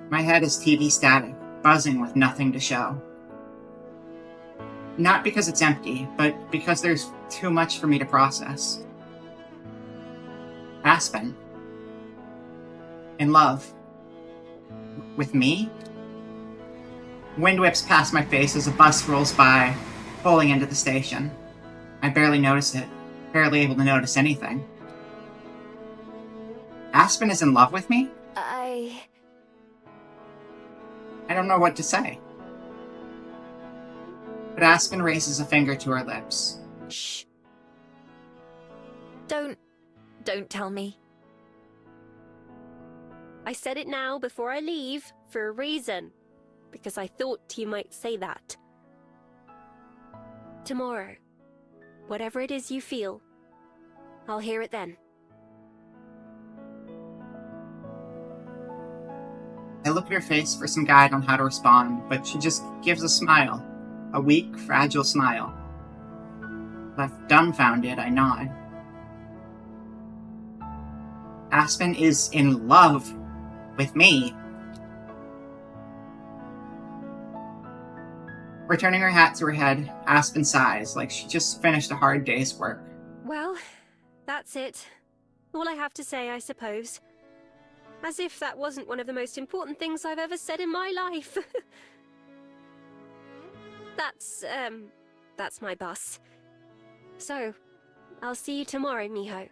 My head is TV static, buzzing with nothing to show. Not because it's empty, but because there's too much for me to process. Aspen. In love. With me? Wind whips past my face as a bus rolls by, pulling into the station. I barely notice it, barely able to notice anything. Aspen is in love with me? I don't know what to say. But Aspen raises a finger to her lips. Shh. Don't tell me. I said it now before I leave for a reason, because I thought you might say that. Tomorrow, Whatever it is you feel, I'll hear it then. I look at her face for some guide on how to respond, but she just gives a smile. A weak, fragile smile. Left dumbfounded, I nod. Aspen is in love with me. Returning her hat to her head, Aspen sighs like she just finished a hard day's work. Well, that's it. All I have to say, I suppose. As if that wasn't one of the most important things I've ever said in my life. That's my bus. So, I'll see you tomorrow, Miho.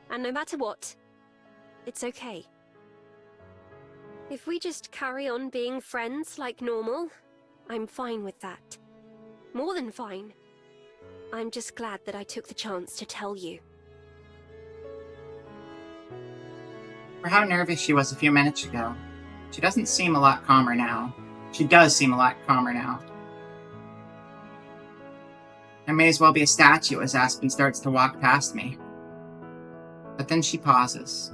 And no matter what, it's okay. If we just carry on being friends like normal, I'm fine with that. More than fine. I'm just glad that I took the chance to tell you. For how nervous she was a few minutes ago, she doesn't seem a lot calmer now. She does seem a lot calmer now. I may as well be a statue as Aspen starts to walk past me. But then she pauses.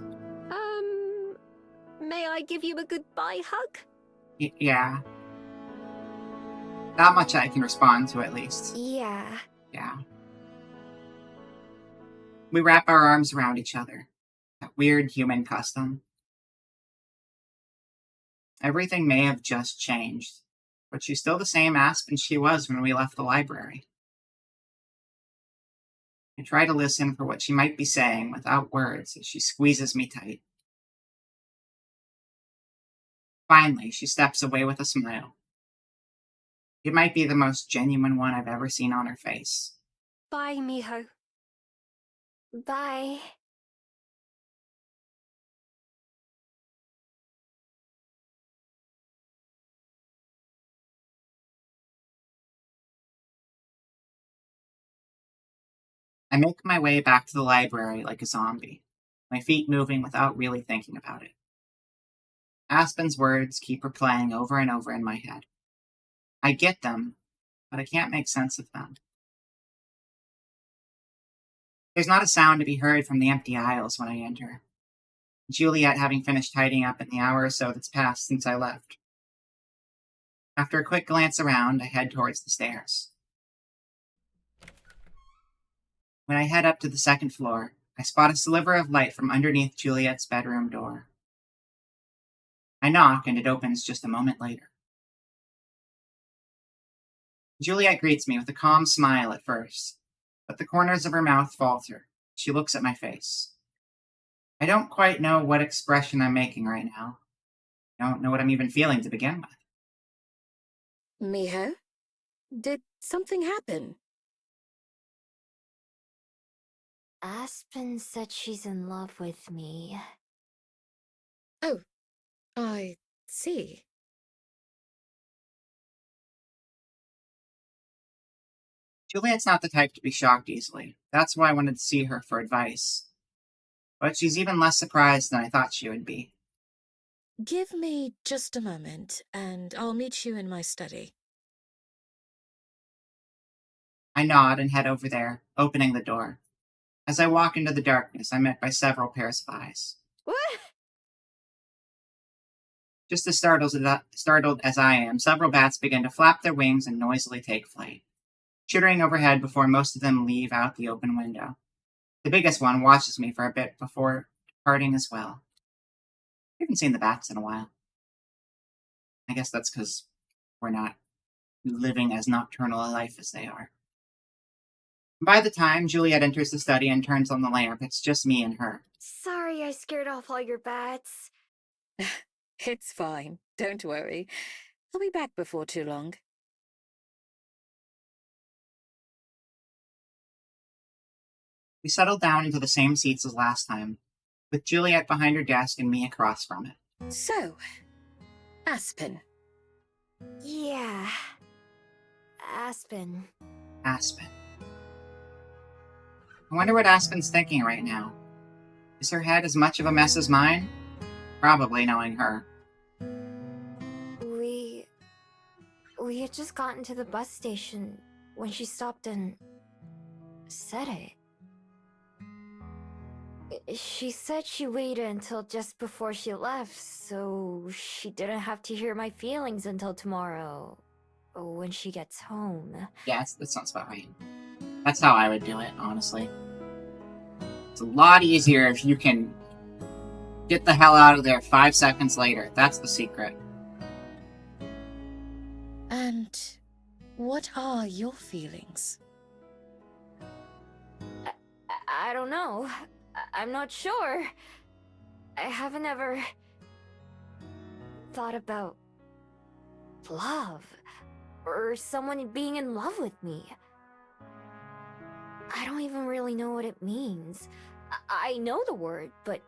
May I give you a goodbye hug? Yeah. That much I can respond to, at least. Yeah. Yeah. We wrap our arms around each other. That weird human custom. Everything may have just changed, but she's still the same Aspen she was when we left the library. I try to listen for what she might be saying without words as she squeezes me tight. Finally, she steps away with a smile. It might be the most genuine one I've ever seen on her face. Bye, Miho. Bye. I make my way back to the library like a zombie, my feet moving without really thinking about it. Aspen's words keep replaying over and over in my head. I get them, but I can't make sense of them. There's not a sound to be heard from the empty aisles when I enter. Juliet having finished tidying up in the hour or so that's passed since I left. After a quick glance around, I head towards the stairs. When I head up to the second floor, I spot a sliver of light from underneath Juliet's bedroom door. I knock, and it opens just a moment later. Juliet greets me with a calm smile at first, but the corners of her mouth falter. She looks at my face. I don't quite know what expression I'm making right now. I don't know what I'm even feeling to begin with. Miho? Did something happen? Aspen said she's in love with me. Oh, I see. Juliet's not the type to be shocked easily. That's why I wanted to see her for advice. But she's even less surprised than I thought she would be. Give me just a moment, and I'll meet you in my study. I nod and head over there, opening the door. As I walk into the darkness, I'm met by several pairs of eyes. What? Just as startled as I am, several bats begin to flap their wings and noisily take flight, chittering overhead before most of them leave out the open window. The biggest one watches me for a bit before departing as well. I haven't seen the bats in a while. I guess that's because we're not living as nocturnal a life as they are. By the time Juliet enters the study and turns on the lamp, it's just me and her. Sorry I scared off all your bats. It's fine. Don't worry. I'll be back before too long. We settled down into the same seats as last time, with Juliet behind her desk and me across from it. So, Aspen. Yeah. Aspen. Aspen. I wonder what Aspen's thinking right now. Is her head as much of a mess as mine? Probably, knowing her. We had just gotten to the bus station when she stopped and said it. She said she waited until just before she left, so she didn't have to hear my feelings until tomorrow, when she gets home. Yes, that sounds about right. That's how I would do it, honestly. It's a lot easier if you can get the hell out of there 5 seconds later. That's the secret. And what are your feelings? I don't know. I'm not sure. I haven't ever thought about love or someone being in love with me. I don't even really know what it means. I know the word, but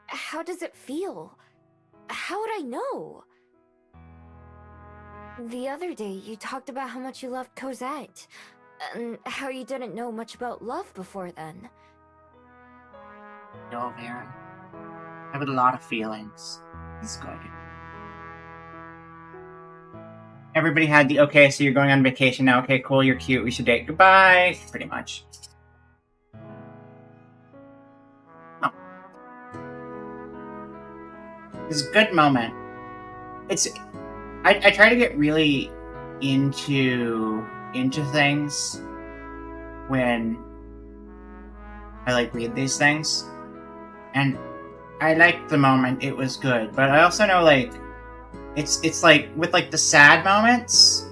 how does it feel? How would I know? The other day, you talked about how much you loved Cosette, and how you didn't know much about love before then. Yo, Baron. I have a lot of feelings. It's good. Everybody had the, okay, so you're going on vacation now. Okay, cool, you're cute, we should date. Goodbye! Pretty much. Oh. It's a good moment. I try to get really into things when I, like, read these things. And I liked the moment, it was good. But I also know, like, it's like, with, like, the sad moments...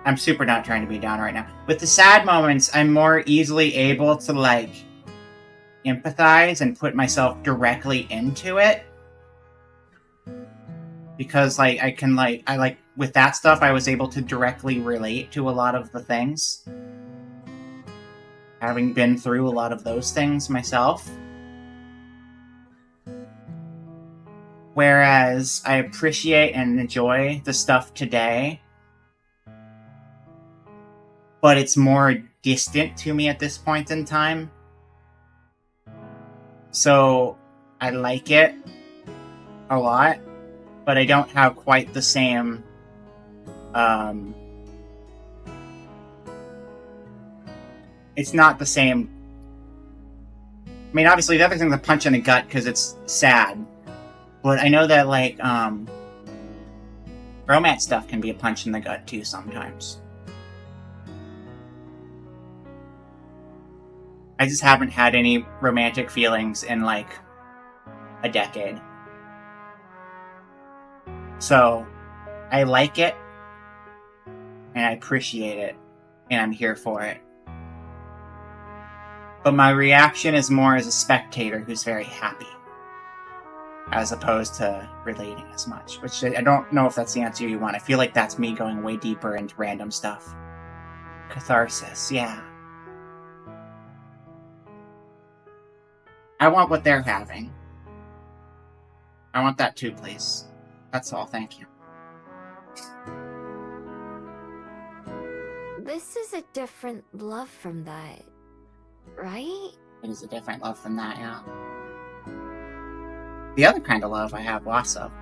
I'm super not trying to be down right now. With the sad moments, I'm more easily able to, like, empathize and put myself directly into it. Because, like, with that stuff, I was able to directly relate to a lot of the things. Having been through a lot of those things myself. Whereas I appreciate and enjoy the stuff today, but it's more distant to me at this point in time. So I like it a lot, but I don't have quite the same it's not the same. I mean, obviously the other thing's a punch in the gut because it's sad. But I know that, like, romance stuff can be a punch in the gut, too, sometimes. I just haven't had any romantic feelings in, like, a decade. So, I like it, and I appreciate it, and I'm here for it. But my reaction is more as a spectator who's very happy, as opposed to relating as much. Which I don't know if that's the answer you want. I feel like that's me going way deeper into random stuff. Catharsis, yeah. I want what they're having. I want that too, please. That's all, thank you. This is a different love from that, right? It is a different love from that, yeah. The other kind of love I have lots of.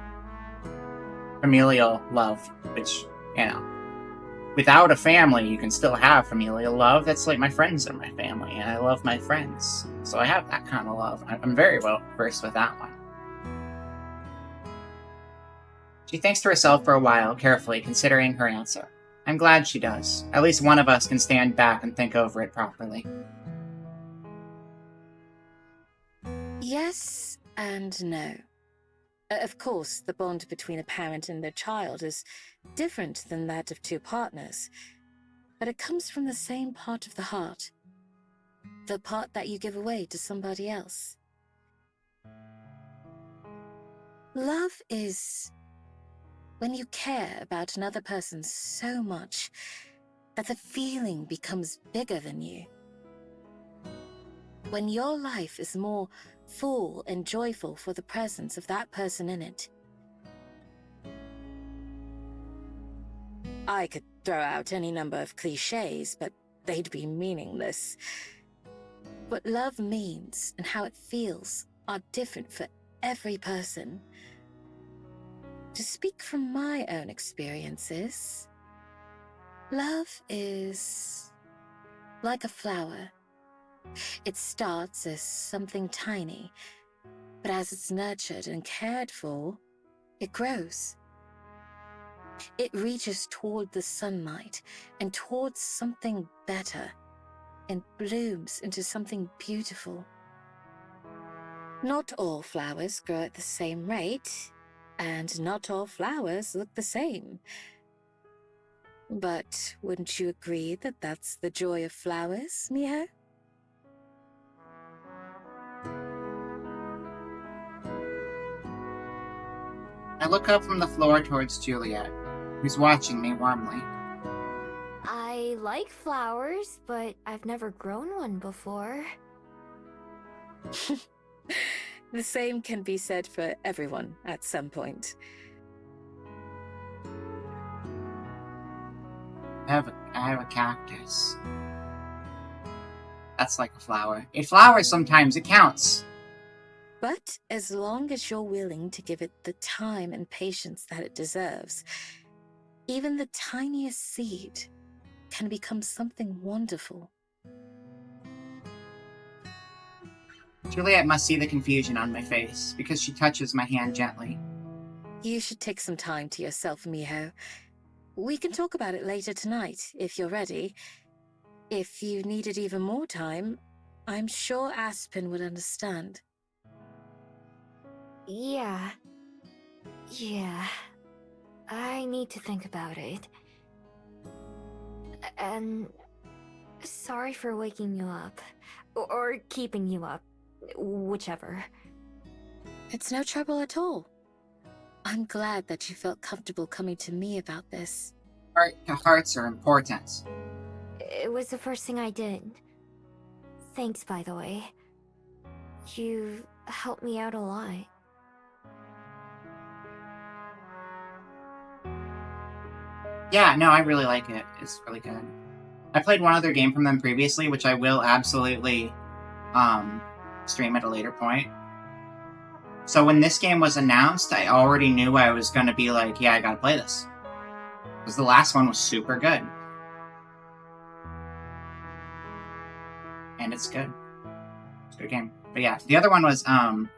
Familial love, which, you know, without a family, you can still have familial love. That's like my friends are my family, and I love my friends. So I have that kind of love. I'm very well versed with that one. She thinks to herself for a while, carefully, considering her answer. I'm glad she does. At least one of us can stand back and think over it properly. Yes and no. Of course, the bond between a parent and their child is different than that of two partners, but it comes from the same part of the heart. The part that you give away to somebody else. Love is when you care about another person so much that the feeling becomes bigger than you. When your life is more full and joyful for the presence of that person in it. I could throw out any number of cliches, but they'd be meaningless. What love means and how it feels are different for every person. To speak from my own experiences, Love is like a flower. It starts as something tiny, but as it's nurtured and cared for, it grows. It reaches toward the sunlight and towards something better, and blooms into something beautiful. Not all flowers grow at the same rate, and not all flowers look the same. But wouldn't you agree that that's the joy of flowers, Miho? I look up from the floor towards Juliet, who's watching me warmly. I like flowers, but I've never grown one before. The same can be said for everyone at some point. I have a cactus. That's like a flower. It flowers sometimes, it counts. But as long as you're willing to give it the time and patience that it deserves, even the tiniest seed can become something wonderful. Juliet must see the confusion on my face, because she touches my hand gently. You should take some time to yourself, Miho. We can talk about it later tonight, if you're ready. If you needed even more time, I'm sure Aspen would understand. Yeah. I need to think about it. And sorry for waking you up. Or keeping you up. Whichever. It's no trouble at all. I'm glad that you felt comfortable coming to me about this. Hearts are important. It was the first thing I did. Thanks, by the way. You helped me out a lot. Yeah, no, I really like it. It's really good. I played one other game from them previously, which I will absolutely stream at a later point. So when this game was announced, I already knew I was going to be like, yeah, I gotta play this. Because the last one was super good. And it's good. It's a good game. But yeah, the other one was, oh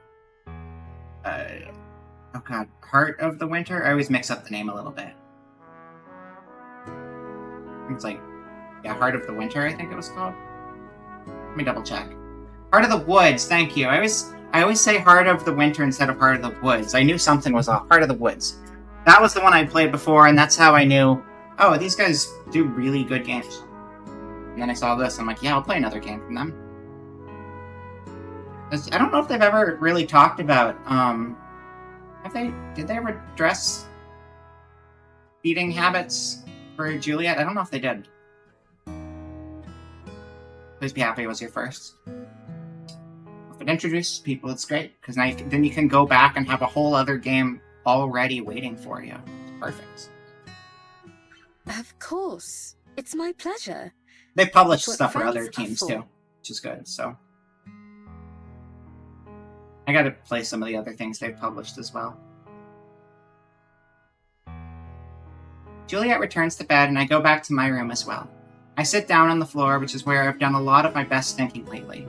god, Heart of the Winter? I always mix up the name a little bit. It's like, yeah, Heart of the Winter, I think it was called. Let me double check. Heart of the Woods, thank you. I always say Heart of the Winter instead of Heart of the Woods. I knew something was off. Heart of the Woods. That was the one I played before, and that's how I knew, oh, these guys do really good games. And then I saw this, I'm like, yeah, I'll play another game from them. I don't know if they've ever really talked about, did they ever address eating habits for Juliet? I don't know if they did. Please be happy it was your first. If it introduces people, it's great, because now then you can go back and have a whole other game already waiting for you. It's perfect. Of course. It's my pleasure. They publish That's stuff what for other friends are teams for. too, which is good, so. I gotta play some of the other things they've published as well. Juliet returns to bed and I go back to my room as well. I sit down on the floor, which is where I've done a lot of my best thinking lately.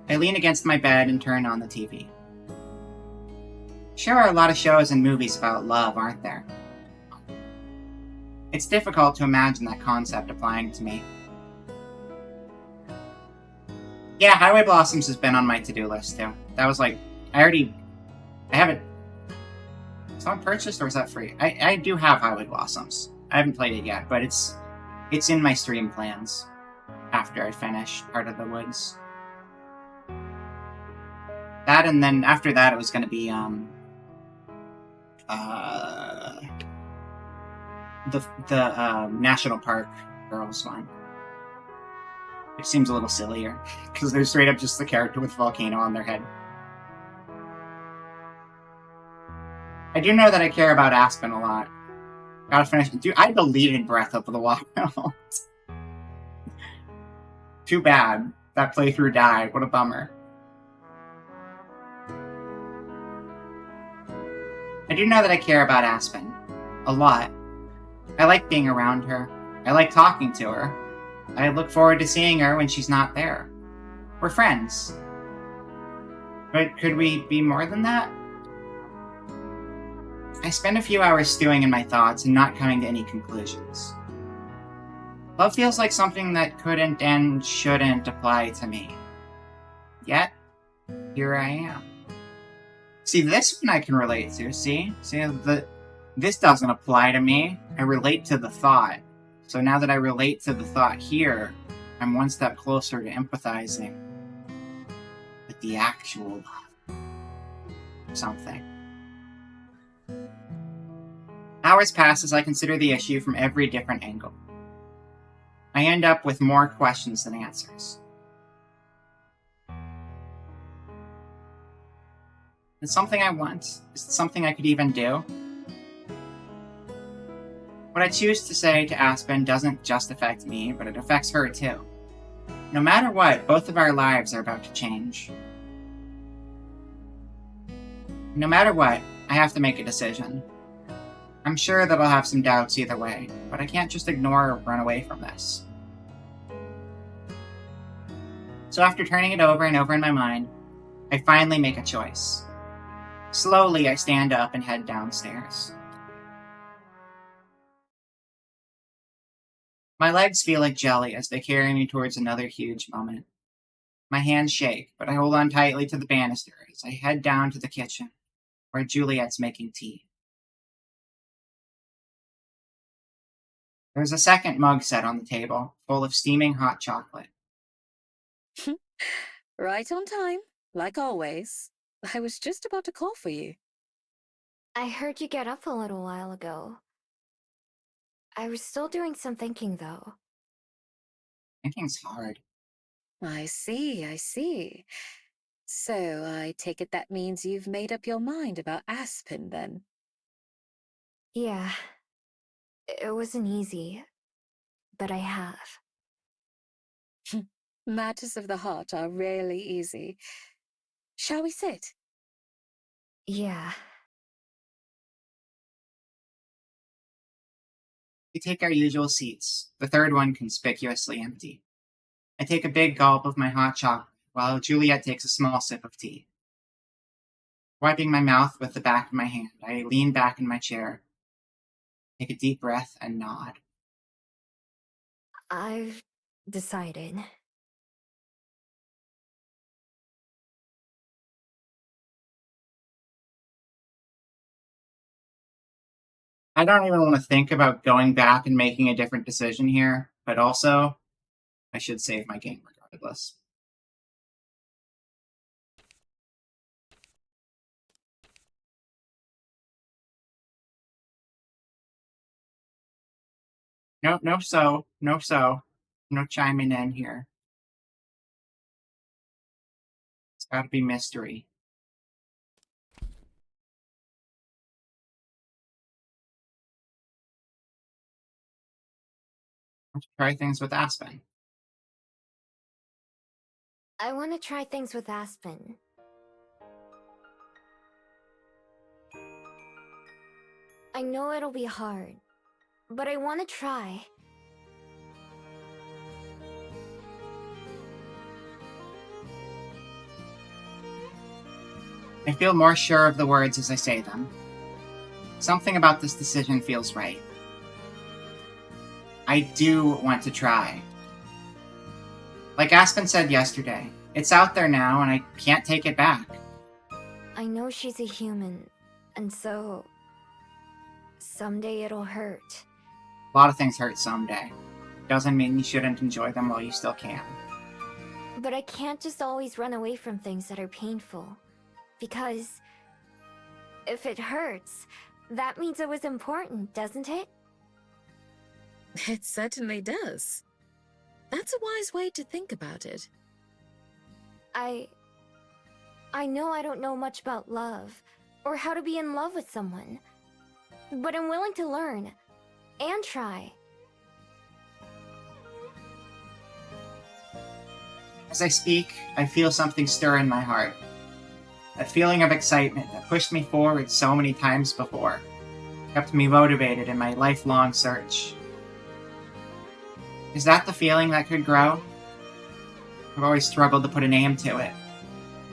I lean against my bed and turn on the TV. Sure are a lot of shows and movies about love, aren't there? It's difficult to imagine that concept applying to me. Yeah, Highway Blossoms has been on my to-do list too. That was like, I have it. Is that purchased or is that free? I do have Highway Blossoms. I haven't played it yet, but it's in my stream plans after I finish Part of the Woods. That, and then after that it was going to be the National Park Girls one. Which seems a little sillier, because they're straight up just the character with a volcano on their head. I do know that I care about Aspen a lot. Gotta finish. Dude, I deleted Breath of the Wild. Too bad. That playthrough died. What a bummer. I do know that I care about Aspen. A lot. I like being around her. I like talking to her. I look forward to seeing her when she's not there. We're friends. But could we be more than that? I spend a few hours stewing in my thoughts and not coming to any conclusions. Love feels like something that couldn't and shouldn't apply to me. Yet, here I am. See, this one I can relate to, see? This doesn't apply to me. I relate to the thought. So now that I relate to the thought here, I'm one step closer to empathizing with the actual something. Hours pass as I consider the issue from every different angle. I end up with more questions than answers. Is it something I want? Is it something I could even do? What I choose to say to Aspen doesn't just affect me, but it affects her too. No matter what, both of our lives are about to change. No matter what, I have to make a decision. I'm sure that I'll have some doubts either way, but I can't just ignore or run away from this. So after turning it over and over in my mind, I finally make a choice. Slowly, I stand up and head downstairs. My legs feel like jelly as they carry me towards another huge moment. My hands shake, but I hold on tightly to the banister as I head down to the kitchen, where Juliet's making tea. There's a second mug set on the table, full of steaming hot chocolate. Right on time, like always. I was just about to call for you. I heard you get up a little while ago. I was still doing some thinking, though. Thinking's hard. I see. So I take it that means you've made up your mind about Aspen, then? Yeah. It wasn't easy, but I have. Matters of the heart are rarely easy. Shall we sit? Yeah. We take our usual seats, the third one conspicuously empty. I take a big gulp of my hot chocolate, while Juliet takes a small sip of tea. Wiping my mouth with the back of my hand, I lean back in my chair, take a deep breath, and nod. I've decided. I don't even want to think about going back and making a different decision here, but also, I should save my game regardless. No chiming in here. It's gotta be mystery. Let's try things with Aspen. I want to try things with Aspen. I know it'll be hard, but I want to try. I feel more sure of the words as I say them. Something about this decision feels right. I do want to try. Like Aspen said yesterday, it's out there now and I can't take it back. I know she's a human, and so... someday it'll hurt. A lot of things hurt someday. Doesn't mean you shouldn't enjoy them while you still can. But I can't just always run away from things that are painful. Because... if it hurts, that means it was important, doesn't it? It certainly does. That's a wise way to think about it. I know I don't know much about love, or how to be in love with someone. But I'm willing to learn, and try. As I speak, I feel something stir in my heart. That feeling of excitement that pushed me forward so many times before, kept me motivated in my lifelong search. Is that the feeling that could grow? I've always struggled to put a name to it.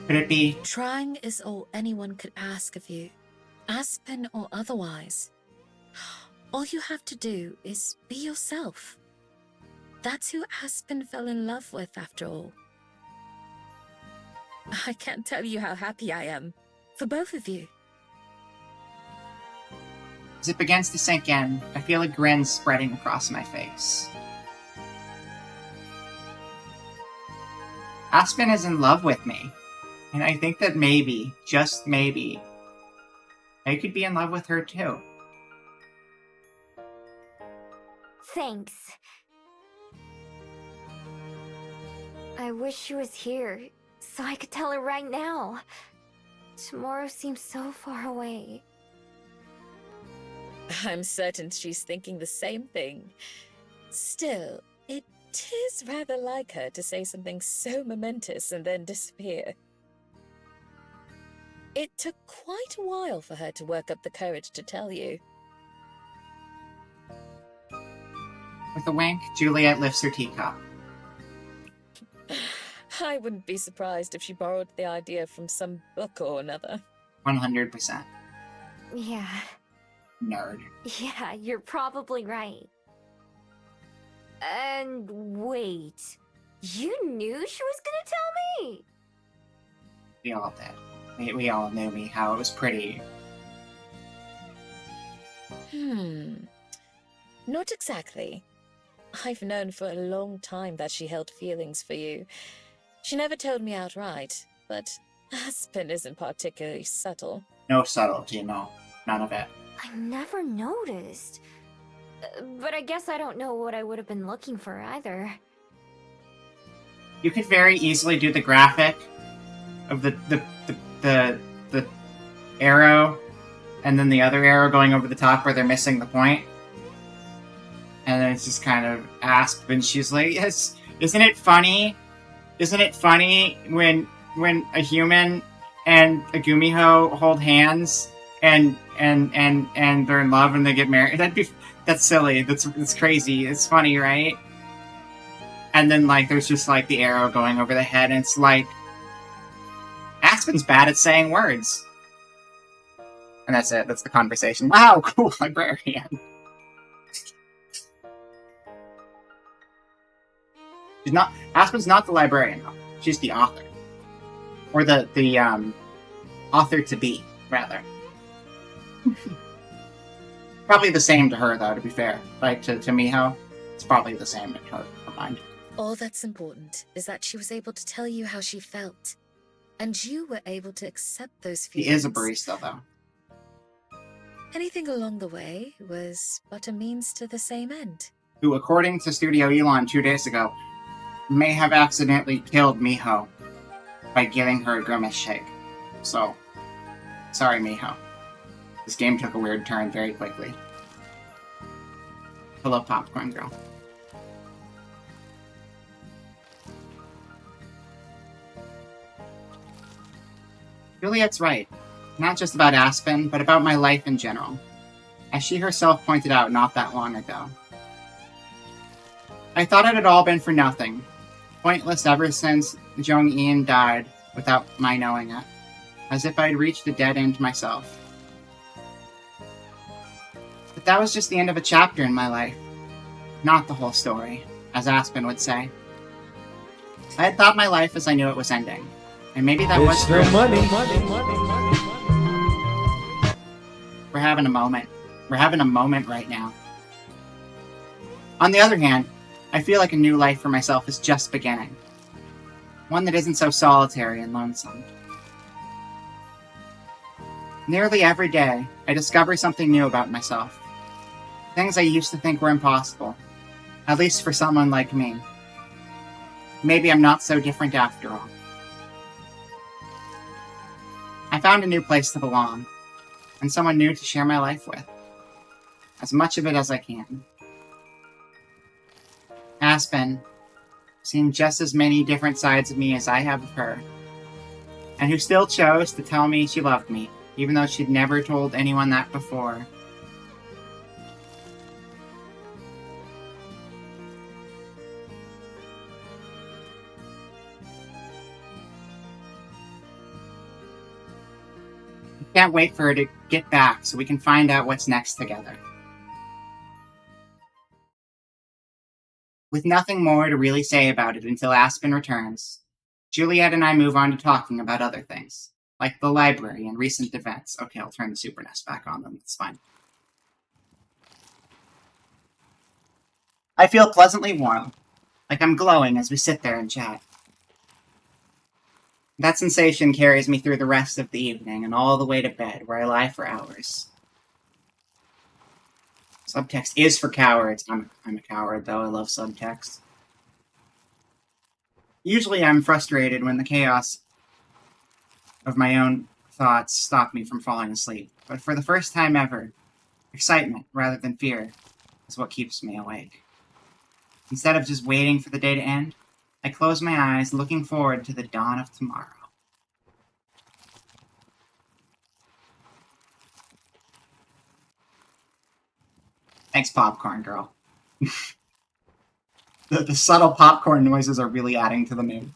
Could it be? Trying is all anyone could ask of you, Aspen or otherwise. All you have to do is be yourself. That's who Aspen fell in love with, after all. I can't tell you how happy I am. For both of you. As it begins to sink in, I feel a grin spreading across my face. Aspen is in love with me. And I think that maybe, just maybe, I could be in love with her too. Thanks. I wish she was here, so I could tell her right now. Tomorrow seems so far away. I'm certain she's thinking the same thing. Still, it is rather like her to say something so momentous and then disappear. It took quite a while for her to work up the courage to tell you. With a wink, Juliet lifts her teacup. I wouldn't be surprised if she borrowed the idea from some book or another. 100%. Yeah. Nerd. Yeah, you're probably right. And wait, you knew she was gonna tell me? We all did. We all knew me, how it was pretty. Not exactly. I've known for a long time that she held feelings for you. She never told me outright, but Aspen isn't particularly subtle. No subtlety, no. None of it. I never noticed. But I guess I don't know what I would have been looking for either. You could very easily do the graphic of the arrow and then the other arrow going over the top where they're missing the point. And then it's just kind of Asp, and she's like, yes, isn't it funny? Isn't it funny when a human and a Gumiho hold hands and they're in love and they get married? That's silly. That's crazy. It's funny, right? And then like there's just like the arrow going over the head, and it's like Aspen's bad at saying words. And that's it. That's the conversation. Wow, cool librarian. Aspen's not the librarian, though. She's the author. Or the author-to-be, rather. Probably the same to her, though, to be fair. Like, to Miho, it's probably the same in her mind. All that's important is that she was able to tell you how she felt. And you were able to accept those feelings. He is a barista, though. Anything along the way was but a means to the same end. Who, according to Studio Elon 2 days ago, may have accidentally killed Miho by giving her a grimace shake. So, sorry, Miho. This game took a weird turn very quickly. Hello, Popcorn Girl. Juliet's right. Not just about Aspen, but about my life in general. As she herself pointed out not that long ago. I thought it had all been for nothing. Pointless ever since Jong-Ian died without my knowing it. As if I'd reached a dead end myself. But that was just the end of a chapter in my life. Not the whole story, as Aspen would say. I had thought my life as I knew it was ending. And maybe that was true. We're having a moment. We're having a moment right now. On the other hand, I feel like a new life for myself is just beginning. One that isn't so solitary and lonesome. Nearly every day, I discover something new about myself. Things I used to think were impossible. At least for someone like me. Maybe I'm not so different after all. I found a new place to belong, and someone new to share my life with. As much of it as I can. Aspen, seen just as many different sides of me as I have of her, and who still chose to tell me she loved me, even though she'd never told anyone that before. Can't wait for her to get back so we can find out what's next together. With nothing more to really say about it until Aspen returns, Juliet and I move on to talking about other things, like the library and recent events. Okay, I'll turn the Super NES back on them, it's fine. I feel pleasantly warm, like I'm glowing as we sit there and chat. That sensation carries me through the rest of the evening and all the way to bed, where I lie for hours. Subtext is for cowards. I'm a coward, though. I love subtext. Usually I'm frustrated when the chaos of my own thoughts stop me from falling asleep. But for the first time ever, excitement, rather than fear, is what keeps me awake. Instead of just waiting for the day to end, I close my eyes, looking forward to the dawn of tomorrow. Thanks, Popcorn Girl. The subtle popcorn noises are really adding to the mood.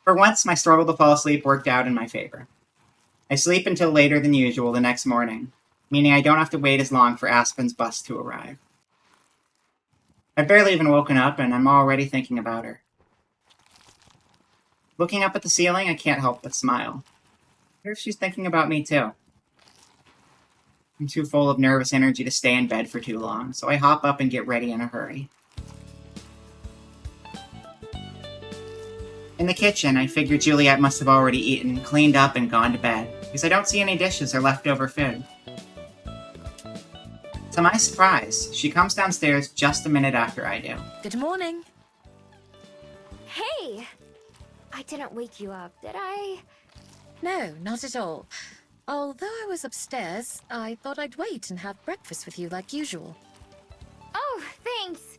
For once, my struggle to fall asleep worked out in my favor. I sleep until later than usual the next morning, meaning I don't have to wait as long for Aspen's bus to arrive. I've barely even woken up, and I'm already thinking about her. Looking up at the ceiling, I can't help but smile. I wonder if she's thinking about me too. I'm too full of nervous energy to stay in bed for too long, so I hop up and get ready in a hurry. In the kitchen, I figure Juliet must have already eaten, cleaned up, and gone to bed, because I don't see any dishes or leftover food. To my surprise, she comes downstairs just a minute after I do. Good morning. Hey! I didn't wake you up, did I? No, not at all. Although I was upstairs, I thought I'd wait and have breakfast with you like usual. Oh, thanks.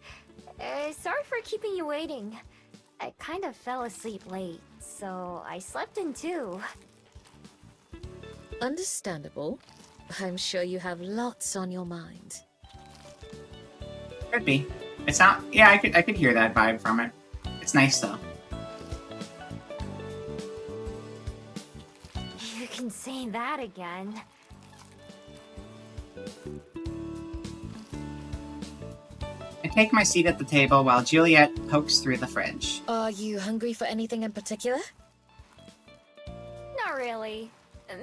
Sorry for keeping you waiting. I kind of fell asleep late, so I slept in too. Understandable. I'm sure you have lots on your mind. Could be. It's not. Yeah, I could hear that vibe from it. It's nice though. You can say that again. I take my seat at the table while Juliet pokes through the fridge. Are you hungry for anything in particular? Not really.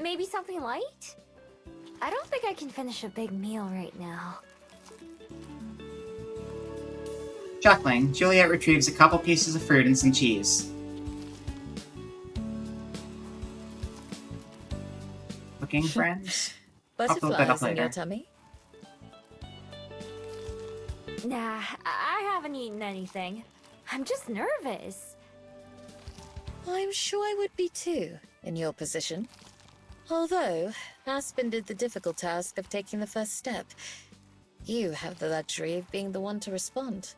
Maybe something light? I don't think I can finish a big meal right now. Chuckling, Juliet retrieves a couple pieces of fruit and some cheese. Cooking friends? Butterflies in later. your tummy? Nah, I haven't eaten anything. I'm just nervous. I'm sure I would be too, in your position. Although, Aspen did the difficult task of taking the first step. You have the luxury of being the one to respond.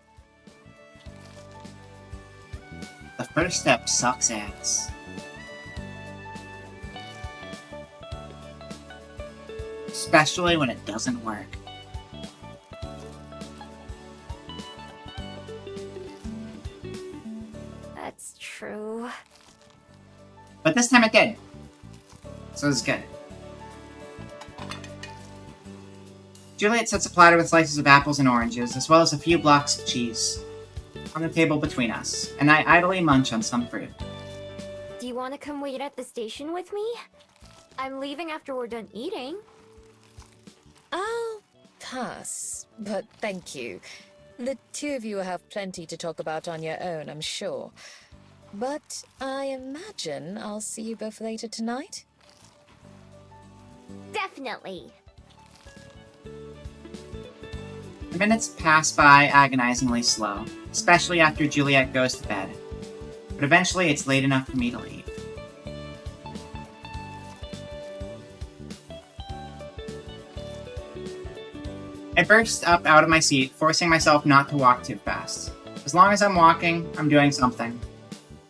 The first step sucks ass. Especially when it doesn't work. That's true. But this time it did. So it's good. Juliet sets a platter with slices of apples and oranges, as well as a few blocks of cheese, on the table between us, and I idly munch on some fruit. Do you want to come wait at the station with me? I'm leaving after we're done eating. I'll pass, but thank you. The two of you will have plenty to talk about on your own, I'm sure. But I imagine I'll see you both later tonight? Definitely. The minutes pass by agonizingly slow, especially after Juliet goes to bed. But eventually it's late enough for me to leave. I burst up out of my seat, forcing myself not to walk too fast. As long as I'm walking, I'm doing something.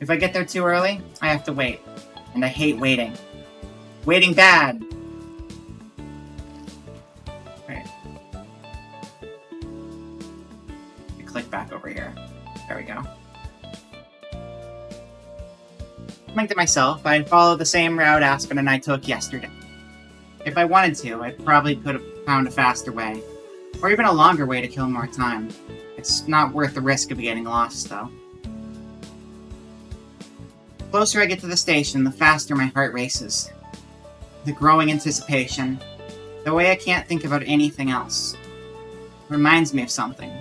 If I get there too early, I have to wait. And I hate waiting. Waiting bad! Right. Click back over here. There we go. Coming to myself, I'd follow the same route Aspen and I took yesterday. If I wanted to, I probably could have found a faster way. Or even a longer way to kill more time. It's not worth the risk of getting lost, though. The closer I get to the station, the faster my heart races. The growing anticipation. The way I can't think about anything else. It reminds me of something.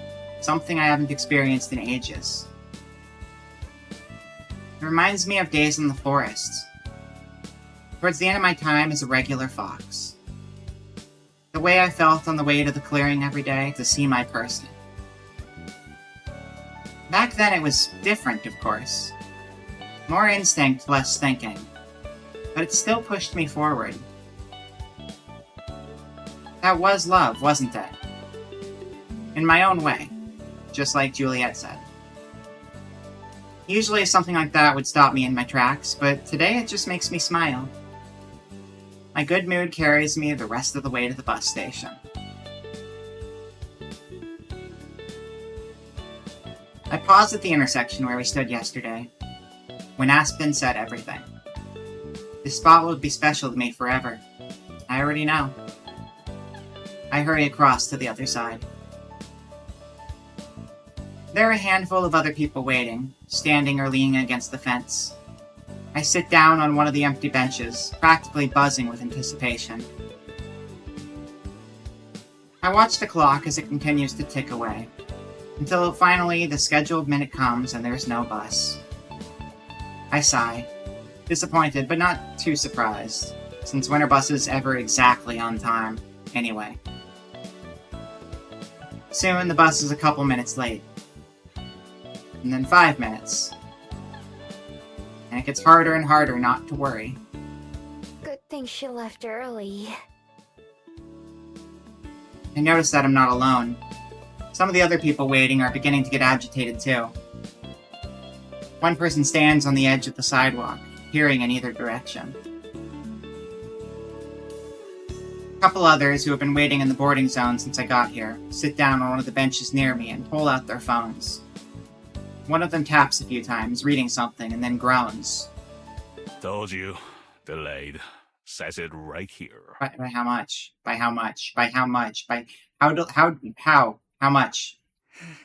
Something I haven't experienced in ages. It reminds me of days in the forest. Towards the end of my time as a regular fox. The way I felt on the way to the clearing every day to see my person. Back then it was different, of course. More instinct, less thinking. But it still pushed me forward. That was love, wasn't it? In my own way, just like Juliet said. Usually something like that would stop me in my tracks, but today it just makes me smile. My good mood carries me the rest of the way to the bus station. I paused at the intersection where we stood yesterday, when Aspen said everything. This spot will be special to me forever. I already know. I hurry across to the other side. There are a handful of other people waiting, standing or leaning against the fence. I sit down on one of the empty benches, practically buzzing with anticipation. I watch the clock as it continues to tick away, until finally the scheduled minute comes and there's no bus. I sigh, disappointed but not too surprised, since when are buses ever exactly on time, anyway? Soon the bus is a couple minutes late. And then 5 minutes. And it gets harder and harder not to worry. Good thing she left early. I notice that I'm not alone. Some of the other people waiting are beginning to get agitated too. One person stands on the edge of the sidewalk, peering in either direction. A couple others who have been waiting in the boarding zone since I got here sit down on one of the benches near me and pull out their phones. One of them taps a few times, reading something, and then groans. Told you. Delayed. Says it right here. By how much? By how much? By how much? By how much?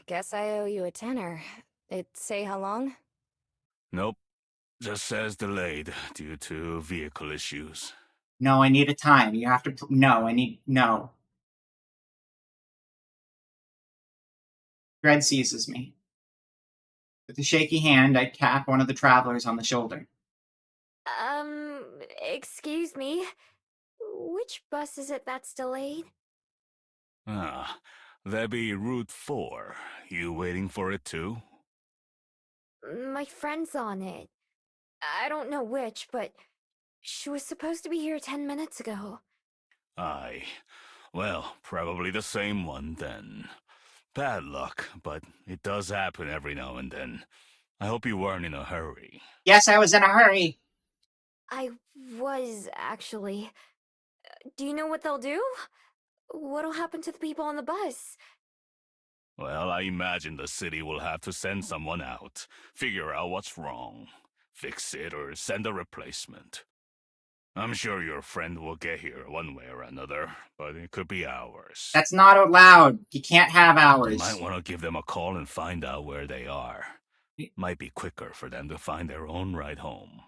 Guess I owe you a tenner. It say how long? Nope. Just says delayed due to vehicle issues. No, I need a time. You have to... No. Dread seizes me. With a shaky hand, I tap one of the travelers on the shoulder. Excuse me? Which bus is it that's delayed? That be Route 4. You waiting for it too? My friend's on it. I don't know which, but she was supposed to be here 10 minutes ago. Aye. Well, probably the same one then. Bad luck, but it does happen every now and then. I hope you weren't in a hurry. Yes, I was in a hurry. I was, actually. Do you know what they'll do? What'll happen to the people on the bus? Well, I imagine the city will have to send someone out, figure out what's wrong, fix it, or send a replacement. I'm sure your friend will get here one way or another, but it could be hours. That's not allowed. You can't have hours. You might want to give them a call and find out where they are. Might be quicker for them to find their own ride home.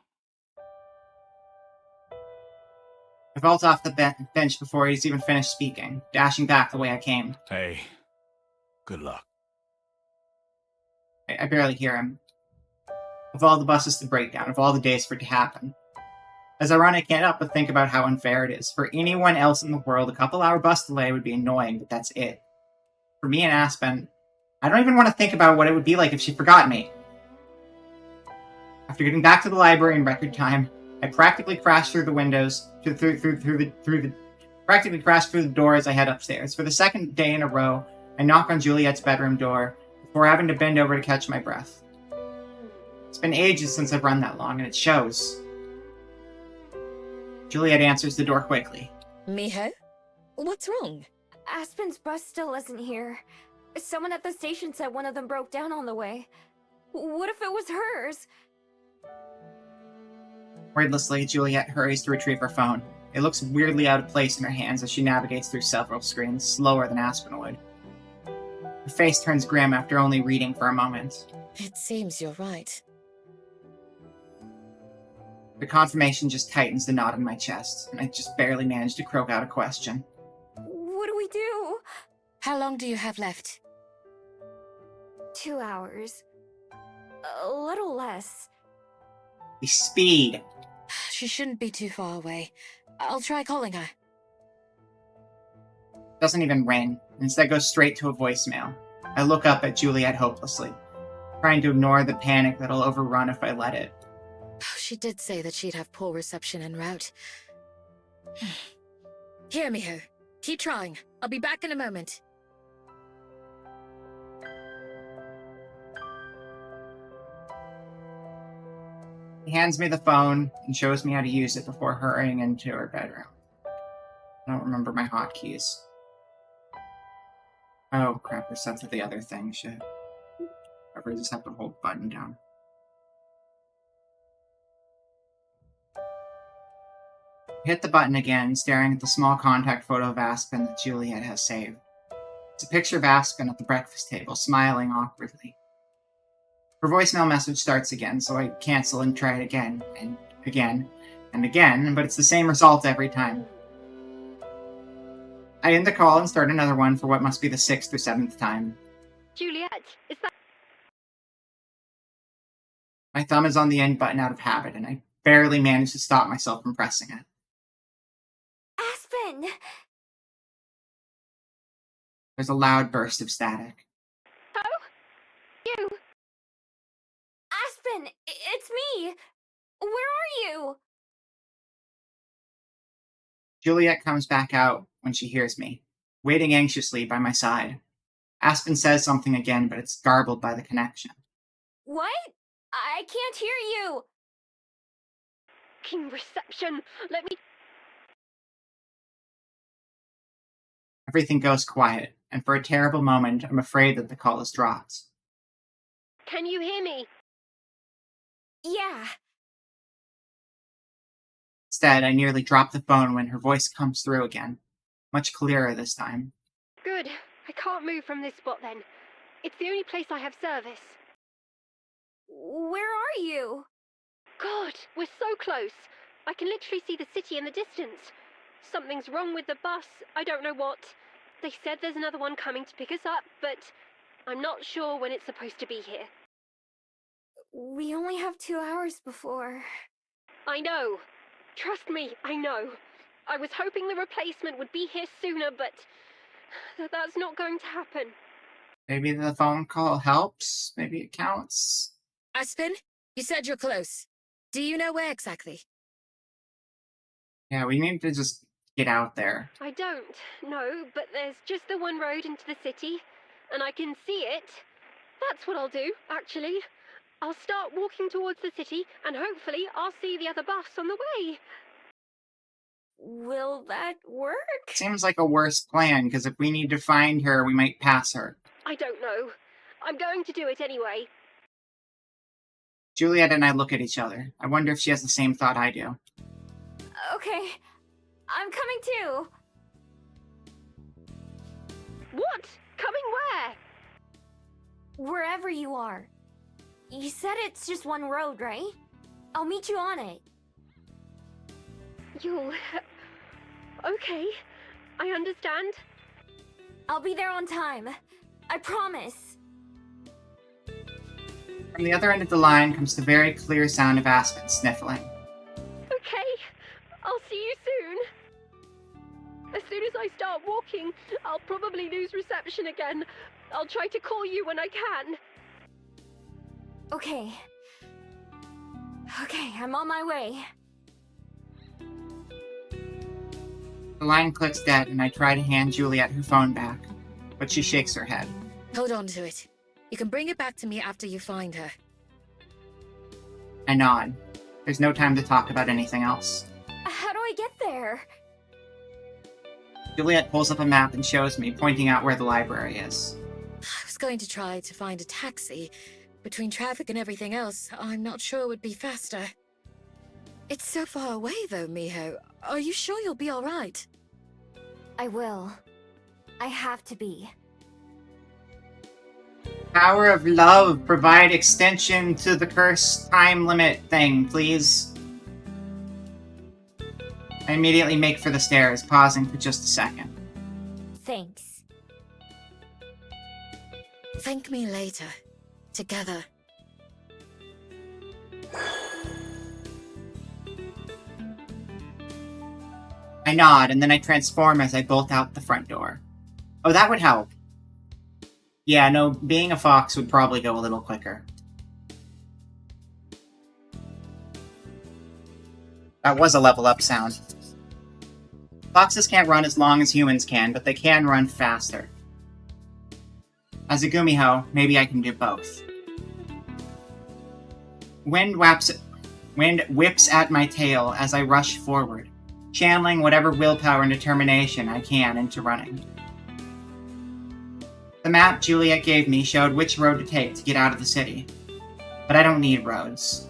I vault off the bench before he's even finished speaking, dashing back the way I came. Hey, good luck. I barely hear him. Of all the buses to break down, of all the days for it to happen. As ironic, I can't help but think about how unfair it is. For anyone else in the world, a couple-hour bus delay would be annoying, but that's it. For me and Aspen, I don't even want to think about what it would be like if she forgot me. After getting back to the library in record time, I practically crashed through the windows, practically crashed through the door as I head upstairs. For the second day in a row, I knock on Juliet's bedroom door before having to bend over to catch my breath. It's been ages since I've run that long, and it shows. Juliet answers the door quickly. Miho? What's wrong? Aspen's bus still isn't here. Someone at the station said one of them broke down on the way. What if it was hers? Wordlessly, Juliet hurries to retrieve her phone. It looks weirdly out of place in her hands as she navigates through several screens, slower than Aspen would. Her face turns grim after only reading for a moment. It seems you're right. The confirmation just tightens the knot in my chest, and I just barely manage to croak out a question. What do we do? How long do you have left? 2 hours. A little less. The speed! She shouldn't be too far away. I'll try calling her. Doesn't even ring, and instead goes straight to a voicemail. I look up at Juliet hopelessly, trying to ignore the panic that'll overrun if I let it. She did say that she'd have poor reception en route. Hear me, Ho. Keep trying. I'll be back in a moment. He hands me the phone and shows me how to use it before hurrying into her bedroom. I don't remember my hotkeys. Oh crap, they're set to the other thing, shit. I just have to hold the button down. I hit the button again, staring at the small contact photo of Aspen that Juliet has saved. It's a picture of Aspen at the breakfast table, smiling awkwardly. Her voicemail message starts again, so I cancel and try it again, and again, and again, but it's the same result every time. I end the call and start another one for what must be the 6th or 7th time. Juliet, is that... My thumb is on the end button out of habit, and I barely manage to stop myself from pressing it. Aspen! There's a loud burst of static. Oh? You? Aspen! It's me! Where are you? Juliet comes back out when she hears me, waiting anxiously by my side. Aspen says something again, but it's garbled by the connection. What? I can't hear you! King reception, let me... Everything goes quiet, and for a terrible moment, I'm afraid that the call is dropped. Can you hear me? Yeah. Instead, I nearly drop the phone when her voice comes through again, much clearer this time. Good. I can't move from this spot then. It's the only place I have service. Where are you? God, we're so close. I can literally see the city in the distance. Something's wrong with the bus. I don't know what. They said there's another one coming to pick us up, but I'm not sure when it's supposed to be here. We only have 2 hours before. I know. Trust me, I know. I was hoping the replacement would be here sooner, but that's not going to happen. Maybe the phone call helps? Maybe it counts? Aspen, you said you're close. Do you know where exactly? Yeah, we need to just get out there. I don't, no, but there's just the one road into the city, and I can see it. That's what I'll do, actually. I'll start walking towards the city, and hopefully I'll see the other bus on the way. Will that work? Seems like a worse plan, because if we need to find her, we might pass her. I don't know. I'm going to do it anyway. Juliet and I look at each other. I wonder if she has the same thought I do. Okay. I'm coming too. What? Coming where? Wherever you are. You said it's just one road, right? I'll meet you on it. You'll... Okay. I understand. I'll be there on time. I promise. From the other end of the line comes the very clear sound of Aspen sniffling. Okay. I'll see you soon. As soon as I start walking, I'll probably lose reception again. I'll try to call you when I can. Okay. Okay, I'm on my way. The line clicks dead, and I try to hand Juliet her phone back, but she shakes her head. Hold on to it. You can bring it back to me after you find her. I nod. There's no time to talk about anything else. How do I get there? Juliet pulls up a map and shows me, pointing out where the library is. I was going to try to find a taxi. Between traffic and everything else, I'm not sure it would be faster. It's so far away, though, Miho. Are you sure you'll be all right? I will. I have to be. Power of love, provide extension to the curse time limit thing, please. I immediately make for the stairs, pausing for just a second. Thanks. Thank me later. Together. I nod, and then I transform as I bolt out the front door. Oh, that would help. Yeah, no, being a fox would probably go a little quicker. That was a level up sound. Foxes can't run as long as humans can, but they can run faster. As a Gumiho, maybe I can do both. Wind whips at my tail as I rush forward, channeling whatever willpower and determination I can into running. The map Juliet gave me showed which road to take to get out of the city, but I don't need roads.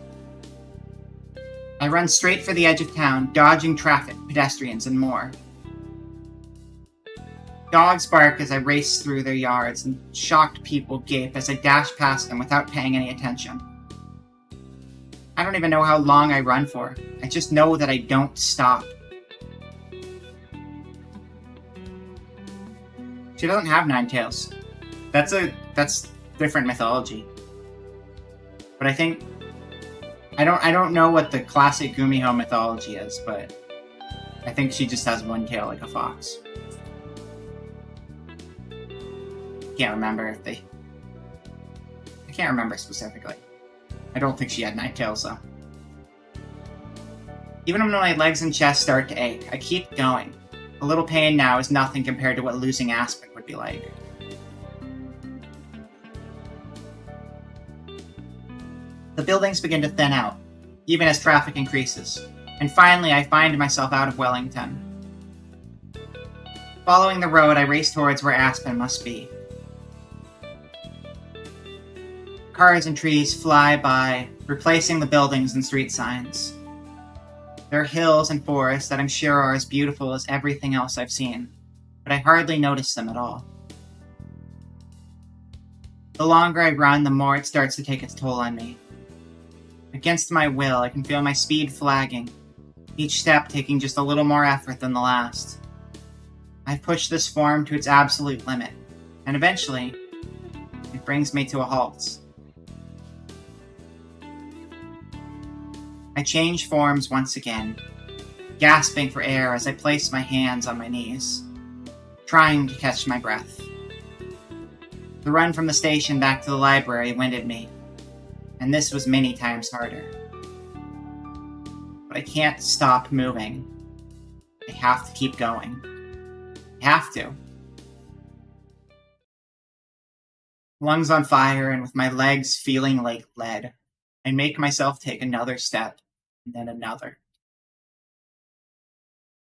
I run straight for the edge of town, dodging traffic, pedestrians, and more. Dogs bark as I race through their yards, and shocked people gape as I dash past them without paying any attention. I don't even know how long I run for. I just know that I don't stop. She doesn't have 9 tails. That's different mythology. But I think I don't know what the classic Gumiho mythology is, but I think she just has 1 tail like a fox. Can't remember if they... I can't remember specifically. I don't think she had 9 tails, though. Even when my legs and chest start to ache, I keep going. A little pain now is nothing compared to what losing Aspen would be like. The buildings begin to thin out, even as traffic increases, and finally I find myself out of Wellington. Following the road, I race towards where Aspen must be. Cars and trees fly by, replacing the buildings and street signs. There are hills and forests that I'm sure are as beautiful as everything else I've seen, but I hardly notice them at all. The longer I run, the more it starts to take its toll on me. Against my will, I can feel my speed flagging, each step taking just a little more effort than the last. I've pushed this form to its absolute limit, and eventually, it brings me to a halt. I change forms once again, gasping for air as I place my hands on my knees, trying to catch my breath. The run from the station back to the library winded me, and this was many times harder. But I can't stop moving. I have to keep going. I have to. Lungs on fire and with my legs feeling like lead, I make myself take another step, and then another.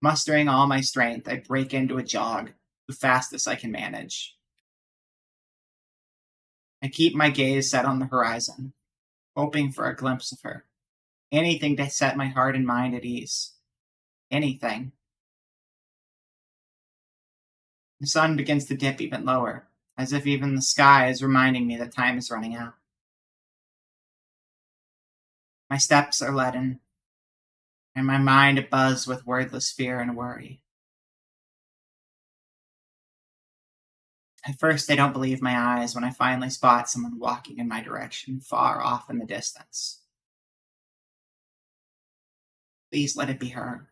Mustering all my strength, I break into a jog, the fastest I can manage. I keep my gaze set on the horizon, hoping for a glimpse of her. Anything to set my heart and mind at ease. Anything. The sun begins to dip even lower, as if even the sky is reminding me that time is running out. My steps are leaden, and my mind abuzz with wordless fear and worry. At first, I don't believe my eyes when I finally spot someone walking in my direction, far off in the distance. Please let it be her.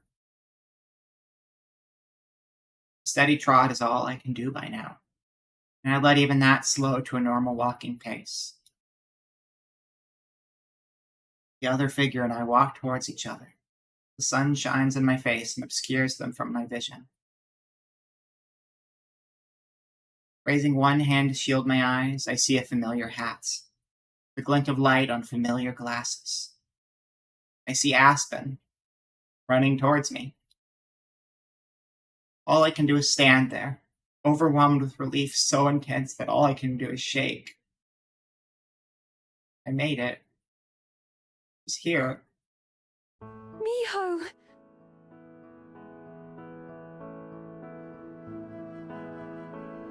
Steady trot is all I can do by now, and I let even that slow to a normal walking pace. The other figure and I walk towards each other. The sun shines in my face and obscures them from my vision. Raising one hand to shield my eyes, I see a familiar hat, the glint of light on familiar glasses. I see Aspen, running towards me. All I can do is stand there, overwhelmed with relief so intense that all I can do is shake. I made it. It's here. Miho!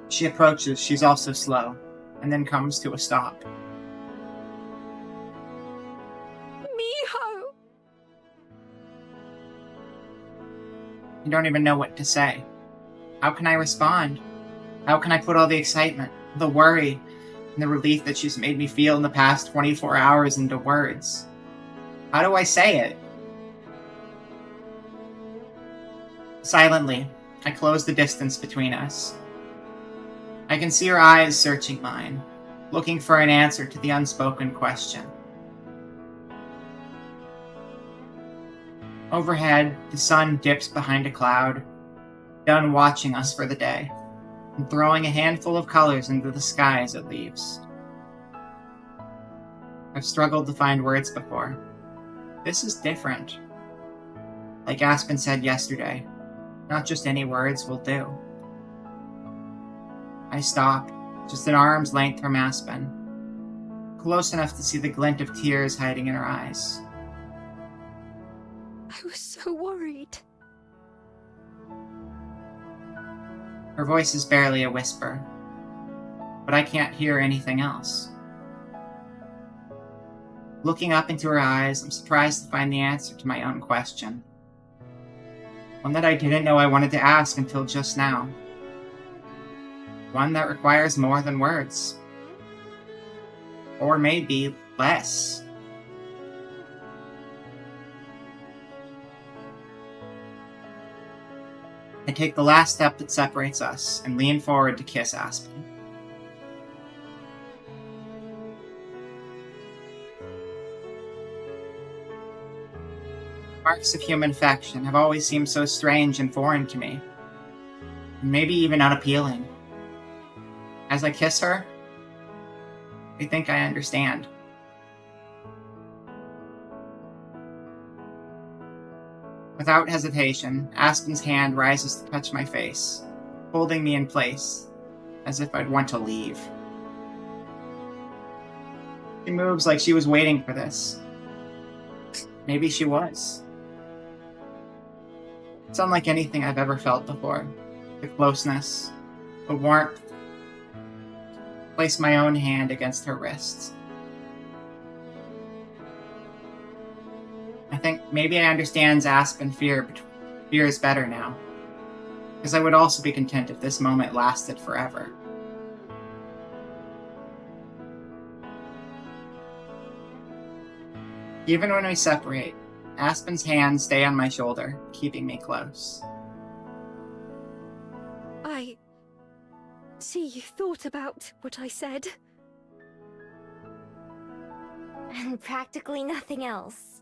She approaches, she's also slow, and then comes to a stop. Miho! I don't even know what to say. How can I respond? How can I put all the excitement, the worry, and the relief that she's made me feel in the past 24 hours into words? How do I say it? Silently, I close the distance between us. I can see her eyes searching mine, looking for an answer to the unspoken question. Overhead, the sun dips behind a cloud, done watching us for the day, and throwing a handful of colors into the sky as it leaves. I've struggled to find words before. This is different. Like Aspen said yesterday, not just any words will do. I stop, just an arm's length from Aspen, close enough to see the glint of tears hiding in her eyes. I was so worried. Her voice is barely a whisper, but I can't hear anything else. Looking up into her eyes, I'm surprised to find the answer to my own question. One that I didn't know I wanted to ask until just now. One that requires more than words. Or maybe less. I take the last step that separates us and lean forward to kiss Aspen. Marks of human affection have always seemed so strange and foreign to me, and maybe even unappealing. As I kiss her, I think I understand. Without hesitation, Aspen's hand rises to touch my face, holding me in place, as if I'd want to leave. She moves like she was waiting for this. Maybe she was. It's unlike anything I've ever felt before. The closeness, the warmth. Place my own hand against her wrists. I think maybe I understand Aspen fears better now. Because I would also be content if this moment lasted forever. Even when we separate, Aspen's hands stay on my shoulder, keeping me close. I see you thought about what I said. And practically nothing else.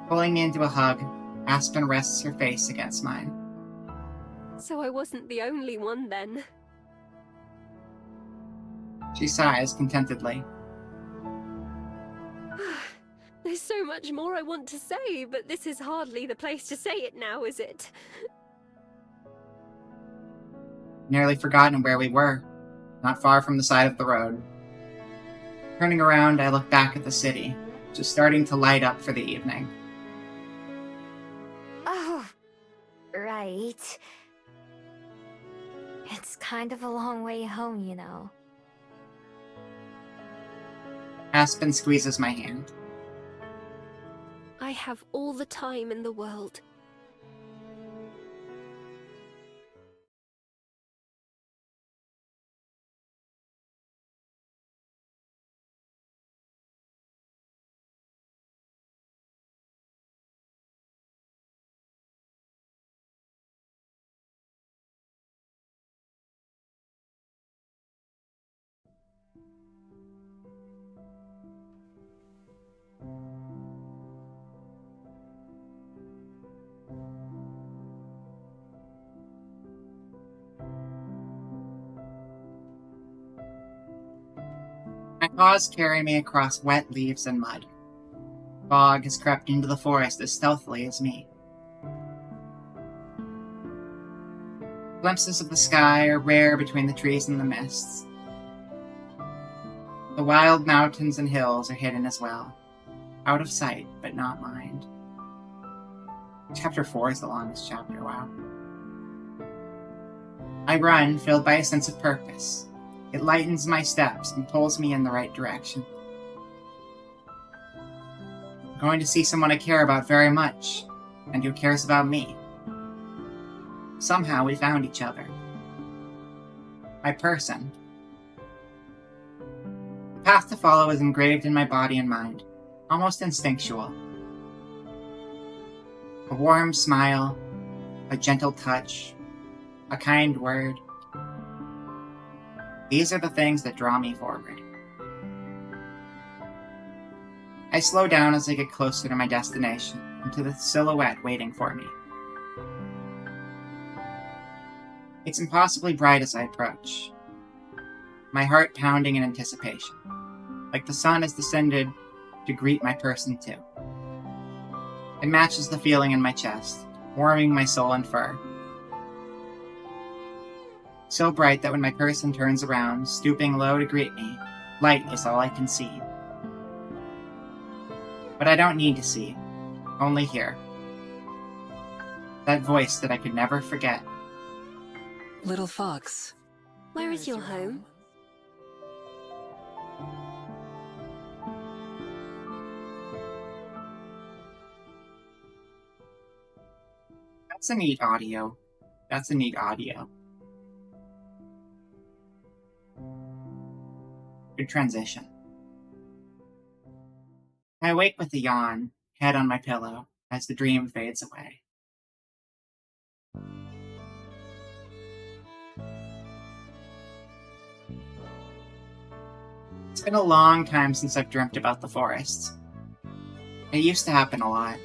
Pulling me into a hug, Aspen rests her face against mine. So I wasn't the only one then. She sighs contentedly. There's so much more I want to say, but this is hardly the place to say it now, is it? Nearly forgotten where we were, not far from the side of the road. Turning around, I look back at the city, just starting to light up for the evening. Oh, right. It's kind of a long way home, you know. Aspen squeezes my hand. I have all the time in the world. My paws carry me across wet leaves and mud. Fog has crept into the forest as stealthily as me. Glimpses of the sky are rare between the trees and the mists. The wild mountains and hills are hidden as well. Out of sight, but not mind. Chapter 4 is the longest chapter, wow. I run, filled by a sense of purpose. It lightens my steps and pulls me in the right direction. I'm going to see someone I care about very much, and who cares about me. Somehow we found each other. My person. The path to follow is engraved in my body and mind, almost instinctual. A warm smile, a gentle touch, a kind word. These are the things that draw me forward. I slow down as I get closer to my destination and to the silhouette waiting for me. It's impossibly bright as I approach, my heart pounding in anticipation, like the sun has descended to greet my person too. It matches the feeling in my chest, warming my soul and fur. So bright that when my person turns around, stooping low to greet me, light is all I can see. But I don't need to see, only hear. That voice that I could never forget. Little fox. Where is your home? That's a neat audio. Good transition. I awake with a yawn, head on my pillow, as the dream fades away. It's been a long time since I've dreamt about the forests. It used to happen a lot,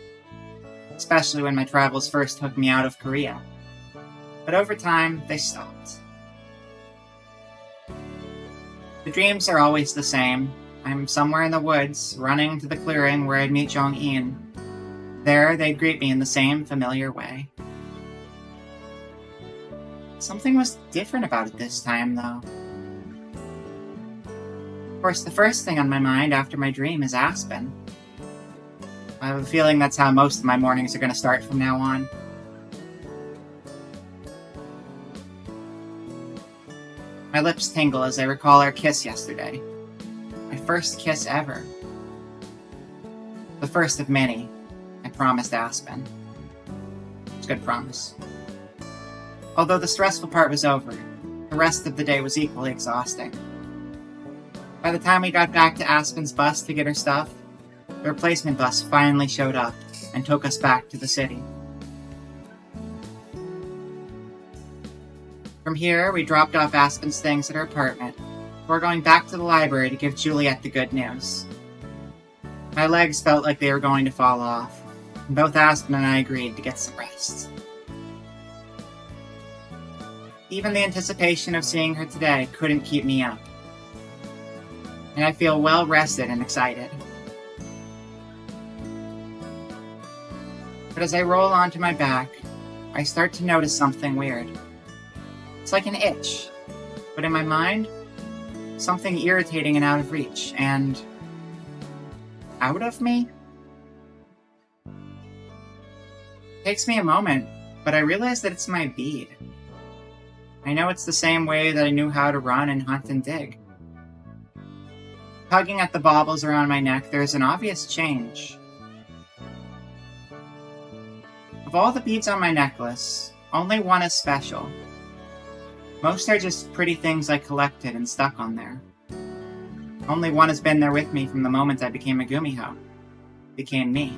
especially when my travels first took me out of Korea. But over time, they stopped. The dreams are always the same. I'm somewhere in the woods, running to the clearing where I'd meet Jong-in. There, they'd greet me in the same familiar way. Something was different about it this time, though. Of course, the first thing on my mind after my dream is Aspen. I have a feeling that's how most of my mornings are going to start from now on. My lips tingle as I recall our kiss yesterday. My first kiss ever. The first of many, I promised Aspen. It's a good promise. Although the stressful part was over, the rest of the day was equally exhausting. By the time we got back to Aspen's bus to get her stuff, the replacement bus finally showed up and took us back to the city. From here, we dropped off Aspen's things at her apartment. We're going back to the library to give Juliet the good news. My legs felt like they were going to fall off, and both Aspen and I agreed to get some rest. Even the anticipation of seeing her today couldn't keep me up, and I feel well rested and excited. But as I roll onto my back, I start to notice something weird. It's like an itch, but in my mind, something irritating and out of reach, and out of me? It takes me a moment, but I realize that it's my bead. I know it's the same way that I knew how to run and hunt and dig. Tugging at the baubles around my neck, there's an obvious change. Of all the beads on my necklace, only one is special. Most are just pretty things I collected and stuck on there. Only one has been there with me from the moment I became a Gumiho. Became me.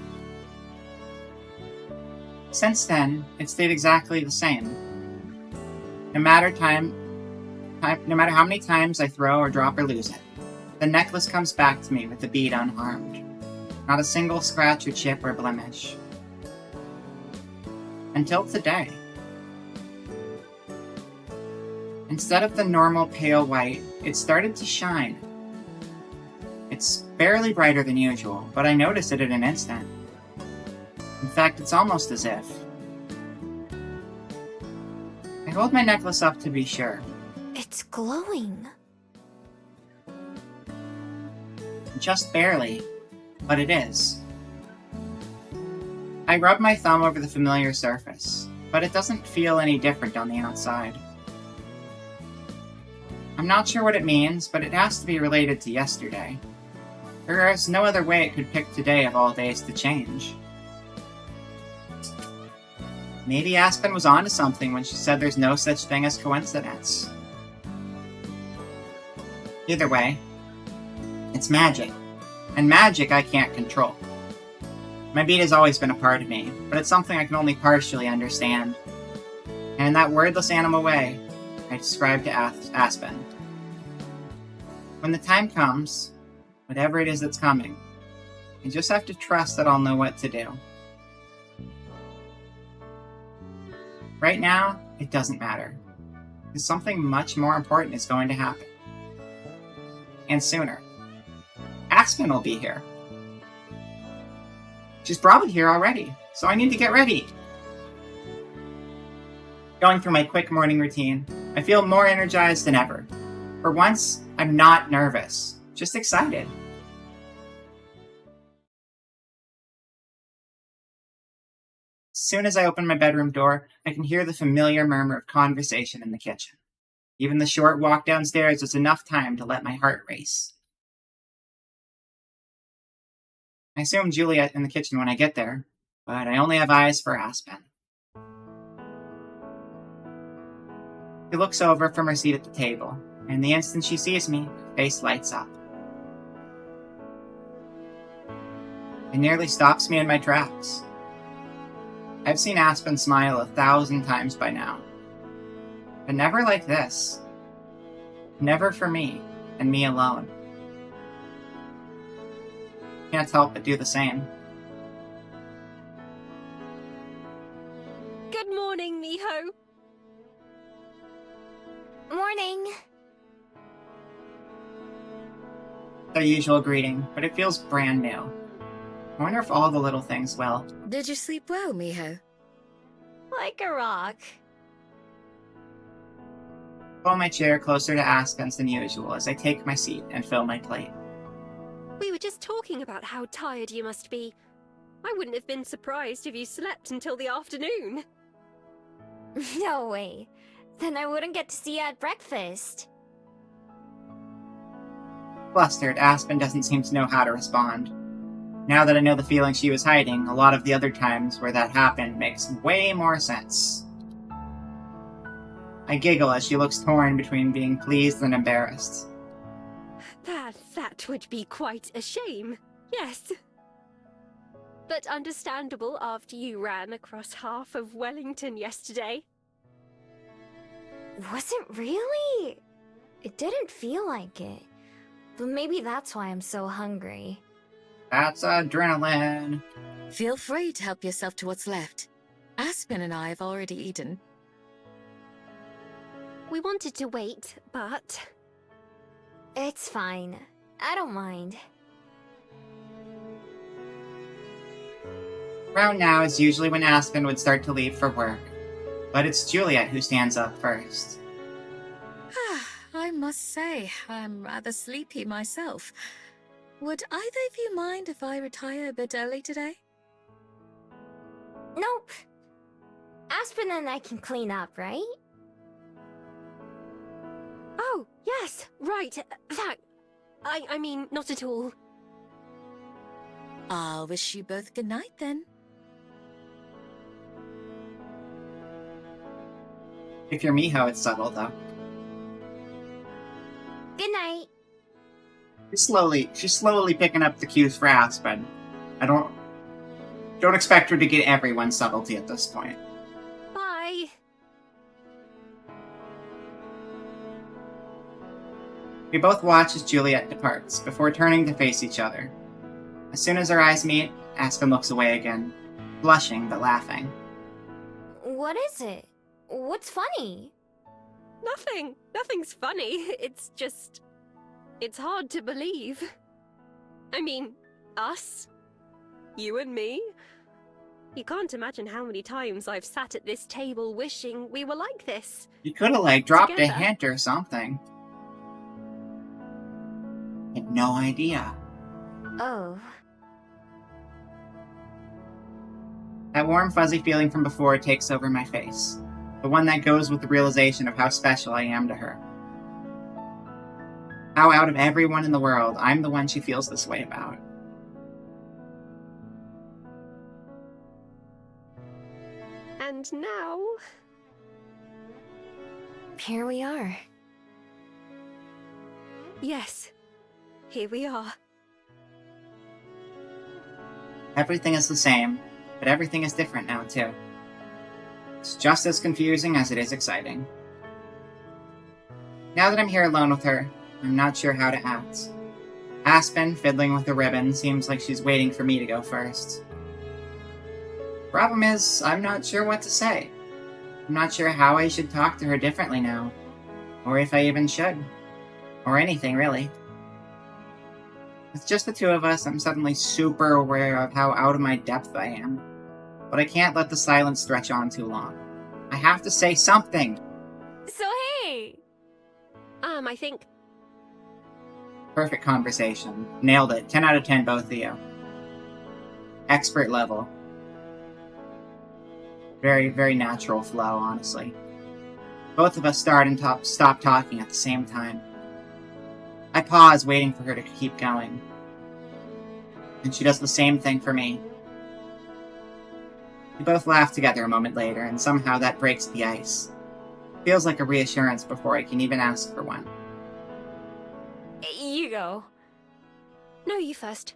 Since then, it stayed exactly the same. No matter how many times I throw or drop or lose it, the necklace comes back to me with the bead unharmed. Not a single scratch or chip or blemish. Until today. Instead of the normal pale white, it started to shine. It's barely brighter than usual, but I notice it in an instant. In fact, it's almost as if. I hold my necklace up to be sure. It's glowing. Just barely, but it is. I rub my thumb over the familiar surface, but it doesn't feel any different on the outside. I'm not sure what it means, but it has to be related to yesterday. There is no other way it could pick today of all days to change. Maybe Aspen was onto something when she said there's no such thing as coincidence. Either way, it's magic. And magic I can't control. My beat has always been a part of me, but it's something I can only partially understand. And in that wordless animal way, I describe to Aspen. When the time comes, whatever it is that's coming, I just have to trust that I'll know what to do. Right now, it doesn't matter, because something much more important is going to happen. And sooner. Aspen will be here. She's probably here already, so I need to get ready. Going through my quick morning routine, I feel more energized than ever. For once, I'm not nervous, just excited. As soon as I open my bedroom door, I can hear the familiar murmur of conversation in the kitchen. Even the short walk downstairs is enough time to let my heart race. I assume Juliet in the kitchen when I get there, but I only have eyes for Aspen. She looks over from her seat at the table, and the instant she sees me, her face lights up. It nearly stops me in my tracks. I've seen Aspen smile 1,000 times by now, but never like this. Never for me, and me alone. Can't help but do the same. Good morning, Miho. Morning. Their usual greeting, but it feels brand new. I wonder if all the little things will. Did you sleep well, Miho? Like a rock. Pull my chair closer to Aspen's than usual as I take my seat and fill my plate. We were just talking about how tired you must be. I wouldn't have been surprised if you slept until the afternoon. No way. Then I wouldn't get to see you at breakfast. Flustered, Aspen doesn't seem to know how to respond. Now that I know the feeling she was hiding, a lot of the other times where that happened makes way more sense. I giggle as she looks torn between being pleased and embarrassed. That would be quite a shame, yes. But understandable after you ran across half of Wellington yesterday. Was it really? It didn't feel like it. But maybe that's why I'm so hungry. That's adrenaline. Feel free to help yourself to what's left. Aspen and I have already eaten. We wanted to wait, but... It's fine. I don't mind. Around now is usually when Aspen would start to leave for work. But it's Juliet who stands up first. I must say, I'm rather sleepy myself. Would either of you mind if I retire a bit early today? Nope. Aspen and I can clean up, right? Oh, yes, right, that... I mean, not at all. I'll wish you both good night then. If you're Miho, it's subtle, though. Good night. She's slowly picking up the cues for Aspen. I don't expect her to get everyone's subtlety at this point. Bye. We both watch as Juliet departs, before turning to face each other. As soon as our eyes meet, Aspen looks away again, blushing but laughing. What is it? What's funny? Nothing. Nothing's funny. It's just... It's hard to believe. I mean, us? You and me? You can't imagine how many times I've sat at this table wishing we were like this. You could have, dropped Together. a hint or something. I had no idea. Oh. That warm, fuzzy feeling from before takes over my face. The one that goes with the realization of how special I am to her. How out of everyone in the world, I'm the one she feels this way about. And now... Here we are. Yes, here we are. Everything is the same, but everything is different now, too. It's just as confusing as it is exciting. Now that I'm here alone with her, I'm not sure how to act. Aspen, fiddling with the ribbon, seems like she's waiting for me to go first. Problem is, I'm not sure what to say. I'm not sure how I should talk to her differently now. Or if I even should. Or anything, really. With just the two of us, I'm suddenly super aware of how out of my depth I am. But I can't let the silence stretch on too long. I have to say something! So hey! I think... Perfect conversation. Nailed it. 10 out of 10, both of you. Expert level. Very, very natural flow, honestly. Both of us start and stop talking at the same time. I pause, waiting for her to keep going. And she does the same thing for me. We both laugh together a moment later, and somehow that breaks the ice. Feels like a reassurance before I can even ask for one. You go. No, you first.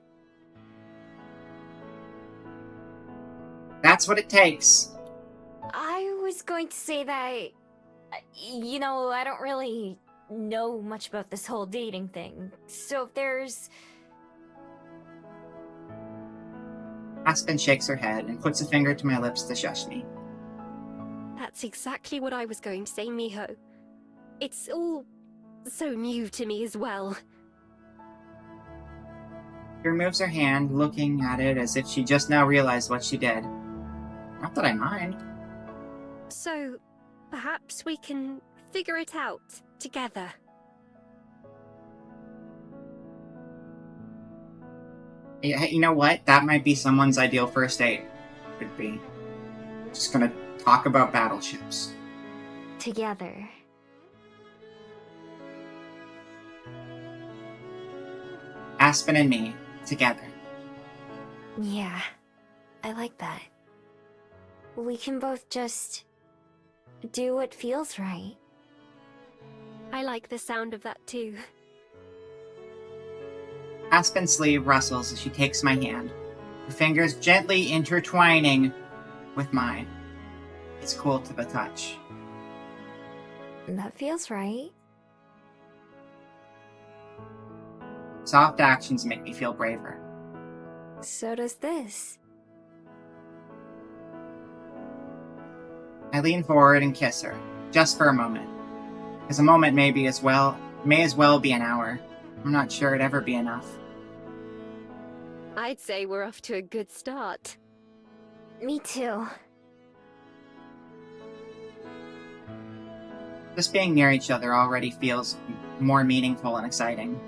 That's what it takes. I was going to say that... You know, I don't really know much about this whole dating thing. So if there's... Aspen shakes her head and puts a finger to my lips to shush me. That's exactly what I was going to say, Miho. It's all so new to me as well. She removes her hand, looking at it as if she just now realized what she did. Not that I mind. So, perhaps we can figure it out together. Yeah, you know what? That might be someone's ideal first date. Could be. Just gonna talk about battleships. Together. Aspen and me, together. Yeah, I like that. We can both just... do what feels right. I like the sound of that too. Aspen's sleeve rustles as she takes my hand, her fingers gently intertwining with mine. It's cool to the touch. That feels right. Soft actions make me feel braver. So does this. I lean forward and kiss her, just for a moment. Because a moment may as well be an hour. I'm not sure it'd ever be enough. I'd say we're off to a good start. Me too. Just being near each other already feels more meaningful and exciting.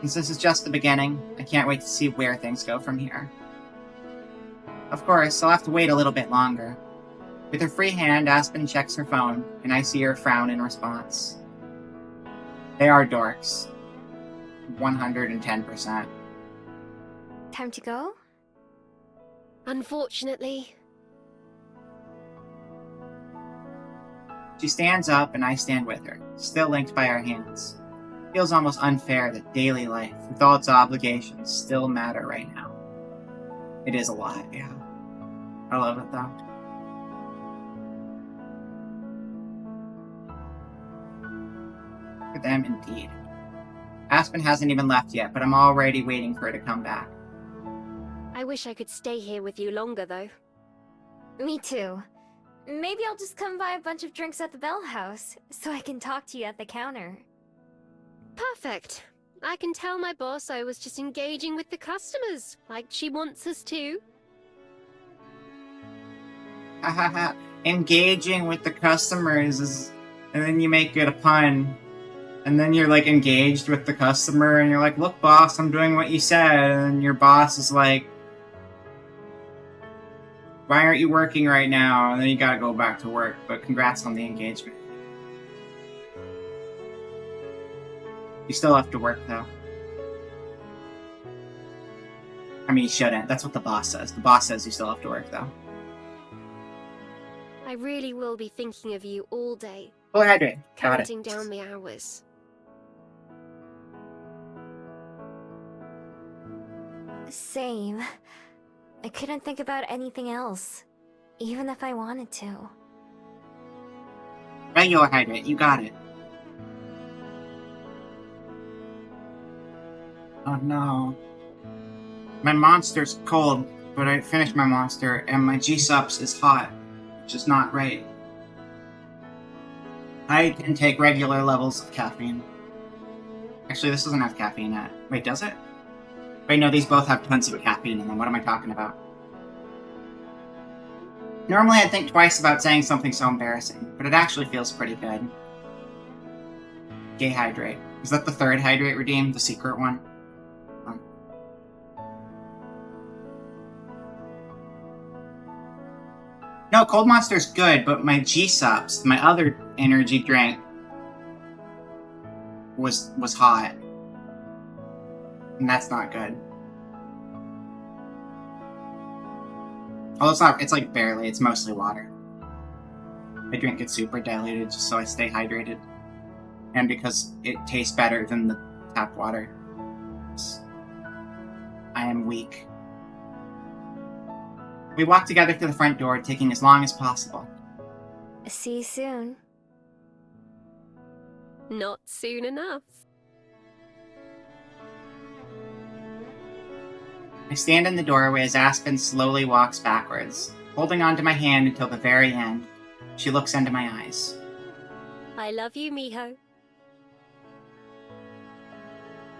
Since this is just the beginning, I can't wait to see where things go from here. Of course, I'll have to wait a little bit longer. With her free hand, Aspen checks her phone, and I see her frown in response. They are dorks. 110%. Time to go? Unfortunately. She stands up, and I stand with her, still linked by our hands. Feels almost unfair that daily life, with all its obligations, still matter right now. It is a lot, yeah. I love it, though. For them, indeed. Aspen hasn't even left yet, but I'm already waiting for her to come back. I wish I could stay here with you longer, though. Me too. Maybe I'll just come buy a bunch of drinks at the Bellhouse, so I can talk to you at the counter. Perfect. I can tell my boss I was just engaging with the customers, like she wants us to. Hahaha. Engaging with the customers is... And then you make it a pun. And then you're like engaged with the customer and you're like, look, boss, I'm doing what you said. And your boss is like, why aren't you working right now? And then you gotta go back to work. But congrats on the engagement. You still have to work, though. I mean, you shouldn't. That's what the boss says. The boss says you still have to work, though. I really will be thinking of you all day. Well, hydrate. Got it. Counting down the hours. Same. I couldn't think about anything else, even if I wanted to. Regular hydrate. You got it. Oh no. My monster's cold, but I finished my monster, and my G-Subs is hot, which is not right. I can take regular levels of caffeine. Actually, this doesn't have caffeine in it. Wait, does it? Wait, no, these both have tons of caffeine in them. What am I talking about? Normally I'd think twice about saying something so embarrassing, but it actually feels pretty good. Gay hydrate. Is that the third hydrate redeem? The secret one? No, Cold Monster's good, but my G-Subs, my other energy drink, was hot. And that's not good. Well, it's not, it's like barely, it's mostly water. I drink it super diluted just so I stay hydrated. And because it tastes better than the tap water. I am weak. We walk together to the front door, taking as long as possible. See you soon. Not soon enough. I stand in the doorway as Aspen slowly walks backwards, holding onto my hand until the very end. She looks into my eyes. I love you, Miho.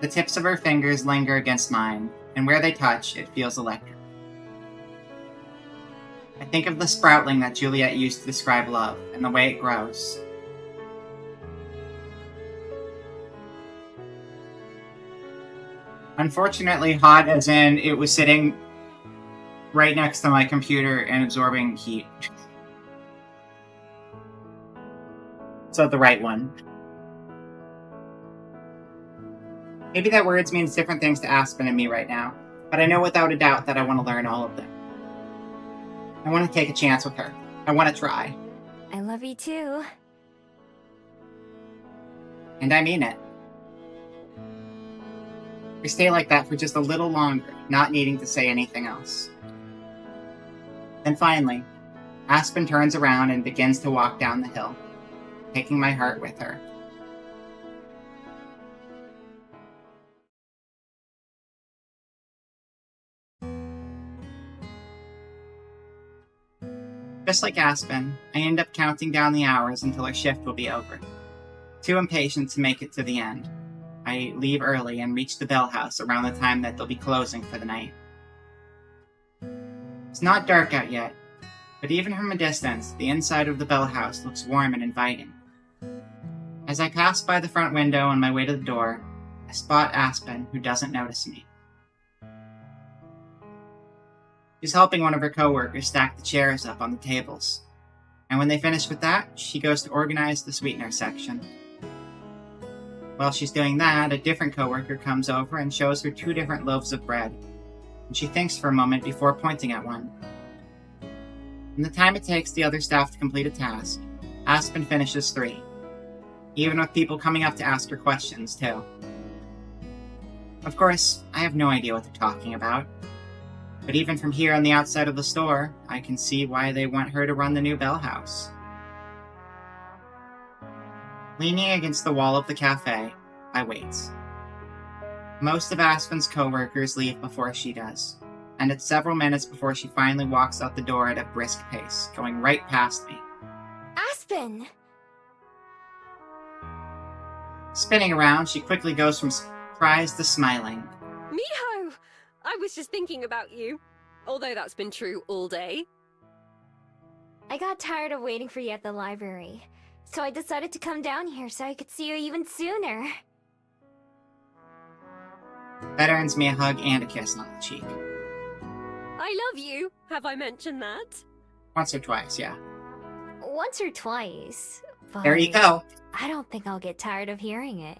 The tips of her fingers linger against mine, and where they touch, it feels electric. I think of the sproutling that Juliet used to describe love, and the way it grows. Unfortunately, hot as in it was sitting right next to my computer and absorbing heat. So the right one. Maybe that words means different things to Aspen and me right now, but I know without a doubt that I want to learn all of them. I want to take a chance with her. I want to try. I love you too. And I mean it. We stay like that for just a little longer, not needing to say anything else. Then finally, Aspen turns around and begins to walk down the hill, taking my heart with her. Just like Aspen, I end up counting down the hours until our shift will be over. Too impatient to make it to the end, I leave early and reach the Bellhouse around the time that they'll be closing for the night. It's not dark out yet, but even from a distance, the inside of the Bellhouse looks warm and inviting. As I pass by the front window on my way to the door, I spot Aspen, who doesn't notice me. She's helping one of her coworkers stack the chairs up on the tables, and when they finish with that, she goes to organize the sweetener section. While she's doing that, a different coworker comes over and shows her 2 different loaves of bread, and she thinks for a moment before pointing at one. In the time it takes the other staff to complete a task, Aspen finishes 3, even with people coming up to ask her questions, too. Of course, I have no idea what they're talking about, but even from here on the outside of the store, I can see why they want her to run the new Bellhouse. Leaning against the wall of the cafe, I wait. Most of Aspen's coworkers leave before she does, and it's several minutes before she finally walks out the door at a brisk pace, going right past me. Aspen! Spinning around, she quickly goes from surprised to smiling. Miho! I was just thinking about you. Although that's been true all day. I got tired of waiting for you at the library. So I decided to come down here so I could see you even sooner. That earns me a hug and a kiss on the cheek. I love you. Have I mentioned that? Once or twice, yeah. Once or twice. But There you go. I don't think I'll get tired of hearing it.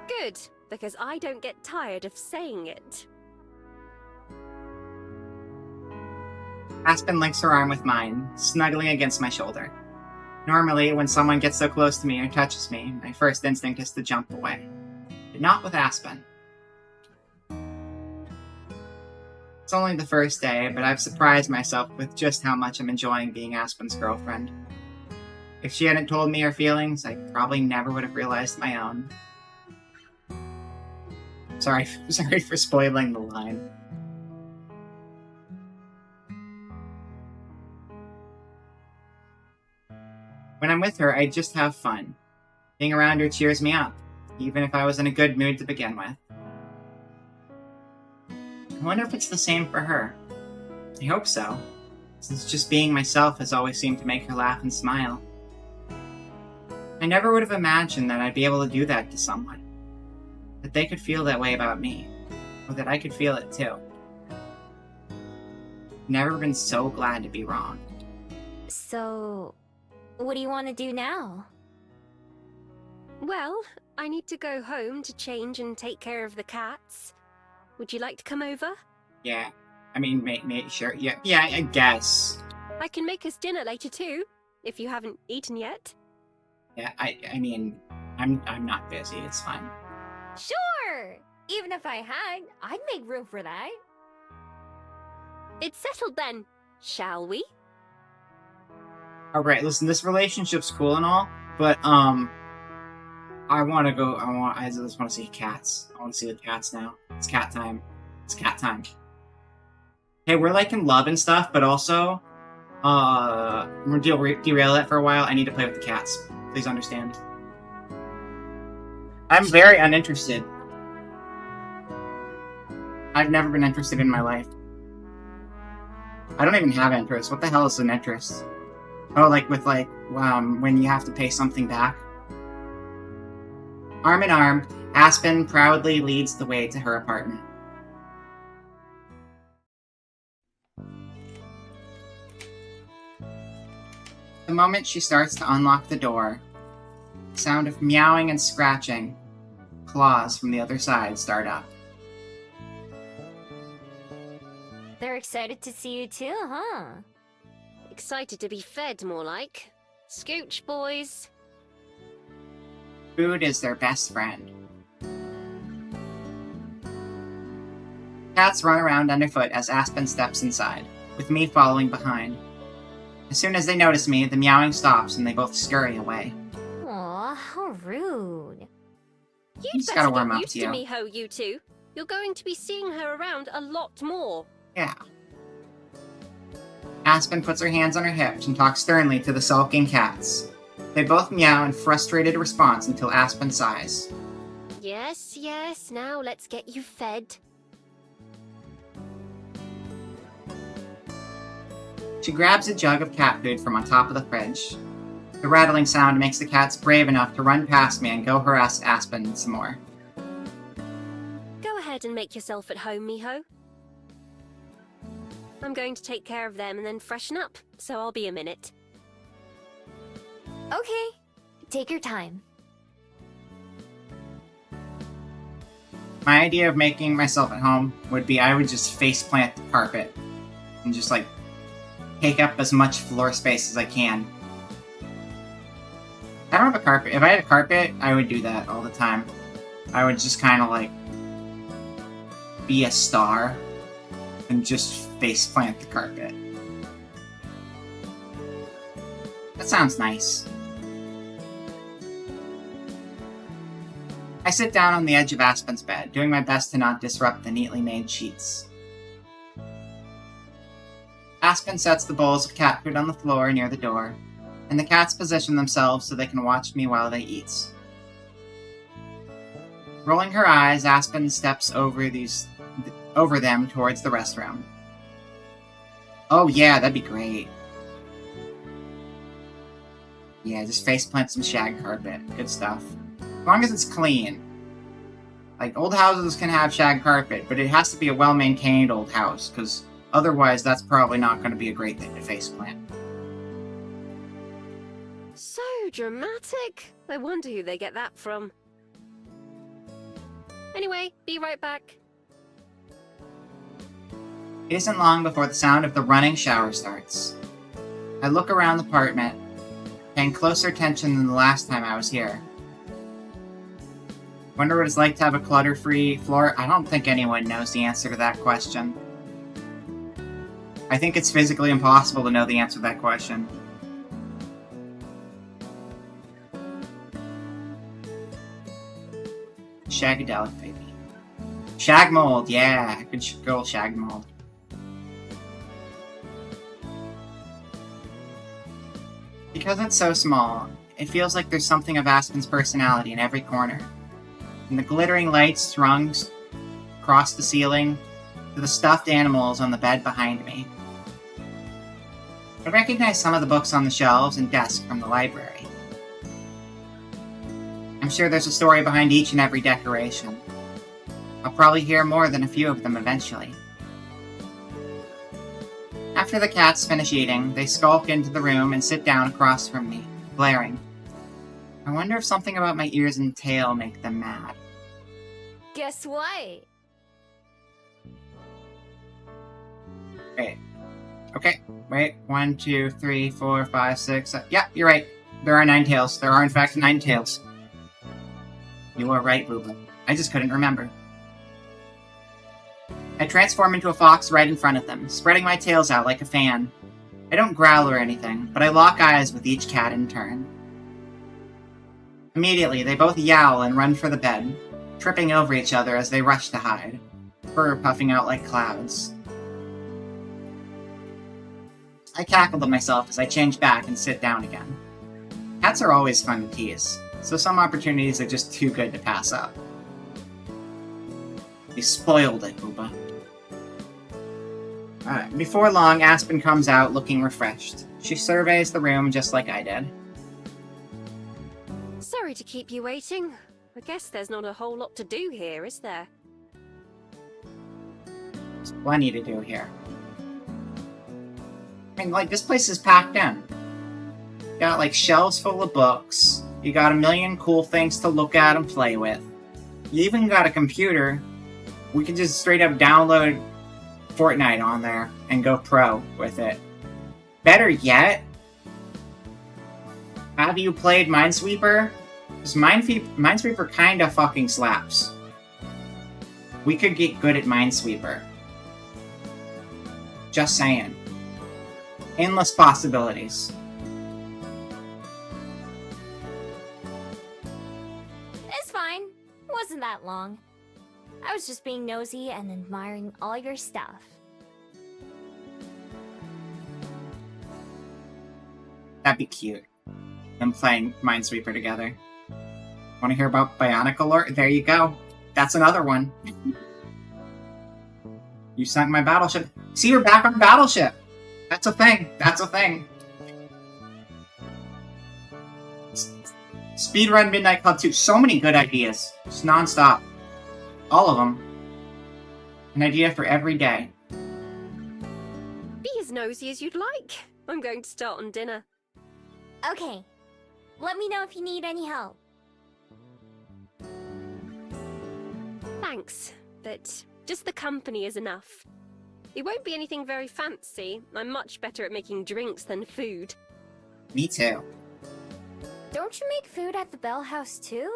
Good, because I don't get tired of saying it. Aspen links her arm with mine, snuggling against my shoulder. Normally, when someone gets so close to me or touches me, my first instinct is to jump away. But not with Aspen. It's only the first day, but I've surprised myself with just how much I'm enjoying being Aspen's girlfriend. If she hadn't told me her feelings, I probably never would have realized my own. Sorry for spoiling the line. When I'm with her, I just have fun. Being around her cheers me up, even if I was in a good mood to begin with. I wonder if it's the same for her. I hope so, since just being myself has always seemed to make her laugh and smile. I never would have imagined that I'd be able to do that to someone. That they could feel that way about me, or that I could feel it too. Never been so glad to be wrong. So, what do you want to do now? Well, I need to go home to change and take care of the cats. Would you like to come over? Yeah, I mean, sure, yeah, I guess. I can make us dinner later too, if you haven't eaten yet. Yeah, I mean, I'm not busy, it's fine. Sure! Even if I had, I'd make room for that. It's settled then, shall we? Alright, listen, this relationship's cool and all, but, I just want to see cats. I want to see the cats now. It's cat time. It's cat time. Hey, we're like in love and stuff, but also, we're gonna derail that for a while. I need to play with the cats. Please understand. I'm very uninterested. I've never been interested in my life. I don't even have interest. What the hell is an interest? Oh, when you have to pay something back? Arm in arm, Aspen proudly leads the way to her apartment. The moment she starts to unlock the door, the sound of meowing and scratching, claws from the other side start up. They're excited to see you too, huh? Excited to be fed, more like. Scooch, boys. Food is their best friend. Cats run around underfoot as Aspen steps inside, with me following behind. As soon as they notice me, the meowing stops and they both scurry away. Aw, how rude. You'd just better gotta warm get up used to to you. Miho, you two. You're going to be seeing her around a lot more. Yeah. Aspen puts her hands on her hips and talks sternly to the sulking cats. They both meow in frustrated response until Aspen sighs. Yes, yes, now let's get you fed. She grabs a jug of cat food from on top of the fridge. The rattling sound makes the cats brave enough to run past me and go harass Aspen some more. Go ahead and make yourself at home, Miho. I'm going to take care of them and then freshen up, so I'll be a minute. Okay, take your time. My idea of making myself at home would be I would just faceplant the carpet and just take up as much floor space as I can. I don't have a carpet. If I had a carpet, I would do that all the time. I would just kind of be a star and just faceplant the carpet. That sounds nice. I sit down on the edge of Aspen's bed, doing my best to not disrupt the neatly made sheets. Aspen sets the bowls of cat food on the floor near the door, and the cats position themselves so they can watch me while they eat. Rolling her eyes, Aspen steps over them towards the restroom. Oh yeah, that'd be great. Yeah, just faceplant some shag carpet. Good stuff. As long as it's clean. Like, old houses can have shag carpet, but it has to be a well-maintained old house, because otherwise that's probably not going to be a great thing to faceplant. So dramatic. I wonder who they get that from. Anyway, be right back. It isn't long before the sound of the running shower starts. I look around the apartment, paying closer attention than the last time I was here. Wonder what it's like to have a clutter-free floor? I don't think anyone knows the answer to that question. I think it's physically impossible to know the answer to that question. Shagadelic, baby. Shag mold, yeah. Good girl, shag mold. Because it's so small, it feels like there's something of Aspen's personality in every corner. From the glittering lights strung across the ceiling, to the stuffed animals on the bed behind me. I recognize some of the books on the shelves and desk from the library. I'm sure there's a story behind each and every decoration. I'll probably hear more than a few of them eventually. After the cats finish eating, they skulk into the room and sit down across from me, glaring. I wonder if something about my ears and tail make them mad. Guess what? Wait. Okay, wait. 1, 2, 3, 4, 5, 6, 7. Yeah, you're right. There are 9 tails. There are, in fact, 9 tails. You are right, Booba. I just couldn't remember. I transform into a fox right in front of them, spreading my tails out like a fan. I don't growl or anything, but I lock eyes with each cat in turn. Immediately, they both yowl and run for the bed, tripping over each other as they rush to hide, fur puffing out like clouds. I cackle to myself as I change back and sit down again. Cats are always fun to tease, so some opportunities are just too good to pass up. You spoiled it, Booba. Before long, Aspen comes out looking refreshed. She surveys the room just like I did. Sorry to keep you waiting. I guess there's not a whole lot to do here, is there? There's plenty to do here. I mean, like, this place is packed in. You got, like, shelves full of books. You got a million cool things to look at and play with. You even got a computer. We can just straight up download Fortnite on there and go pro with it. Better yet, have you played Minesweeper? Because Minesweeper kinda fucking slaps. We could get good at Minesweeper. Just saying. Endless possibilities. It's fine. Wasn't that long. I was just being nosy and admiring all your stuff. That'd be cute. Them playing Minesweeper together. Want to hear about Bionic Alert? There you go. That's another one. You sunk my battleship. See, we're back on Battleship. That's a thing. That's a thing. Speedrun Midnight Club 2. So many good ideas. Just non-stop. All of them. An idea for every day. Be as nosy as you'd like. I'm going to start on dinner. Okay. Let me know if you need any help. Thanks, but just the company is enough. It won't be anything very fancy. I'm much better at making drinks than food. Me too. Don't you make food at the Bellhouse too?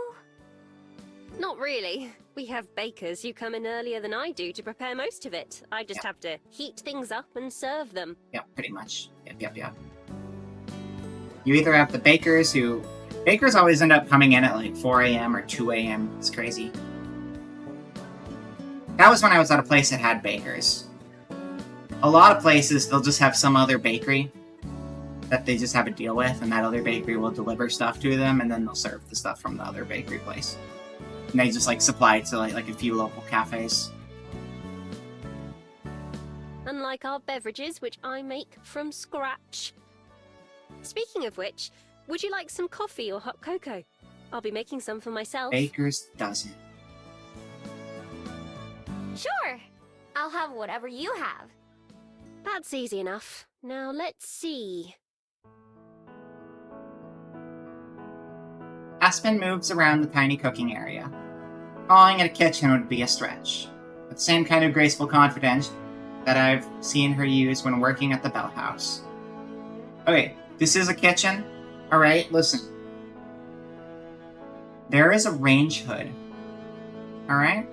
Not really. We have bakers who come in earlier than I do to prepare most of it. I just have to heat things up and serve them. Yeah, pretty much. Yep. You either have the bakers who... Bakers always end up coming in at like 4 a.m. or 2 a.m. It's crazy. That was when I was at a place that had bakers. A lot of places, they'll just have some other bakery that they just have a deal with, and that other bakery will deliver stuff to them, and then they'll serve the stuff from the other bakery place. And they just, like, supply it to, like a few local cafes. Unlike our beverages, which I make from scratch. Speaking of which, Would you like some coffee or hot cocoa? I'll be making some for myself. Baker's dozen. Sure! I'll have whatever you have. That's easy enough. Now let's see. Aspen moves around the tiny cooking area. Calling it a kitchen would be a stretch. With the same kind of graceful confidence that I've seen her use when working at the Bellhouse. Okay, this is a kitchen. Alright, listen. There is a range hood. Alright?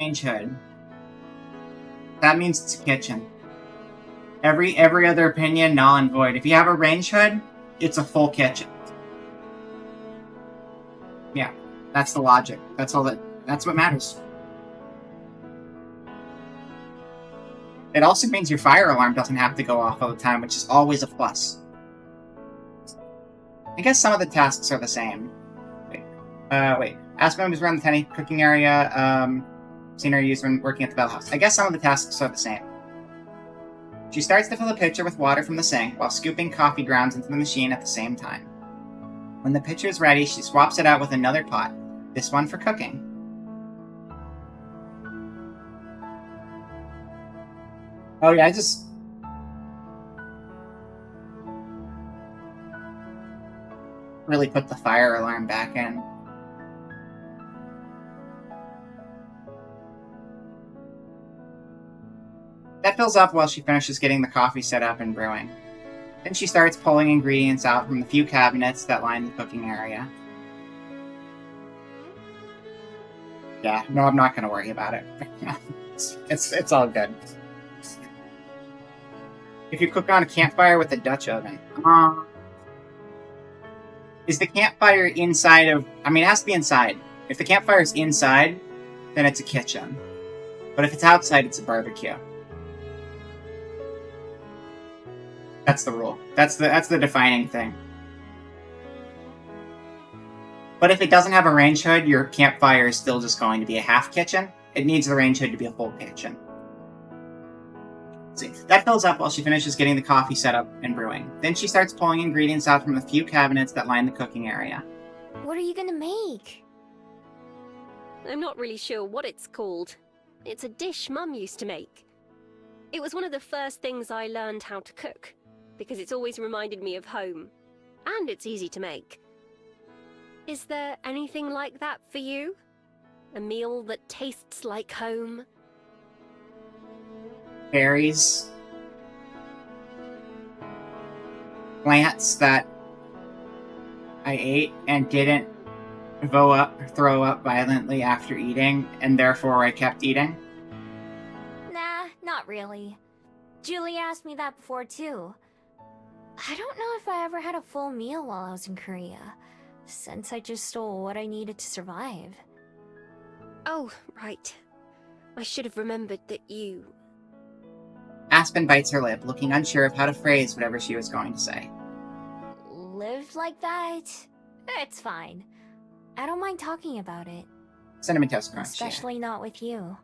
Range hood. That means it's a kitchen. Every other opinion, null and void. If you have a range hood, it's a full kitchen. Yeah, that's the logic. That's what matters. It also means your fire alarm doesn't have to go off all the time, which is always a plus. I guess some of the tasks are the same. Wait. Aspen moves around the tiny cooking area. Seen her use when working at the Bellhouse. I guess some of the tasks are the same. She starts to fill a pitcher with water from the sink while scooping coffee grounds into the machine at the same time. When the pitcher is ready, she swaps it out with another pot, this one for cooking. Oh yeah, I just... really put the fire alarm back in. That fills up while she finishes getting the coffee set up and brewing. Then she starts pulling ingredients out from the few cabinets that line the cooking area. Yeah, no, I'm not going to worry about it. it's all good. If you cook on a campfire with a Dutch oven, is the campfire inside of... I mean, it has to be inside. If the campfire is inside, then it's a kitchen. But if it's outside, it's a barbecue. That's the rule. That's the defining thing. But if it doesn't have a range hood, your campfire is still just going to be a half kitchen. It needs the range hood to be a full kitchen. Let's see. That fills up while she finishes getting the coffee set up and brewing. Then she starts pulling ingredients out from the few cabinets that line the cooking area. What are you gonna make? I'm not really sure what it's called. It's a dish Mum used to make. It was one of the first things I learned how to cook, because it's always reminded me of home. And it's easy to make. Is there anything like that for you? A meal that tastes like home? Berries. Plants that I ate and didn't throw up violently after eating, and therefore I kept eating. Nah, not really. Julie asked me that before too. I don't know if I ever had a full meal while I was in Korea, since I just stole what I needed to survive. Oh, right. I should have remembered that you... Aspen bites her lip, looking unsure of how to phrase whatever she was going to say. Lived like that? It's fine. I don't mind talking about it. Cinnamon Toast Crunch. Especially not with you.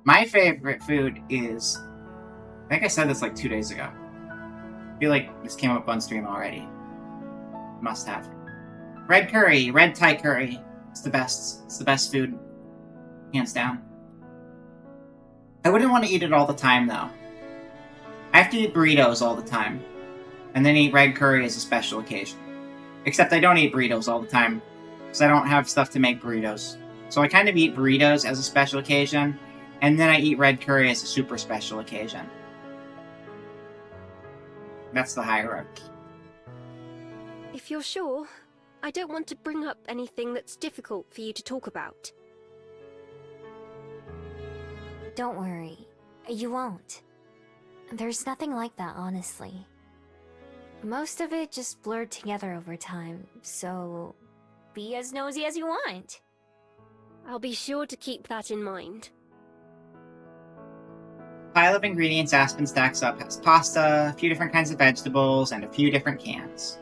My favorite food is... I think I said this like 2 days ago. I feel like this came up on stream already. Must have. Red curry, red Thai curry. It's the best. It's the best food. Hands down. I wouldn't want to eat it all the time, though. I have to eat burritos all the time. And then eat red curry as a special occasion. Except I don't eat burritos all the time, because I don't have stuff to make burritos. So I kind of eat burritos as a special occasion, and then I eat red curry as a super special occasion. That's the hierarchy. If you're sure, I don't want to bring up anything that's difficult for you to talk about. Don't worry. You won't. There's nothing like that, honestly. Most of it just blurred together over time, so be as nosy as you want. I'll be sure to keep that in mind. Pile of ingredients Aspen stacks up has pasta, a few different kinds of vegetables, and a few different cans.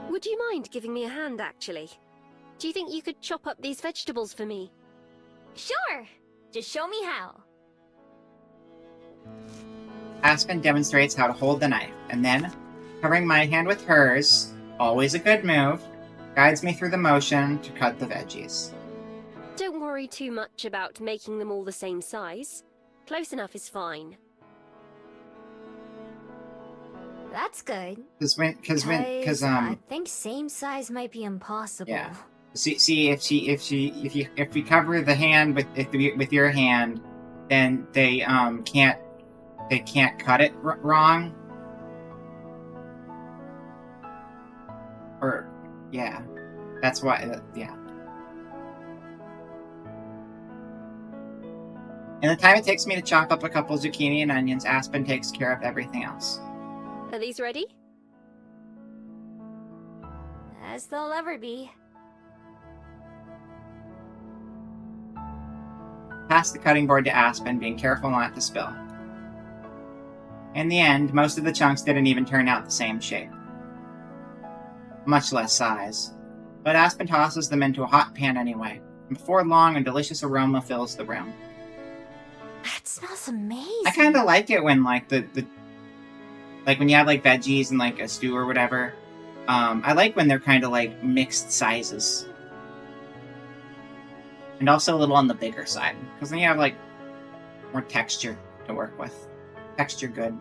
Would you mind giving me a hand, actually? Do you think you could chop up these vegetables for me? Sure! Just show me how. Aspen demonstrates how to hold the knife, and then, covering my hand with hers, always a good move, guides me through the motion to cut the veggies. Don't worry too much about making them all the same size. Close enough is fine. That's good. Because I think same size might be impossible. Yeah. See, if we cover the hand with your hand, then they can't cut it wrong. Or yeah, that's why. Yeah. In the time it takes me to chop up a couple zucchini and onions, Aspen takes care of everything else. Are these ready? As they'll ever be. Pass the cutting board to Aspen, being careful not to spill. In the end, most of the chunks didn't even turn out the same shape. Much less size. But Aspen tosses them into a hot pan anyway, and before long a delicious aroma fills the room. That smells amazing. I kind of like it when like like when you have like veggies and like a stew or whatever. I like when they're kind of like mixed sizes. And also a little on the bigger side, because then you have like more texture to work with. Texture good.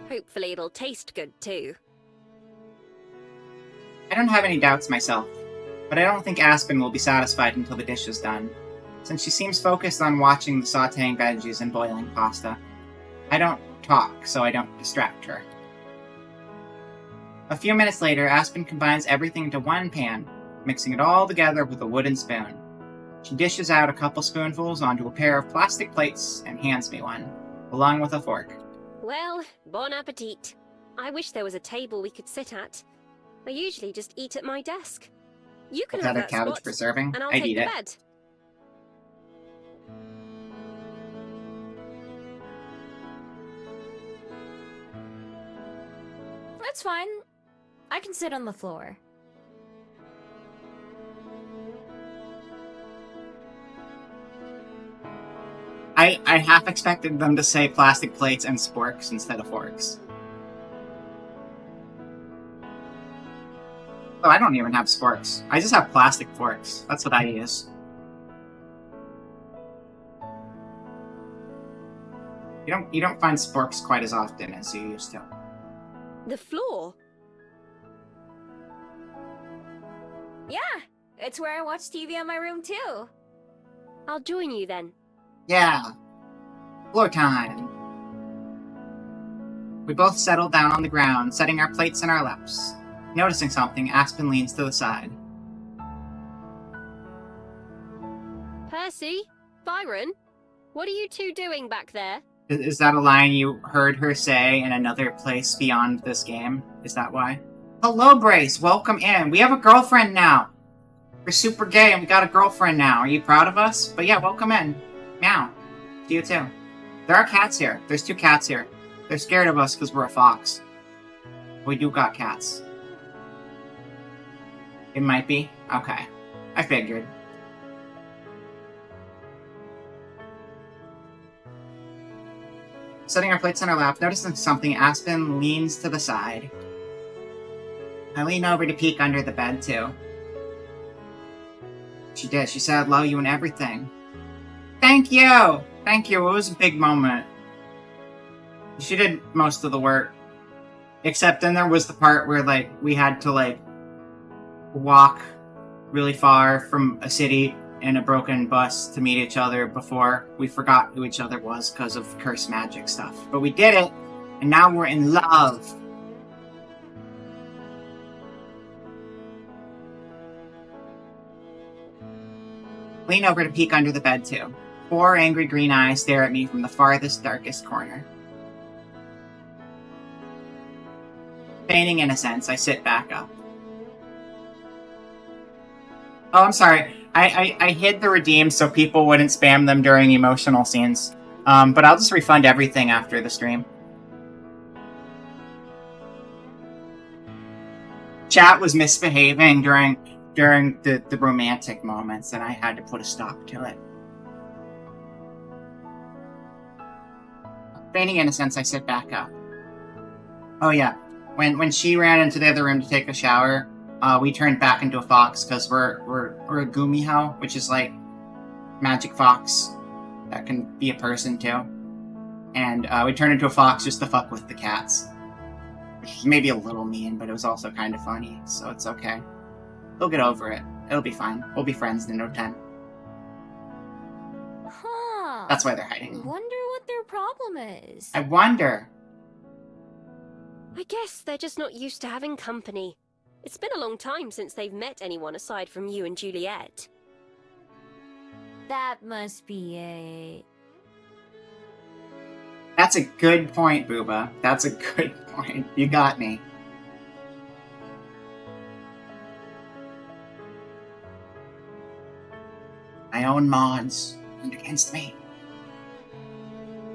Hopefully it'll taste good too. I don't have any doubts myself, but I don't think Aspen will be satisfied until the dish is done, since she seems focused on watching the sautéing veggies and boiling pasta. I don't talk, so I don't distract her. A few minutes later, Aspen combines everything into one pan, mixing it all together with a wooden spoon. She dishes out a couple spoonfuls onto a pair of plastic plates and hands me one, along with a fork. Well, bon appetit. I wish there was a table we could sit at. I usually just eat at my desk. You can have that cabbage spot, for serving? and I'll I'd take eat the it. bed. That's fine. I can sit on the floor. I half expected them to say plastic plates and sporks instead of forks. Oh, I don't even have sporks. I just have plastic forks. That's what I use. You don't find sporks quite as often as you used to. The floor? Yeah, it's where I watch TV in my room too. I'll join you then. Yeah. Floor time. We both settle down on the ground, setting our plates in our laps. Noticing something, Aspen leans to the side. Percy? Byron? What are you two doing back there? Is that a line you heard her say in another place beyond this game? Is that why? Hello, Brace. Welcome in. We have a girlfriend now. We're super gay and we got a girlfriend now. Are you proud of us? But yeah, welcome in. Meow. To you too. There are cats here. There's 2 cats here. They're scared of us because we're a fox. We do got cats. It might be? Okay. I figured. Setting our plates on our lap, noticing something, Aspen leans to the side. I lean over to peek under the bed, too. She did. She said, I love you and everything. Thank you! Thank you. It was a big moment. She did most of the work. Except then there was the part where, like, we had to, like, walk really far from a city in a broken bus to meet each other before we forgot who each other was because of curse magic stuff. But we did it, and now we're in love. Lean over to peek under the bed, too. 4 angry green eyes stare at me from the farthest, darkest corner. Feigning innocence, I sit back up. Oh, I'm sorry. I hid the redeem so people wouldn't spam them during emotional scenes. But I'll just refund everything after the stream. Chat was misbehaving during the romantic moments, and I had to put a stop to it. feigning innocence, I sit back up. Oh yeah, when she ran into the other room to take a shower, we turned back into a fox because we're a Gumihao, which is like magic fox that can be a person too. And we turned into a fox just to fuck with the cats. Which was maybe a little mean, but it was also kind of funny, so it's okay. They'll get over it. It'll be fine. We'll be friends in no time. Huh. That's why they're hiding. Wonder what their problem is. I wonder. I guess they're just not used to having company. It's been a long time since they've met anyone aside from you and Juliet. That must be it. That's a good point, Booba. That's a good point. You got me. My own mods turned against me.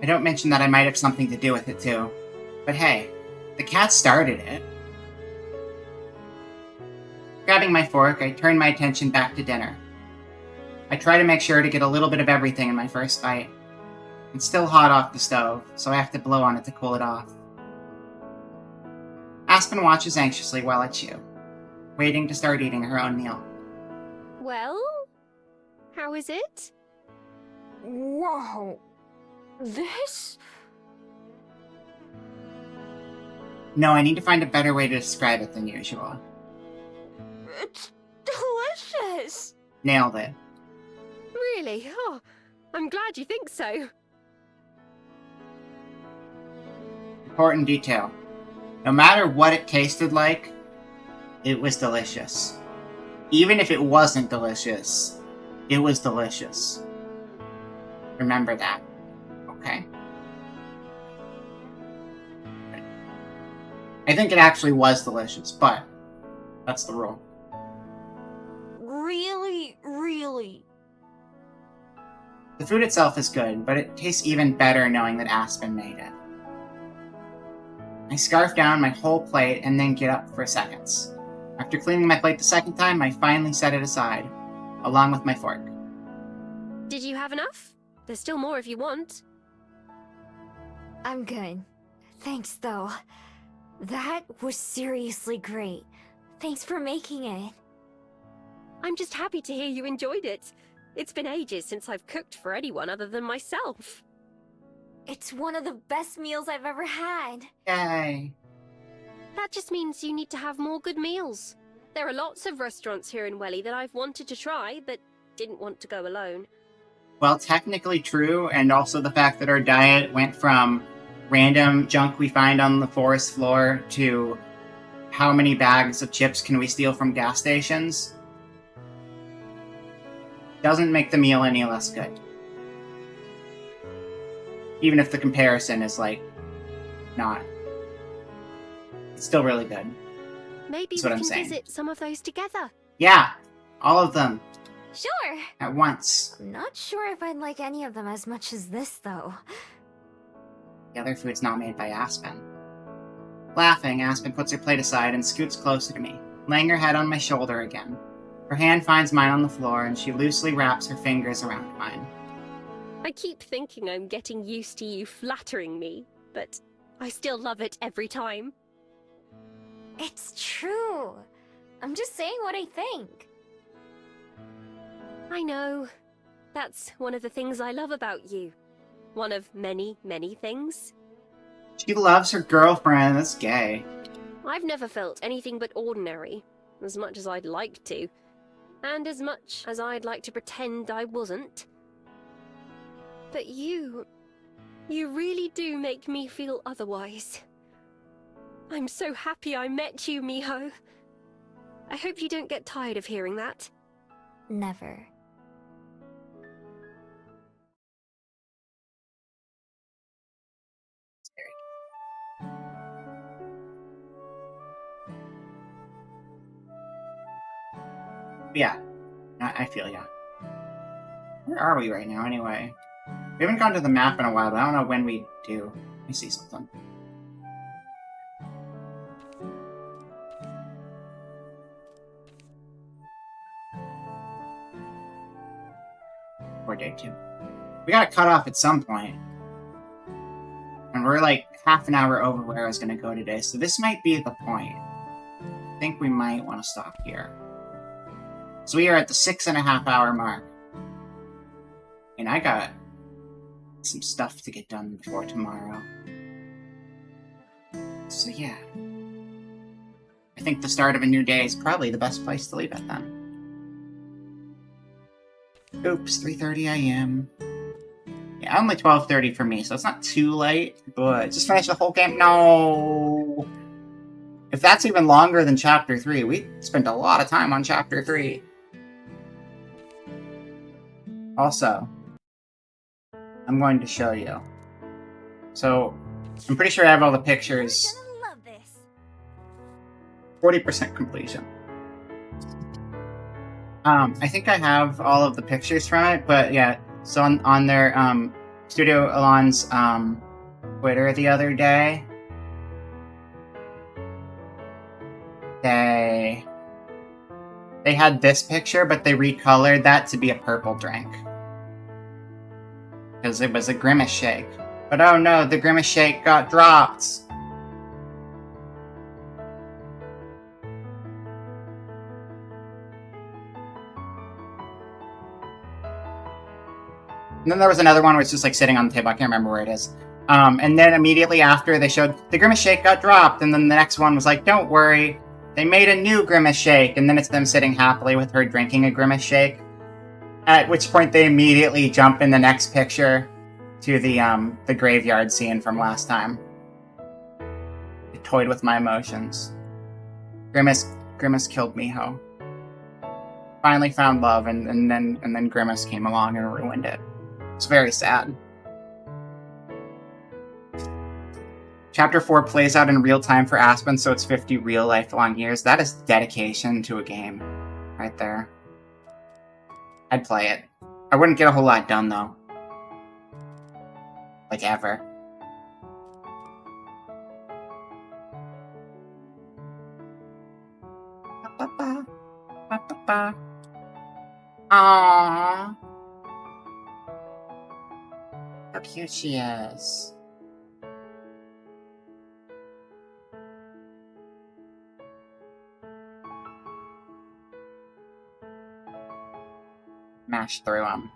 I don't mention that I might have something to do with it too. But hey, the cat started it. Grabbing my fork, I turn my attention back to dinner. I try to make sure to get a little bit of everything in my first bite. It's still hot off the stove, so I have to blow on it to cool it off. Aspen watches anxiously while I chew, waiting to start eating her own meal. Well, how is it? Whoa. This? No, I need to find a better way to describe it than usual. It's delicious. Nailed it. Really? Oh, I'm glad you think so. Important detail. No matter what it tasted like, it was delicious. Even if it wasn't delicious, it was delicious. Remember that. Okay? I think it actually was delicious, but that's the rule. Really, really. The food itself is good, but it tastes even better knowing that Aspen made it. I scarf down my whole plate and then get up for seconds. After cleaning my plate the second time, I finally set it aside, along with my fork. Did you have enough? There's still more if you want. I'm good. Thanks, though. That was seriously great. Thanks for making it. I'm just happy to hear you enjoyed it. It's been ages since I've cooked for anyone other than myself. It's one of the best meals I've ever had. Yay! That just means you need to have more good meals. There are lots of restaurants here in Welly that I've wanted to try, but didn't want to go alone. Well, technically true, and also the fact that our diet went from random junk we find on the forest floor to how many bags of chips can we steal from gas stations doesn't make the meal any less good. Even if the comparison is, like, not. It's still really good. Maybe That's we what I'm can saying. visit some of those together. Yeah! All of them. Sure. At once. I'm not sure if I'd like any of them as much as this, though. The other food's not made by Aspen. Laughing, Aspen puts her plate aside and scoots closer to me, laying her head on my shoulder again. Her hand finds mine on the floor, and she loosely wraps her fingers around mine. I keep thinking I'm getting used to you flattering me, but I still love it every time. It's true. I'm just saying what I think. I know. That's one of the things I love about you. One of many, many things. She loves her girlfriend. That's gay. I've never felt anything but ordinary, as much as I'd like to, and as much as I'd like to pretend I wasn't. But you really do make me feel otherwise. I'm so happy I met you, Miho. I hope you don't get tired of hearing that. Never. Yeah, I feel ya. Where are we right now, anyway? We haven't gone to the map in a while, but I don't know when we do. Let me see something. Or day 2. We gotta cut off at some point. I don't we're like half an hour over where I was going to go today, so this might be the point. I think we might want to stop here. So we are at the 6.5 hour mark. And I got some stuff to get done before tomorrow. So yeah. I think the start of a new day is probably the best place to leave it then. Oops, 3:30 a.m. Yeah, only 12:30 for me, so it's not too late, but just finish the whole game? No! If that's even longer than Chapter 3, we spent a lot of time on Chapter 3. Also, I'm going to show you. So, I'm pretty sure I have all the pictures. 40% completion. I think I have all of the pictures from it, but yeah, so on their, Studio Elon's, Twitter the other day, they had this picture, but they recolored that to be a purple drink. Because it was a Grimace Shake. But oh no, the Grimace Shake got dropped! And then there was another one where it's just like sitting on the table, I can't remember where it is. And then immediately after they showed the Grimace Shake got dropped, and then the next one was like, don't worry, they made a new Grimace Shake, and then it's them sitting happily with her drinking a Grimace Shake. At which point they immediately jump in the next picture to the graveyard scene from last time. It toyed with my emotions. Grimace killed Miho. Finally found love, and then Grimace came along and ruined it. It's very sad. Chapter 4 plays out in real time for Aspen, so it's 50 real lifelong years. That is dedication to a game. Right there. I'd play it. I wouldn't get a whole lot done, though. Like, ever. Aww. How cute she is. Mash through them.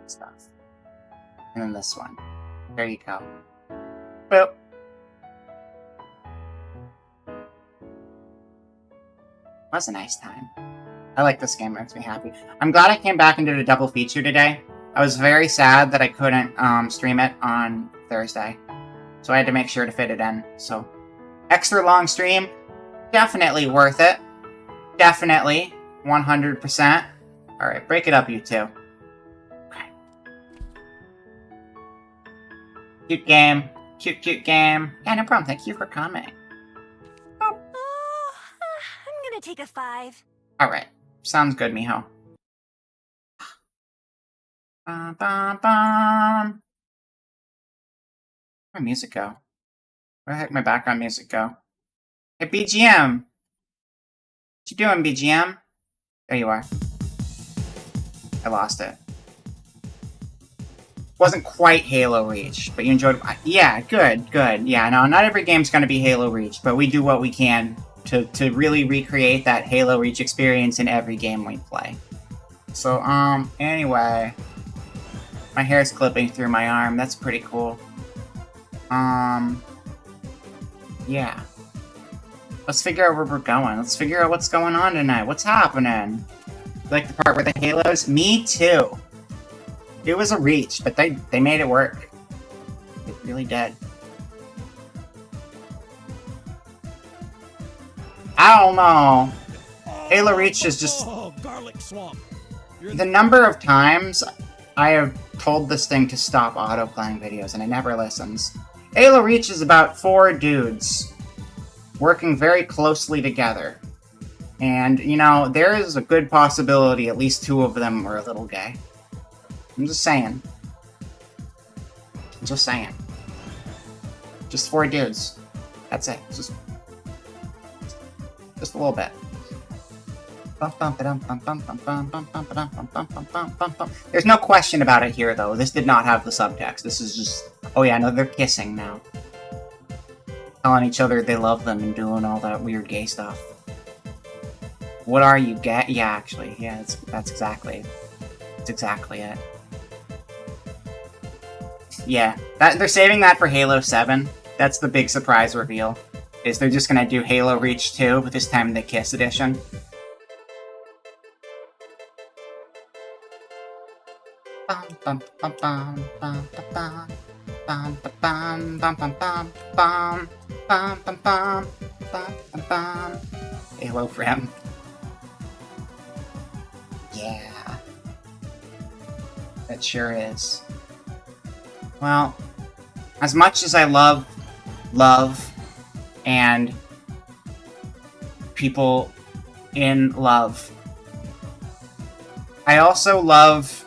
Stuff. And then this one. There you go. Boop. Was a nice time. I like this game, it makes me happy. I'm glad I came back and did a double feature today. I was very sad that I couldn't stream it on Thursday. So I had to make sure to fit it in. So, extra long stream, definitely worth it. Definitely, 100%. Alright, break it up, you two. Okay. Cute game. Cute game. Yeah, no problem. Thank you for commenting. Oh, I'm gonna take a 5. Alright. Sounds good, Miho. Bum, bum, bum. Where'd my music go? Where the heck did my background music go? Hey, BGM! What you doing, BGM? There you are. I lost it. Wasn't quite Halo Reach, but you enjoyed it. Yeah, good. Yeah, no, not every game's gonna be Halo Reach, but we do what we can to really recreate that Halo Reach experience in every game we play. So, anyway. My hair's clipping through my arm. That's pretty cool. Yeah. Let's figure out where we're going. Let's figure out what's going on tonight. What's happening? You like the part where the Halos? Me too. It was a reach, but they made it work. It really did. I don't know. Halo Reach is just... garlic swamp. The number of times I have told this thing to stop auto-playing videos, and it never listens. Halo Reach is about 4 dudes working very closely together. And, you know, there is a good possibility at least 2 of them were a little gay. I'm just saying. Just saying. Just 4 dudes. That's it. Just a little bit. There's no question about it here, though. This did not have the subtext. This is just... Oh yeah, no, they're kissing now. Telling each other they love them and doing all that weird gay stuff. What are you, gay? Yeah, actually. Yeah, that's exactly... That's exactly it. Yeah, they're saving that for Halo 7. That's the big surprise reveal. Is they're just gonna do Halo Reach 2, but this time the Kiss edition. Halo for him. Yeah. It sure is. Well, as much as I love, and people in love, I also love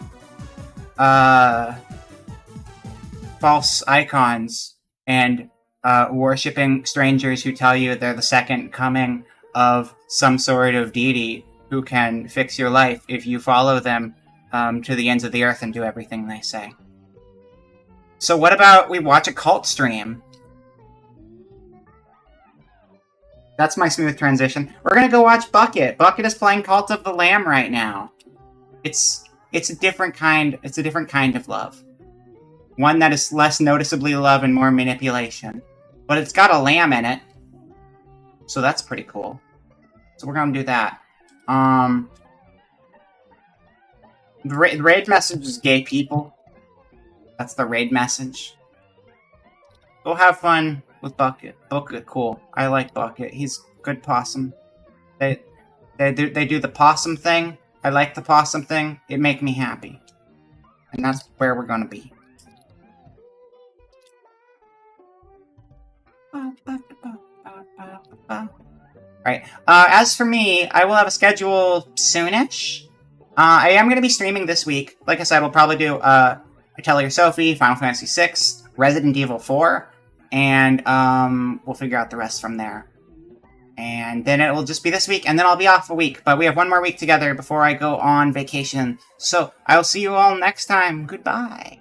false icons and worshipping strangers who tell you they're the second coming of some sort of deity who can fix your life if you follow them to the ends of the earth and do everything they say. So what about we watch a cult stream? That's my smooth transition. We're gonna go watch Bucket. Bucket is playing Cult of the Lamb right now. It's a different kind. It's a different kind of love. One that is less noticeably love and more manipulation. But it's got a lamb in it, so that's pretty cool. So we're gonna do that. The raid message is gay people. That's the raid message. Go have fun with Bucket. Bucket, cool. I like Bucket. He's good possum. They do the possum thing. I like the possum thing. It make me happy. And that's where we're gonna be. Right. As for me, I will have a schedule soonish. I am going to be streaming this week. Like I said, we'll probably do Atelier Sophie, Final Fantasy VI, Resident Evil 4, and we'll figure out the rest from there. And then it will just be this week, and then I'll be off a week. But we have one more week together before I go on vacation. So I will see you all next time. Goodbye.